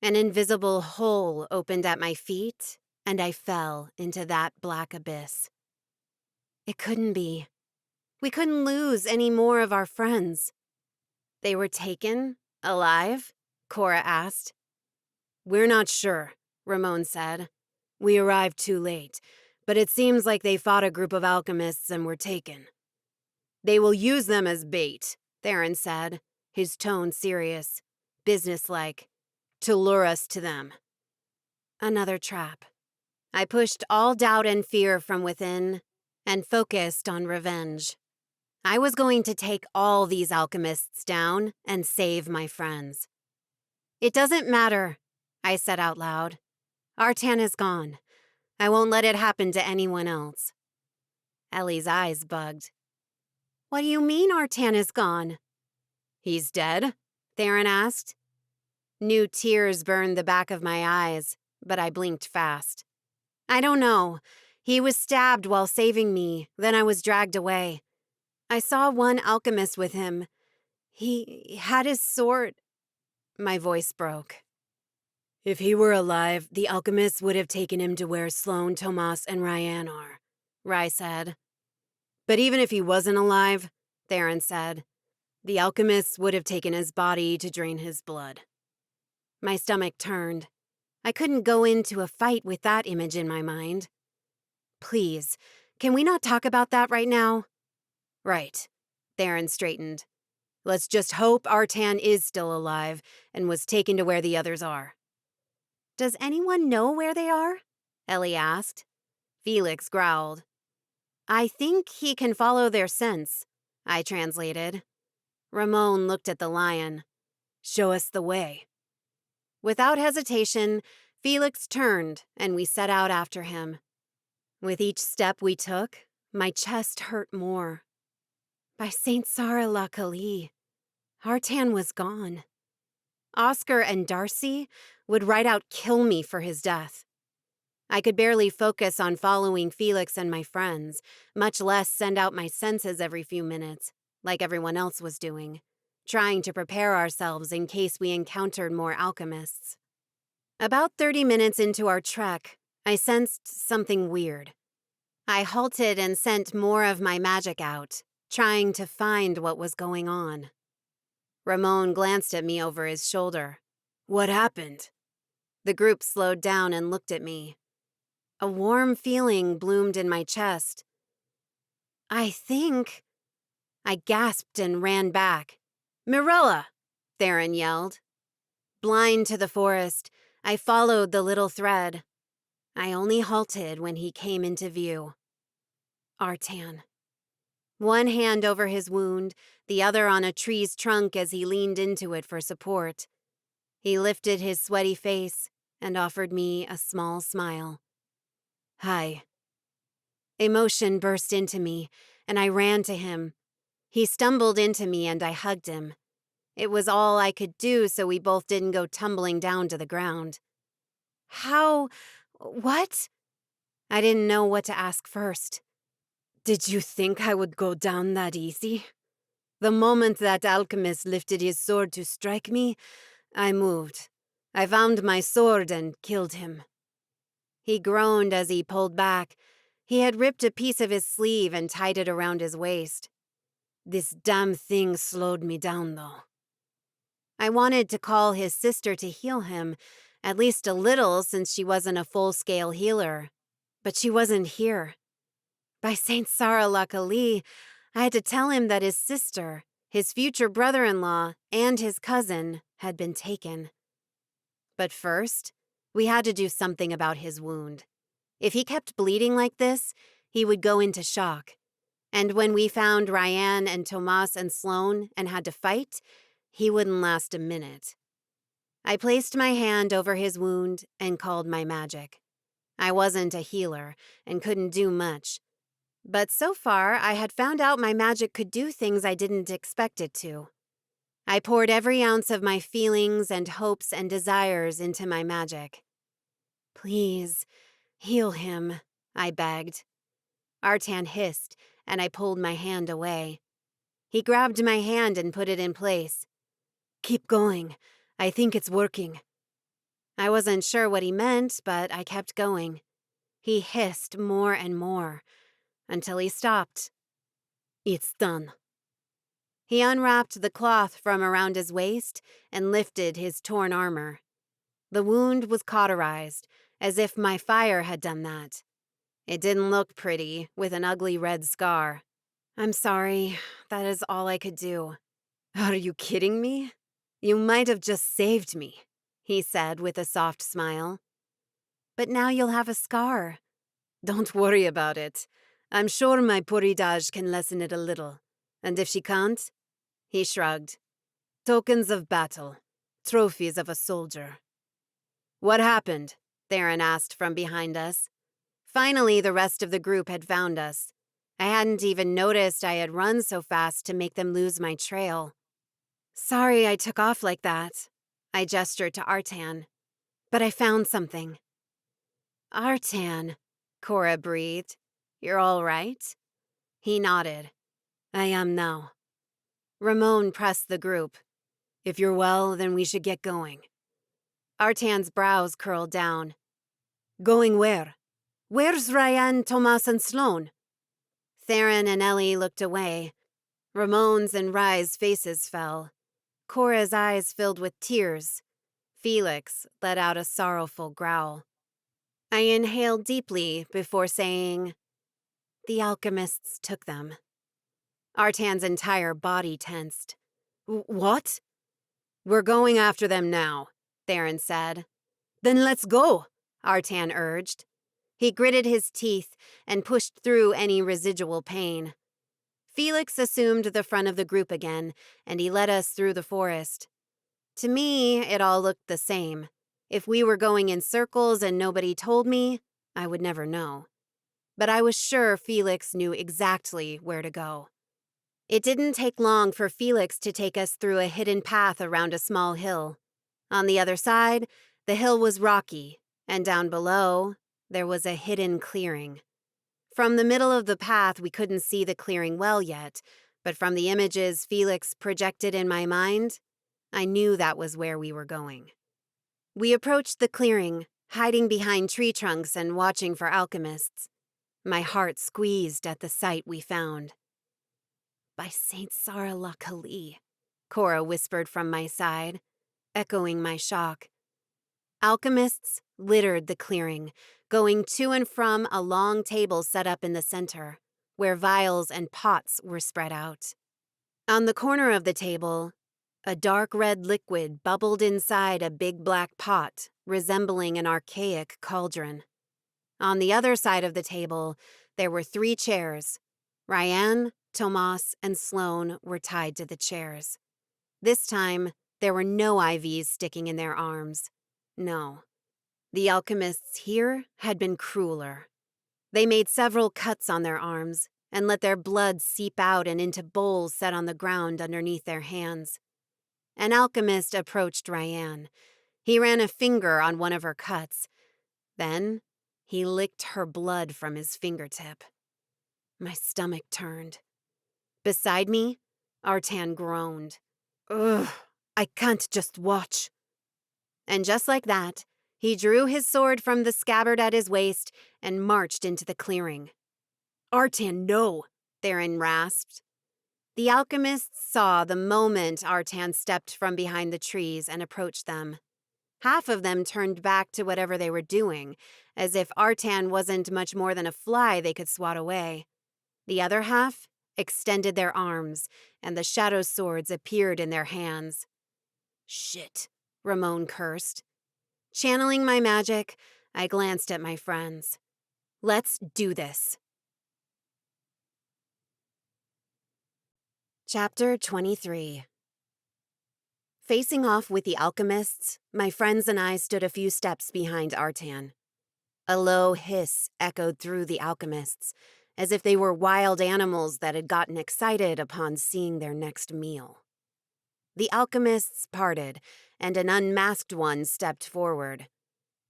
An invisible hole opened at my feet, and I fell into that black abyss. It couldn't be. We couldn't lose any more of our friends. "They were taken? Alive?" Cora asked. "We're not sure," Ramon said. "We arrived too late, but it seems like they fought a group of alchemists and were taken." "They will use them as bait," Theron said, his tone serious, businesslike, "to lure us to them." Another trap. I pushed all doubt and fear from within and focused on revenge. I was going to take all these alchemists down and save my friends. "It doesn't matter," I said out loud. "Artan is gone. I won't let it happen to anyone else." Ellie's eyes bugged. "What do you mean Artan is gone?" "He's dead?" Theron asked. New tears burned the back of my eyes, but I blinked fast. "I don't know. He was stabbed while saving me, then I was dragged away. I saw one alchemist with him. He had his sword." My voice broke. "If he were alive, the alchemists would have taken him to where Sloane, Tomas, and Ryan are," Rye said. "But even if he wasn't alive," Theron said, "the alchemists would have taken his body to drain his blood." My stomach turned. I couldn't go into a fight with that image in my mind. "Please, can we not talk about that right now?" "Right." Theron straightened. "Let's just hope Artan is still alive and was taken to where the others are." "Does anyone know where they are?" Ellie asked. Felix growled. "I think he can follow their scents," I translated. Ramon looked at the lion. "Show us the way." Without hesitation, Felix turned, and we set out after him. With each step we took, my chest hurt more. By Saint Sarah la Kali, Artan was gone. Oscar and Darcy would right out kill me for his death. I could barely focus on following Felix and my friends, much less send out my senses every few minutes, like everyone else was doing, trying to prepare ourselves in case we encountered more alchemists. About 30 minutes into our trek, I sensed something weird. I halted and sent more of my magic out, trying to find what was going on. Ramon glanced at me over his shoulder. "What happened?" The group slowed down and looked at me. A warm feeling bloomed in my chest. "I think—" I gasped and ran back. "Mirella!" Theron yelled. Blind to the forest, I followed the little thread. I only halted when he came into view. Artan. One hand over his wound, the other on a tree's trunk as he leaned into it for support. He lifted his sweaty face and offered me a small smile. "Hi." Emotion burst into me, and I ran to him. He stumbled into me, and I hugged him. It was all I could do so we both didn't go tumbling down to the ground. How? What? I didn't know what to ask first. Did you think I would go down that easy? The moment that alchemist lifted his sword to strike me, I moved. I found my sword and killed him. He groaned as he pulled back. He had ripped a piece of his sleeve and tied it around his waist. This damn thing slowed me down, though. I wanted to call his sister to heal him, at least a little since she wasn't a full-scale healer. But she wasn't here. By Saint Sarah Lacali, I had to tell him that his sister, his future brother-in-law, and his cousin had been taken. But first, we had to do something about his wound. If he kept bleeding like this, he would go into shock. And when we found Ryan and Tomas and Sloane and had to fight, he wouldn't last a minute. I placed my hand over his wound and called my magic. I wasn't a healer and couldn't do much. But so far, I had found out my magic could do things I didn't expect it to. I poured every ounce of my feelings and hopes and desires into my magic. Please, heal him, I begged. Artan hissed, and I pulled my hand away. He grabbed my hand and put it in place. Keep going. I think it's working. I wasn't sure what he meant, but I kept going. He hissed more and more, until he stopped. It's done. He unwrapped the cloth from around his waist and lifted his torn armor. The wound was cauterized, as if my fire had done that. It didn't look pretty, with an ugly red scar. I'm sorry, that is all I could do. Are you kidding me? You might have just saved me, he said with a soft smile. But now you'll have a scar. Don't worry about it. I'm sure my puridage can lessen it a little. And if she can't? He shrugged. Tokens of battle. Trophies of a soldier. What happened? Theron asked from behind us. Finally, the rest of the group had found us. I hadn't even noticed I had run so fast to make them lose my trail. Sorry I took off like that. I gestured to Artan. But I found something. Artan, Cora breathed. You're all right? He nodded. I am now. Ramon pressed the group. If you're well, then we should get going. Artan's brows curled down. Going where? Where's Ryan, Tomas, and Sloane? Theron and Ellie looked away. Ramon's and Rye's faces fell. Cora's eyes filled with tears. Felix let out a sorrowful growl. I inhaled deeply before saying, The alchemists took them. Artan's entire body tensed. What? We're going after them now, Theron said. Then let's go, Artan urged. He gritted his teeth and pushed through any residual pain. Felix assumed the front of the group again, and he led us through the forest. To me, it all looked the same. If we were going in circles and nobody told me, I would never know. But I was sure Felix knew exactly where to go. It didn't take long for Felix to take us through a hidden path around a small hill. On the other side, the hill was rocky, and down below, there was a hidden clearing. From the middle of the path, we couldn't see the clearing well yet, but from the images Felix projected in my mind, I knew that was where we were going. We approached the clearing, hiding behind tree trunks and watching for alchemists. My heart squeezed at the sight we found. By Saint Sarah Lacali, Cora whispered from my side, echoing my shock. Alchemists littered the clearing, going to and from a long table set up in the center, where vials and pots were spread out. On the corner of the table, a dark red liquid bubbled inside a big black pot, resembling an archaic cauldron. On the other side of the table, there were 3 chairs. Ryan, Tomas, and Sloane were tied to the chairs. This time, there were no IVs sticking in their arms. No. The alchemists here had been crueler. They made several cuts on their arms and let their blood seep out and into bowls set on the ground underneath their hands. An alchemist approached Ryan. He ran a finger on one of her cuts. Then, he licked her blood from his fingertip. My stomach turned. Beside me, Artan groaned. Ugh, I can't just watch. And just like that, he drew his sword from the scabbard at his waist and marched into the clearing. Artan, no, Theron rasped. The alchemists saw the moment Artan stepped from behind the trees and approached them. Half of them turned back to whatever they were doing, as if Artan wasn't much more than a fly they could swat away. The other half extended their arms, and the shadow swords appeared in their hands. Shit, Ramon cursed. Channeling my magic, I glanced at my friends. Let's do this. Chapter 23. Facing off with the alchemists, my friends and I stood a few steps behind Artan. A low hiss echoed through the alchemists, as if they were wild animals that had gotten excited upon seeing their next meal. The alchemists parted, and an unmasked one stepped forward.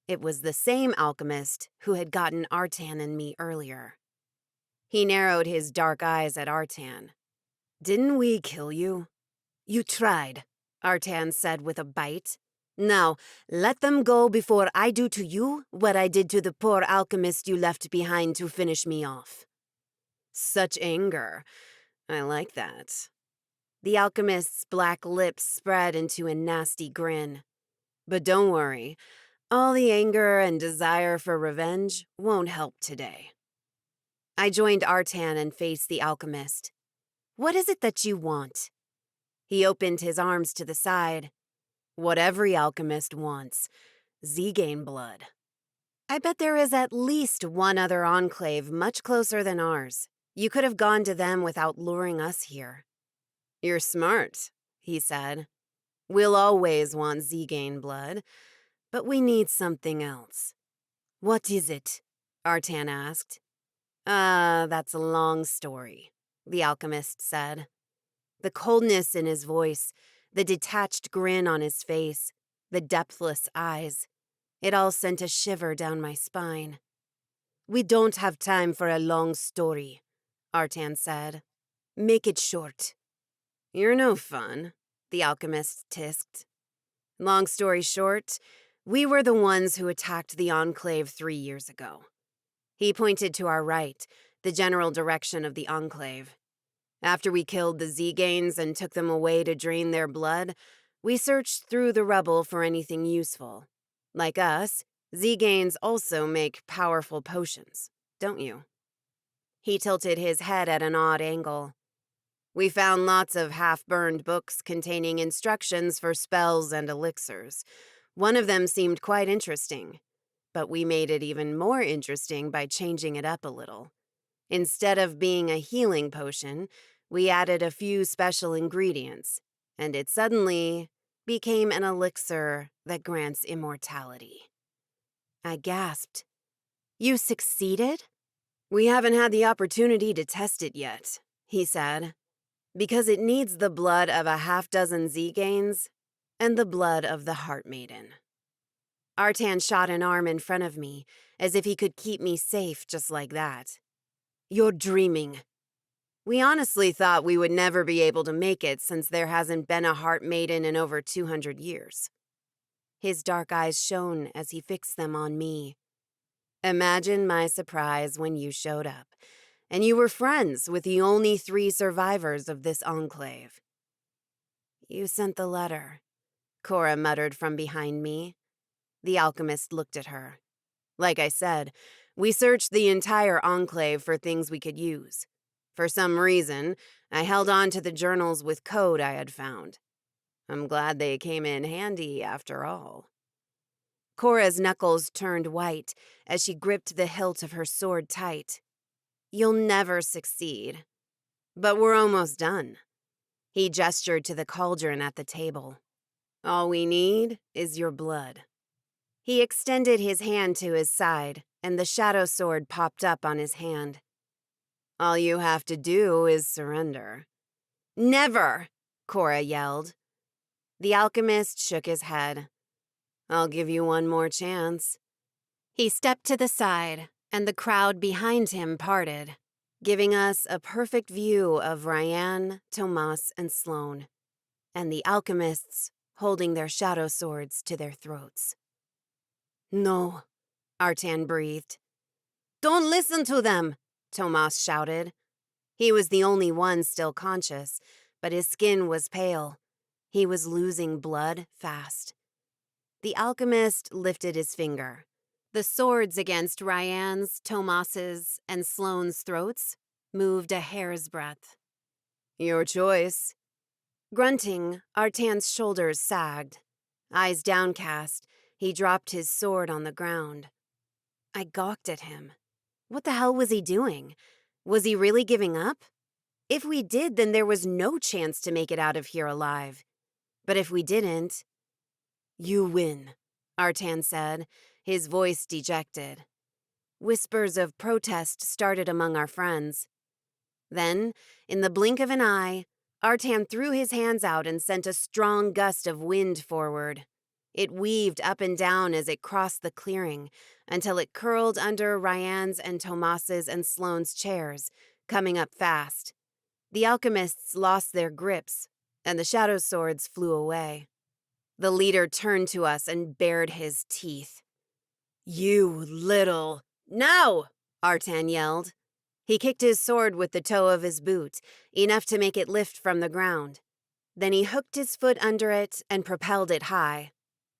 It was the same alchemist who had gotten Artan and me earlier. He narrowed his dark eyes at Artan. Didn't we kill you? You tried, Artan said with a bite. Now, let them go before I do to you what I did to the poor alchemist you left behind to finish me off. Such anger. I like that. The alchemist's black lips spread into a nasty grin. But don't worry, all the anger and desire for revenge won't help today. I joined Artan and faced the alchemist. What is it that you want? He opened his arms to the side. What every alchemist wants, tzigane blood. I bet there is at least one other enclave much closer than ours. You could have gone to them without luring us here. You're smart, he said. We'll always want tzigane blood, but we need something else. What is it? Artan asked. That's a long story, the alchemist said. The coldness in his voice, the detached grin on his face, the depthless eyes, it all sent a shiver down my spine. We don't have time for a long story, Artan said. Make it short. You're no fun, the alchemist tisked. Long story short, we were the ones who attacked the enclave 3 years ago. He pointed to our right, the general direction of the enclave. After we killed the tziganes and took them away to drain their blood, we searched through the rubble for anything useful. Like us, tziganes also make powerful potions, don't you? He tilted his head at an odd angle. We found lots of half-burned books containing instructions for spells and elixirs. One of them seemed quite interesting, but we made it even more interesting by changing it up a little. Instead of being a healing potion, we added a few special ingredients, and it suddenly became an elixir that grants immortality. I gasped. You succeeded? We haven't had the opportunity to test it yet, he said, because it needs the blood of a half-dozen tziganes and the blood of the Heart Maiden. Artan shot an arm in front of me, as if he could keep me safe just like that. You're dreaming. We honestly thought we would never be able to make it since there hasn't been a Heart Maiden in over 200 years. His dark eyes shone as he fixed them on me. Imagine my surprise when you showed up, and you were friends with the only 3 survivors of this enclave. You sent the letter, Cora muttered from behind me. The alchemist looked at her. Like I said, we searched the entire enclave for things we could use. For some reason, I held on to the journals with code I had found. I'm glad they came in handy after all. Cora's knuckles turned white as she gripped the hilt of her sword tight. You'll never succeed. But we're almost done. He gestured to the cauldron at the table. All we need is your blood. He extended his hand to his side, and the shadow sword popped up on his hand. "All you have to do is surrender." "Never!" Cora yelled. The alchemist shook his head. "I'll give you one more chance." He stepped to the side, and the crowd behind him parted, giving us a perfect view of Ryan, Tomas, and Sloane, and the alchemists holding their shadow swords to their throats. "No," Artan breathed. "Don't listen to them," Tomas shouted. He was the only one still conscious, but his skin was pale. He was losing blood fast. The alchemist lifted his finger. The swords against Ryan's, Tomas's, and Sloane's throats moved a hair's breadth. "Your choice." Grunting, Artan's shoulders sagged. Eyes downcast, he dropped his sword on the ground. I gawked at him. What the hell was he doing? Was he really giving up? If we did, then there was no chance to make it out of here alive. But if we didn't... "You win," Artan said, his voice dejected. Whispers of protest started among our friends. Then, in the blink of an eye, Artan threw his hands out and sent a strong gust of wind forward. It weaved up and down as it crossed the clearing, until it curled under Ryan's and Tomas's and Sloane's chairs, coming up fast. The alchemists lost their grips, and the shadow swords flew away. The leader turned to us and bared his teeth. "You little—" "Now!" Artan yelled. He kicked his sword with the toe of his boot, enough to make it lift from the ground. Then he hooked his foot under it and propelled it high.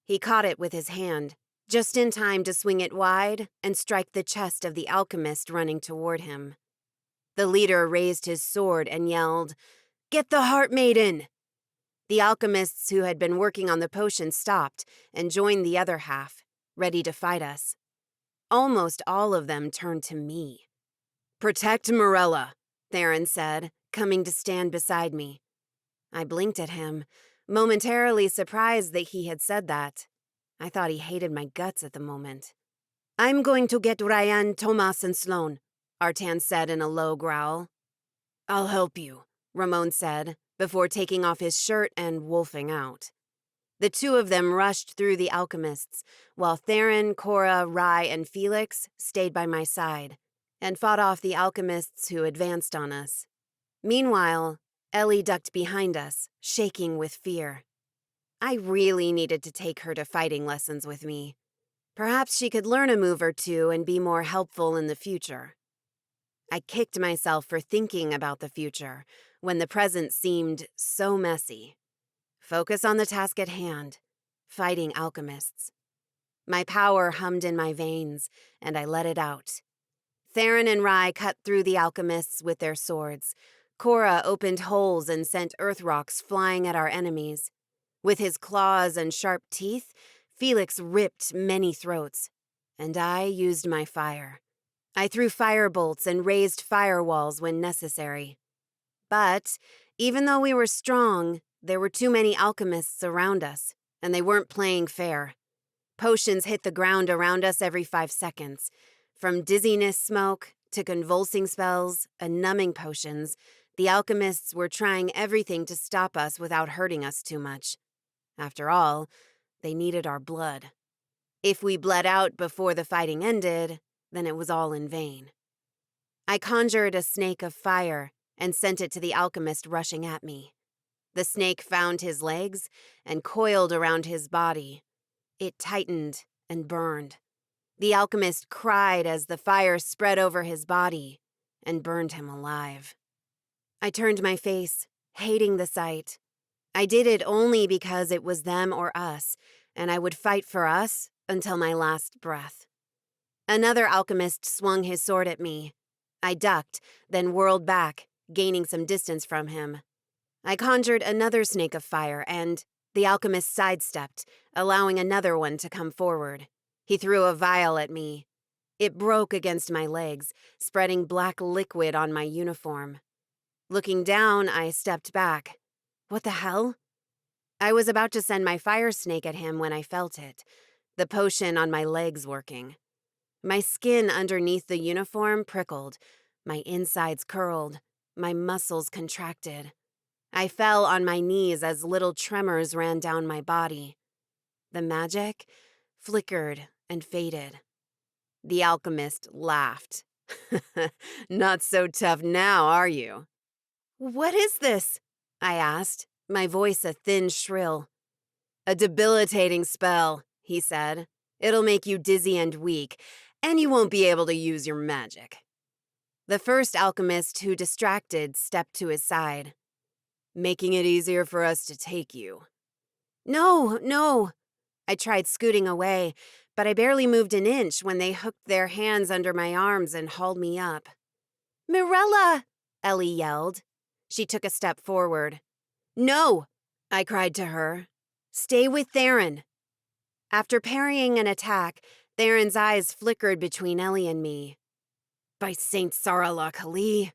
He caught it with his hand, just in time to swing it wide and strike the chest of the alchemist running toward him. The leader raised his sword and yelled, "Get the Heart Maiden!" The alchemists who had been working on the potion stopped and joined the other half, ready to fight us. Almost all of them turned to me. "Protect Mirella," Theron said, coming to stand beside me. I blinked at him, momentarily surprised that he had said that. I thought he hated my guts at the moment. "I'm going to get Ryan, Tomas, and Sloane," Artan said in a low growl. "I'll help you," Ramon said, before taking off his shirt and wolfing out. The two of them rushed through the alchemists, while Theron, Cora, Rye, and Felix stayed by my side and fought off the alchemists who advanced on us. Meanwhile, Ellie ducked behind us, shaking with fear. I really needed to take her to fighting lessons with me. Perhaps she could learn a move or two and be more helpful in the future. I kicked myself for thinking about the future when the present seemed so messy. Focus on the task at hand, fighting alchemists. My power hummed in my veins, and I let it out. Theron and Rye cut through the alchemists with their swords. Cora opened holes and sent earth rocks flying at our enemies. With his claws and sharp teeth, Felix ripped many throats, and I used my fire. I threw firebolts and raised firewalls when necessary. But, even though we were strong, there were too many alchemists around us, and they weren't playing fair. Potions hit the ground around us every 5 seconds. From dizziness smoke to convulsing spells and numbing potions, the alchemists were trying everything to stop us without hurting us too much. After all, they needed our blood. If we bled out before the fighting ended, then it was all in vain. I conjured a snake of fire and sent it to the alchemist rushing at me. The snake found his legs and coiled around his body. It tightened and burned. The alchemist cried as the fire spread over his body and burned him alive. I turned my face, hating the sight. I did it only because it was them or us, and I would fight for us until my last breath. Another alchemist swung his sword at me. I ducked, then whirled back, gaining some distance from him. I conjured another snake of fire, and the alchemist sidestepped, allowing another one to come forward. He threw a vial at me. It broke against my legs, spreading black liquid on my uniform. Looking down, I stepped back. What the hell? I was about to send my fire snake at him when I felt it, the potion on my legs working. My skin underneath the uniform prickled, my insides curled, my muscles contracted. I fell on my knees as little tremors ran down my body. The magic flickered and faded. The alchemist laughed. "Not so tough now, are you?" "What is this?" I asked, my voice a thin shrill. "A debilitating spell," he said. "It'll make you dizzy and weak, and you won't be able to use your magic." The first alchemist who distracted stepped to his side. "Making it easier for us to take you." "No, no." I tried scooting away, but I barely moved an inch when they hooked their hands under my arms and hauled me up. "Mirella!" Ellie yelled. She took a step forward. "No!" I cried to her. "Stay with Theron." After parrying an attack, Theron's eyes flickered between Ellie and me. "By Saint Sarah Kali."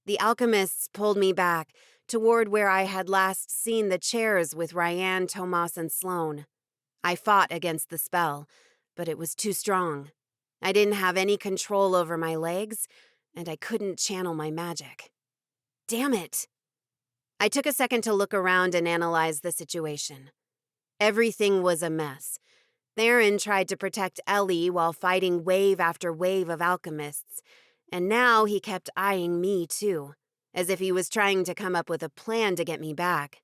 The alchemists pulled me back, toward where I had last seen the chairs with Ryan, Tomas, and Sloane. I fought against the spell, but it was too strong. I didn't have any control over my legs, and I couldn't channel my magic. Damn it! I took a second to look around and analyze the situation. Everything was a mess. Theron tried to protect Ellie while fighting wave after wave of alchemists, and now he kept eyeing me too, as if he was trying to come up with a plan to get me back.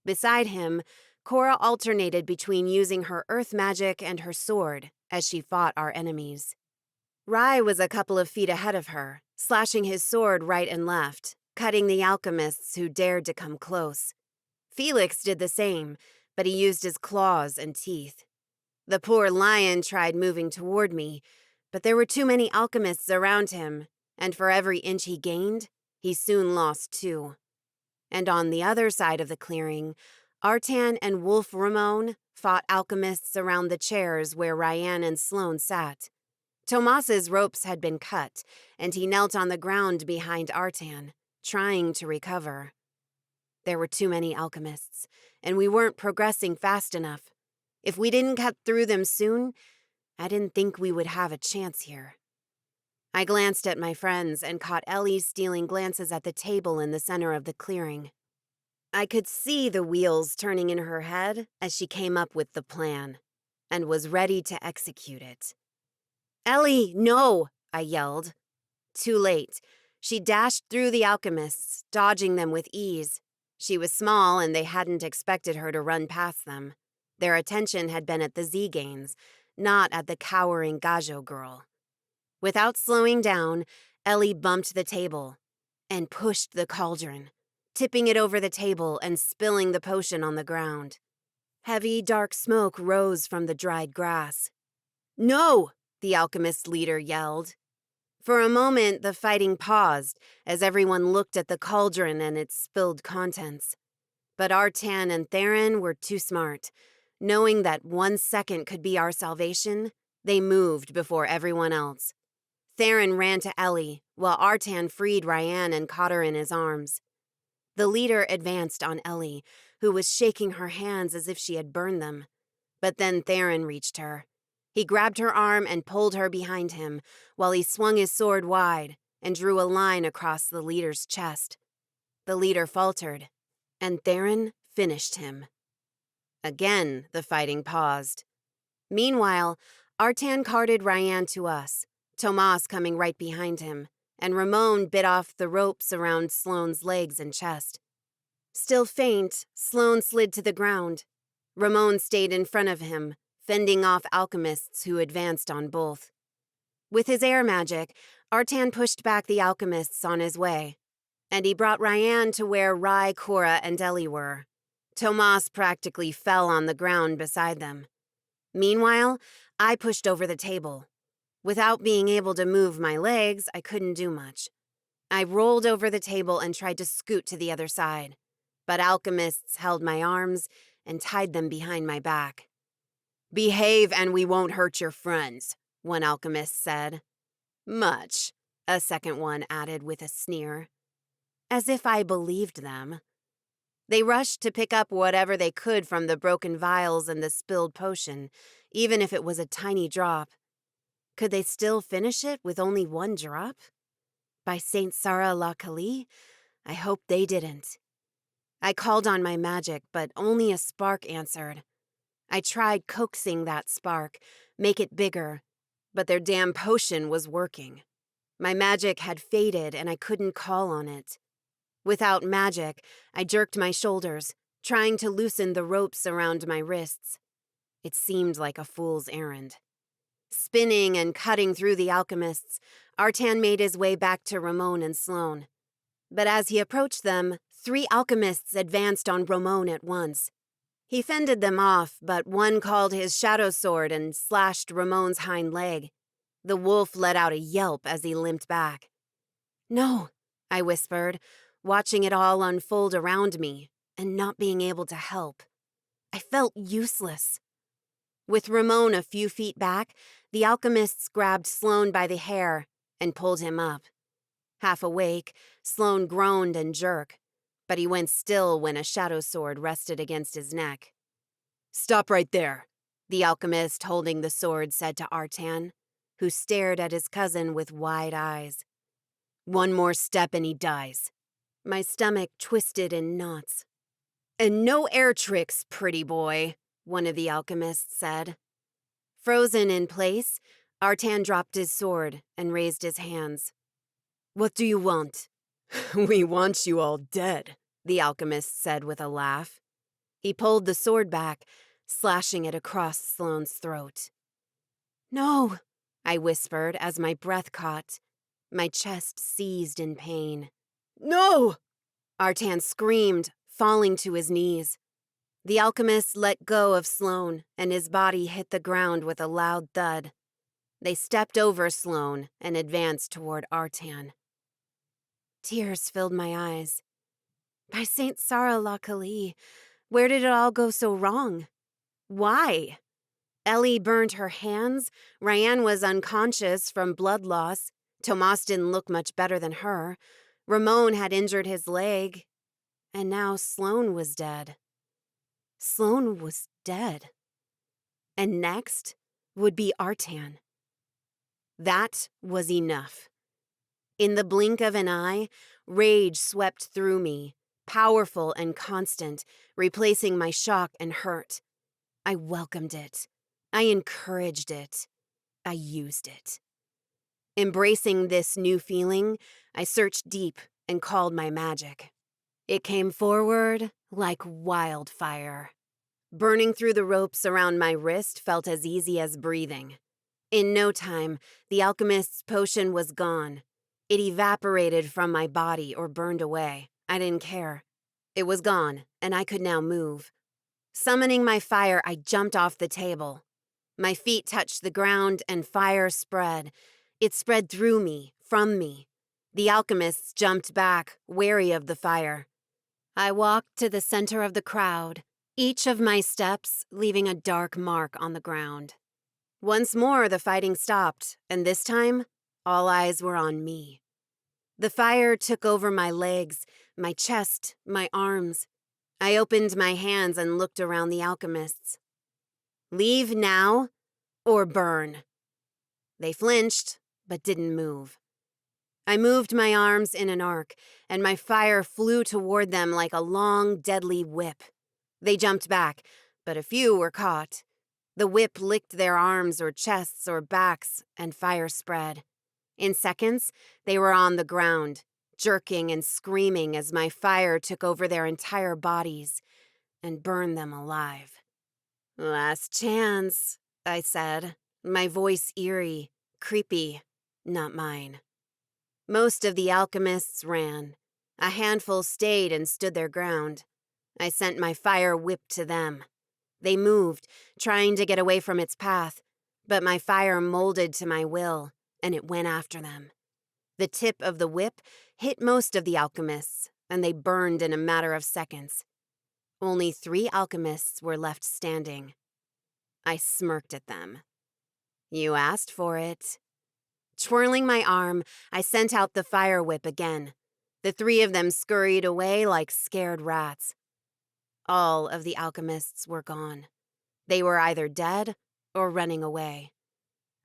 Beside him, Cora alternated between using her earth magic and her sword as she fought our enemies. Rye was a couple of feet ahead of her, slashing his sword right and left, cutting the alchemists who dared to come close. Felix did the same, but he used his claws and teeth. The poor lion tried moving toward me, but there were too many alchemists around him, and for every inch he gained, he soon lost 2. And on the other side of the clearing, Artan and Wolf Ramon fought alchemists around the chairs where Ryan and Sloane sat. Tomas's ropes had been cut, and he knelt on the ground behind Artan, trying to recover. There were too many alchemists, and we weren't progressing fast enough. If we didn't cut through them soon, I didn't think we would have a chance here. I glanced at my friends and caught Ellie stealing glances at the table in the center of the clearing. I could see the wheels turning in her head as she came up with the plan, and was ready to execute it. "Ellie, no!" I yelled. Too late. She dashed through the alchemists, dodging them with ease. She was small, and they hadn't expected her to run past them. Their attention had been at the tziganes, not at the cowering Gajo girl. Without slowing down, Ellie bumped the table and pushed the cauldron, tipping it over the table and spilling the potion on the ground. Heavy, dark smoke rose from the dried grass. "No!" the alchemist leader yelled. For a moment, the fighting paused as everyone looked at the cauldron and its spilled contents. But Artan and Theron were too smart. Knowing that 1 second could be our salvation, they moved before everyone else. Theron ran to Ellie, while Artan freed Ryan and caught her in his arms. The leader advanced on Ellie, who was shaking her hands as if she had burned them. But then Theron reached her. He grabbed her arm and pulled her behind him, while he swung his sword wide and drew a line across the leader's chest. The leader faltered, and Theron finished him. Again, the fighting paused. Meanwhile, Artan carted Ryan to us, Tomas coming right behind him, and Ramon bit off the ropes around Sloane's legs and chest. Still faint, Sloane slid to the ground. Ramon stayed in front of him, fending off alchemists who advanced on both. With his air magic, Artan pushed back the alchemists on his way, and he brought Ryan to where Rye, Cora, and Ellie were. Tomas practically fell on the ground beside them. Meanwhile, I pushed over the table. Without being able to move my legs, I couldn't do much. I rolled over the table and tried to scoot to the other side, but alchemists held my arms and tied them behind my back. "Behave and we won't hurt your friends," one alchemist said. "Much," a second one added with a sneer. As if I believed them. They rushed to pick up whatever they could from the broken vials and the spilled potion, even if it was a tiny drop. Could they still finish it with only one drop? By Saint Sarah la Kali? I hope they didn't. I called on my magic, but only a spark answered. I tried coaxing that spark, make it bigger, but their damn potion was working. My magic had faded and I couldn't call on it. Without magic, I jerked my shoulders, trying to loosen the ropes around my wrists. It seemed like a fool's errand. Spinning and cutting through the alchemists, Artan made his way back to Ramon and Sloane. But as he approached them, 3 alchemists advanced on Ramon at once. He fended them off, but one called his shadow sword and slashed Ramon's hind leg. The wolf let out a yelp as he limped back. "No," I whispered, watching it all unfold around me and not being able to help. I felt useless. With Ramon a few feet back, the alchemists grabbed Sloane by the hair and pulled him up. Half awake, Sloane groaned and jerked, but he went still when a shadow sword rested against his neck. "Stop right there," the alchemist holding the sword said to Artan, who stared at his cousin with wide eyes. "One more step and he dies." My stomach twisted in knots. "And no air tricks, pretty boy," one of the alchemists said. Frozen in place, Artan dropped his sword and raised his hands. "What do you want?" "We want you all dead," the alchemist said with a laugh. He pulled the sword back, slashing it across Sloane's throat. "No," I whispered as my breath caught. My chest seized in pain. "No!" Artan screamed, falling to his knees. The alchemist let go of Sloane, and his body hit the ground with a loud thud. They stepped over Sloane and advanced toward Artan. Tears filled my eyes. By Saint Sarah la Kali, where did it all go so wrong? Why? Ellie burned her hands, Ryan was unconscious from blood loss, Tomas didn't look much better than her, Ramon had injured his leg, and now Sloane was dead. Sloane was dead. And next would be Artan. That was enough. In the blink of an eye, rage swept through me, powerful and constant, replacing my shock and hurt. I welcomed it. I encouraged it. I used it. Embracing this new feeling, I searched deep and called my magic. It came forward like wildfire. Burning through the ropes around my wrist felt as easy as breathing. In no time, the alchemist's potion was gone. It evaporated from my body or burned away. I didn't care. It was gone, and I could now move. Summoning my fire, I jumped off the table. My feet touched the ground, and fire spread. It spread through me, from me. The alchemists jumped back, wary of the fire. I walked to the center of the crowd, each of my steps leaving a dark mark on the ground. Once more, the fighting stopped, and this time, all eyes were on me. The fire took over my legs, my chest, my arms. I opened my hands and looked around the alchemists. "Leave now, or burn." They flinched, but didn't move. I moved my arms in an arc, and my fire flew toward them like a long, deadly whip. They jumped back, but a few were caught. The whip licked their arms or chests or backs, and fire spread. In seconds, they were on the ground, jerking and screaming as my fire took over their entire bodies and burned them alive. "Last chance," I said, my voice eerie, creepy, not mine. Most of the alchemists ran. A handful stayed and stood their ground. I sent my fire whip to them. They moved, trying to get away from its path, but my fire molded to my will, and it went after them. The tip of the whip hit most of the alchemists, and they burned in a matter of seconds. Only 3 alchemists were left standing. I smirked at them. "You asked for it." Twirling my arm, I sent out the fire whip again. The 3 of them scurried away like scared rats. All of the alchemists were gone. They were either dead or running away.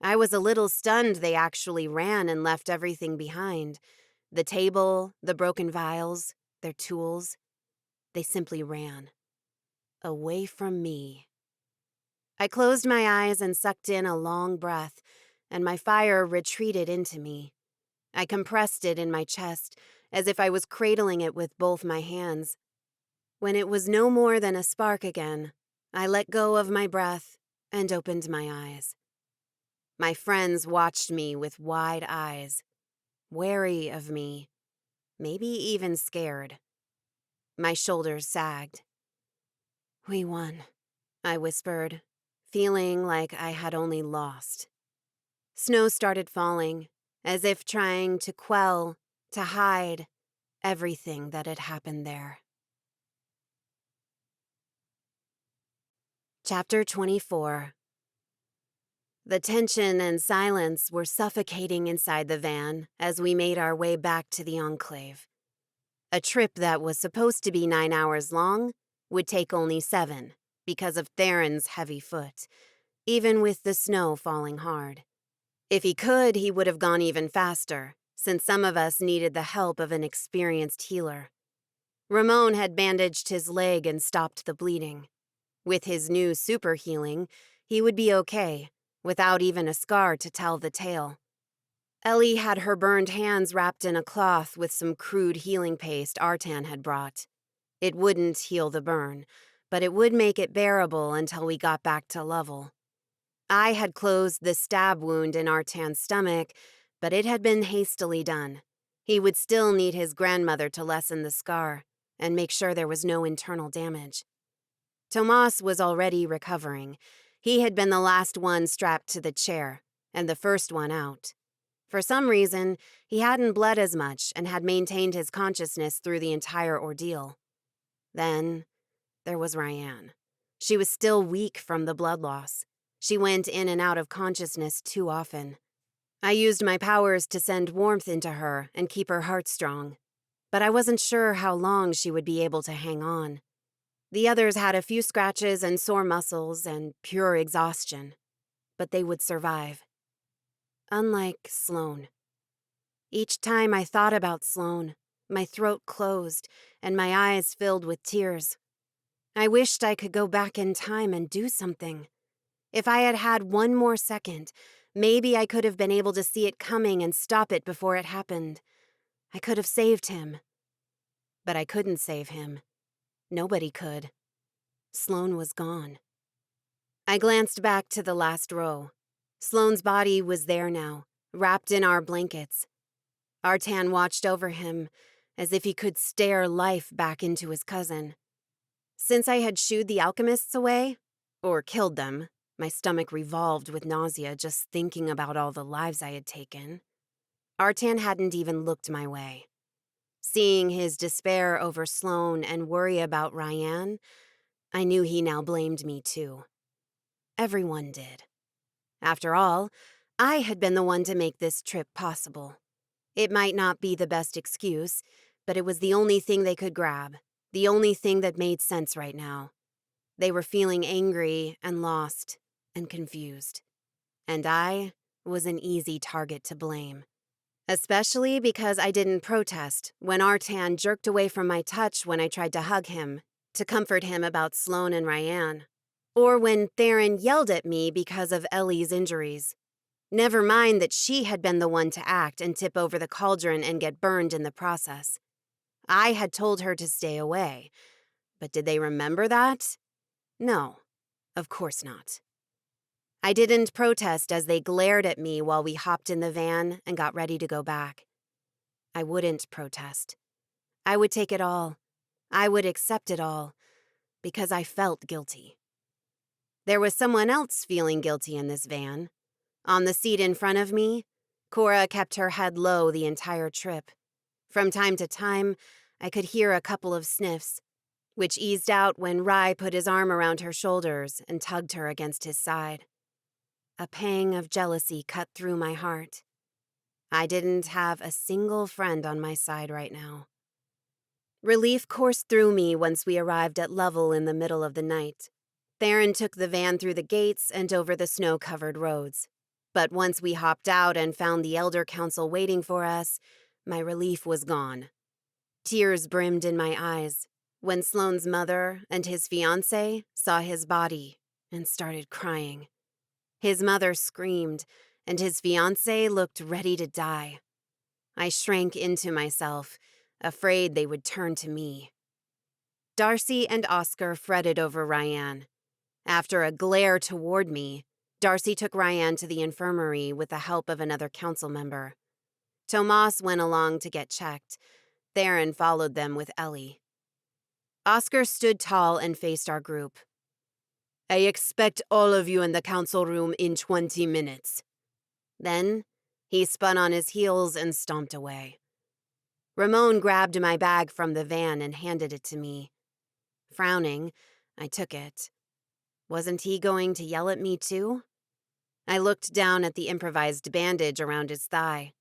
I was a little stunned they actually ran and left everything behind. The table, the broken vials, their tools. They simply ran. Away from me. I closed my eyes and sucked in a long breath, and my fire retreated into me. I compressed it in my chest, as if I was cradling it with both my hands. When it was no more than a spark again, I let go of my breath and opened my eyes. My friends watched me with wide eyes, wary of me, maybe even scared. My shoulders sagged. "We won," I whispered, feeling like I had only lost. Snow started falling, as if trying to quell, to hide everything that had happened there. Chapter 24. The tension and silence were suffocating inside the van as we made our way back to the enclave. A trip that was supposed to be 9 hours long would take only 7 because of Theron's heavy foot, even with the snow falling hard. If he could, he would have gone even faster, since some of us needed the help of an experienced healer. Ramon had bandaged his leg and stopped the bleeding. With his new super healing, he would be okay, without even a scar to tell the tale. Ellie had her burned hands wrapped in a cloth with some crude healing paste Artan had brought. It wouldn't heal the burn, but it would make it bearable until we got back to level. I had closed the stab wound in Artan's stomach, but it had been hastily done. He would still need his grandmother to lessen the scar and make sure there was no internal damage. Tomas was already recovering. He had been the last one strapped to the chair, and the first one out. For some reason, he hadn't bled as much and had maintained his consciousness through the entire ordeal. Then, there was Ryan. She was still weak from the blood loss. She went in and out of consciousness too often. I used my powers to send warmth into her and keep her heart strong, but I wasn't sure how long she would be able to hang on. The others had a few scratches and sore muscles and pure exhaustion, but they would survive. Unlike Sloane. Each time I thought about Sloane, my throat closed and my eyes filled with tears. I wished I could go back in time and do something. If I had had one more second, maybe I could have been able to see it coming and stop it before it happened. I could have saved him. But I couldn't save him. Nobody could. Sloane was gone. I glanced back to the last row. Sloane's body was there now, wrapped in our blankets. Artan watched over him, as if he could stare life back into his cousin. Since I had shooed the alchemists away, or killed them, my stomach revolved with nausea just thinking about all the lives I had taken. Artan hadn't even looked my way. Seeing his despair over Sloane and worry about Ryan, I knew he now blamed me too. Everyone did. After all, I had been the one to make this trip possible. It might not be the best excuse, but it was the only thing they could grab, the only thing that made sense right now. They were feeling angry and lost and confused. And I was an easy target to blame. Especially because I didn't protest when Artan jerked away from my touch when I tried to hug him, to comfort him about Sloane and Ryan. Or when Theron yelled at me because of Ellie's injuries. Never mind that she had been the one to act and tip over the cauldron and get burned in the process. I had told her to stay away. But did they remember that? No, of course not. I didn't protest as they glared at me while we hopped in the van and got ready to go back. I wouldn't protest. I would take it all. I would accept it all, because I felt guilty. There was someone else feeling guilty in this van. On the seat in front of me, Cora kept her head low the entire trip. From time to time, I could hear a couple of sniffs, which eased out when Rye put his arm around her shoulders and tugged her against his side. A pang of jealousy cut through my heart. I didn't have a single friend on my side right now. Relief coursed through me once we arrived at level in the middle of the night. Theron took the van through the gates and over the snow-covered roads. But once we hopped out and found the Elder Council waiting for us, my relief was gone. Tears brimmed in my eyes when Sloane's mother and his fiancé saw his body and started crying. His mother screamed, and his fiancé looked ready to die. I shrank into myself, afraid they would turn to me. Darcy and Oscar fretted over Ryan. After a glare toward me, Darcy took Ryan to the infirmary with the help of another council member. Tomas went along to get checked. Theron followed them with Ellie. Oscar stood tall and faced our group. "I expect all of you in the council room in 20 minutes. Then, he spun on his heels and stomped away. Ramon grabbed my bag from the van and handed it to me. Frowning, I took it. Wasn't he going to yell at me too? I looked down at the improvised bandage around his thigh.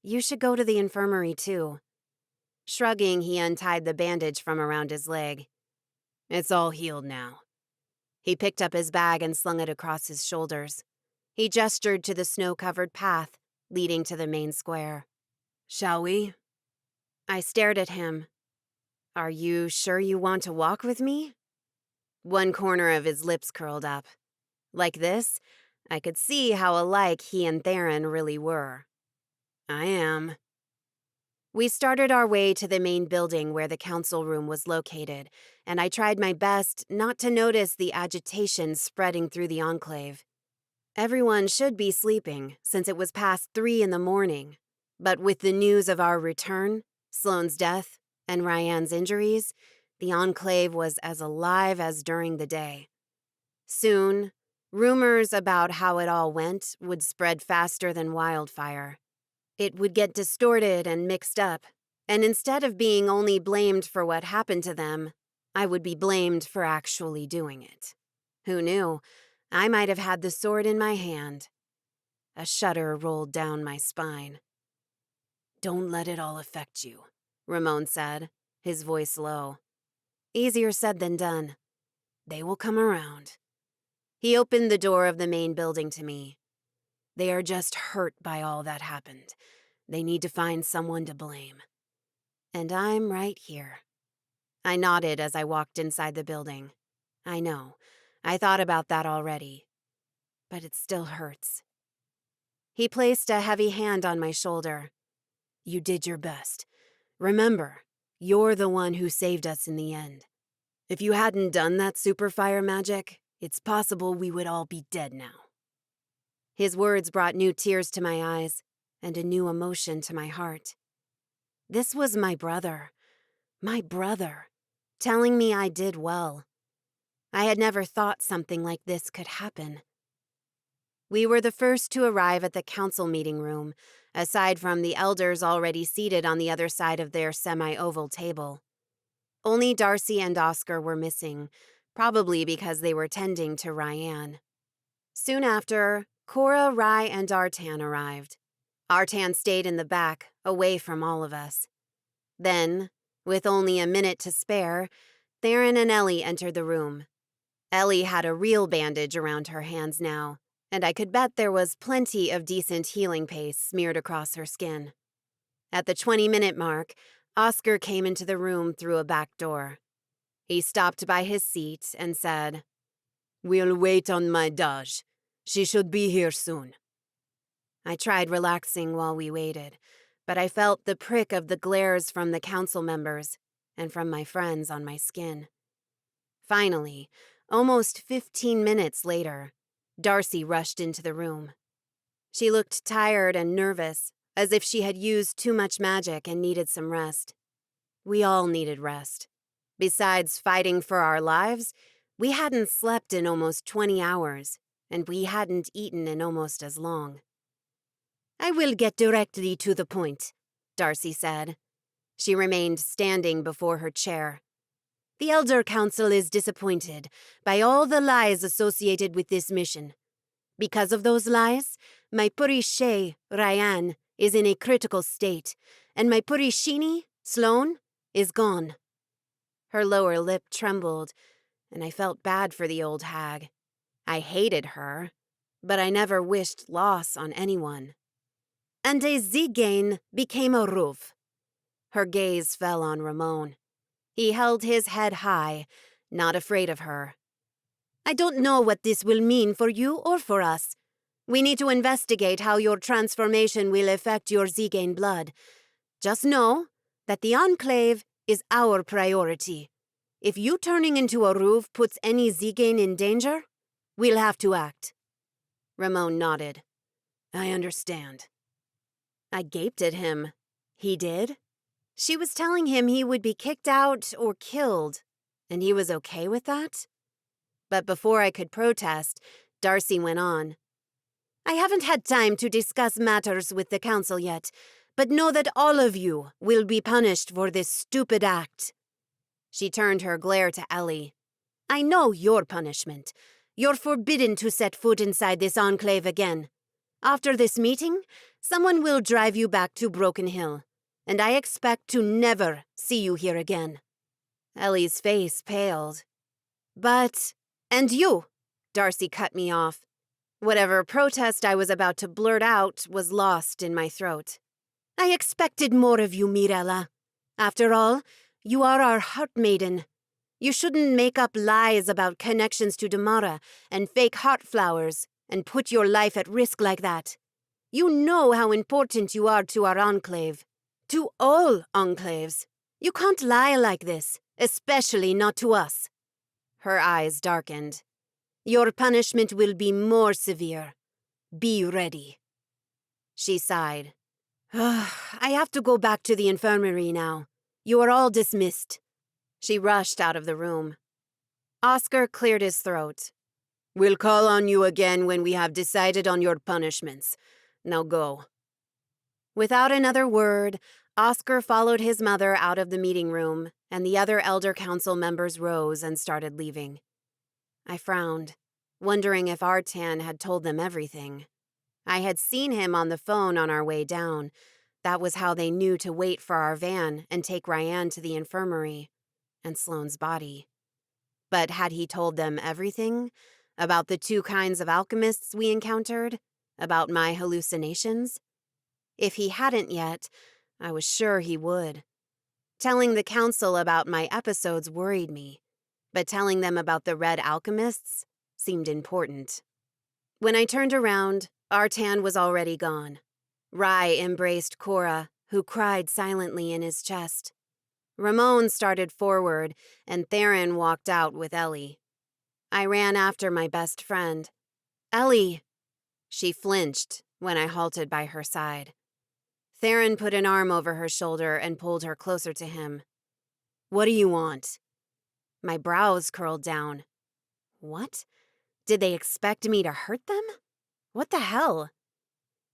"You should go to the infirmary too." Shrugging, he untied the bandage from around his leg. "It's all healed now." He picked up his bag and slung it across his shoulders. He gestured to the snow-covered path leading to the main square. "Shall we?" I stared at him. "Are you sure you want to walk with me?" One corner of his lips curled up. Like this, I could see how alike he and Theron really were. "I am." We started our way to the main building where the council room was located, and I tried my best not to notice the agitation spreading through the enclave. Everyone should be sleeping, since it was past 3 a.m, but with the news of our return, Sloane's death, and Ryan's injuries, the enclave was as alive as during the day. Soon, rumors about how it all went would spread faster than wildfire. It would get distorted and mixed up, and instead of being only blamed for what happened to them, I would be blamed for actually doing it. Who knew? I might have had the sword in my hand. A shudder rolled down my spine. "Don't let it all affect you," Ramon said, his voice low. Easier said than done. "They will come around." He opened the door of the main building to me. "They are just hurt by all that happened. They need to find someone to blame. And I'm right here." I nodded as I walked inside the building. I know, I thought about that already. But it still hurts. He placed a heavy hand on my shoulder. "You did your best. Remember, you're the one who saved us in the end. If you hadn't done that superfire magic, it's possible we would all be dead now." His words brought new tears to my eyes and a new emotion to my heart. This was my brother, telling me I did well. I had never thought something like this could happen. We were the first to arrive at the council meeting room, aside from the elders already seated on the other side of their semi-oval table. Only Darcy and Oscar were missing, probably because they were tending to Ryan. Soon after, Cora, Rye, and Artan arrived. Artan stayed in the back, away from all of us. Then, with only a minute to spare, Theron and Ellie entered the room. Ellie had a real bandage around her hands now, and I could bet there was plenty of decent healing paste smeared across her skin. At the 20-minute mark, Oscar came into the room through a back door. He stopped by his seat and said, "We'll wait on my Daj. She should be here soon." I tried relaxing while we waited, but I felt the prick of the glares from the council members and from my friends on my skin. Finally, almost 15 minutes later, Darcy rushed into the room. She looked tired and nervous, as if she had used too much magic and needed some rest. We all needed rest. Besides fighting for our lives, we hadn't slept in almost 20 hours, and we hadn't eaten in almost as long. "I will get directly to the point," Darcy said. She remained standing before her chair. "The Elder Council is disappointed by all the lies associated with this mission. Because of those lies, my Purishé, Ryan, is in a critical state, and my Purishini, Sloane, is gone." Her lower lip trembled, and I felt bad for the old hag. I hated her, but I never wished loss on anyone. And a tzigane became a roof. Her gaze fell on Ramon. He held his head high, not afraid of her. I don't know what this will mean for you or for us. We need to investigate how your transformation will affect your tzigane blood. Just know that the enclave is our priority. If you turning into a roof puts any tzigane in danger, we'll have to act. Ramon nodded. I understand. I gaped at him. He did? She was telling him he would be kicked out or killed, and he was okay with that? But before I could protest, Darcy went on. I haven't had time to discuss matters with the council yet, but know that all of you will be punished for this stupid act. She turned her glare to Ellie. I know your punishment. You're forbidden to set foot inside this enclave again. After this meeting, someone will drive you back to Broken Hill, and I expect to never see you here again. Ellie's face paled. But, and you, Darcy cut me off. Whatever protest I was about to blurt out was lost in my throat. I expected more of you, Mirella. After all, you are our heart maiden. You shouldn't make up lies about connections to Damara and fake heart flowers and put your life at risk like that. You know how important you are to our enclave. To all enclaves. You can't lie like this, especially not to us. Her eyes darkened. Your punishment will be more severe. Be ready. She sighed. I have to go back to the infirmary now. You are all dismissed. She rushed out of the room. Oscar cleared his throat. We'll call on you again when we have decided on your punishments. Now go. Without another word, Oscar followed his mother out of the meeting room, and the other elder council members rose and started leaving. I frowned, wondering if Artan had told them everything. I had seen him on the phone on our way down. That was how they knew to wait for our van and take Ryan to the infirmary, and Sloane's body. But had he told them everything? About the 2 kinds of alchemists we encountered? About my hallucinations? If he hadn't yet, I was sure he would. Telling the council about my episodes worried me, but telling them about the red alchemists seemed important. When I turned around, Artan was already gone. Rai embraced Cora, who cried silently in his chest. Ramon started forward, and Theron walked out with Ellie. I ran after my best friend. Ellie! She flinched when I halted by her side. Theron put an arm over her shoulder and pulled her closer to him. What do you want? My brows curled down. What? Did they expect me to hurt them? What the hell?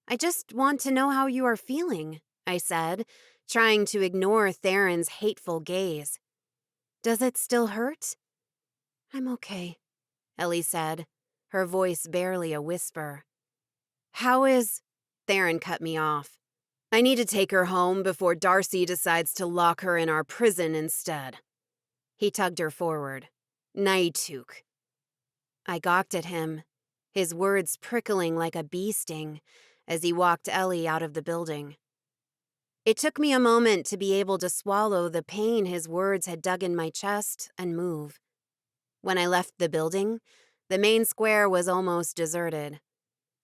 I just want to know how you are feeling, I said, trying to ignore Theron's hateful gaze. Does it still hurt? I'm okay, Ellie said, her voice barely a whisper. How is... Theron cut me off. I need to take her home before Darcy decides to lock her in our prison instead. He tugged her forward. Naituk. I gawked at him, his words prickling like a bee sting, as he walked Ellie out of the building. It took me a moment to be able to swallow the pain his words had dug in my chest and move. When I left the building, the main square was almost deserted.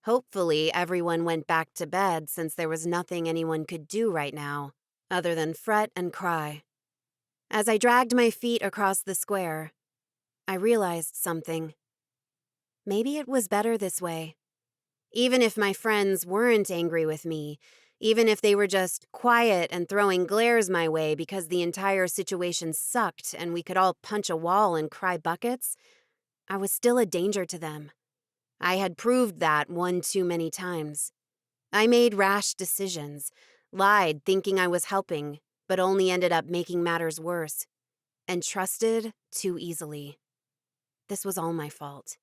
Hopefully, everyone went back to bed since there was nothing anyone could do right now, other than fret and cry. As I dragged my feet across the square, I realized something. Maybe it was better this way. Even if my friends weren't angry with me, even if they were just quiet and throwing glares my way because the entire situation sucked and we could all punch a wall and cry buckets, I was still a danger to them. I had proved that one too many times. I made rash decisions, lied thinking I was helping, but only ended up making matters worse, and trusted too easily. This was all my fault.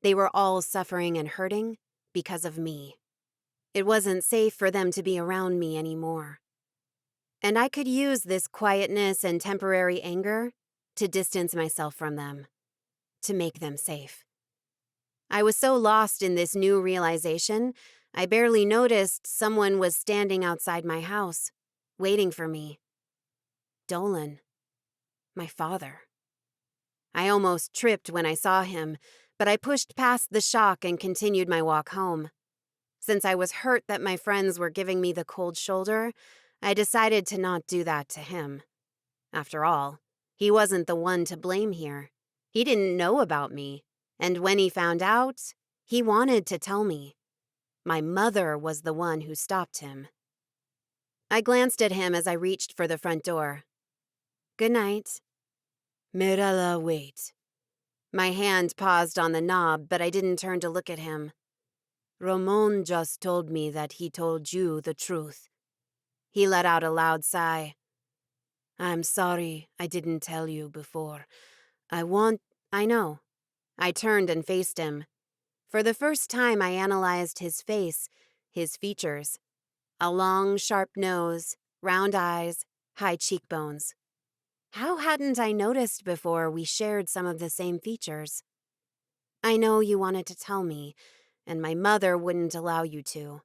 They were all suffering and hurting because of me. It wasn't safe for them to be around me anymore. And I could use this quietness and temporary anger to distance myself from them, to make them safe. I was so lost in this new realization, I barely noticed someone was standing outside my house, waiting for me. Dolan. My father. I almost tripped when I saw him, but I pushed past the shock and continued my walk home. Since I was hurt that my friends were giving me the cold shoulder, I decided to not do that to him. After all, he wasn't the one to blame here. He didn't know about me, and when he found out, he wanted to tell me. My mother was the one who stopped him. I glanced at him as I reached for the front door. Good night. Mirella, wait. My hand paused on the knob, but I didn't turn to look at him. Ramon just told me that he told you the truth. He let out a loud sigh. I'm sorry I didn't tell you before. I know. I turned and faced him. For the first time, I analyzed his face, his features. A long, sharp nose, round eyes, high cheekbones. How hadn't I noticed before we shared some of the same features? I know you wanted to tell me, and my mother wouldn't allow you to.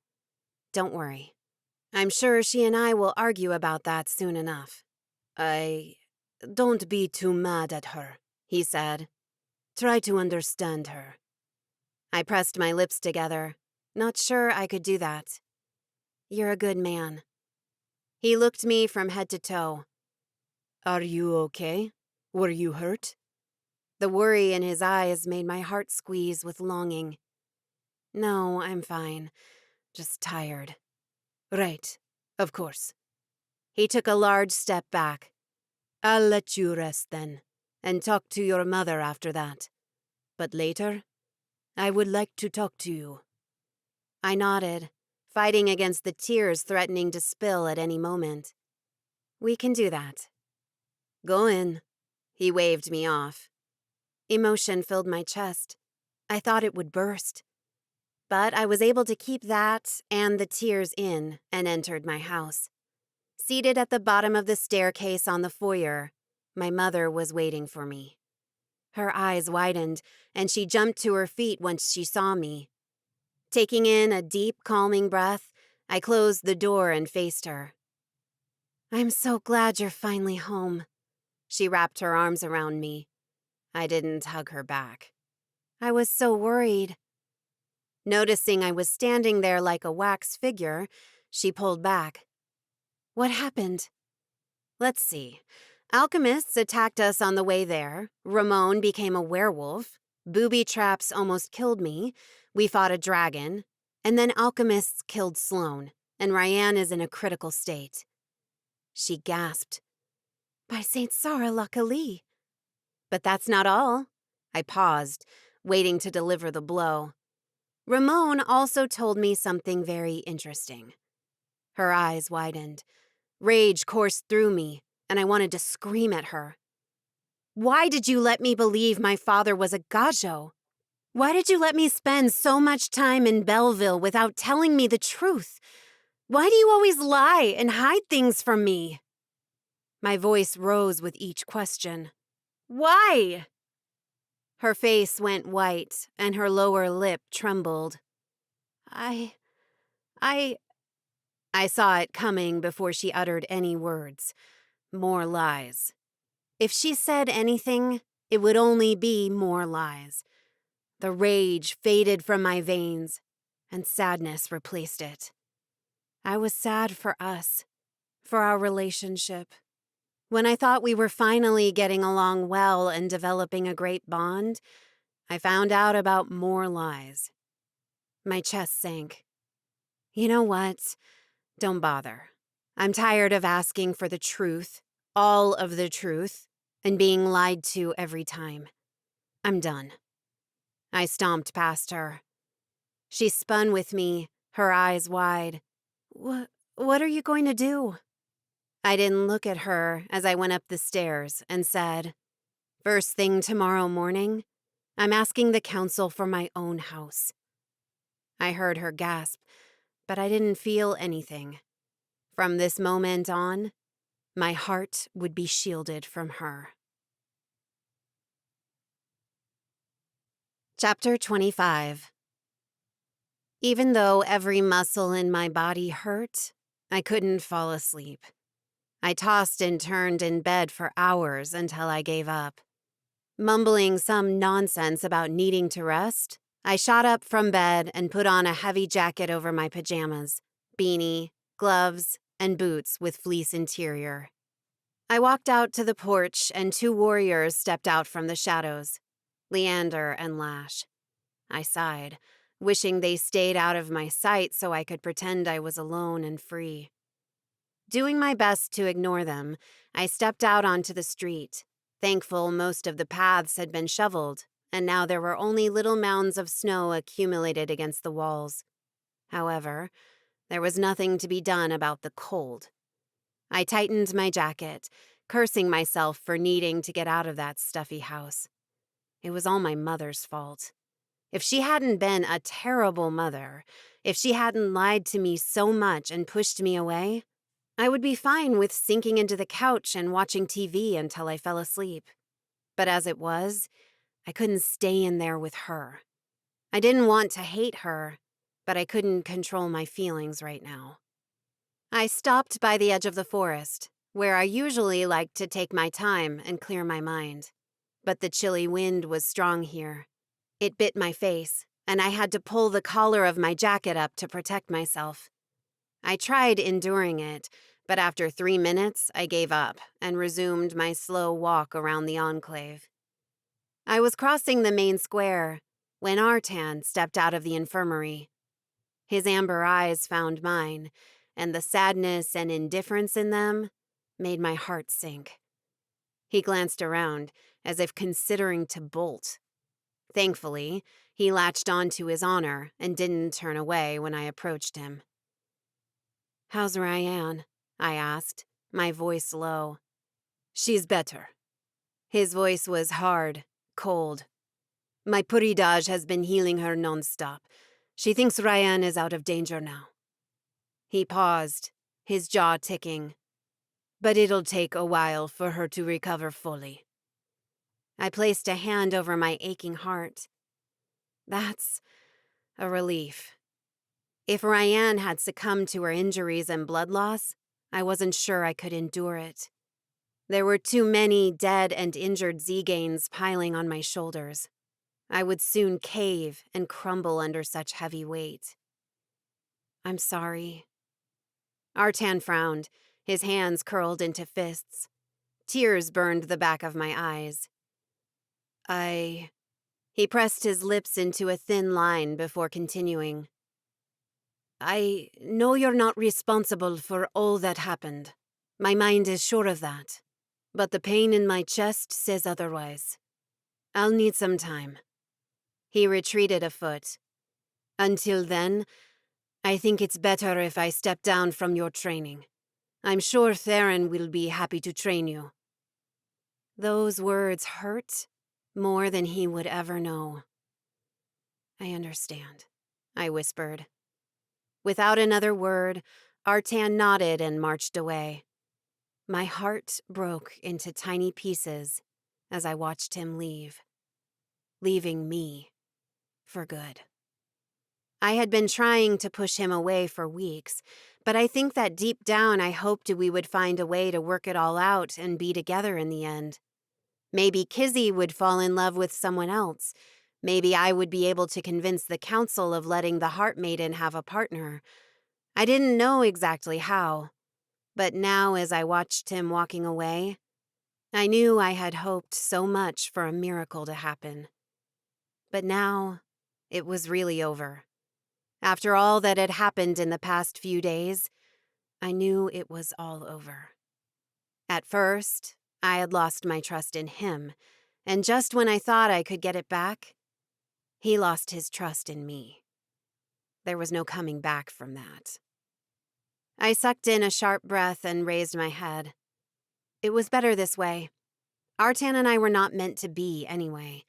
Don't worry. I'm sure she and I will argue about that soon enough. Don't be too mad at her, he said. Try to understand her. I pressed my lips together, not sure I could do that. You're a good man. He looked me from head to toe. Are you okay? Were you hurt? The worry in his eyes made my heart squeeze with longing. No, I'm fine. Just tired. Right. Of course. He took a large step back. I'll let you rest then, and talk to your mother after that. But later, I would like to talk to you. I nodded, fighting against the tears threatening to spill at any moment. We can do that. Go in. He waved me off. Emotion filled my chest. I thought it would burst. But I was able to keep that and the tears in and entered my house. Seated at the bottom of the staircase on the foyer, my mother was waiting for me. Her eyes widened, and she jumped to her feet once she saw me. Taking in a deep, calming breath, I closed the door and faced her. I'm so glad you're finally home. She wrapped her arms around me. I didn't hug her back. I was so worried. Noticing I was standing there like a wax figure, she pulled back. What happened? Let's see. Alchemists attacked us on the way there. Ramon became a werewolf. Booby traps almost killed me. We fought a dragon. And then alchemists killed Sloane, and Ryan is in a critical state. She gasped. By Saint Sarah Lachali. But that's not all. I paused, waiting to deliver the blow. Ramon also told me something very interesting. Her eyes widened. Rage coursed through me, and I wanted to scream at her. Why did you let me believe my father was a gajo? Why did you let me spend so much time in Belleville without telling me the truth? Why do you always lie and hide things from me? My voice rose with each question. Why? Her face went white, and her lower lip trembled. I saw it coming before she uttered any words. More lies. If she said anything, it would only be more lies. The rage faded from my veins, and sadness replaced it. I was sad for us, for our relationship. When I thought we were finally getting along well and developing a great bond, I found out about more lies. My chest sank. You know what? Don't bother. I'm tired of asking for the truth, all of the truth, and being lied to every time. I'm done. I stomped past her. She spun with me, her eyes wide. What are you going to do? I didn't look at her as I went up the stairs and said, First thing tomorrow morning, I'm asking the council for my own house. I heard her gasp, but I didn't feel anything. From this moment on, my heart would be shielded from her. Chapter 25. Even though every muscle in my body hurt, I couldn't fall asleep. I tossed and turned in bed for hours until I gave up. Mumbling some nonsense about needing to rest, I shot up from bed and put on a heavy jacket over my pajamas, beanie, gloves, and boots with fleece interior. I walked out to the porch and 2 warriors stepped out from the shadows, Leander and Lash. I sighed, wishing they stayed out of my sight so I could pretend I was alone and free. Doing my best to ignore them, I stepped out onto the street, thankful most of the paths had been shoveled, and now there were only little mounds of snow accumulated against the walls. However, there was nothing to be done about the cold. I tightened my jacket, cursing myself for needing to get out of that stuffy house. It was all my mother's fault. If she hadn't been a terrible mother, if she hadn't lied to me so much and pushed me away, I would be fine with sinking into the couch and watching TV until I fell asleep. But as it was, I couldn't stay in there with her. I didn't want to hate her, but I couldn't control my feelings right now. I stopped by the edge of the forest, where I usually like to take my time and clear my mind. But the chilly wind was strong here. It bit my face, and I had to pull the collar of my jacket up to protect myself. I tried enduring it, but after 3 minutes, I gave up and resumed my slow walk around the enclave. I was crossing the main square when Artan stepped out of the infirmary. His amber eyes found mine, and the sadness and indifference in them made my heart sink. He glanced around, as if considering to bolt. Thankfully, he latched on to his honor and didn't turn away when I approached him. "How's Ryan?" I asked, my voice low. "She's better." His voice was hard, cold. "My puridage has been healing her nonstop. She thinks Ryan is out of danger now." He paused, his jaw ticking. "But it'll take a while for her to recover fully." I placed a hand over my aching heart. That's a relief. If Ryan had succumbed to her injuries and blood loss, I wasn't sure I could endure it. There were too many dead and injured tziganes piling on my shoulders. I would soon cave and crumble under such heavy weight. "I'm sorry." Artan frowned, his hands curled into fists. Tears burned the back of my eyes. He pressed his lips into a thin line before continuing. "I know you're not responsible for all that happened. My mind is sure of that. But the pain in my chest says otherwise. I'll need some time." He retreated a foot. "Until then, I think it's better if I step down from your training. I'm sure Theron will be happy to train you." Those words hurt more than he would ever know. "I understand," I whispered. Without another word, Artan nodded and marched away. My heart broke into tiny pieces as I watched him leave. Leaving me for good. I had been trying to push him away for weeks, but I think that deep down I hoped we would find a way to work it all out and be together in the end. Maybe Kizzy would fall in love with someone else. Maybe I would be able to convince the council of letting the Heart Maiden have a partner. I didn't know exactly how, but now as I watched him walking away, I knew I had hoped so much for a miracle to happen. But now, it was really over. After all that had happened in the past few days, I knew it was all over. At first, I had lost my trust in him, and just when I thought I could get it back, he lost his trust in me. There was no coming back from that. I sucked in a sharp breath and raised my head. It was better this way. Artan and I were not meant to be anyway.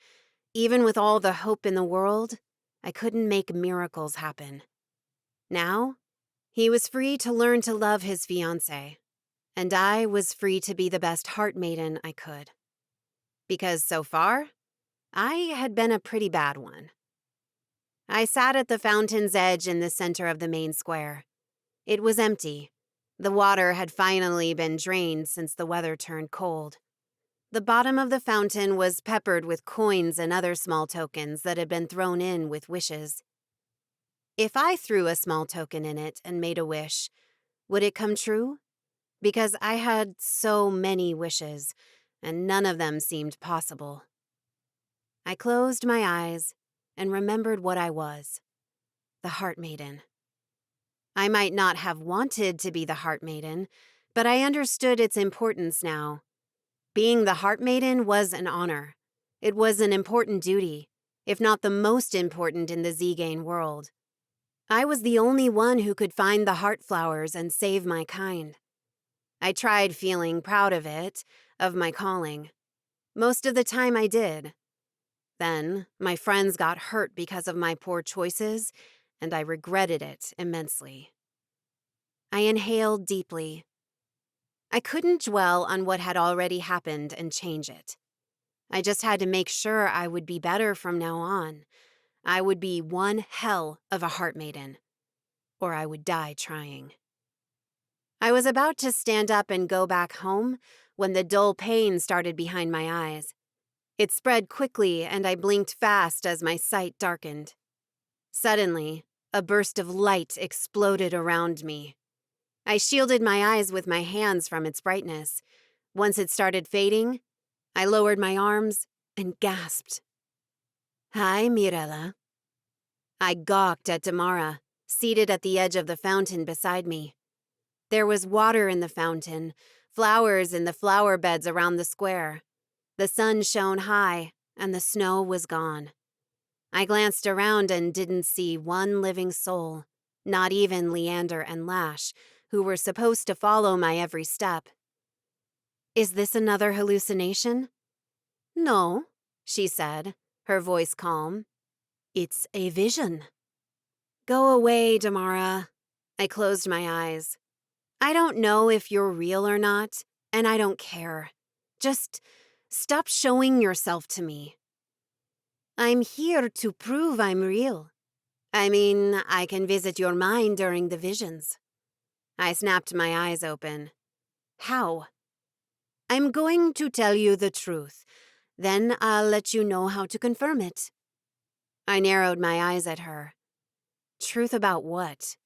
Even with all the hope in the world, I couldn't make miracles happen. Now, he was free to learn to love his fiancée, and I was free to be the best heart maiden I could. Because so far, I had been a pretty bad one. I sat at the fountain's edge in the center of the main square. It was empty. The water had finally been drained since the weather turned cold. The bottom of the fountain was peppered with coins and other small tokens that had been thrown in with wishes. If I threw a small token in it and made a wish, would it come true? Because I had so many wishes, and none of them seemed possible. I closed my eyes and remembered what I was, the Heart Maiden. I might not have wanted to be the Heart Maiden, but I understood its importance now. Being the Heart Maiden was an honor. It was an important duty, if not the most important in the tzigane world. I was the only one who could find the heart flowers and save my kind. I tried feeling proud of it, of my calling. Most of the time I did. Then, my friends got hurt because of my poor choices, and I regretted it immensely. I inhaled deeply. I couldn't dwell on what had already happened and change it. I just had to make sure I would be better from now on. I would be one hell of a Heart Maiden, or I would die trying. I was about to stand up and go back home when the dull pain started behind my eyes. It spread quickly, and I blinked fast as my sight darkened. Suddenly, a burst of light exploded around me. I shielded my eyes with my hands from its brightness. Once it started fading, I lowered my arms and gasped. "Hi, Mirella." I gawked at Damara, seated at the edge of the fountain beside me. There was water in the fountain, flowers in the flower beds around the square. The sun shone high, and the snow was gone. I glanced around and didn't see one living soul, not even Leander and Lash, who were supposed to follow my every step. "Is this another hallucination?" "No," she said, her voice calm. "It's a vision." "Go away, Damara." I closed my eyes. "I don't know if you're real or not, and I don't care. Just stop showing yourself to me." "I'm here to prove I'm real. I mean, I can visit your mind during the visions." I snapped my eyes open. "How?" "I'm going to tell you the truth. Then I'll let you know how to confirm it." I narrowed my eyes at her. "Truth about what?"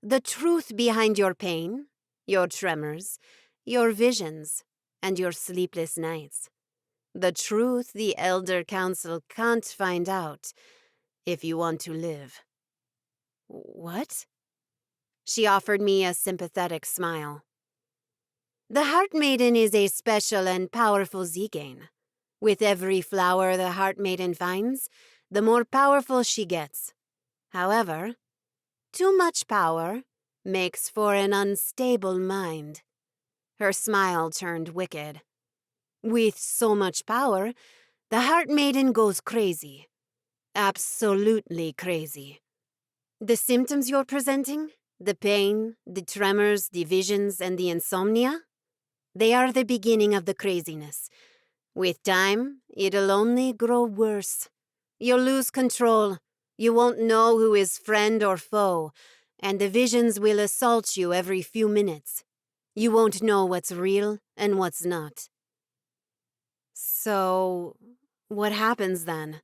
"The truth behind your pain, your tremors, your visions, and your sleepless nights. The truth the Elder Council can't find out if you want to live." "What?" She offered me a sympathetic smile. "The Heart Maiden is a special and powerful tzigane. With every flower the Heart Maiden finds, the more powerful she gets. However, too much power makes for an unstable mind." Her smile turned wicked. "With so much power, the Heart Maiden goes crazy. Absolutely crazy. The symptoms you're presenting, the pain, the tremors, the visions, and the insomnia, they are the beginning of the craziness. With time, it'll only grow worse. You'll lose control. You won't know who is friend or foe, and the visions will assault you every few minutes. You won't know what's real and what's not." "So, what happens then?"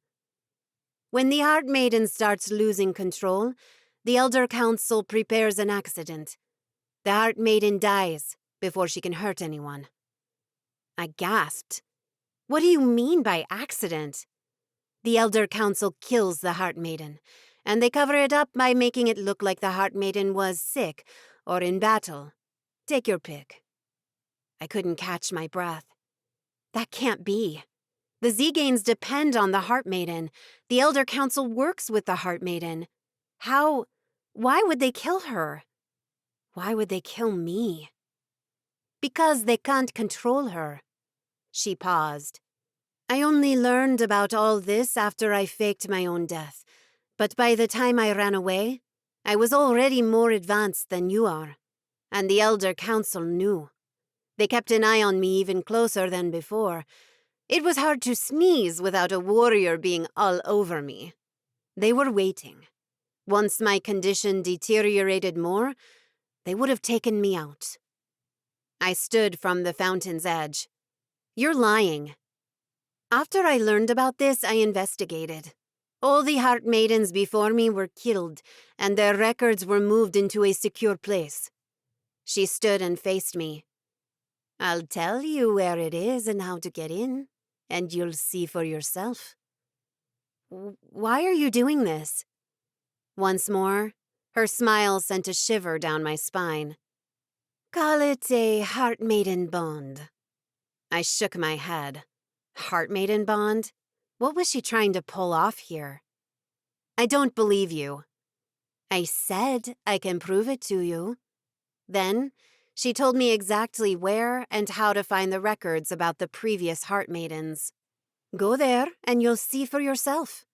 "When the Heart Maiden starts losing control, the Elder Council prepares an accident. The Heart Maiden dies before she can hurt anyone." I gasped. "What do you mean by accident?" "The Elder Council kills the Heart Maiden, and they cover it up by making it look like the Heart Maiden was sick or in battle. Take your pick." I couldn't catch my breath. That can't be. The tziganes depend on the Heart Maiden. The Elder Council works with the Heart Maiden. Why would they kill her? Why would they kill me? "Because they can't control her." She paused. "I only learned about all this after I faked my own death. But by the time I ran away, I was already more advanced than you are. And the Elder Council knew. They kept an eye on me even closer than before. It was hard to sneeze without a warrior being all over me. They were waiting. Once my condition deteriorated more, they would have taken me out. I stood from the fountain's edge. You're lying. After I learned about this, I investigated. All the Heart Maidens before me were killed, and their records were moved into a secure place. She stood and faced me. I'll tell you where it is and how to get in, and you'll see for yourself. Why are you doing this? Once more, her smile sent a shiver down my spine. Call it a Heart Maiden bond. I shook my head. Heart Maiden bond? What was she trying to pull off here? I don't believe you. I said I can prove it to you. Then, she told me exactly where and how to find the records about the previous Heart Maidens. Go there and you'll see for yourself.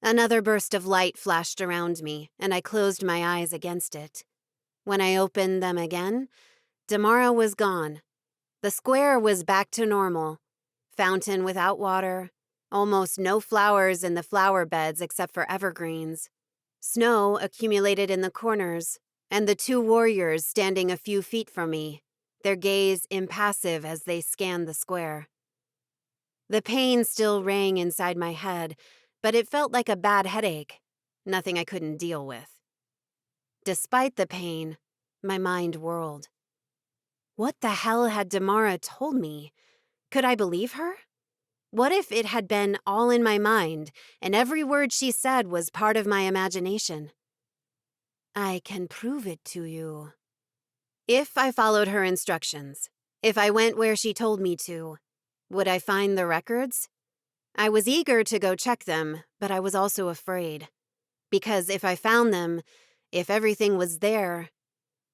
Another burst of light flashed around me, and I closed my eyes against it. When I opened them again, Damara was gone. The square was back to normal. Fountain without water, almost no flowers in the flower beds except for evergreens. Snow accumulated in the corners, and the two warriors standing a few feet from me, their gaze impassive as they scanned the square. The pain still rang inside my head, but it felt like a bad headache, nothing I couldn't deal with. Despite the pain, my mind whirled. What the hell had Damara told me? Could I believe her? What if it had been all in my mind, and every word she said was part of my imagination? I can prove it to you. If I followed her instructions, if I went where she told me to, would I find the records? I was eager to go check them, but I was also afraid. Because if I found them, if everything was there,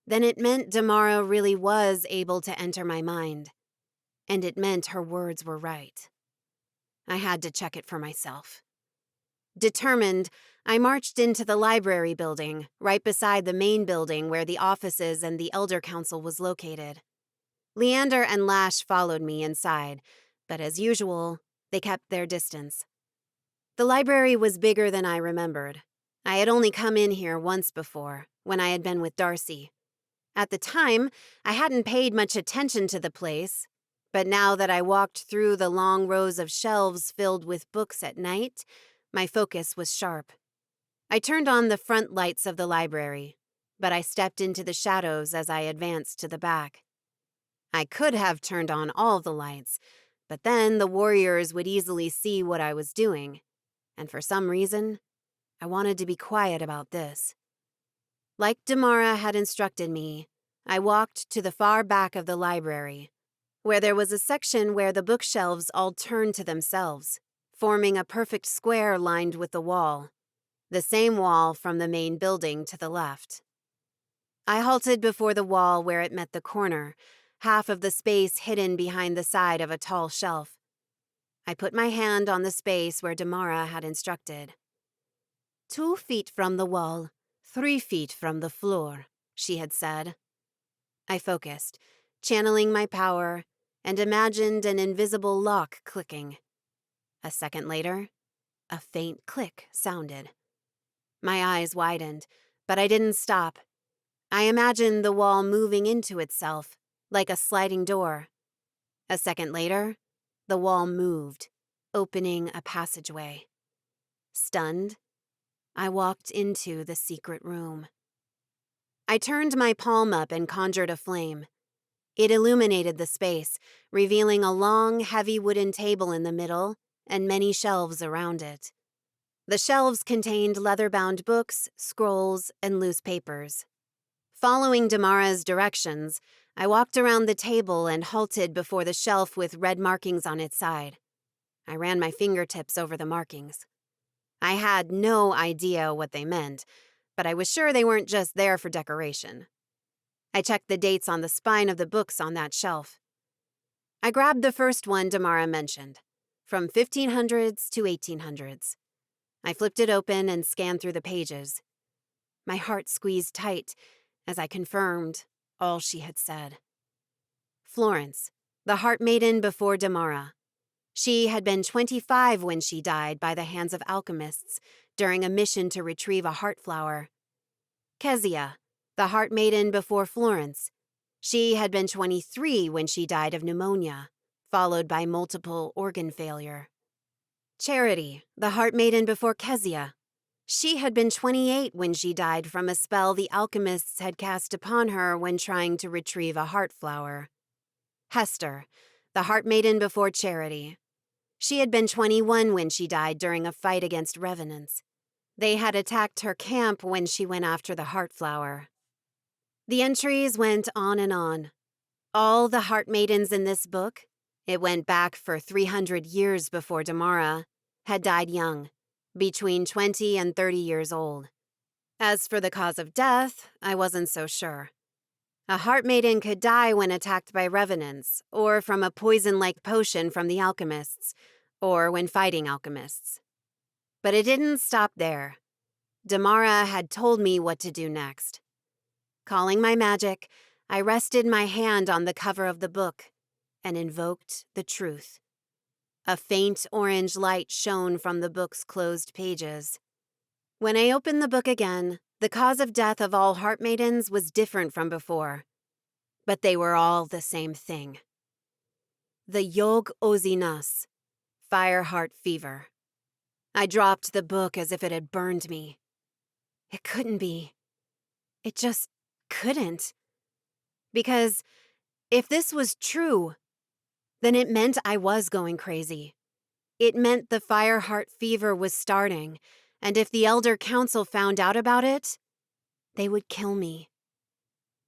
then it meant Damara really was able to enter my mind. And it meant her words were right. I had to check it for myself. Determined, I marched into the library building, right beside the main building where the offices and the Elder Council was located. Leander and Lash followed me inside, but as usual, they kept their distance. The library was bigger than I remembered. I had only come in here once before, when I had been with Darcy. At the time, I hadn't paid much attention to the place, but now that I walked through the long rows of shelves filled with books at night, my focus was sharp. I turned on the front lights of the library, but I stepped into the shadows as I advanced to the back. I could have turned on all the lights, but then the warriors would easily see what I was doing, and for some reason, I wanted to be quiet about this. Like Damara had instructed me, I walked to the far back of the library, where there was a section where the bookshelves all turned to themselves, forming a perfect square lined with the wall, the same wall from the main building to the left. I halted before the wall where it met the corner, half of the space hidden behind the side of a tall shelf. I put my hand on the space where Damara had instructed. 2 feet from the wall, 3 feet from the floor, she had said. I focused, channeling my power, and imagined an invisible lock clicking. A second later, a faint click sounded. My eyes widened, but I didn't stop. I imagined the wall moving into itself, like a sliding door. A second later, the wall moved, opening a passageway. Stunned, I walked into the secret room. I turned my palm up and conjured a flame. It illuminated the space, revealing a long, heavy wooden table in the middle and many shelves around it. The shelves contained leather-bound books, scrolls, and loose papers. Following Damara's directions, I walked around the table and halted before the shelf with red markings on its side. I ran my fingertips over the markings. I had no idea what they meant, but I was sure they weren't just there for decoration. I checked the dates on the spine of the books on that shelf. I grabbed the first one Damara mentioned, from 1500s to 1800s. I flipped it open and scanned through the pages. My heart squeezed tight as I confirmed all she had said. Florence, the Heart Maiden before Damara. She had been 25 when she died by the hands of alchemists during a mission to retrieve a heart flower. Kezia, the heart maiden before Florence. She had been 23 when she died of pneumonia, followed by multiple organ failure. Charity, the heart maiden before Kezia. She had been 28 when she died from a spell the alchemists had cast upon her when trying to retrieve a heart flower. Hester, the heart maiden before Charity. She had been 21 when she died during a fight against revenants. They had attacked her camp when she went after the heart flower. The entries went on and on. All the heart maidens in this book, it went back for 300 years before Damara, had died young, between 20 and 30 years old. As for the cause of death, I wasn't so sure. A heart maiden could die when attacked by revenants, or from a poison-like potion from the alchemists, or when fighting alchemists. But it didn't stop there. Damara had told me what to do next. Calling my magic, I rested my hand on the cover of the book and invoked the truth. A faint orange light shone from the book's closed pages. When I opened the book again, the cause of death of all heart maidens was different from before. But they were all the same thing. The Yog Ozinas, fire heart fever. I dropped the book as if it had burned me. It couldn't be. It just couldn't. Because if this was true, then it meant I was going crazy. It meant the fire heart fever was starting, and if the Elder Council found out about it, they would kill me.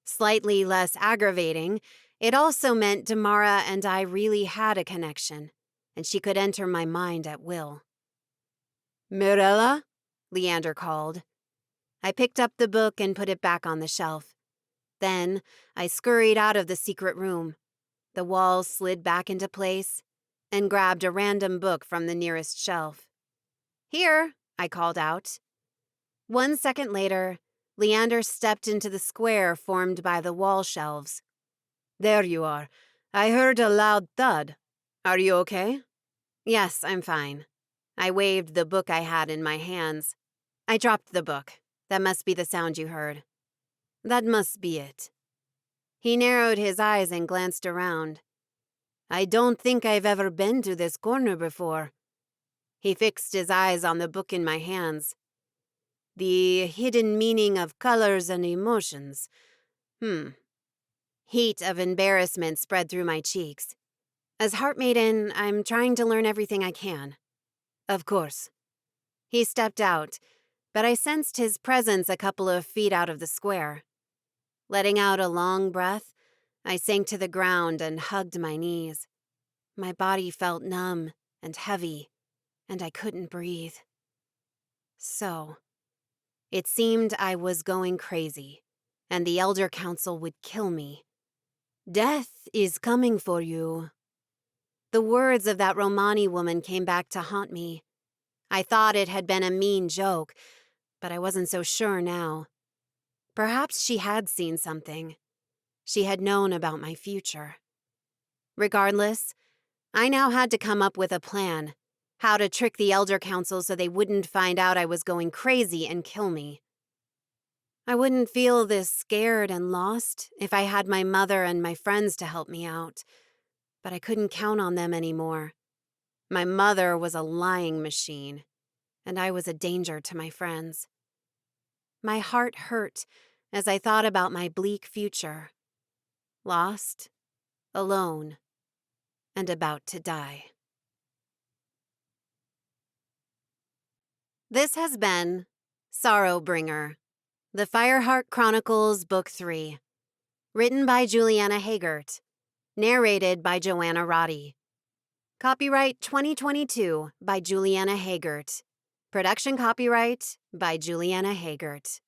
Slightly less aggravating, it also meant Damara and I really had a connection, and she could enter my mind at will. "Mirella?" Leander called. I picked up the book and put it back on the shelf. Then I scurried out of the secret room. The walls slid back into place, and grabbed a random book from the nearest shelf. "Here," I called out. 1 second later, Leander stepped into the square formed by the wall shelves. "There you are. I heard a loud thud. Are you okay?" "Yes, I'm fine." I waved the book I had in my hands. "I dropped the book. That must be the sound you heard." "That must be it." He narrowed his eyes and glanced around. "I don't think I've ever been to this corner before." He fixed his eyes on the book in my hands. "The hidden meaning of colors and emotions. Heat of embarrassment spread through my cheeks. As Heart Maiden, I'm trying to learn everything I can. "Of course." He stepped out, but I sensed his presence a couple of feet out of the square. Letting out a long breath, I sank to the ground and hugged my knees. My body felt numb and heavy, and I couldn't breathe. So, it seemed I was going crazy, and the Elder Council would kill me. "Death is coming for you." The words of that Romani woman came back to haunt me. I thought it had been a mean joke, but I wasn't so sure now. Perhaps she had seen something. She had known about my future. Regardless, I now had to come up with a plan, how to trick the Elder Council so they wouldn't find out I was going crazy and kill me. I wouldn't feel this scared and lost if I had my mother and my friends to help me out, but I couldn't count on them anymore. My mother was a lying machine, and I was a danger to my friends. My heart hurt as I thought about my bleak future. Lost, alone, and about to die. This has been Sorrowbringer, The Fireheart Chronicles, Book 3. Written by Juliana Haygert. Narrated by Joanna Roddy. Copyright 2022 by Juliana Haygert. Production copyright by Juliana Haygert.